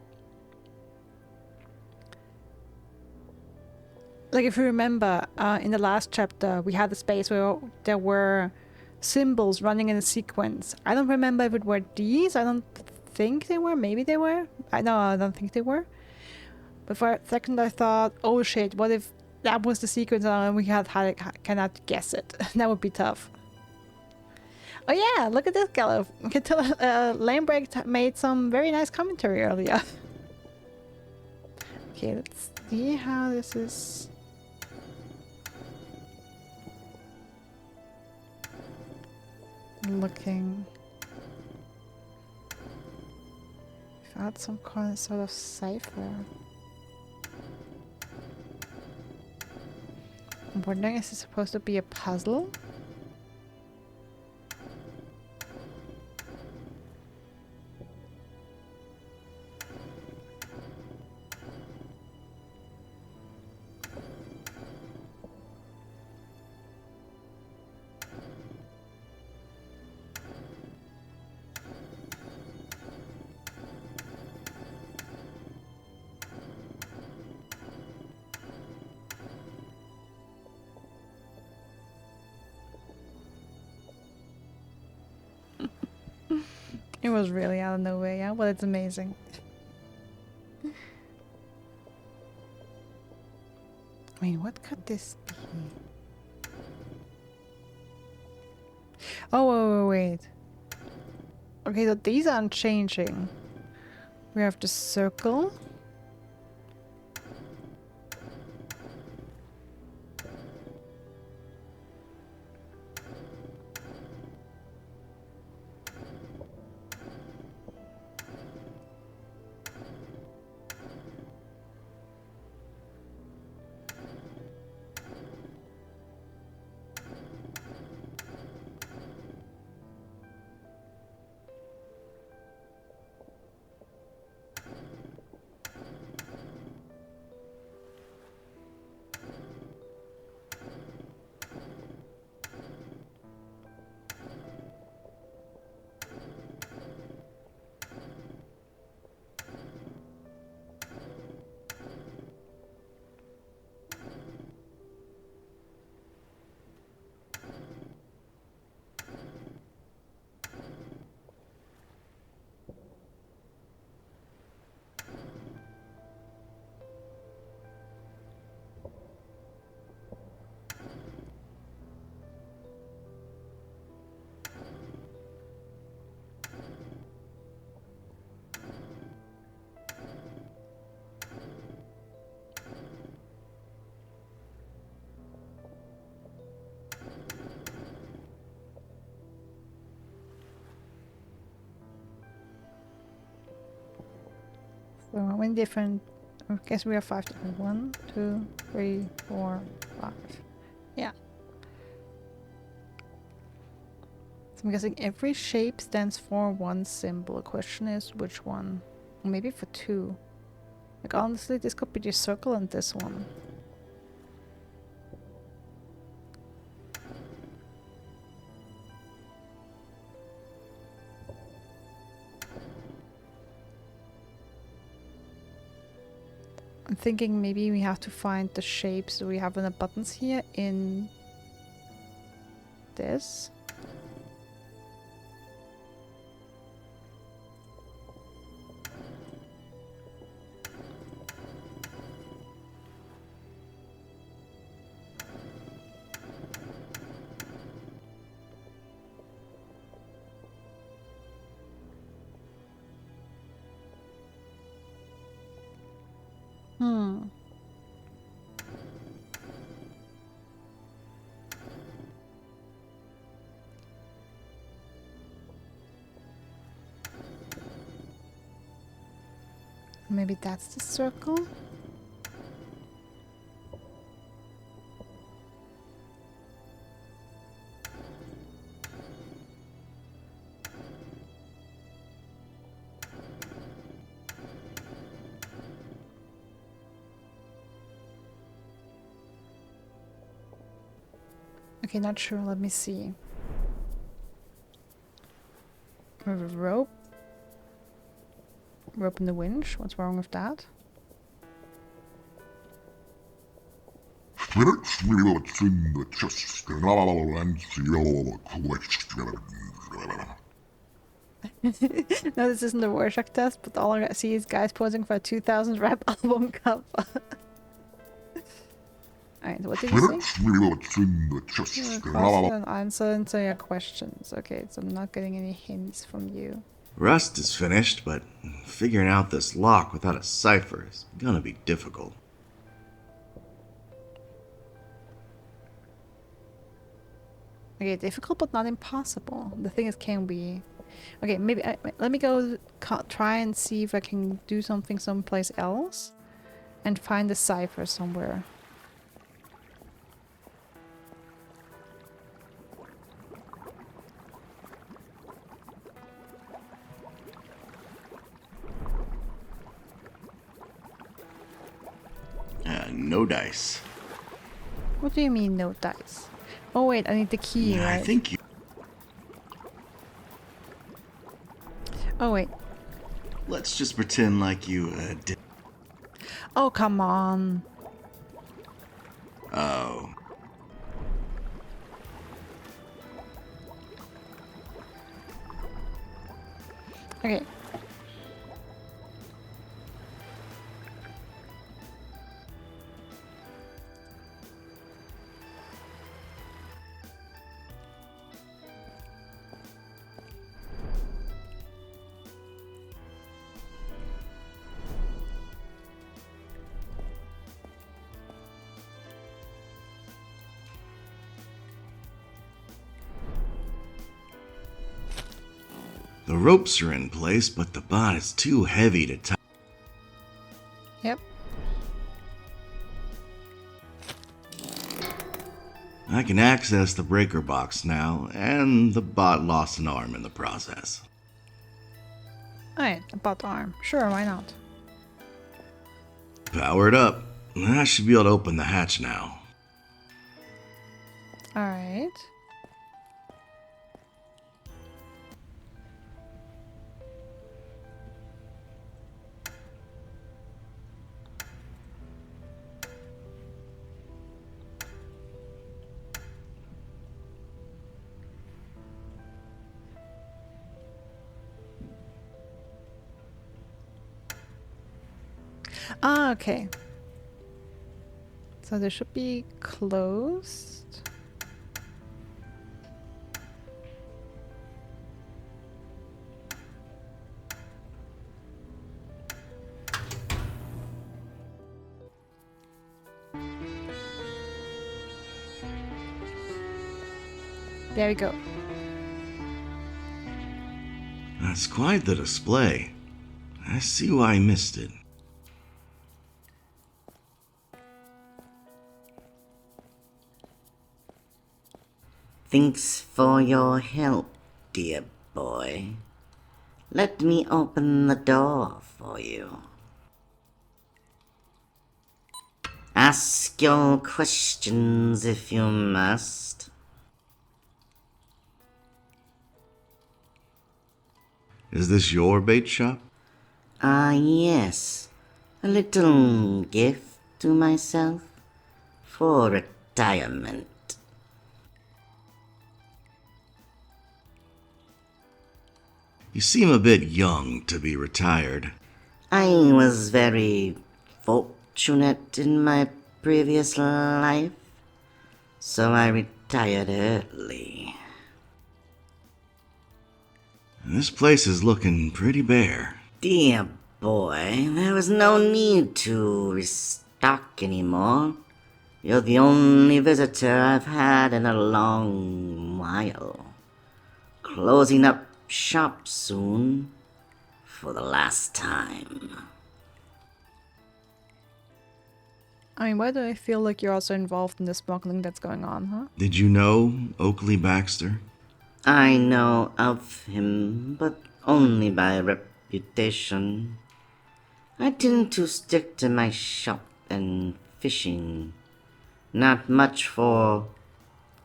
like if you remember in the last chapter, we had a space where there were symbols running in a sequence. I don't remember if it were these. I don't think they were. Maybe they were. I don't think they were. But for a second, I thought, oh shit, what if that was the sequence and we cannot guess it? That would be tough. Oh yeah, look at this gallow. You can tell Lamebreak made some very nice commentary earlier. Okay, let's see how this is. Looking. Found some kind of sort of cipher. I'm wondering, is it supposed to be a puzzle? It was really out of nowhere, yeah, but it's amazing. I mean, what could this be? Oh, wait. Okay, so these aren't changing. We have the circle. So how many different? I guess we have 5 different. 1, 2, 3, 4, 5. Yeah. So I'm guessing every shape stands for one symbol. The question is which one? Maybe for 2. Like honestly, this could be the circle and this one. I'm thinking maybe we have to find the shapes that we have on the buttons here in this. Maybe that's the circle? Okay, not sure. Let me see. Rope. Rope in the winch. What's wrong with that? Let's see what's in the chest and I'll answer your question. No, this isn't a Rorschach test, but all I see is guys posing for a 2000 rap album cover. Alright, what did you say? Let's see what's in the chest and I'll Question and answer to your questions. Okay, so I'm not getting any hints from you. Rust is finished, but figuring out this lock without a cipher is gonna be difficult. Okay, difficult but not impossible. The thing is, can we... Okay, maybe let me go try and see if I can do something someplace else and find the cipher somewhere. No dice. What do you mean, no dice? Oh wait, I need the key, right? I think you... Oh wait. Let's just pretend like you, did... Oh, come on. Oh. Okay. The ropes are in place, but the bot is too heavy to tie. Yep. I can access the breaker box now, and the bot lost an arm in the process. Alright, about the arm. Sure, why not? Powered up. I should be able to open the hatch now. Alright. Ah, okay. So they should be closed. There we go. That's quite the display. I see why I missed it. Thanks for your help, dear boy. Let me open the door for you. Ask your questions if you must. Is this your bait shop? Yes. A little gift to myself for retirement. You seem a bit young to be retired. I was very fortunate in my previous life, so I retired early. This place is looking pretty bare. Dear boy, there was no need to restock anymore. You're the only visitor I've had in a long while. Closing up shop soon for the last time. I mean, why do I feel like you're also involved in the smuggling that's going on, huh? Did you know Oakley Baxter? I know of him, but only by reputation. I tend to stick to my shop and fishing. Not much for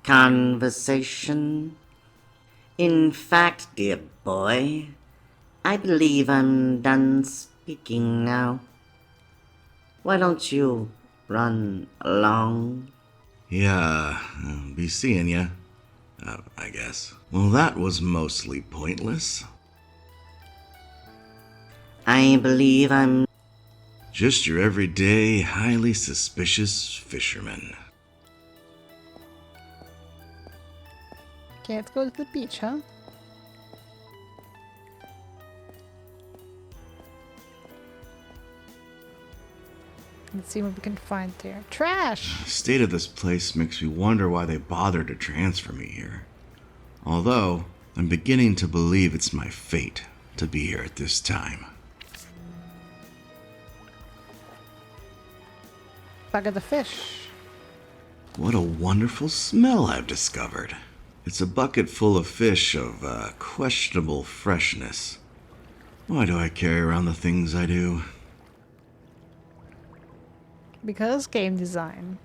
conversation. In fact, dear boy, I believe I'm done speaking now. Why don't you run along? Yeah, be seeing ya. I guess. Well, that was mostly pointless. I believe I'm... Just your everyday, highly suspicious fisherman. Okay, let's go to the beach, huh? Let's see what we can find there. Trash! The state of this place makes me wonder why they bothered to transfer me here. Although, I'm beginning to believe it's my fate to be here at this time. Bucket of fish. What a wonderful smell I've discovered. It's a bucket full of fish of questionable freshness. Why do I carry around the things I do? Because game design.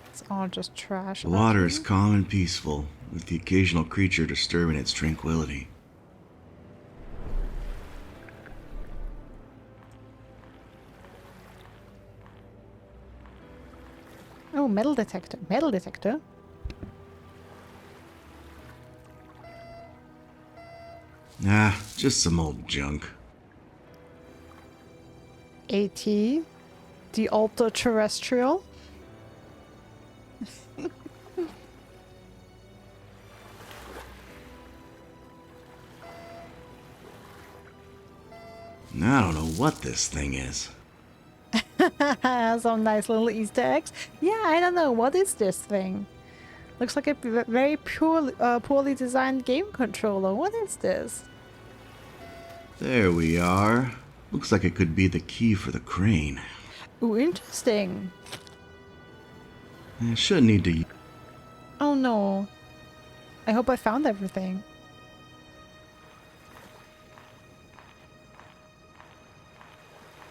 It's all just trash. The water is calm and peaceful, with the occasional creature disturbing its tranquility. Oh, metal detector. Metal detector? Ah, just some old junk. AT. The ultra terrestrial. I don't know what this thing is. Some nice little Easter eggs. Yeah, I don't know. What is this thing? Looks like a very poorly designed game controller. What is this? There we are. Looks like it could be the key for the crane. Ooh, interesting. I shouldn't need to... Oh no. I hope I found everything.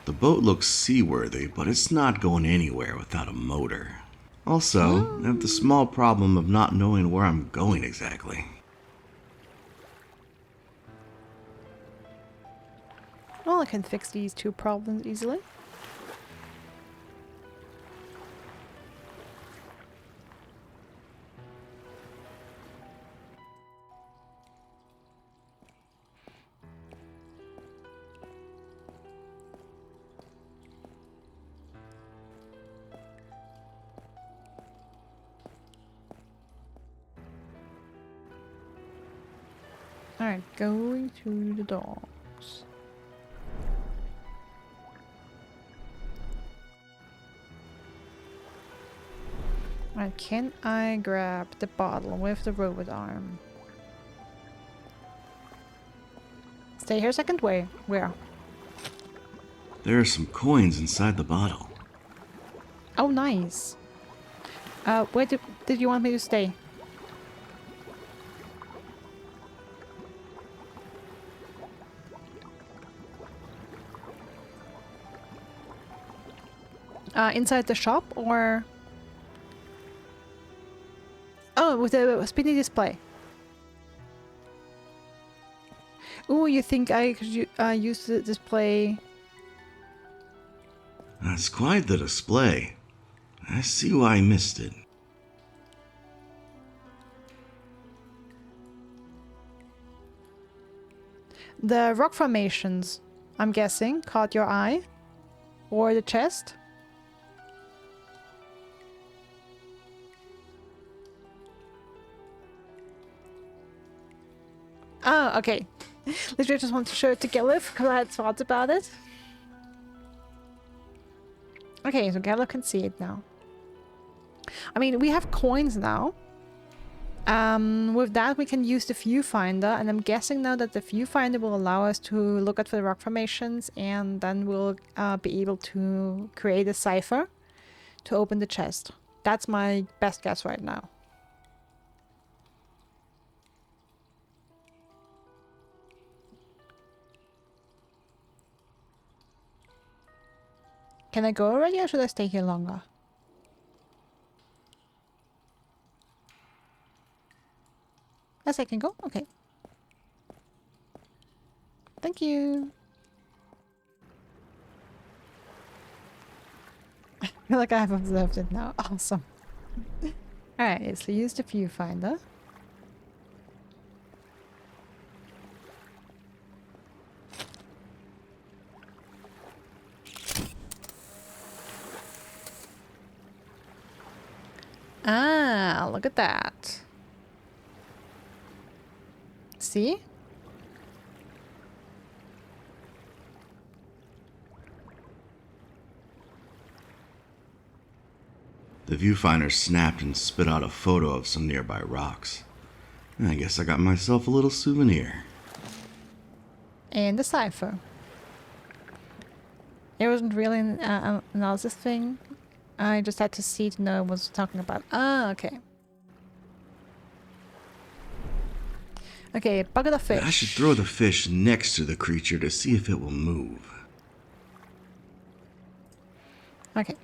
The boat looks seaworthy, but it's not going anywhere without a motor. Also, I have the small problem of not knowing where I'm going exactly. Well, I can fix these two problems easily. Alright, going to the docks. Alright, can I grab the bottle with the robot arm? Stay here a second? Where? There are some coins inside the bottle. Oh, nice. Where did you want me to stay? Inside the shop or... Oh, with the spinny display. Ooh, you think I could use the display? That's quite the display. I see why I missed it. The rock formations, I'm guessing, caught your eye? Or the chest? Oh, okay. Literally just want to show it to Gellif because I had thoughts about it. Okay, so Gellif can see it now. I mean, we have coins now. With that, we can use the viewfinder, and I'm guessing now that the viewfinder will allow us to look at the rock formations, and then we'll be able to create a cipher to open the chest. That's my best guess right now. Can I go already, or should I stay here longer? Yes, I can go? Okay. Thank you. I feel like I have observed it now. Awesome. Alright, so use the viewfinder. Ah, look at that. See? The viewfinder snapped and spit out a photo of some nearby rocks. I guess I got myself a little souvenir. And the cipher. It wasn't really an analysis thing. I just had to see to know what it was talking about. Ah, okay. Okay, bucket of fish. I should throw the fish next to the creature to see if it will move. Okay.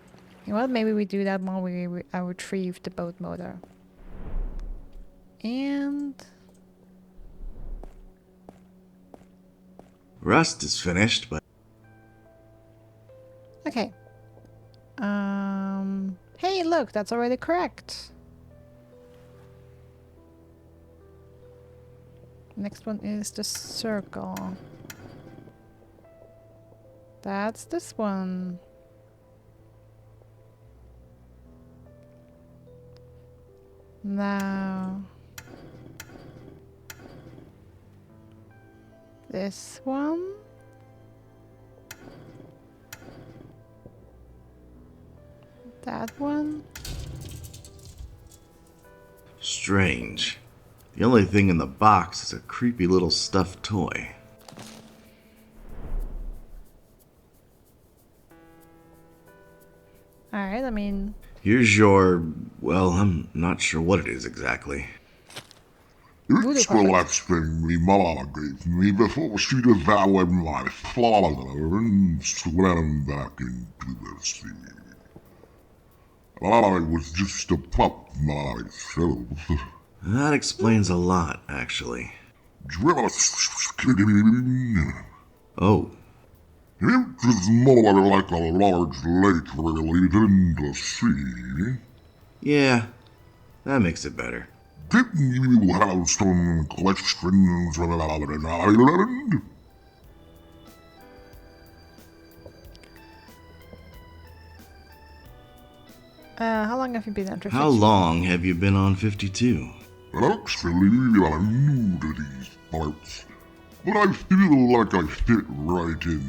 Well, maybe we do that while we retrieve the boat motor. And... Rust is finished, but... okay. Hey, look, that's already correct. Next one is the circle. That's this one. Now... this one. That one. Strange. The only thing in the box is a creepy little stuffed toy. Alright, I mean... Here's your... well, I'm not sure what it is exactly. It's the last thing my mama gave me before she devoured my father and swam back into the sea. I was just a pup myself. That explains a lot, actually. Just kidding. Oh, It is more like a large lake really than the sea. yeah, that makes it better. Didn't you have some questions about an island? how long have you been under How long have you been on 52? Actually, I'm new to these parts, but I feel like I fit right in.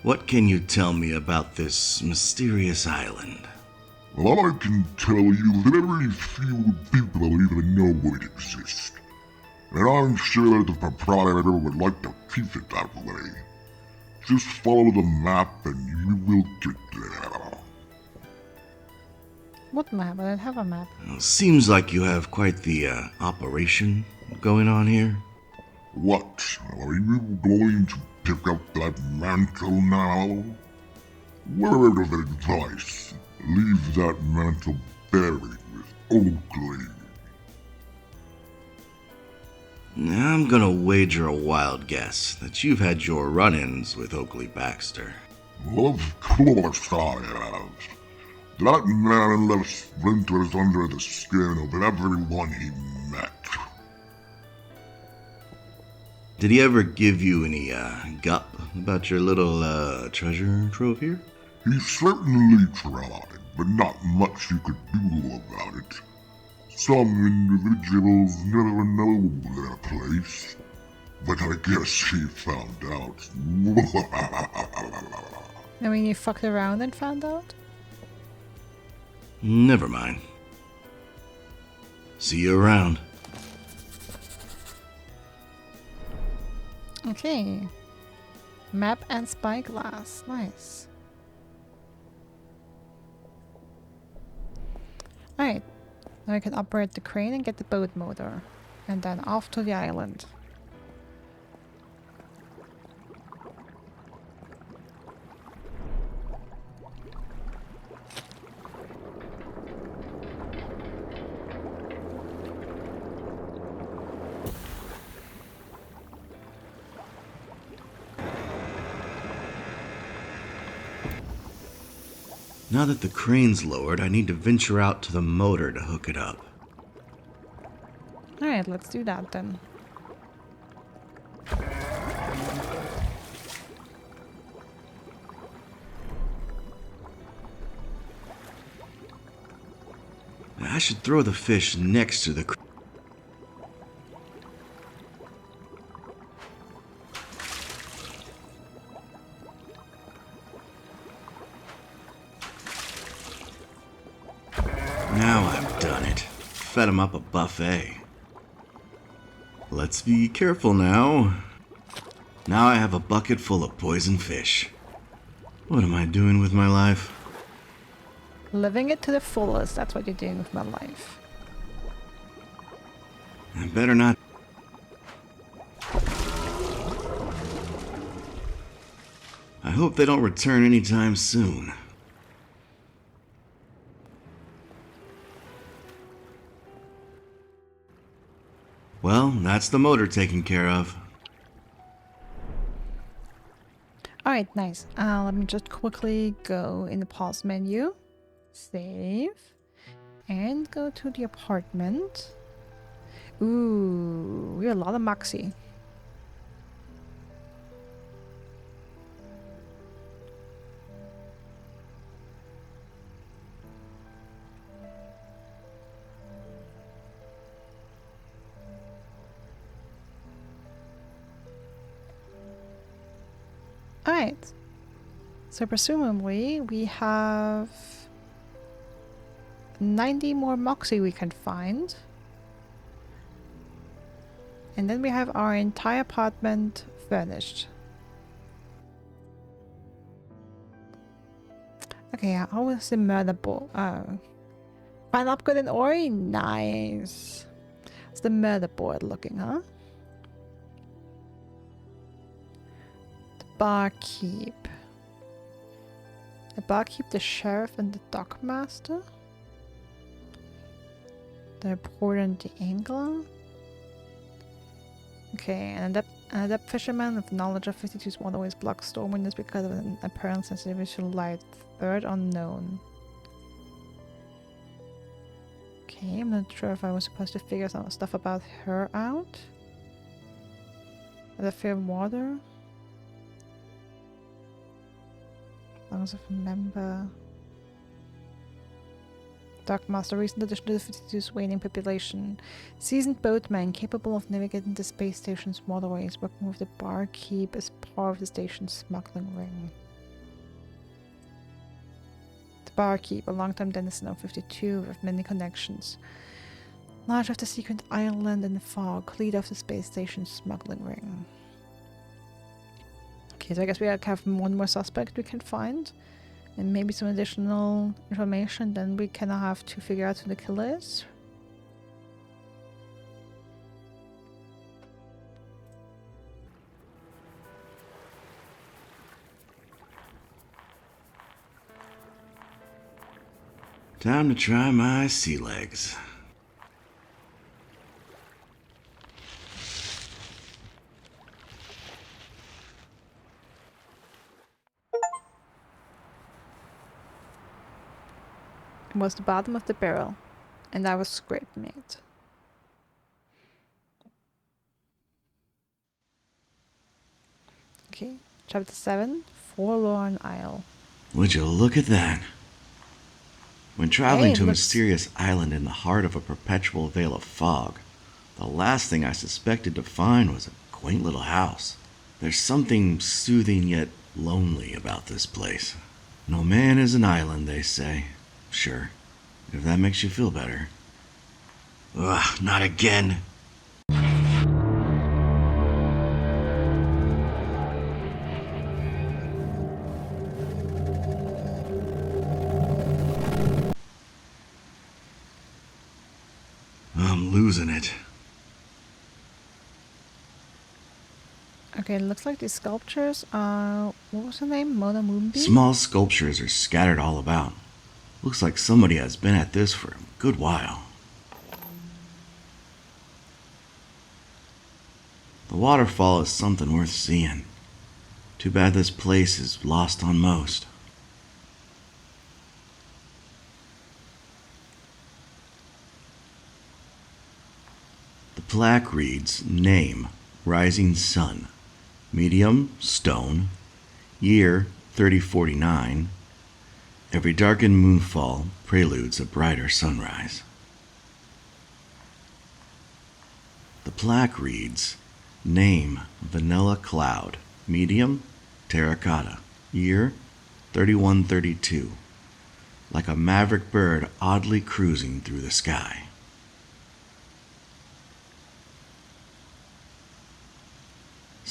What can you tell me about this mysterious island? Well, I can tell you that very few people even know it exists. And I'm sure the proprietor would like to keep it that way. Just follow the map and you will get there. What map? I don't have a map. Well, seems like you have quite the operation going on here. What? Are you going to pick up that mantle now? Word of advice. Leave that mantle buried with Oakley. I'm gonna wager a wild guess that you've had your run-ins with Oakley Baxter. Of course I have. That man left splinters under the skin of everyone he met. Did he ever give you any gup about your little treasure trove here? He certainly tried, but not much you could do about it. Some individuals never know their place, but I guess he found out. I mean, you fucked around and found out? Never mind. See you around. Okay. Map and spyglass. Nice. Alright. Now I can operate the crane and get the boat motor. And then off to the island. Now that the crane's lowered, I need to venture out to the motor to hook it up. Alright, let's do that then. I should throw the fish next to the crane. Now I've done it. Fed him up a buffet. Let's be careful now. Now I have a bucket full of poison fish. What am I doing with my life? Living it to the fullest, that's what you're doing with my life. I better not. I hope they don't return anytime soon. Well, that's the motor taken care of. Alright, nice. Let me just quickly go in the pause menu, save, and go to the apartment. Ooh, we have a lot of Moxie. Alright, so presumably we have 90 more Moxie we can find. And then we have our entire apartment furnished. Okay, how was the murder board? Find upgrade in Ori? Nice. It's the murder board looking, huh? Barkeep. The barkeep, the sheriff, and the dockmaster. The reporter and the angler. Okay, an adept fisherman with knowledge of 52's waterways blocks storm windows because of an apparent sensitivity to light. Third unknown. Okay, I'm not sure if I was supposed to figure some stuff about her out. The fear of water. As I remember. Dockmaster, recent addition to the 52's waning population. Seasoned boatman capable of navigating the space station's waterways, working with the barkeep as part of the station's smuggling ring. The barkeep, a long-time denizen of 52 with many connections. Knowledge of the secret island in the fog, leader of the space station's smuggling ring. Okay, so I guess we have one more suspect we can find. And maybe some additional information, then we kind of have to figure out who the killer is. Time to try my sea legs. Was the bottom of the barrel, and I was scraping it. Okay, chapter 7, Forlorn Isle. Would you look at that? When traveling Hey, to a looks- mysterious island in the heart of a perpetual veil of fog, the last thing I suspected to find was a quaint little house. There's something soothing yet lonely about this place. No man is an island, they say. Sure, if that makes you feel better. Ugh, not again. I'm losing it. Okay, it looks like these sculptures are... What was her name? Mona Moonbeam? Small sculptures are scattered all about. Looks like somebody has been at this for a good while. The waterfall is something worth seeing. Too bad this place is lost on most. plaque reads, name, rising sun, medium, stone, year, 3049. Every darkened moonfall preludes a brighter sunrise. The plaque reads, name, vanilla cloud, medium, terracotta, year, 3132. Like a maverick bird oddly cruising through the sky.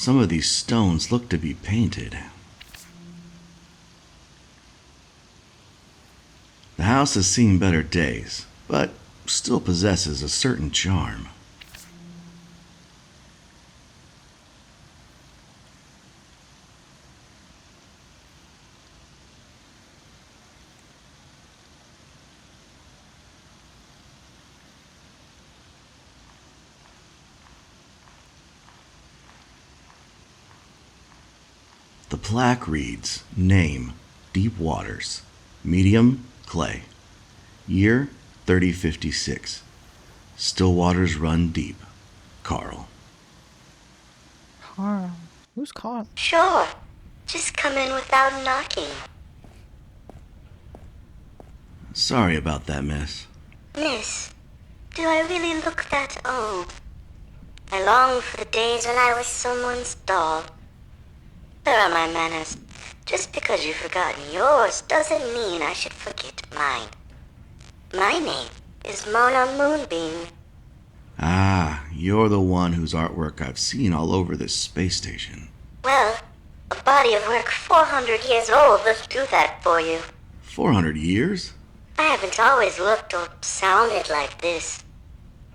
Some of these stones look to be painted. The house has seen better days, but still possesses a certain charm. The plaque reads, name, deep waters, medium, clay, year, 3056. Still waters run deep. Carl. Carl. Who's Carl? Sure. Just come in without knocking. Sorry about that, miss. Miss, do I really look that old? I long for the days when I was someone's doll. There are my manners. Just because you've forgotten yours doesn't mean I should forget mine. My name is Mona Moonbeam. Ah, you're the one whose artwork I've seen all over this space station. Well, a body of work 400 years old will do that for you. 400 years? I haven't always looked or sounded like this.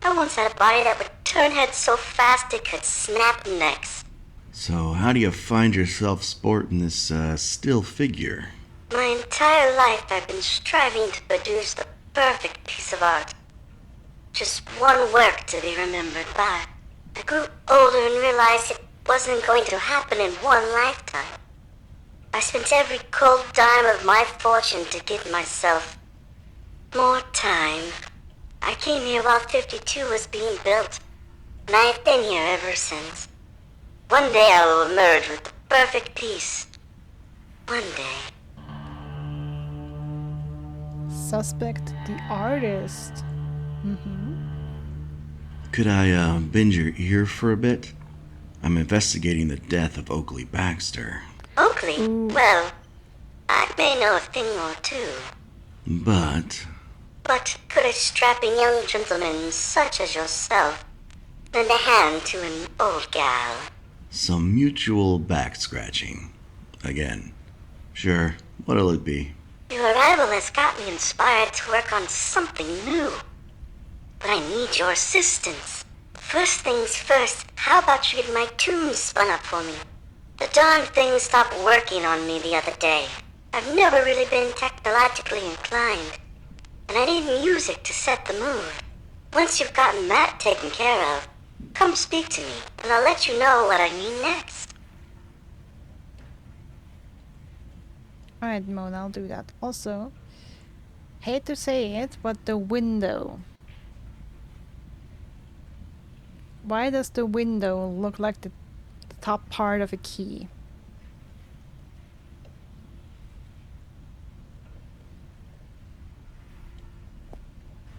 I once had a body that would turn heads so fast it could snap necks. So how do you find yourself sporting this, still figure? My entire life I've been striving to produce the perfect piece of art. Just one work to be remembered by. I grew older and realized it wasn't going to happen in one lifetime. I spent every cold dime of my fortune to give myself more time. I came here while 52 was being built, and I've been here ever since. One day I will emerge with the perfect piece. One day. Suspect the artist. Could I, bend your ear for a bit? I'm investigating the death of Oakley Baxter. Oakley? Well, I may know a thing or two. But But could a strapping young gentleman such as yourself lend a hand to an old gal? some mutual back scratching. Again. Sure, what'll it be? Your arrival has got me inspired to work on something new. But I need your assistance. First things first, how about you get my tune spun up for me? The darn thing stopped working on me the other day. I've never really been technologically inclined, and I need music to set the mood. Once you've gotten that taken care of, come speak to me, and I'll let you know what I mean next. Alright, Mona, I'll do that. Also, hate to say it, but the window. Why does the window look like the top part of a key?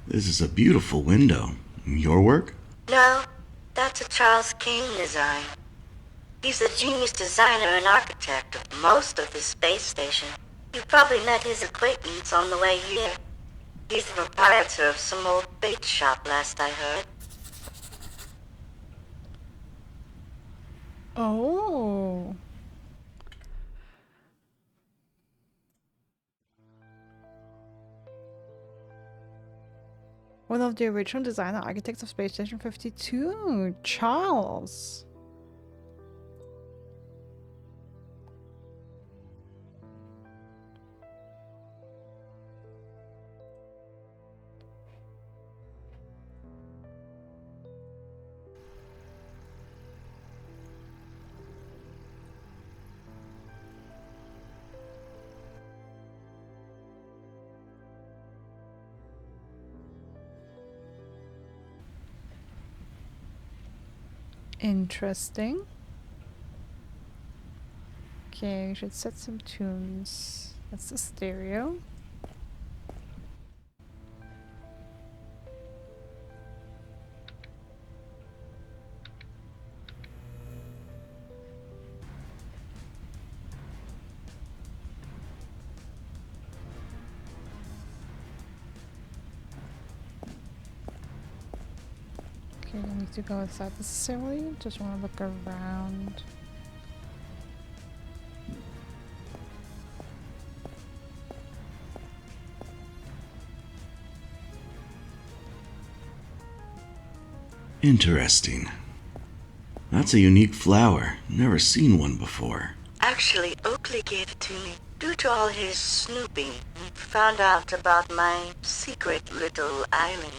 This is a beautiful window. Your work? No, that's a Charles King design. He's the genius designer and architect of most of the space station. You probably met his acquaintance on the way here. He's the proprietor of some old bait shop, last I heard. Oh. One of the original designer architects of Space Station 52, Charles. Interesting. Okay, we should set some tunes. That's the stereo. Okay, I don't need to go outside necessarily. Just want to look around. Interesting. That's a unique flower. Never seen one before. Actually, Oakley gave it to me. Due to all his snooping, he found out about my secret little island.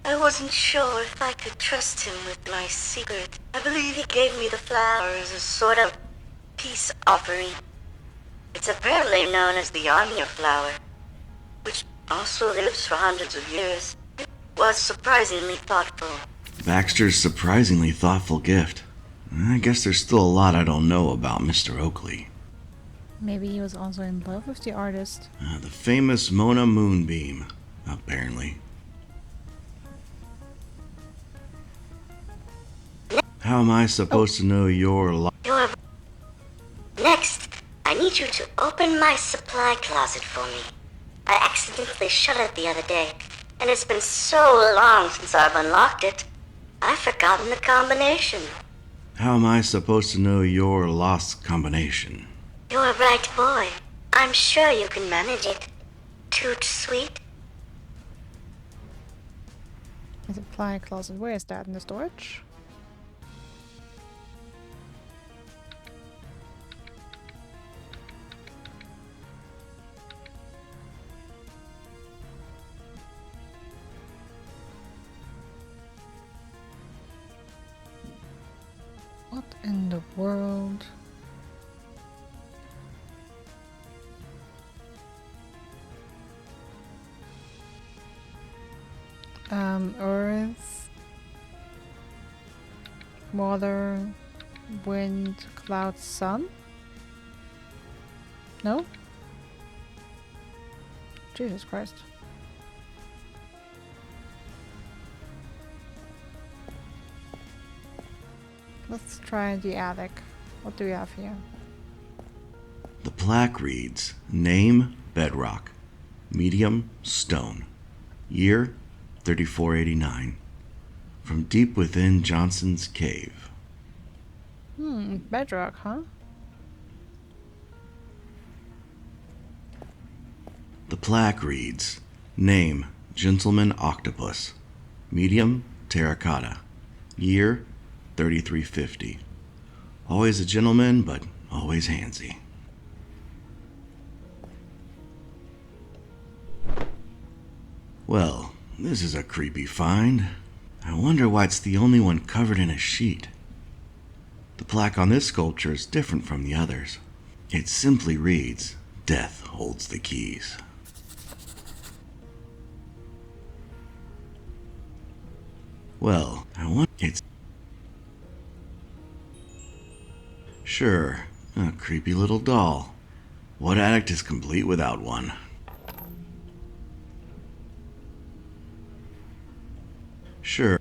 I wasn't sure if I could trust him with my secret. I believe he gave me the flower as a sort of peace offering. It's apparently known as the Anya flower, which also lives for hundreds of years. It was surprisingly thoughtful. Baxter's surprisingly thoughtful gift. I guess there's still a lot I don't know about Mr. Oakley. Maybe he was also in love with the artist. The famous Mona Moonbeam, apparently. How am I supposed to know your Next, I need you to open my supply closet for me. I accidentally shut it the other day, and it's been so long since I've unlocked it. I've forgotten the combination. How am I supposed to know your lost combination? You're a bright boy. I'm sure you can manage it. Toot sweet. The supply closet. Where is that? In the storage? What in the world? Earth, water, wind, cloud, sun? No? Jesus Christ. Let's try the attic. What do we have here? The plaque reads, name, bedrock, medium, stone, year, 3489, from deep within Johnson's cave. Bedrock, huh? The plaque reads, name, Gentleman Octopus, medium, terracotta, year, 3350. Always a gentleman, but always handsy. Well, this is a creepy find. I wonder why it's the only one covered in a sheet. The plaque on this sculpture is different from the others. It simply reads, Death holds the keys. Well, it's... Sure, a creepy little doll. What addict is complete without one? Sure.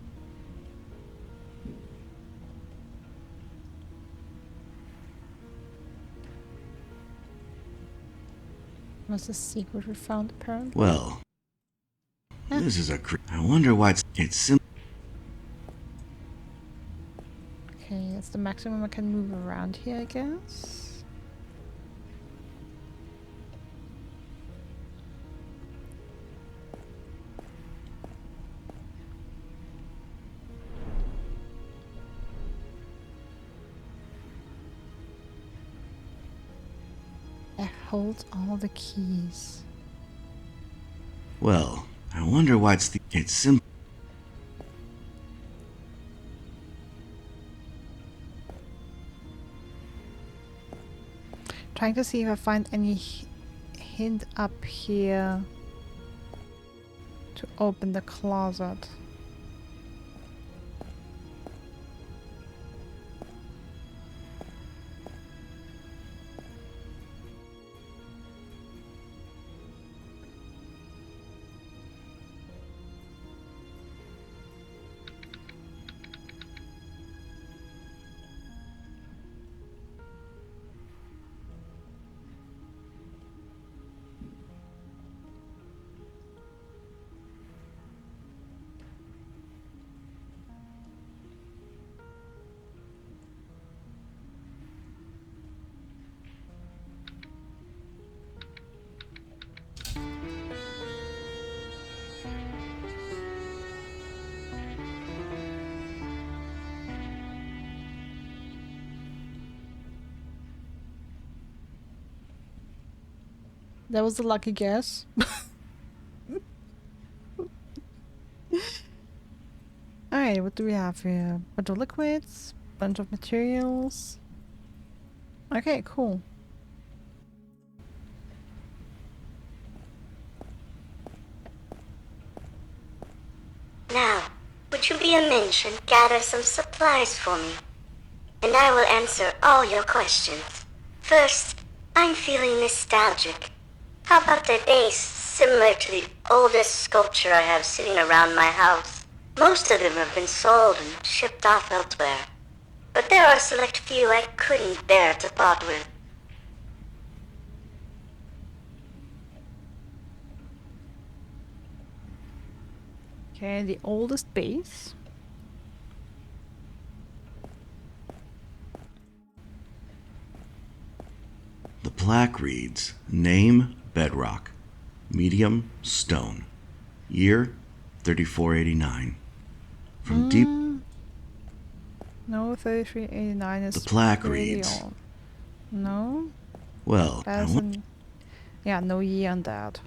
Was a secret we found apparently? Well, this is a I wonder why it's simple. Okay, that's the maximum I can move around here, I guess. It holds all the keys. Well, I wonder why it's simple. Trying to see if I find any hint up here to open the closet. That was a lucky guess. Alright, what do we have here? Bunch of liquids, bunch of materials. Okay, cool. Now, would you be a mensch and gather some supplies for me? And I will answer all your questions. First, I'm feeling nostalgic. How about a base similar to the oldest sculpture I have sitting around my house? Most of them have been sold and shipped off elsewhere. But there are a select few I couldn't bear to part with. Okay, the oldest base. The plaque reads, name, bedrock, medium, stone, year, 3489. From deep... No, 3389 is The plaque pretty reads... old. No? Well, Yeah, no year on that.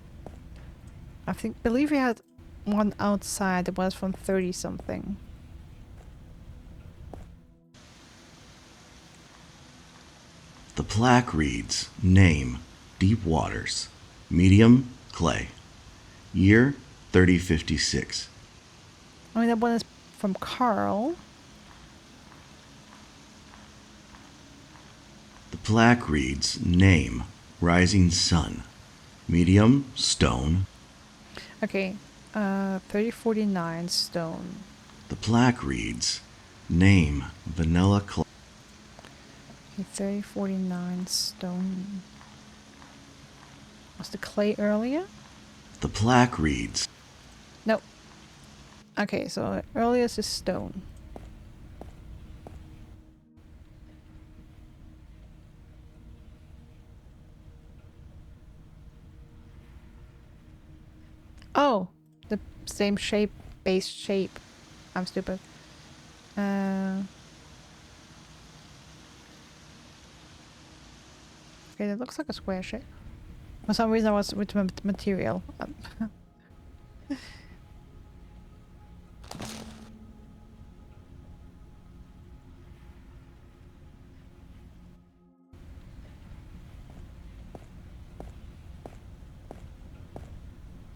Believe we had one outside that was from 30 something. The plaque reads, name, deep waters, medium, clay, year, 3056. I mean, that one is from Carl. The plaque reads, name, rising sun, medium, stone. Okay, 3049 stone. The plaque reads, name, vanilla clay. Okay, 3049 stone. Was the clay earlier? The plaque reads, Nope. Okay, so earliest is stone. Oh, the same shape, base shape. I'm stupid. Okay, that looks like a square shape. For some reason I was with material.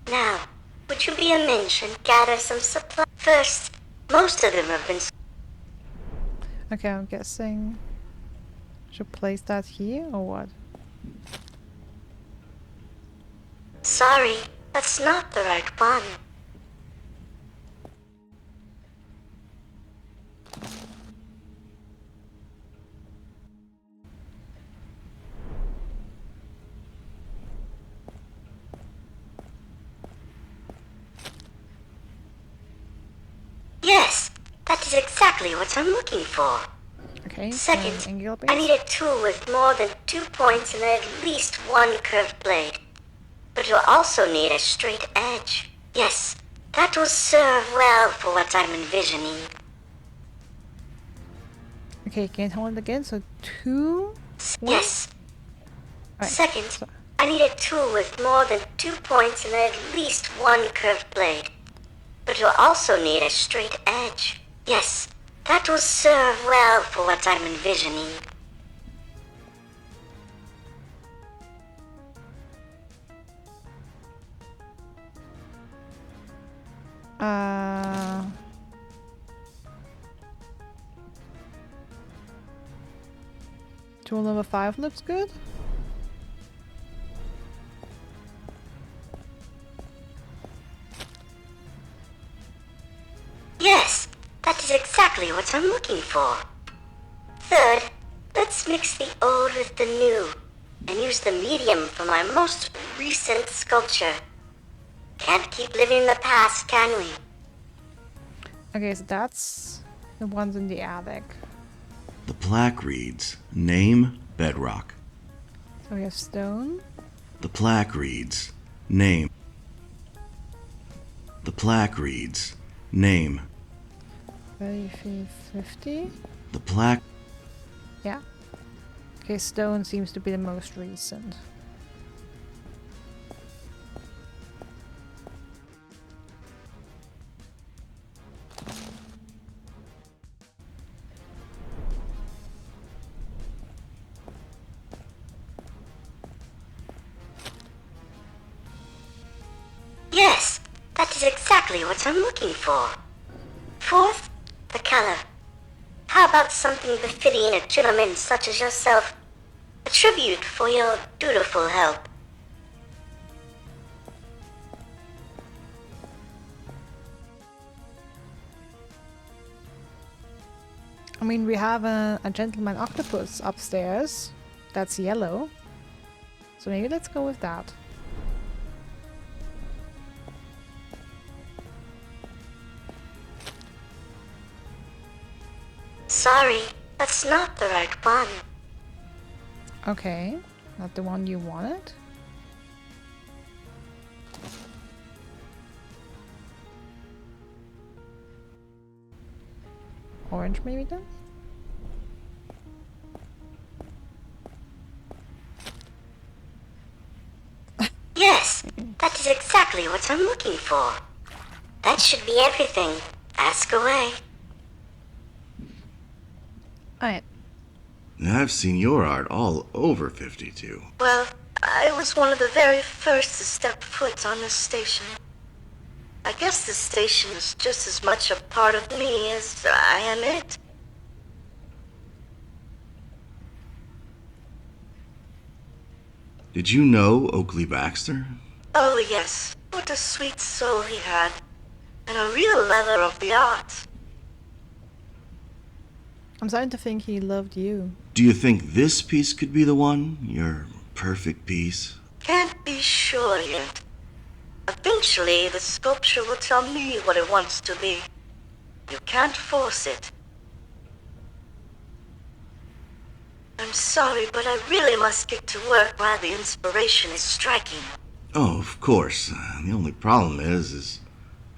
Now, would you be a mensch and gather some supplies? First, most of them have been... Okay, I'm guessing... Should place that here or what? Sorry, that's not the right one. Yes, that is exactly what I'm looking for. Okay, Second, angular base. I need a tool with more than 2 points and at least one curved blade. But you'll also need a straight edge. Yes, that will serve well for what I'm envisioning. Okay, can you hold it again? So 2? Yes. Right. Second, So, I need a tool with more than 2 points and at least one curved blade. But you'll also need a straight edge. Yes, that will serve well for what I'm envisioning. tool number 5 looks good. Yes, that is exactly what I'm looking for. Third, let's mix the old with the new and use the medium for my most recent sculpture. Can't keep living in the past, can we? Okay, so that's the ones in the attic. The plaque reads, name, bedrock. So we have stone. The plaque reads, name. The plaque reads, name. 50. The plaque... Yeah. Okay, stone seems to be the most recent. exactly what I'm looking for. Fourth, the color. How about something befitting a gentleman such as yourself? A tribute for your dutiful help. I mean, we have a gentleman octopus upstairs. That's yellow. So maybe let's go with that. Sorry, that's not the right one. Okay, not the one you wanted. Orange maybe then? Yes, that is exactly what I'm looking for. That should be everything. Ask away. Alright. I've seen your art all over 52. Well, I was one of the very first to step foot on this station. I guess this station is just as much a part of me as I am it. Did you know Oakley Baxter? Oh yes, what a sweet soul he had. And a real lover of the arts. I'm starting to think he loved you. Do you think this piece could be the one? Your perfect piece? Can't be sure yet. Eventually, the sculpture will tell me what it wants to be. You can't force it. I'm sorry, but I really must get to work while the inspiration is striking. Oh, of course. The only problem is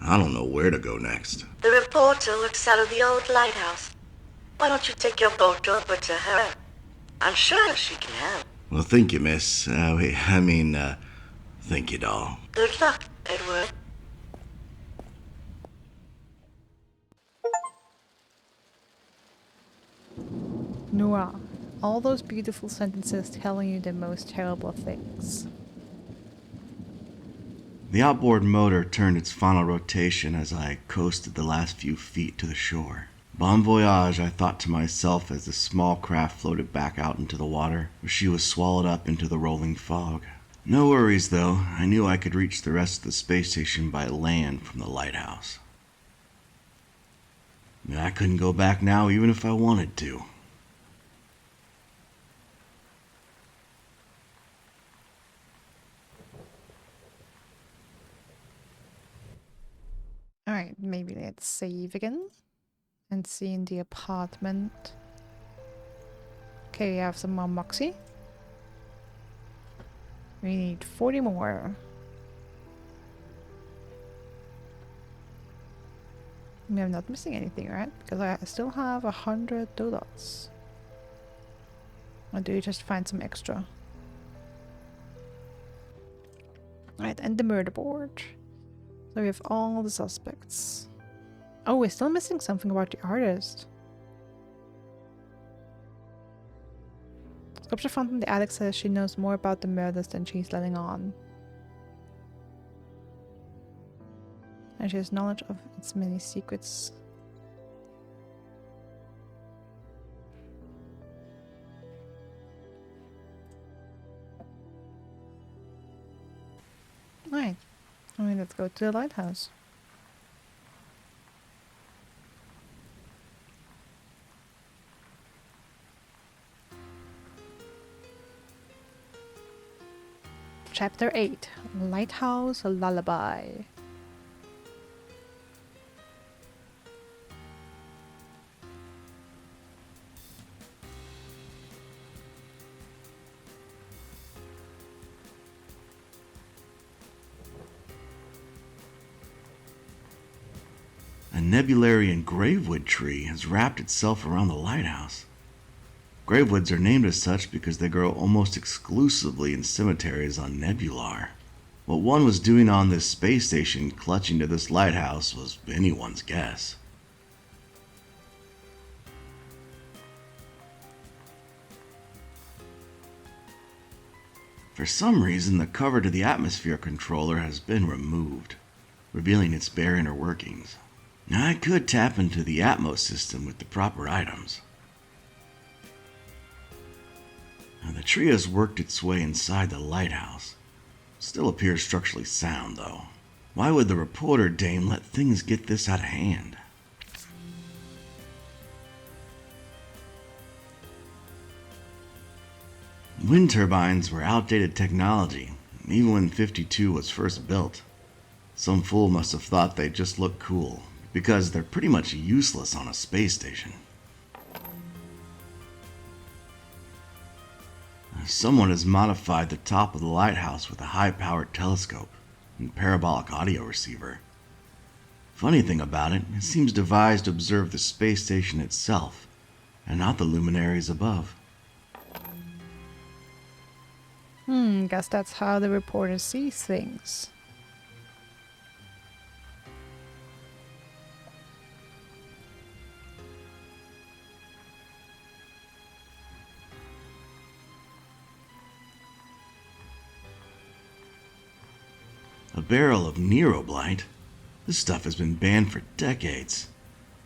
I don't know where to go next. The reporter works out of the old lighthouse. Why don't you take your boat over to her? I'm sure she can help. Well, thank you, miss. Thank you, doll. Good luck, Edward. Noah. All those beautiful sentences telling you the most terrible things. The outboard motor turned its final rotation as I coasted the last few feet to the shore. Bon voyage, I thought to myself as the small craft floated back out into the water, where she was swallowed up into the rolling fog. No worries, though. I knew I could reach the rest of the space station by land from the lighthouse. I couldn't go back now even if I wanted to. Alright, maybe let's save again. And see in the apartment. Okay, we have some more Moxie. We need 40 more. I'm not missing anything, right? Because I still have 100 dollars. Or do you just find some extra? Alright, and the murder board. So we have all the suspects. Oh, we're still missing something about the artist. Sculpture found in the attic says she knows more about the murders than she's letting on. And she has knowledge of its many secrets. Alright. Let's go to the lighthouse. Chapter 8. Lighthouse Lullaby. A nebulary and gravewood tree has wrapped itself around the lighthouse. Gravewoods are named as such because they grow almost exclusively in cemeteries on Nebular. What one was doing on this space station clutching to this lighthouse was anyone's guess. For some reason, the cover to the atmosphere controller has been removed. revealing its bare inner workings. Now, I could tap into the Atmos system with the proper items. Now, the tree has worked its way inside the lighthouse. Still appears structurally sound, though. Why would the reporter dame let things get this out of hand? Wind turbines were outdated technology, even when 52 was first built. Some fool must have thought they just looked cool, because they're pretty much useless on a space station. Someone has modified the top of the lighthouse with a high-powered telescope and parabolic audio receiver. Funny thing about it, it seems devised to observe the space station itself, and not the luminaries above. Guess that's how the reporter sees things. A barrel of Neuroblight? This stuff has been banned for decades.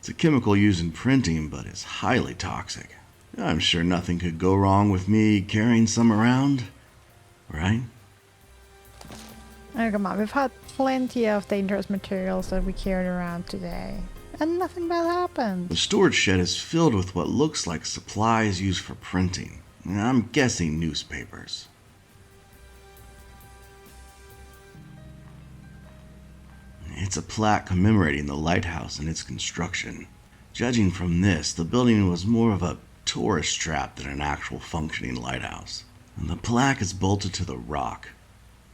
It's a chemical used in printing, but is highly toxic. I'm sure nothing could go wrong with me carrying some around, right? Oh, come on, we've had plenty of dangerous materials that we carried around today, and nothing bad happened. The storage shed is filled with what looks like supplies used for printing. I'm guessing newspapers. It's a plaque commemorating the lighthouse and its construction. Judging from this, the building was more of a tourist trap than an actual functioning lighthouse. And the plaque is bolted to the rock.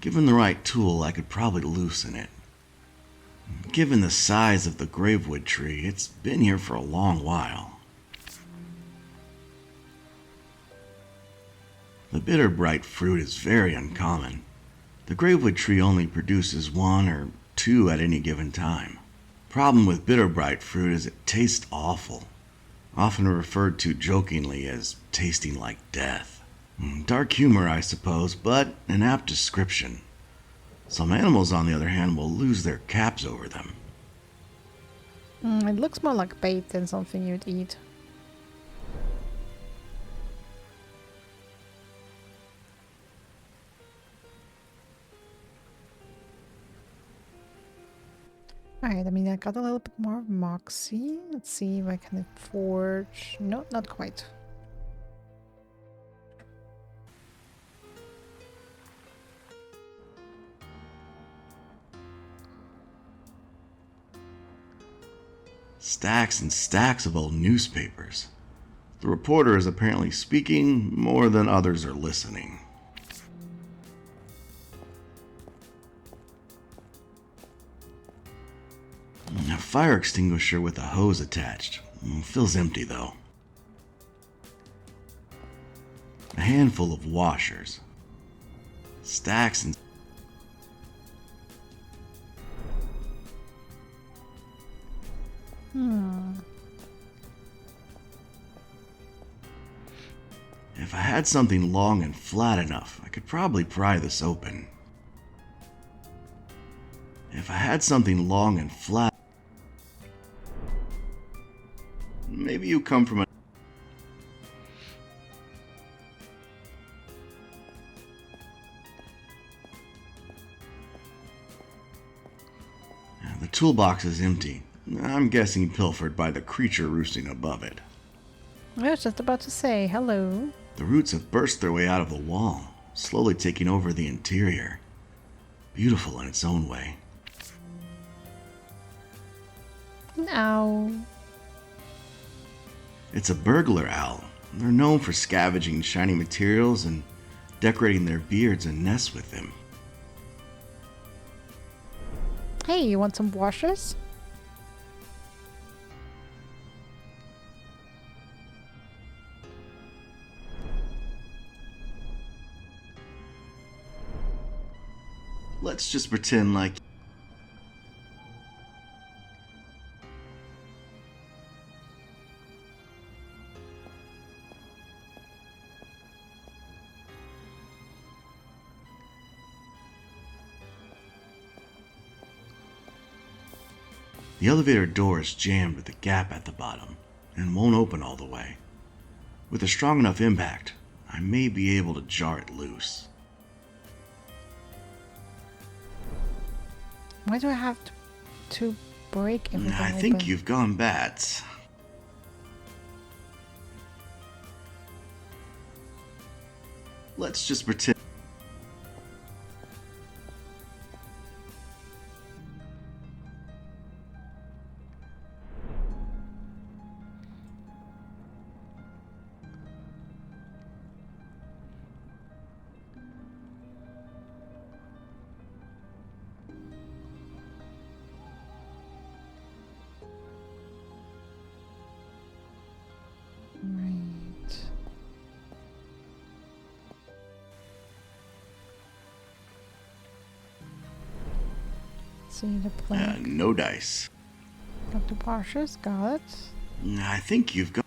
Given the right tool, I could probably loosen it. Given the size of the gravewood tree, it's been here for a long while. The bitter bright fruit is very uncommon. The gravewood tree only produces 1 or 2 at any given time. Problem with bitter bright fruit is it tastes awful, often referred to jokingly as tasting like death. Dark humor, I suppose, but an apt description. Some animals, on the other hand, will lose their caps over them. It looks more like bait than something you'd eat. Alright, I mean, I got a little bit more of Moxie. Let's see if I can forge... No, not quite. Stacks and stacks of old newspapers. The reporter is apparently speaking more than others are listening. A fire extinguisher with a hose attached. Feels empty though. A handful of washers. Stacks and... If I had something long and flat enough, I could probably pry this open. If I had something long and flat... Maybe you come from a... The toolbox is empty. I'm guessing pilfered by the creature roosting above it. I was just about to say hello. The roots have burst their way out of the wall, slowly taking over the interior. Beautiful in its own way. Ow. It's a burglar owl. They're known for scavenging shiny materials and decorating their beards and nests with them. Hey, you want some washers? Let's just pretend like... The elevator door is jammed with a gap at the bottom and won't open all the way. With a strong enough impact, I may be able to jar it loose. Why do I have to break everything I open? think you've gone bats. Let's just pretend. Right. See the plank. No dice. Got the washers, got it. I think you've got.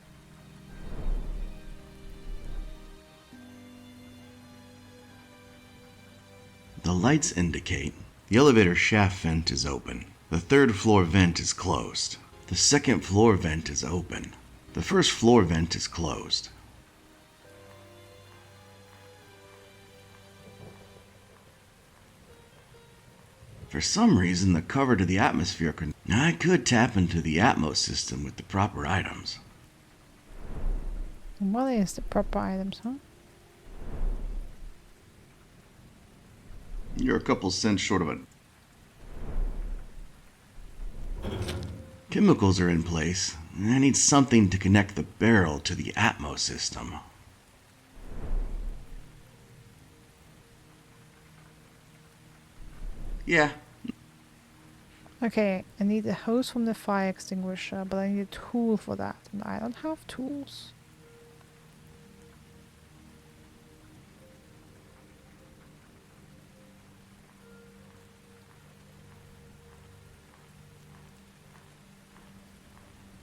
The lights indicate the elevator shaft vent is open. The third floor vent is closed. The second floor vent is open. The first floor vent is closed. For some reason, the cover to the atmosphere could. I could tap into the Atmos system with the proper items. What is the proper items, huh? You're a couple cents short of a. Chemicals are in place. I need something to connect the barrel to the Atmos system. Yeah. Okay, I need a hose from the fire extinguisher, but I need a tool for that, and I don't have tools.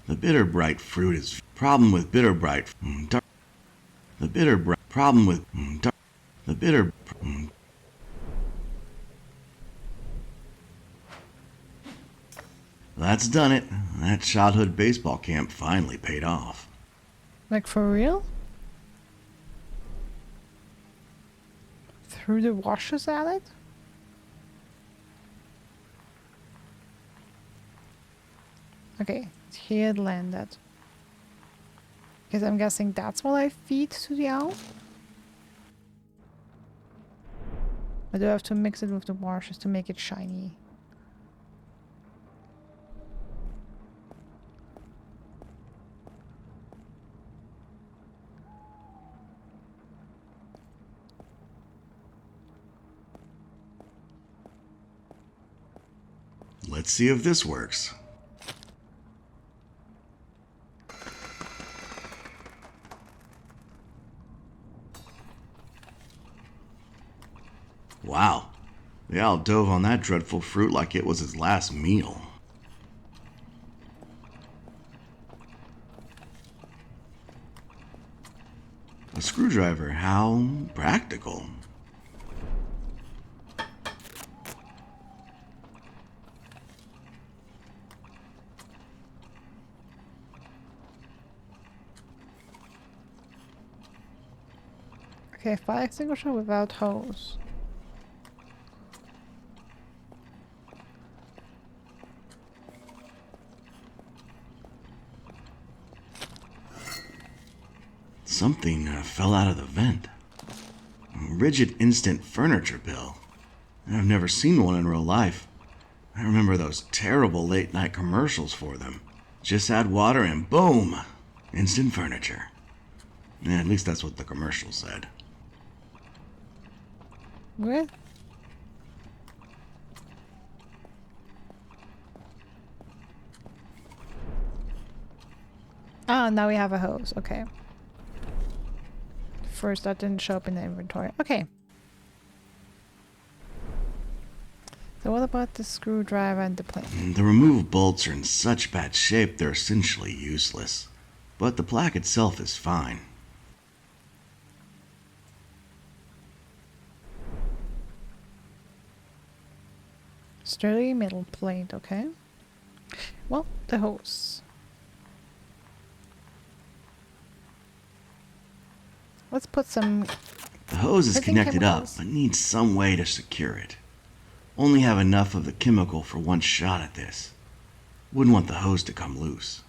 The bitter bright fruit is problem with bitter bright. The bitter bright problem with the bitter. That's done it. That childhood baseball camp finally paid off. Like for real? Threw the washers at it? Okay, here it landed. Because I'm guessing that's what I feed to the owl? I do have to mix it with the washers to make it shiny. Let's see if this works. Wow. The owl dove on that dreadful fruit like it was his last meal. A screwdriver, how practical. Okay, fire extinguisher without hose. Something fell out of the vent. A rigid instant furniture pill. I've never seen one in real life. I remember those terrible late night commercials for them. Just add water and boom! Instant furniture. Yeah, at least that's what the commercial said. What? Ah, now we have a hose. Okay. First, that didn't show up in the inventory. Okay. So what about the screwdriver and the plane? The removed bolts are in such bad shape they're essentially useless. But the plaque itself is fine. Sturdy metal plate, okay. Well, the hose. Let's put some... The hose is Hitting connected up, chemicals. but needs some way to secure it. Only have enough of the chemical for one shot at this. Wouldn't want the hose to come loose.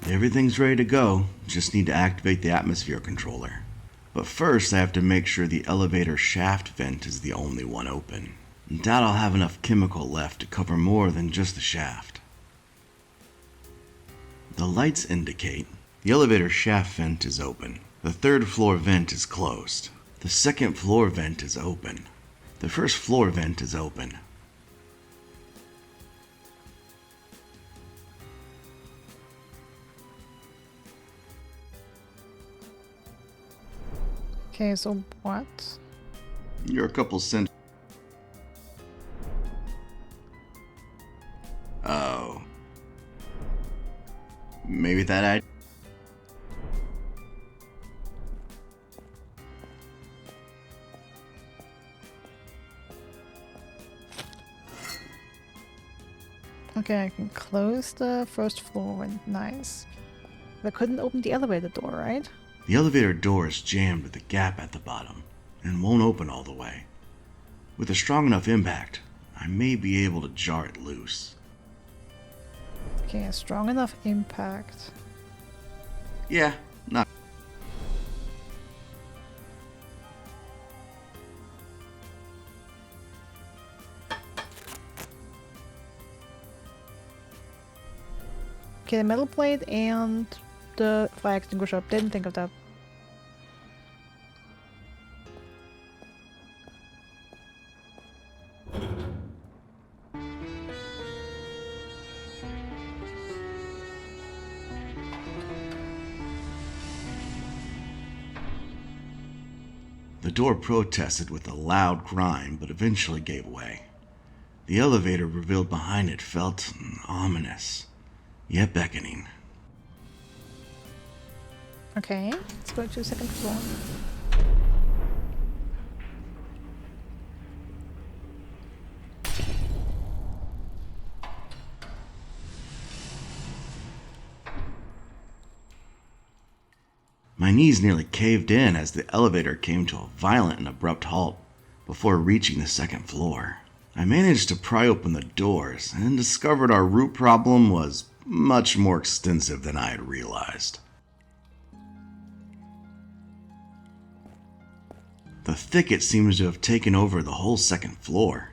Everything's ready to go, just need to activate the atmosphere controller. But first I have to make sure the elevator shaft vent is the only one open. Doubt I'll have enough chemical left to cover more than just the shaft. The lights indicate the elevator shaft vent is open. The third floor vent is closed. The second floor vent is open. The first floor vent is open. Okay, so what? You're a couple cent. Oh. Maybe that I. Okay, I can close the first floor. Nice. But I couldn't open the elevator door, right? The elevator door is jammed with a gap at the bottom and won't open all the way. With a strong enough impact, I may be able to jar it loose. Okay, a strong enough impact. Yeah, not. Okay, the metal plate and the fire extinguisher. Didn't think of that. The door protested with a loud grind, but eventually gave way. The elevator revealed behind it felt ominous, yet beckoning. Okay, let's go to the second floor. My knees nearly caved in as the elevator came to a violent and abrupt halt before reaching the second floor. I managed to pry open the doors and discovered our root problem was much more extensive than I had realized. The thicket seems to have taken over the whole second floor.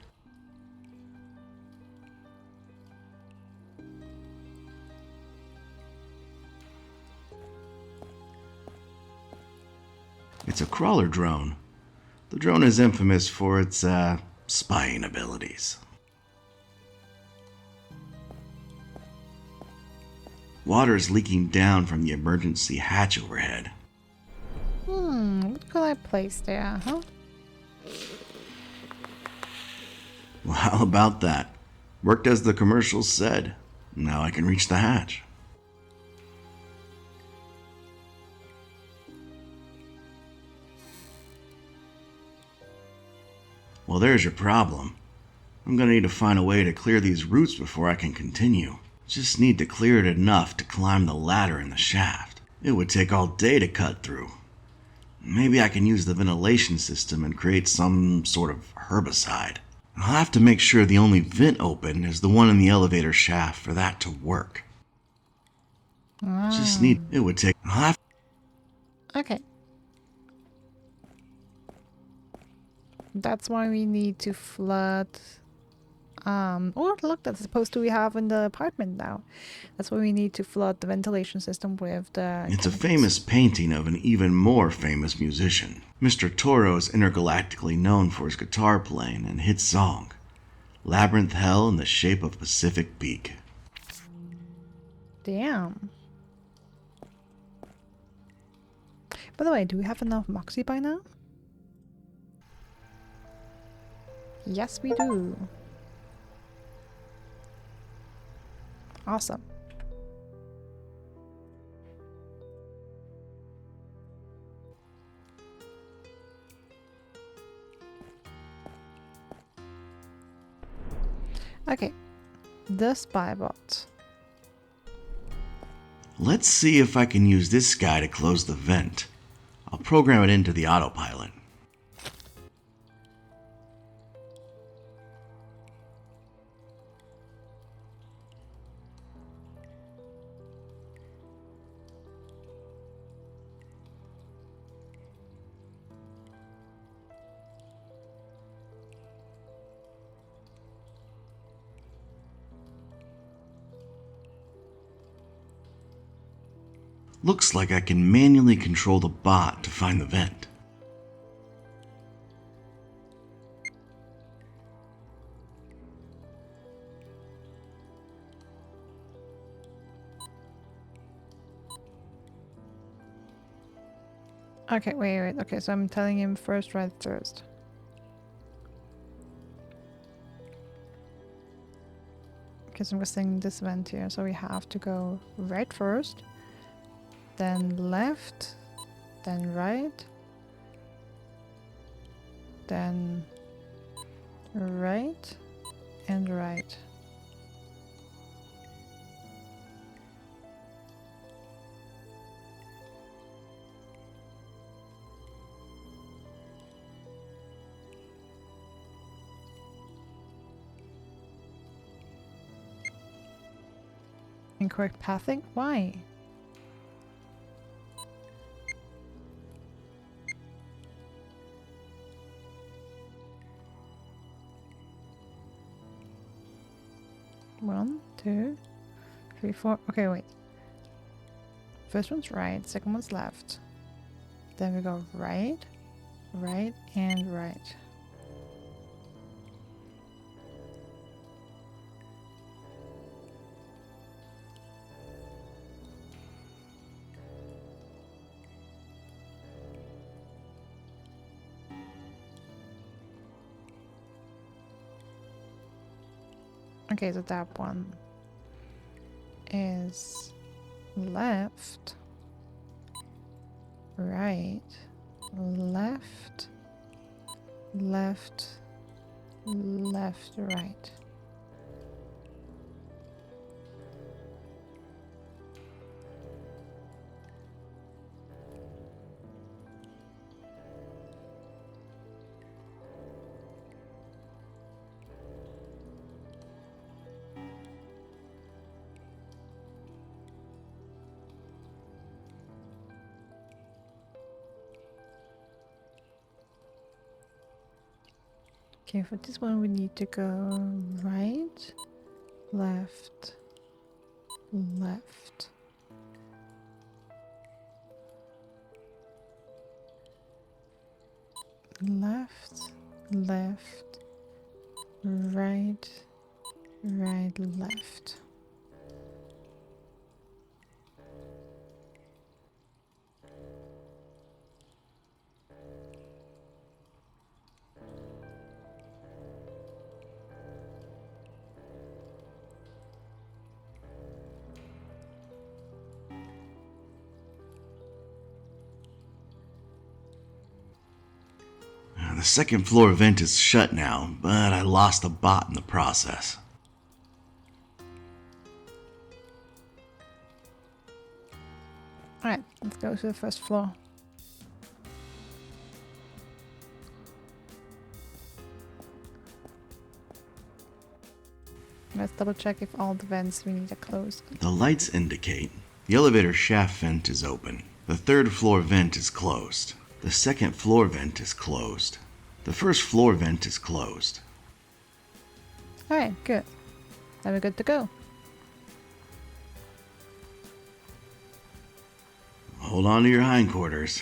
It's a crawler drone. The drone is infamous for its, spying abilities. Water is leaking down from the emergency hatch overhead. What could I place there, huh? Well, how about that? Worked as the commercials said. Now I can reach the hatch. Well, there's your problem. I'm gonna need to find a way to clear these roots before I can continue. Just need to clear it enough to climb the ladder in the shaft. It would take all day to cut through. Maybe I can use the ventilation system and create some sort of herbicide. I'll have to make sure the only vent open is the one in the elevator shaft for that to work. Just need... It would take... I'll have... Okay. That's why we need to flood. Oh look, that's supposed to we have in the apartment now. That's why we need to flood the ventilation system with the. It's a famous painting of an even more famous musician. Mr. Toro is intergalactically known for his guitar playing and hit song, Labyrinth Hell in the Shape of Pacific Peak. Damn. By the way, do we have enough Moxie by now? Yes, we do. Awesome. Okay, the spy bot. Let's see if I can use this guy to close the vent. I'll program it into the autopilot. Looks like I can manually control the bot to find the vent. Okay, wait. Okay, so I'm telling him first, right first. Because I'm guessing this vent here, so we have to go right first, then left, then right, then right, and right. Incorrect pathing? Why? One, two, three, four. Okay, wait. First one's right, second one's left. Then we go right, right, and right. Okay, so that one is left, right, left, left, left, right. Okay, for this one we need to go right, left, left. Left, left, right, right, left. The second floor vent is shut now, but I lost a bot in the process. Alright, let's go to the first floor. Let's double check if all the vents we need are closed. The lights indicate the elevator shaft vent is open. The third floor vent is closed. The second floor vent is closed. The first floor vent is closed. Alright, good. Then we're good to go. Hold on to your hindquarters.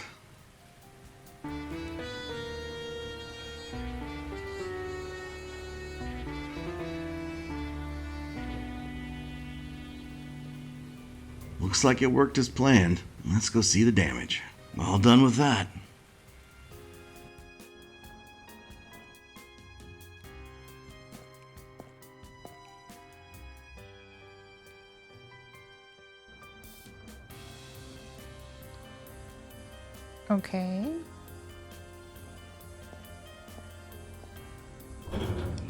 Looks like it worked as planned. Let's go see the damage. All done with that. Okay.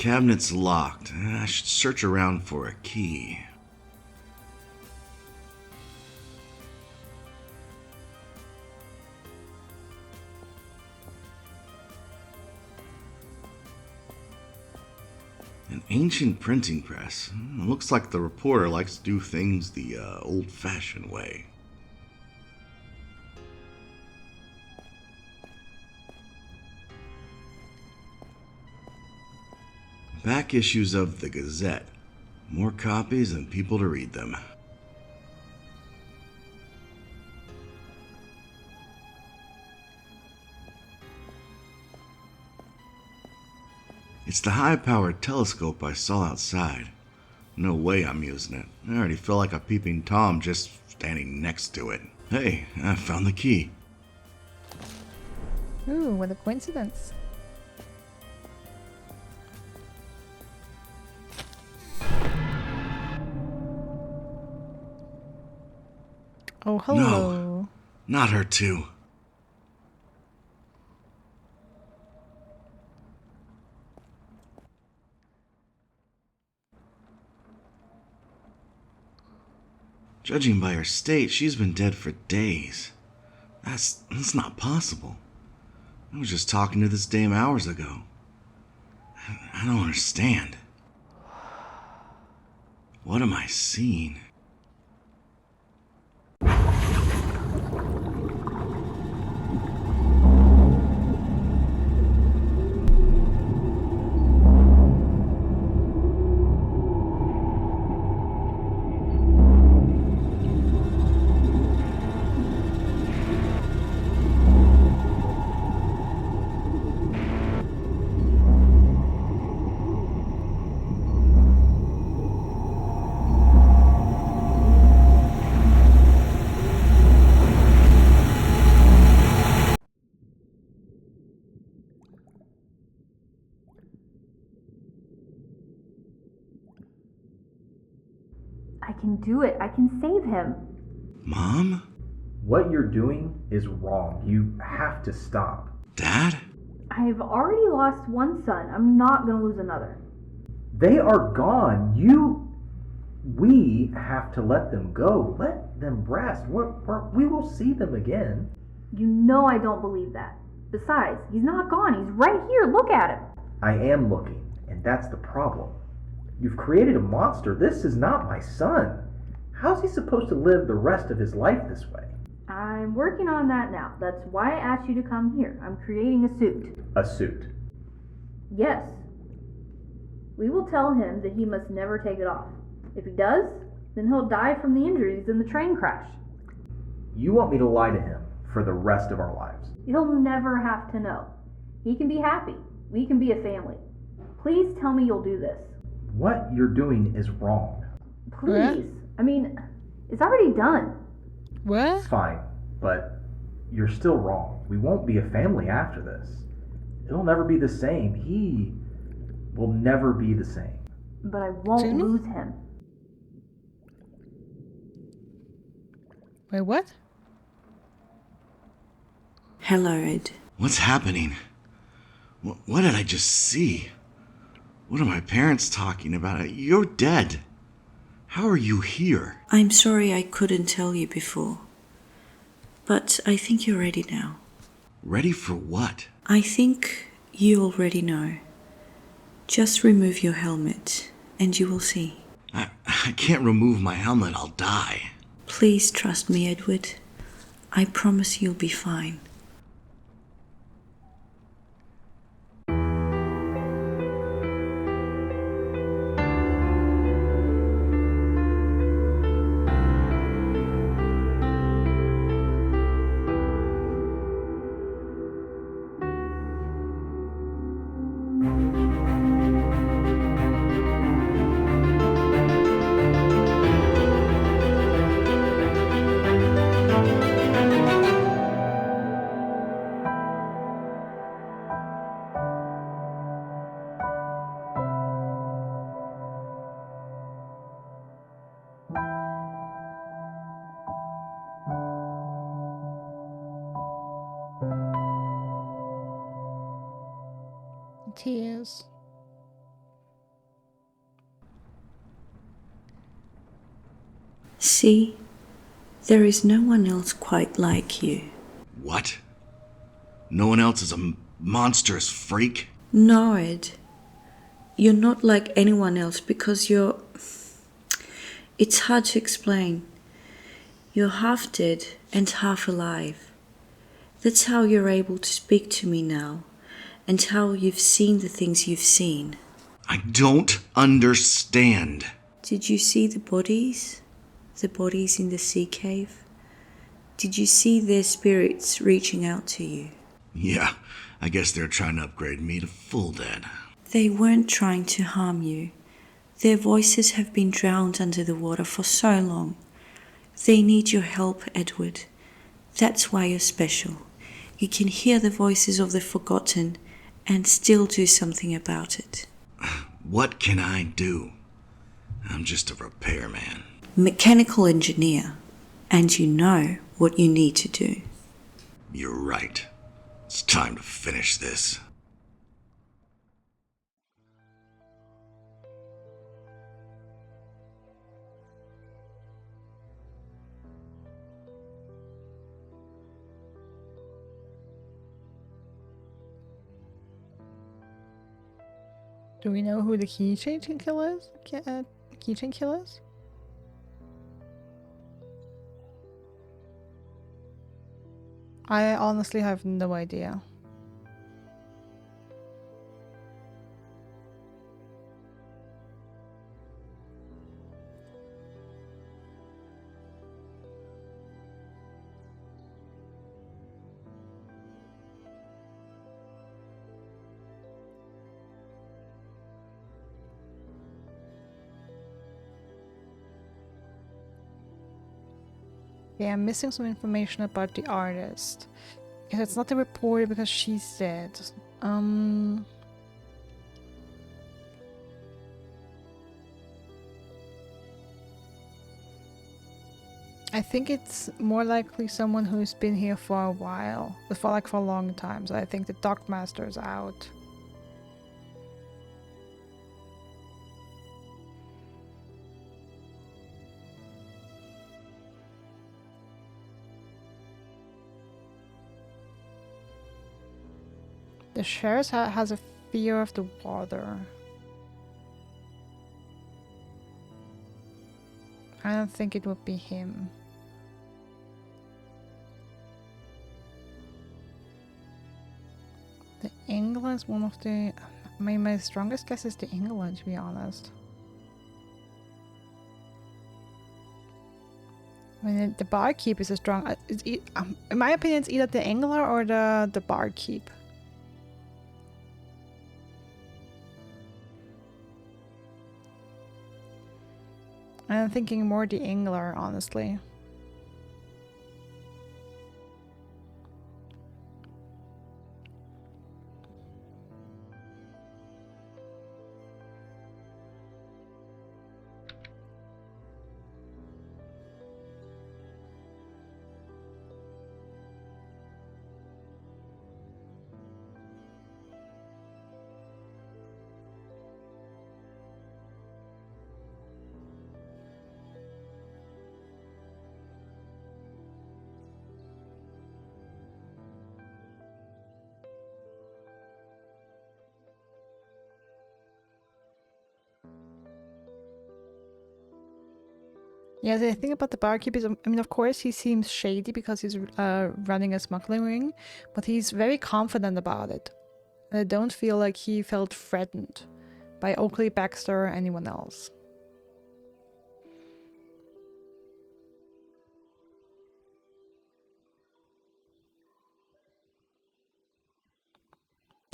cabinet's locked. I should search around for a key. An ancient printing press. Looks like the reporter likes to do things the old-fashioned way. Back issues of the Gazette. More copies and people to read them. It's the high-powered telescope I saw outside. No way I'm using it. I already feel like a peeping Tom just standing next to it. Hey, I found the key. Ooh, what a coincidence. Oh, hello. No, not her too. Judging by her state, she's been dead for days. That's not possible. I was just talking to this dame hours ago. I don't understand. What am I seeing? I can do it. I can save him. Mom? What you're doing is wrong. You have to stop. Dad? I've already lost one son. I'm not going to lose another. They are gone. We have to let them go. Let them rest. We will see them again. You know I don't believe that. Besides, he's not gone. He's right here. Look at him. I am looking, and that's the problem. You've created a monster. This is not my son. How's he supposed to live the rest of his life this way? I'm working on that now. That's why I asked you to come here. I'm creating a suit. A suit? Yes. We will tell him that he must never take it off. If he does, then he'll die from the injuries in the train crash. You want me to lie to him for the rest of our lives? He'll never have to know. He can be happy. We can be a family. Please tell me you'll do this. What you're doing is wrong. Please. I mean, it's already done. What? Fine, but you're still wrong. We won't be a family after this. It'll never be the same. He will never be the same. But I won't lose him. Wait, what? Hello, Ed. What's happening? What did I just see? What are my parents talking about? You're dead. How are you here? I'm sorry I couldn't tell you before. But I think you're ready now. Ready for what? I think you already know. Just remove your helmet and you will see. I can't remove my helmet. I'll die. Please trust me, Edward. I promise you'll be fine. Tears. See, there is no one else quite like you. What? No one else is a monstrous freak? No, Ed. You're not like anyone else because you're... It's hard to explain. You're half dead and half alive. That's how you're able to speak to me now, and how you've seen the things you've seen. I don't understand. Did you see the bodies? The bodies in the sea cave? Did you see their spirits reaching out to you? Yeah, I guess they're trying to upgrade me to full dead. They weren't trying to harm you. Their voices have been drowned under the water for so long. They need your help, Edward. That's why you're special. You can hear the voices of the forgotten and still do something about it. What can I do? I'm just a repairman. Mechanical engineer. And you know what you need to do. You're right. It's time to finish this. Do we know who the Keychain Killer is? Keychain Killer is? I honestly have no idea. Yeah, I'm missing some information about the artist. Because it's not the reporter because she's dead. I think it's more likely someone who's been here for a while. For a long time. So I think the Dockmaster is out. The sheriff has a fear of the water. I don't think it would be him. The Angler is one of the... I mean, my strongest guess is the Angler, to be honest. I mean, the barkeep is a strong... in my opinion, it's either the Angler or the barkeep. I'm thinking more the Angler, honestly. Yeah, the thing about the barkeep is, I mean, of course, he seems shady because he's running a smuggling ring, but he's very confident about it. I don't feel like he felt threatened by Oakley, Baxter, or anyone else.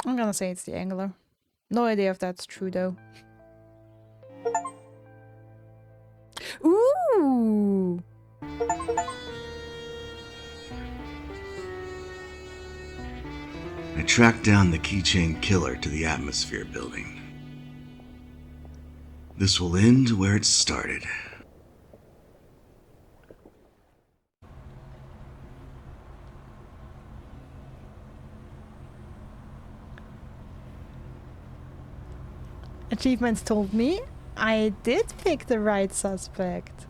I'm gonna say it's the Angler. No idea if that's true, though. Ooh! I tracked down the Keychain Killer to the Atmosphere building. This will end where it started. Achievements told me I did pick the right suspect.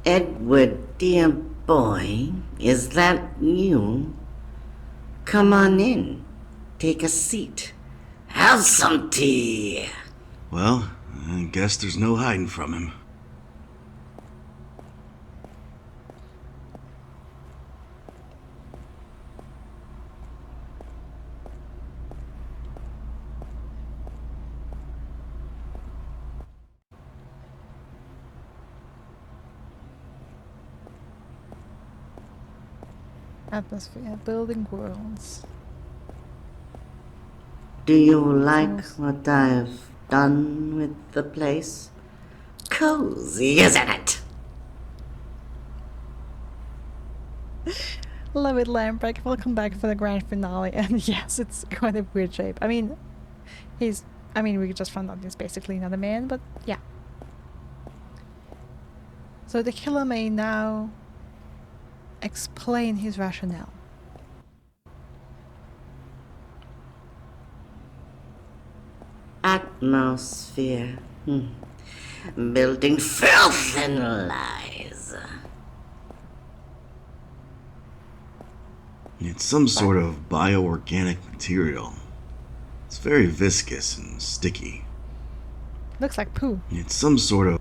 Edward, dear boy, is that you? Come on in. Take a seat. Have some tea. Well, I guess there's no hiding from him. Atmosphere, building worlds. Do you like what I've done with the place? Cozy, isn't it? Love it, Lamprecht. Welcome back for the grand finale. And yes, it's quite a weird shape. I mean, we just found out he's basically another man, but yeah. So the killer may now explain his rationale. Atmosphere. Building filth and lies. It's some sort of bioorganic material. It's very viscous and sticky. Looks like poo. It's some sort of...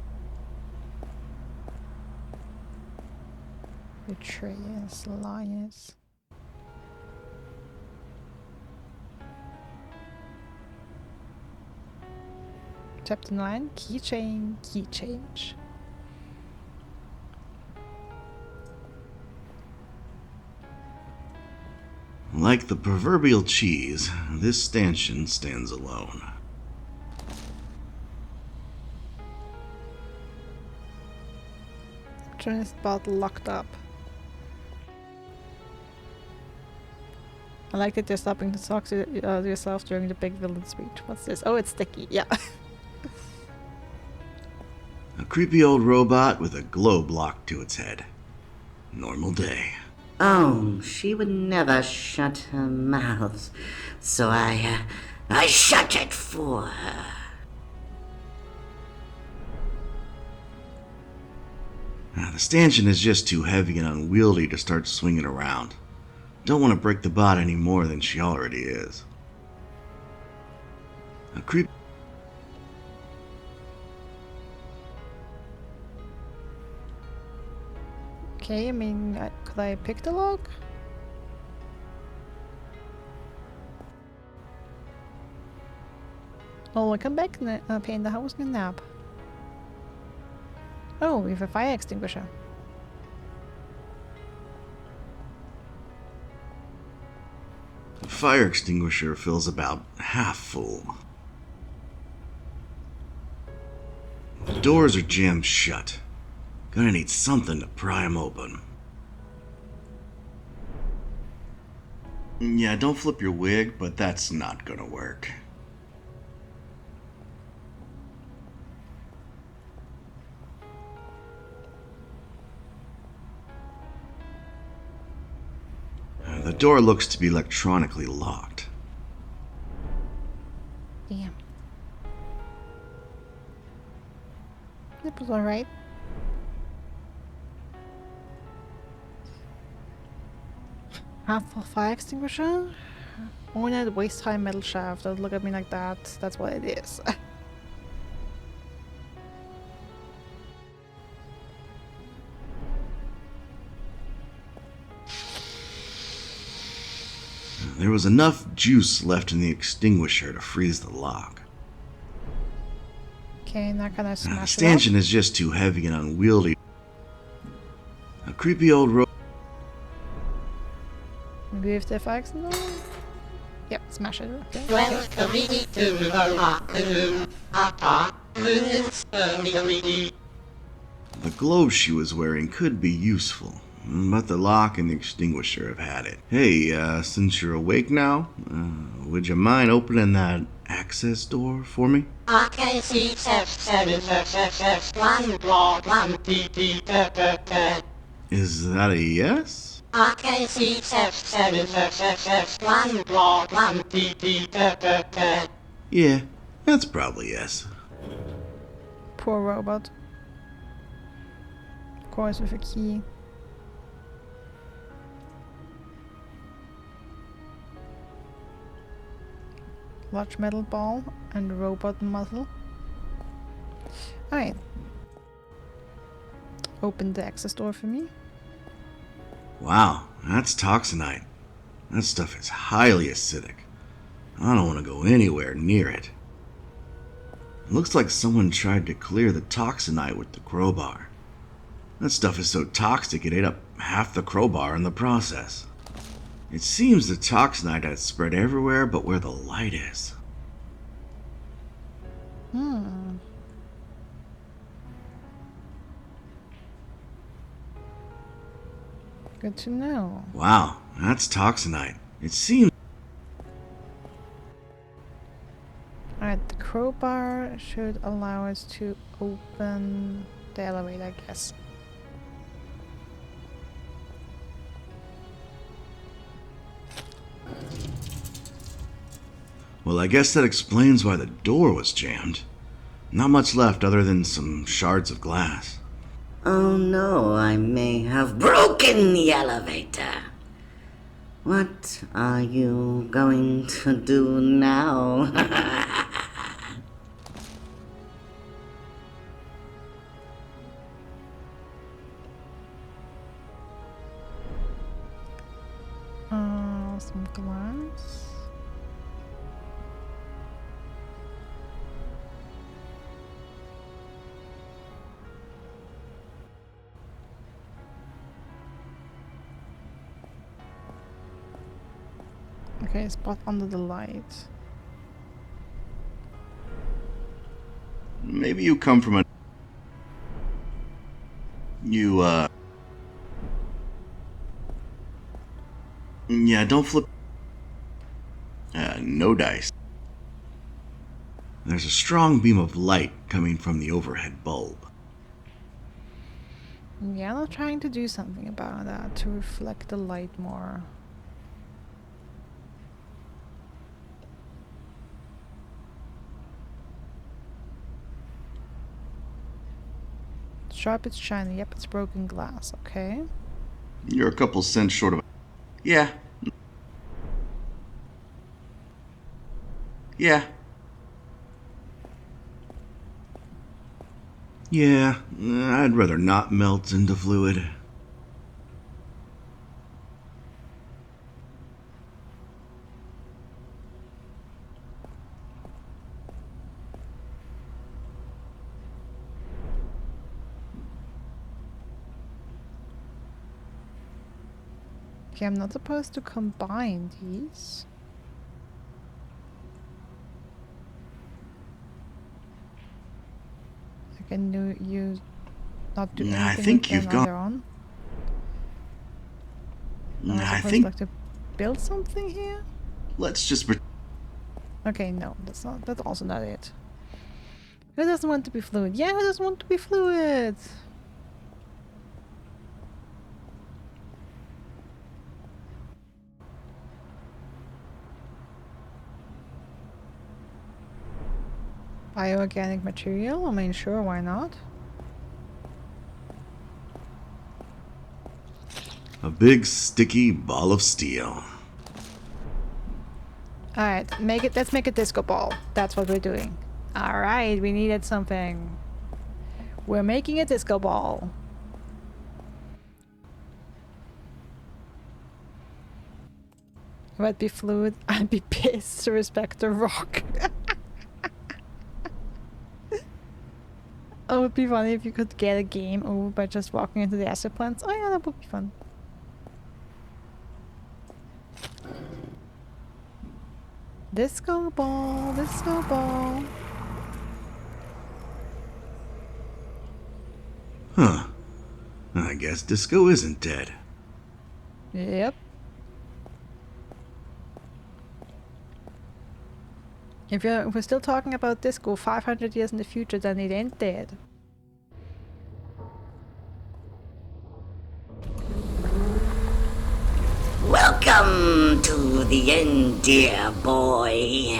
Betrayers, liars. Chapter 9, Keychain, Key Change. Like the proverbial cheese, this stanchion stands alone. Journalist bottle locked up. I like that you're stopping to talk to yourself during the big villain speech. What's this? Oh, it's sticky. Yeah. A creepy old robot with a globe locked to its head. Normal day. Oh, she would never shut her mouth, so I shut it for her. The stanchion is just too heavy and unwieldy to start swinging around. Don't want to break the bot any more than she already is. A creep... Okay, I mean, could I pick the lock? Oh, welcome back, paint the house in a nap. Oh, we have a fire extinguisher. The fire extinguisher fills about half full. The doors are jammed shut. Gonna need something to pry them open. Yeah, don't flip your wig, but that's not gonna work. The door looks to be electronically locked. Damn. It was alright. Half full fire extinguisher? Only a waist-high metal shaft. Don't look at me like that. That's what it is. There was enough juice left in the extinguisher to freeze the lock. Okay, now can I The smash it up? stanchion is just too heavy and unwieldy. A creepy old Maybe if the fire extinguisher? Yep, smash it. Okay. The globe she was wearing could be useful, but the lock and the extinguisher have had it. Hey, since you're awake now, would you mind opening that access door for me? Is that a yes? Yeah, that's probably yes. Poor robot. course, with a key. Large metal ball and robot muzzle. Alright. Open the access door for me. Wow, that's toxinite. That stuff is highly acidic. I don't want to go anywhere near it. It looks like someone tried to clear the toxinite with the crowbar. That stuff is so toxic it ate up half the crowbar in the process. It seems the toxinite has spread everywhere but where the light is. Good to know. Wow, that's toxinite. It seems... Alright, the crowbar should allow us to open the elevator, I guess. Well, I guess that explains why the door was jammed. Not much left other than some shards of glass. Oh no, I may have broken the elevator. What are you going to do now? Some glass. Okay, spot under the light. Maybe you come from a... Yeah, don't flip... no dice. There's a strong beam of light coming from the overhead bulb. Yeah, I'm trying to do something about that to reflect the light more. Sharp, it's shiny. Yep, it's broken glass. Okay. You're a couple cents short of... Yeah. Yeah. Yeah, I'd rather not melt into fluid. Okay, I'm not supposed to combine these. I can use not do anything I think with you've them on got... their own. I think... Like to build something here. Let's just... Okay, no, that's not. That's also not it. Who doesn't want to be fluid? Yeah, who doesn't want to be fluid? Bioorganic material? I mean, sure, why not? A big, sticky ball of steel. Alright, let's make a disco ball. That's what we're doing. Alright, we needed something. We're making a disco ball. If I'd be fluid, I'd be pissed to respect the rock. Oh, it would be funny if you could get a game over by just walking into the acid plants. Oh yeah, that would be fun. Disco ball, disco ball. Huh. I guess disco isn't dead. Yep. If we're still talking about disco 500 years in the future, then it ain't dead. Welcome to the end, dear boy.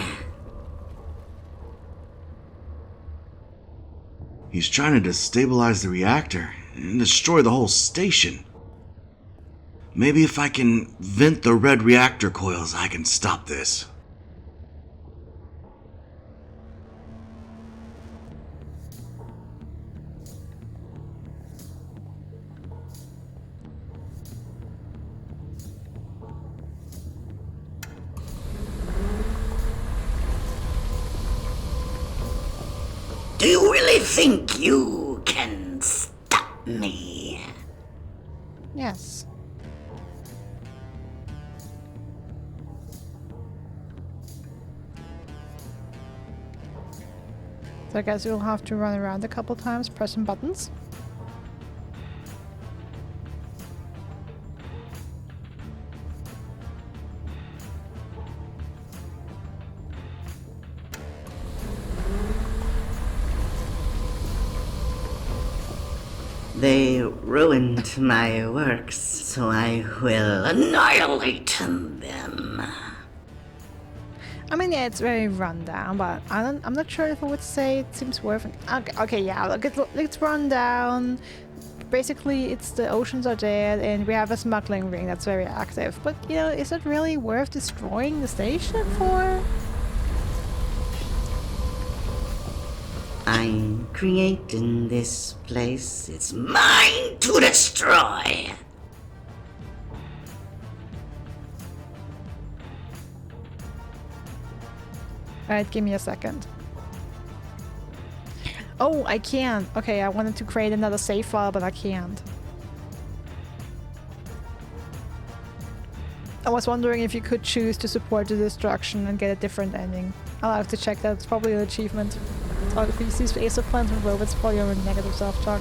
He's trying to destabilize the reactor. and destroy the whole station. Maybe if I can vent the red reactor coils, I can stop this. Do you really think you can stop me? Yes. So I guess you'll have to run around a couple times pressing buttons. They ruined my works, so I will annihilate them. I mean, yeah, it's very rundown, but I'm not sure if I would say it seems worth it. Okay, yeah, look, it's rundown. Basically, it's the oceans are dead, and we have a smuggling ring that's very active. But, you know, is it really worth destroying the station for? I'm creating this place. It's mine to destroy. Alright, give me a second. Oh, I can't. Okay, I wanted to create another save file, but I can't. I was wondering if you could choose to support the destruction and get a different ending. I'll have to check that. It's probably an achievement. All the PCs, Ace of Plants and Robots, probably a negative self-talk.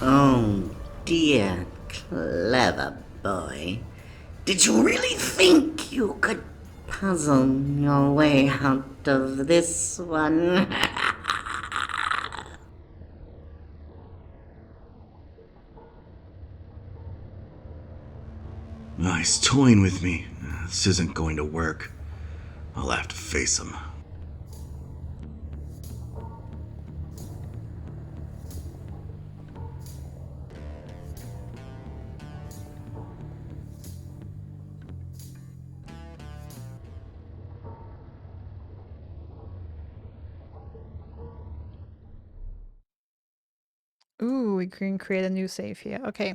Oh dear, clever boy. Did you really think you could puzzle your way out of this one? Oh, he's toying with me. This isn't going to work. I'll have to face him. Ooh, we can create a new save here. Okay.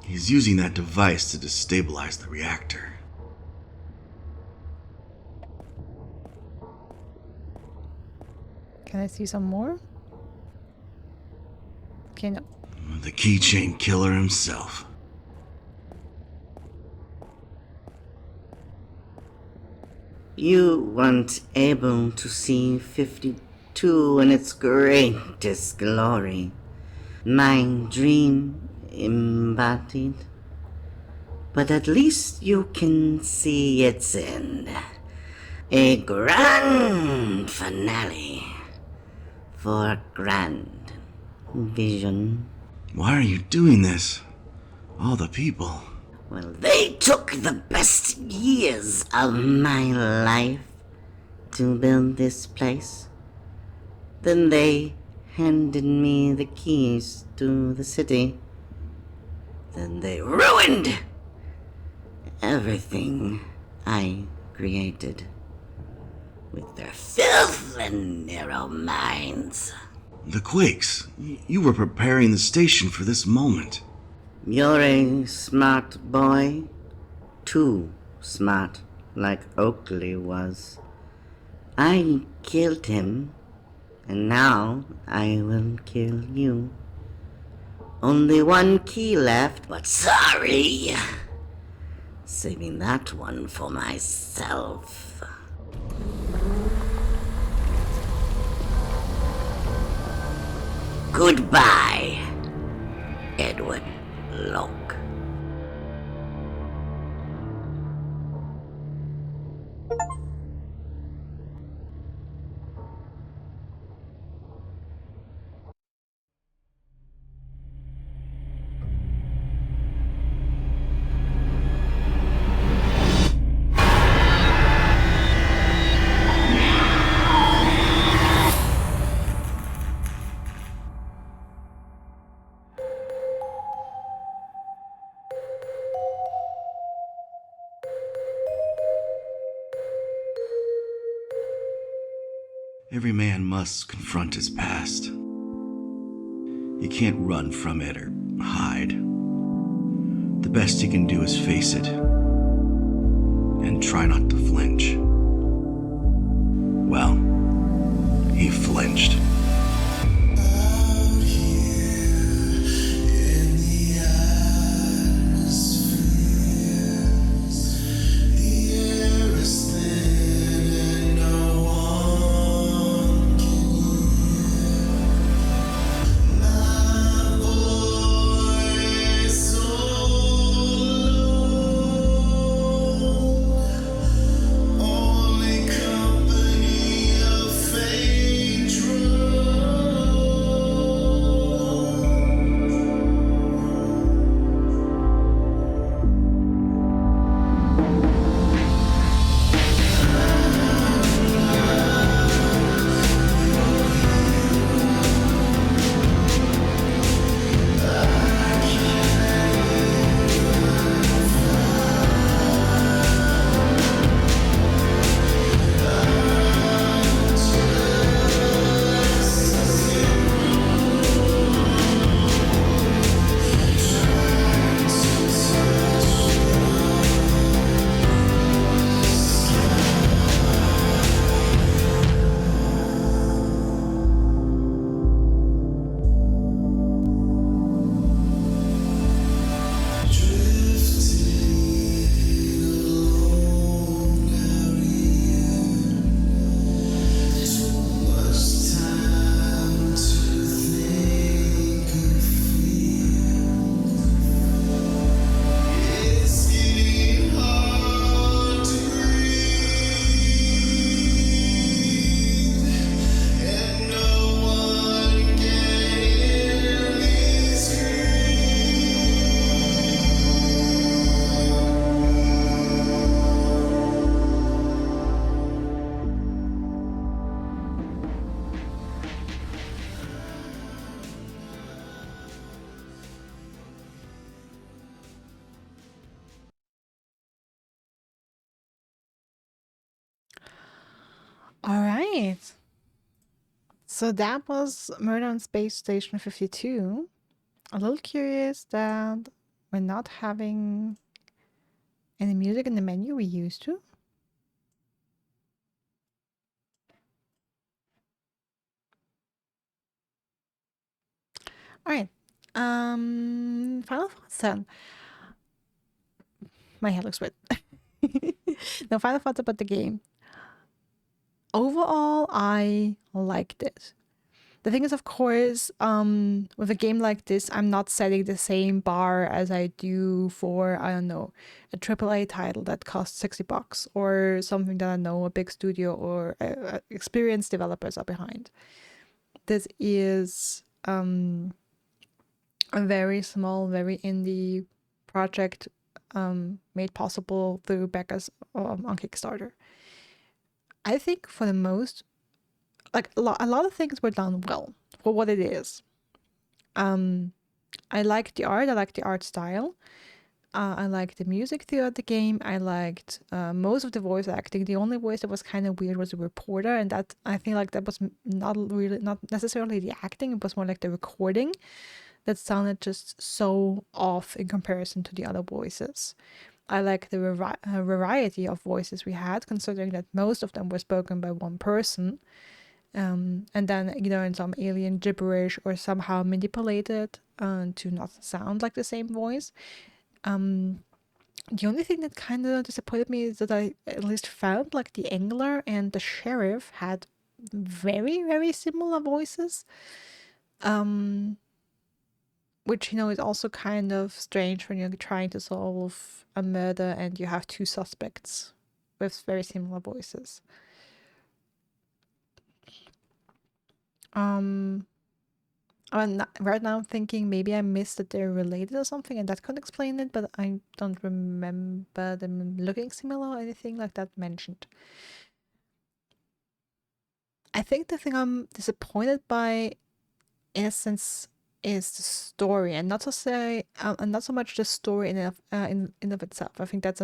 He's using that device to destabilize the reactor. Can I see some more? Okay, no. The Keychain Killer himself. You weren't able to see 52 in its greatest glory. My dream embodied. But at least you can see its end. A grand finale for a grand vision. Why are you doing this? All the people. Well, they took the best years of my life to build this place. Then they handed me the keys to the city. Then they ruined everything I created with their filth and narrow minds. The Quakes. You were preparing the station for this moment. You're a smart boy. Too smart, like Oakley was. I killed him, and now I will kill you. Only one key left, but sorry. Saving that one for myself. Goodbye, Edward Locke. Every man must confront his past. You can't run from it or hide. The best you can do is face it and try not to flinch. Well, he flinched. All right. So that was Murder on Space Station 52. A little curious that we're not having any music in the menu we used to. All right. Final thoughts then. My hair looks red. No, final thoughts about the game. Overall, I liked it. The thing is, of course, with a game like this, I'm not setting the same bar as I do for, I don't know, a AAA title that costs $60 or something that I know a big studio or experienced developers are behind. This is a very small, very indie project made possible through backers on Kickstarter. I think for the most, like a lot of things were done well for what it is. I liked the art. I liked the art style. I liked the music throughout the game. I liked most of the voice acting. The only voice that was kind of weird was the reporter, and that I think like that was not necessarily the acting. It was more like the recording that sounded just so off in comparison to the other voices. I like the variety of voices we had, considering that most of them were spoken by one person. And then either in some alien gibberish or somehow manipulated to not sound like the same voice. The only thing that kind of disappointed me is that I at least found like the angler and the sheriff had very, very similar voices. Which, is also kind of strange when you're trying to solve a murder and you have two suspects with very similar voices. Right now I'm thinking maybe I missed that they're related or something and that could explain it, but I don't remember them looking similar or anything like that mentioned. I think the thing I'm disappointed by, in a sense, is the story, and not to say, and not so much the story in of itself. I think there's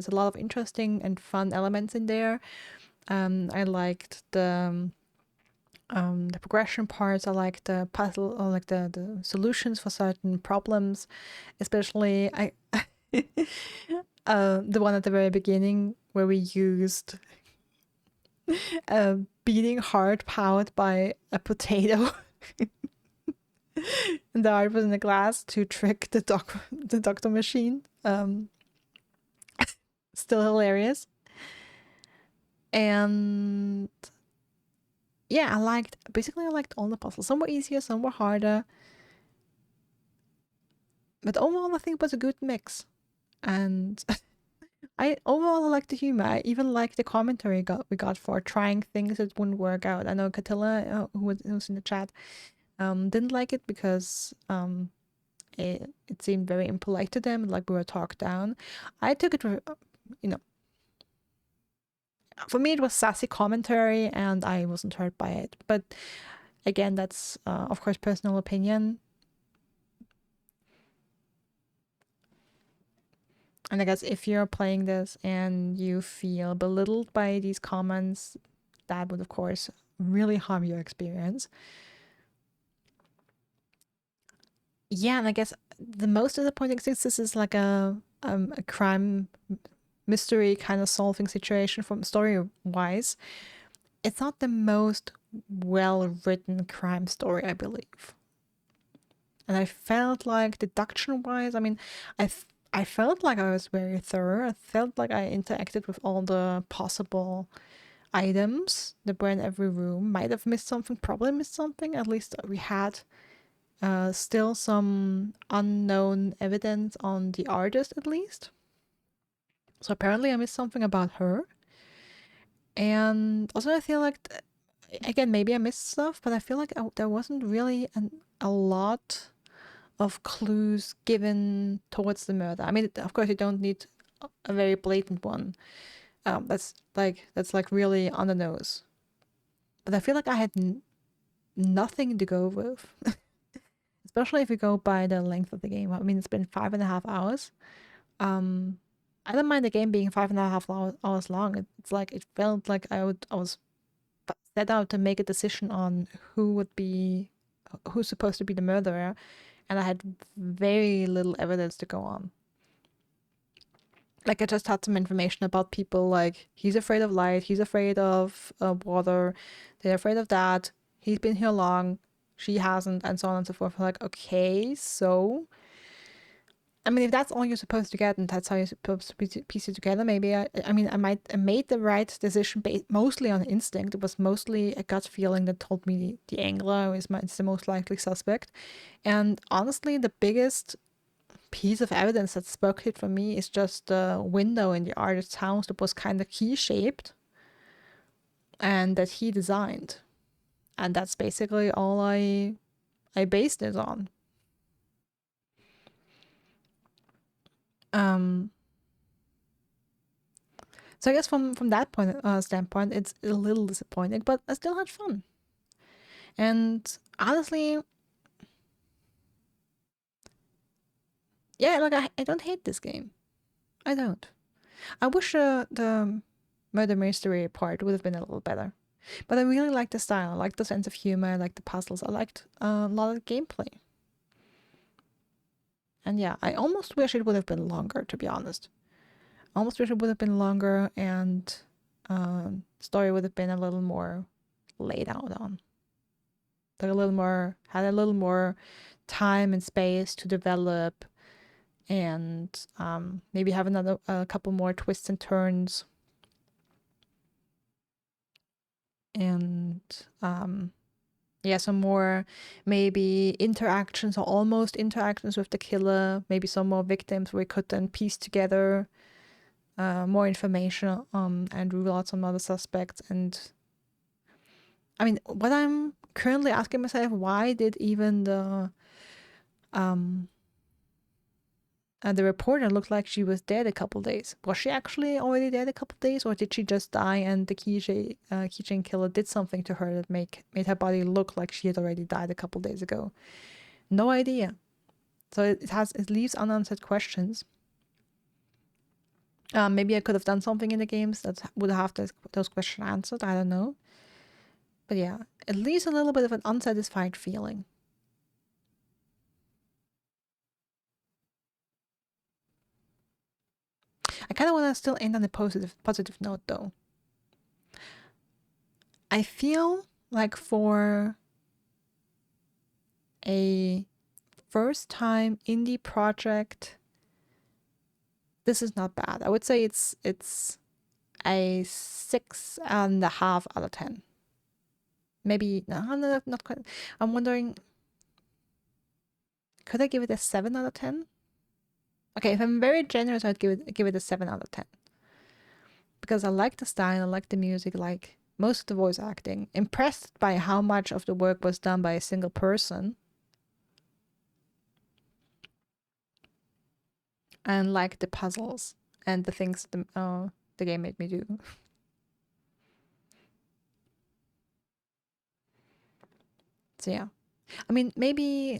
a lot of interesting and fun elements in there. I liked the The progression parts. I like the puzzle, or like the solutions for certain problems, especially the one at the very beginning where we used beating heart powered by a potato. And the heart was in the glass to trick the doctor machine. Still hilarious. And yeah, I liked all the puzzles. Some were easier, some were harder. But overall, I think it was a good mix. And I liked the humor. I even liked the commentary we got for trying things that wouldn't work out. I know Catilla, who was in the chat, didn't like it because it seemed very impolite to them, like we were talked down. I took it, for me it was sassy commentary and I wasn't hurt by it. But again, that's of course personal opinion. And I guess if you're playing this and you feel belittled by these comments, that would of course really harm your experience. Yeah, and I guess the most disappointing thing is this is like a crime mystery kind of solving situation from story wise. It's not the most well written crime story, I believe. And I felt like deduction wise, I mean, I felt like I was very thorough. I felt like I interacted with all the possible items that were in every room. Might have missed something, probably missed something. At least we had still some unknown evidence on the artist, at least. So apparently I missed something about her. And also I feel like, again, maybe I missed stuff, but I feel like there wasn't really a lot of clues given towards the murder. I mean, of course, you don't need a very blatant one. That's like really on the nose. But I feel like I had nothing to go with. Especially if you go by the length of the game. I mean, it's been 5.5 hours. I don't mind the game being 5.5 hours long. It's like it felt like I was set out to make a decision on who's supposed to be the murderer, and I had very little evidence to go on. Like I just had some information about people, like he's afraid of light, he's afraid of water, they're afraid of that, he's been here long, she hasn't, and so on and so forth. Like, okay, so I mean, if that's all you're supposed to get and that's how you're supposed to piece it together, maybe I made the right decision based mostly on instinct. It was mostly a gut feeling that told me the angler is the most likely suspect. And honestly, the biggest piece of evidence that spoke it for me is just the window in the artist's house that was kind of key-shaped and that he designed. And that's basically all I based it on. So I guess from that standpoint, it's a little disappointing, but I still had fun. And honestly, yeah, like I don't hate this game. I don't. I wish the murder mystery part would have been a little better. But I really like the style. I like the sense of humor. I like the puzzles. I liked a lot of the gameplay. And yeah, I almost wish it would have been longer, to be honest. I almost wish it would have been longer and story would have been a little more laid out on. Like had a little more time and space to develop and maybe have a couple more twists and turns. And yeah, some more maybe interactions or almost interactions with the killer, maybe some more victims we could then piece together more information and rule out some other suspects. And I mean, what I'm currently asking myself, why did even the reporter look like she was dead a couple days? Was she actually already dead a couple days, or did she just die and the Keychain Killer did something to her that made her body look like she had already died a couple days ago? No idea. So it leaves unanswered questions. Maybe I could have done something in the games that would have those questions answered. I don't know. But yeah, at least a little bit of an unsatisfied feeling. I kind of want to still end on a positive note, though. I feel like for a first-time indie project, this is not bad. I would say it's a 6.5 out of 10. Maybe no, not quite. I'm wondering, could I give it a 7 out of 10? Okay, if I'm very generous, I'd give it a 7 out of 10. Because I like the style, I like the music, like most of the voice acting. Impressed by how much of the work was done by a single person. And like the puzzles and the things the game made me do. So yeah, I mean, maybe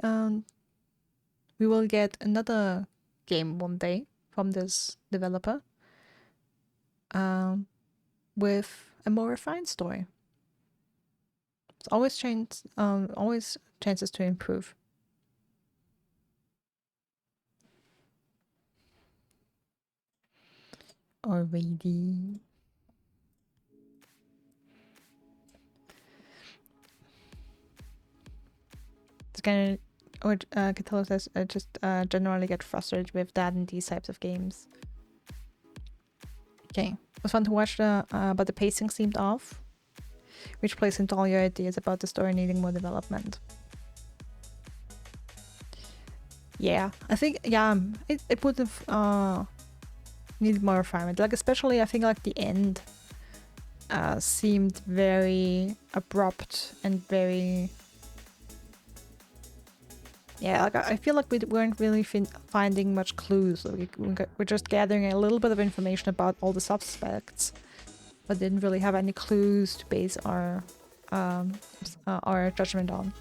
we will get another game one day from this developer with a more refined story. It's always chances to improve. Already. It's kind of, Catella says, I just generally get frustrated with that in these types of games. Okay, it was fun to watch but the pacing seemed off, which plays into all your ideas about the story needing more development. Yeah, I think, yeah, it would have needed more refinement. Like, especially, I think, like, the end seemed very abrupt and very... Yeah, like, I feel like we weren't really finding much clues. Like, we're just gathering a little bit of information about all the suspects, but didn't really have any clues to base our judgment on.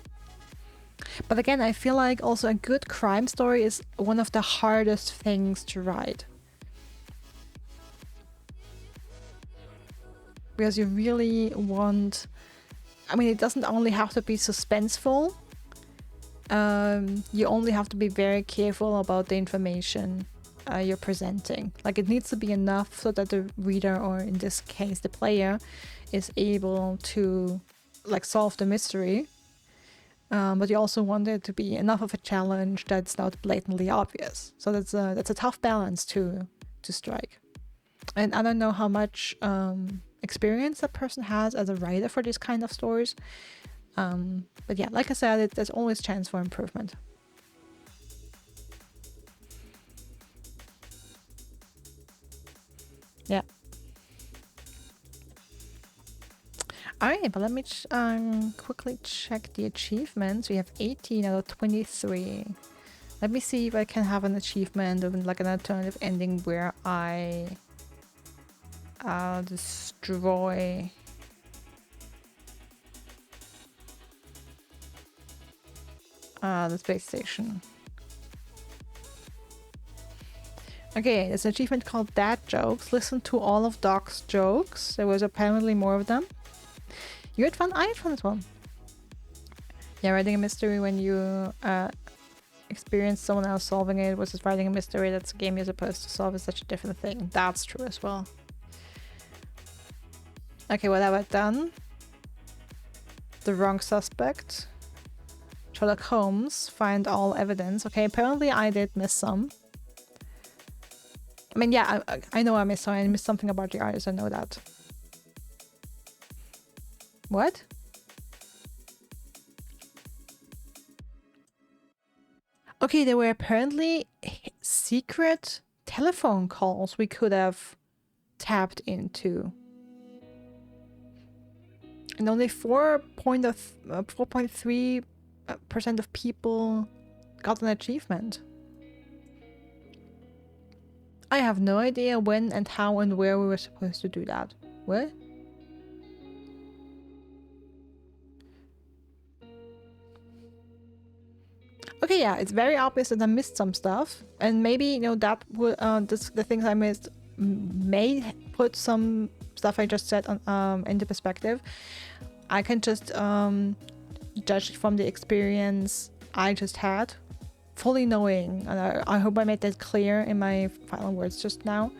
But again, I feel like also a good crime story is one of the hardest things to write. Because you really want... I mean, it doesn't only have to be suspenseful. You only have to be very careful about the information you're presenting. Like, it needs to be enough so that the reader, or in this case the player, is able to like solve the mystery. But you also want it to be enough of a challenge that's not blatantly obvious. So that's a tough balance to strike. And I don't know how much experience that person has as a writer for this kind of stories. But yeah, like I said, there's always chance for improvement. Yeah. Alright, but let me quickly check the achievements. We have 18 out of 23. Let me see if I can have an achievement of like an alternative ending where I destroy the space station. Okay, there's an achievement called Dad Jokes. Listen to all of Doc's jokes. There was apparently more of them. You had fun? I had fun as well. Yeah, writing a mystery when you experience someone else solving it versus writing a mystery that's a game you're supposed to solve is such a different thing. That's true as well. Okay, what have I done? The wrong suspect. Sherlock Holmes, find all evidence. Okay, apparently I did miss some. I mean, yeah, I know I missed some. I missed something about the artist, I know that. What? Okay, there were apparently secret telephone calls we could have tapped into. And only 4.3% of people got an achievement. I have no idea when and how and where we were supposed to do that. What? Okay, yeah, it's very obvious that I missed some stuff, and maybe, you know, that would the things I missed may put some stuff I just said on, into perspective. I can just judge from the experience I just had, fully knowing, and I hope I made that clear in my final words just now,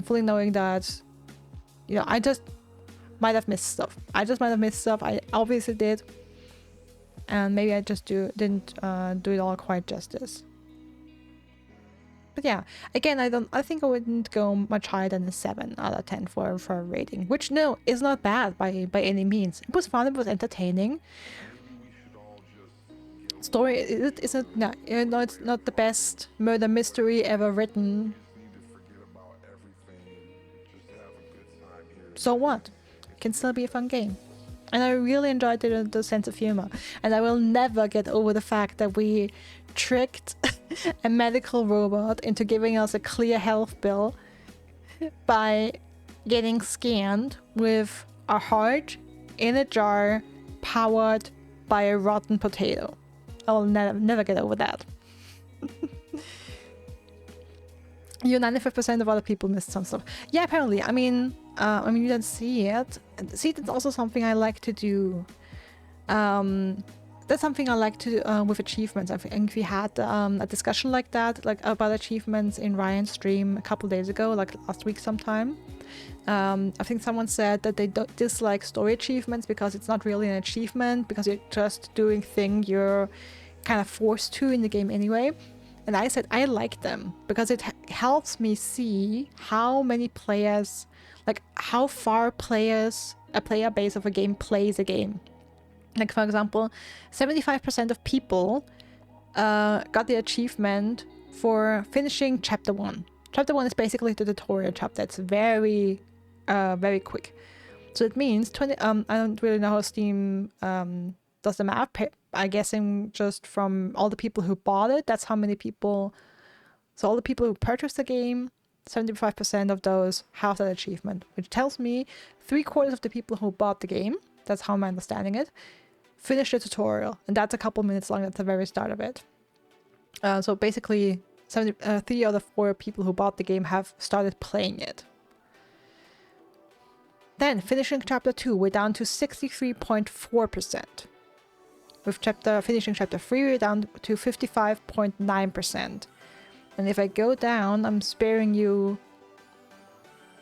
fully knowing that, you know, I just might have missed stuff. I obviously did, and maybe I just didn't do it all quite justice. But yeah, again, I think I wouldn't go much higher than a 7 out of 10 for a rating, which no, is not bad by any means. It was fun, it was entertaining. Story isn't, no, you know, it's not the best murder mystery ever written. So what? It can still be a fun game. And I really enjoyed the sense of humor. And I will never get over the fact that we tricked a medical robot into giving us a clear health bill by getting scanned with a heart in a jar powered by a rotten potato. I will never get over that. You 95% of other people missed some stuff. Yeah, apparently. I mean, you didn't see it. See, that's also something I like to do. That's something I like to do with achievements. I think we had a discussion like that, like about achievements in Ryan's stream a couple days ago, like last week sometime. I think someone said that they don't dislike story achievements because it's not really an achievement, because you're just doing thing you're kind of forced to in the game anyway. And I said I like them because it helps me see how many players, like how far a player base of a game plays a game. Like, for example, 75% of people got the achievement for finishing chapter 1. Chapter 1 is basically the tutorial chapter. It's very, very quick. So it means 20. I don't really know how Steam does the math. I'm guessing just from all the people who bought it, that's how many people. So all the people who purchased the game, 75% of those have that achievement, which tells me 3/4 of the people who bought the game, that's how I'm understanding it, finished the tutorial, and that's a couple minutes long at the very start of it. So basically, 3 out of 4 people who bought the game have started playing it. Then, finishing chapter 2, we're down to 63.4%. With finishing chapter 3, we're down to 55.9%. And if I go down, I'm sparing you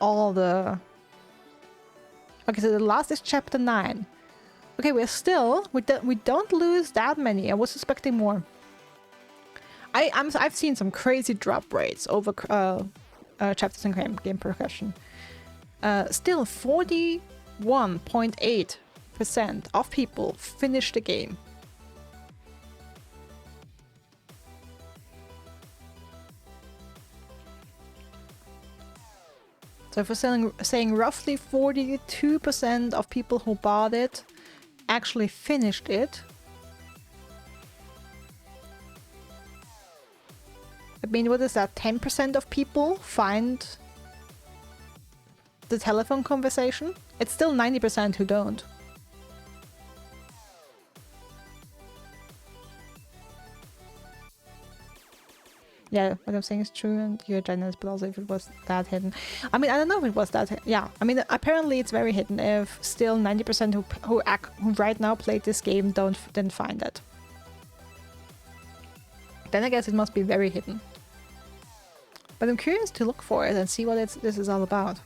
all the... Okay, so the last is chapter 9. Okay, we're still... We don't lose that many. I was expecting more. I've seen some crazy drop rates over chapters and game progression. Still, 41.8% of people finish the game. So if we're saying roughly 42% of people who bought it actually finished it. I mean, what is that? 10% of people find the telephone conversation? It's still 90% who don't. Yeah, what I'm saying is true, and you're generous, but also if it was that hidden. I mean, I don't know if it was that yeah, I mean, apparently it's very hidden if still 90% who right now played this game didn't find it. Then I guess it must be very hidden. But I'm curious to look for it and see what this is all about.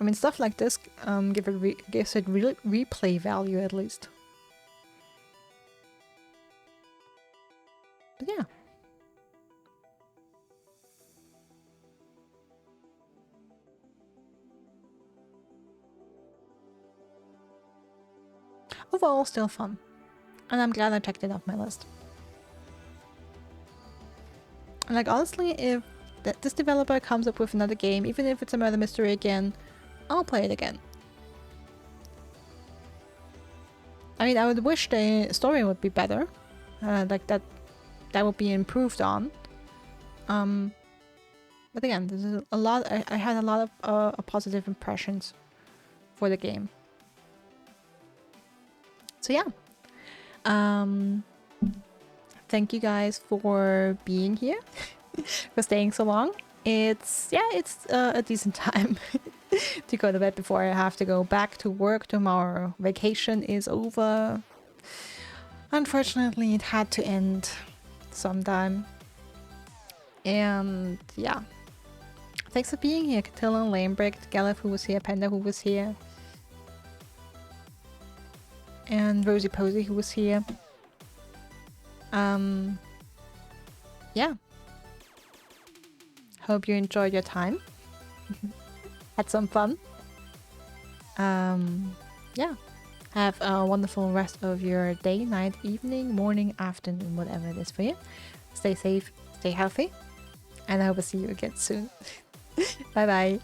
I mean, stuff like this gives it really replay value at least. But yeah. Overall, still fun. And I'm glad I checked it off my list. And like, honestly, if this developer comes up with another game, even if it's a murder mystery again, I'll play it again. I mean, I would wish the story would be better. Like that would be improved on. But again, this is a lot. I had a lot of positive impressions for the game. So yeah, thank you guys for being here, for staying so long. It's a decent time to to go to bed before I have to go back to work tomorrow. Vacation is over. Unfortunately, it had to end sometime. And yeah. Thanks for being here, Catilla, Lamebrick, Galef who was here, Panda who was here. And Rosie Posey who was here. Yeah. Hope you enjoyed your time. Had some fun. Yeah. Have a wonderful rest of your day, night, evening, morning, afternoon, whatever it is for you. Stay safe, stay healthy, and I hope to see you again soon. Bye bye.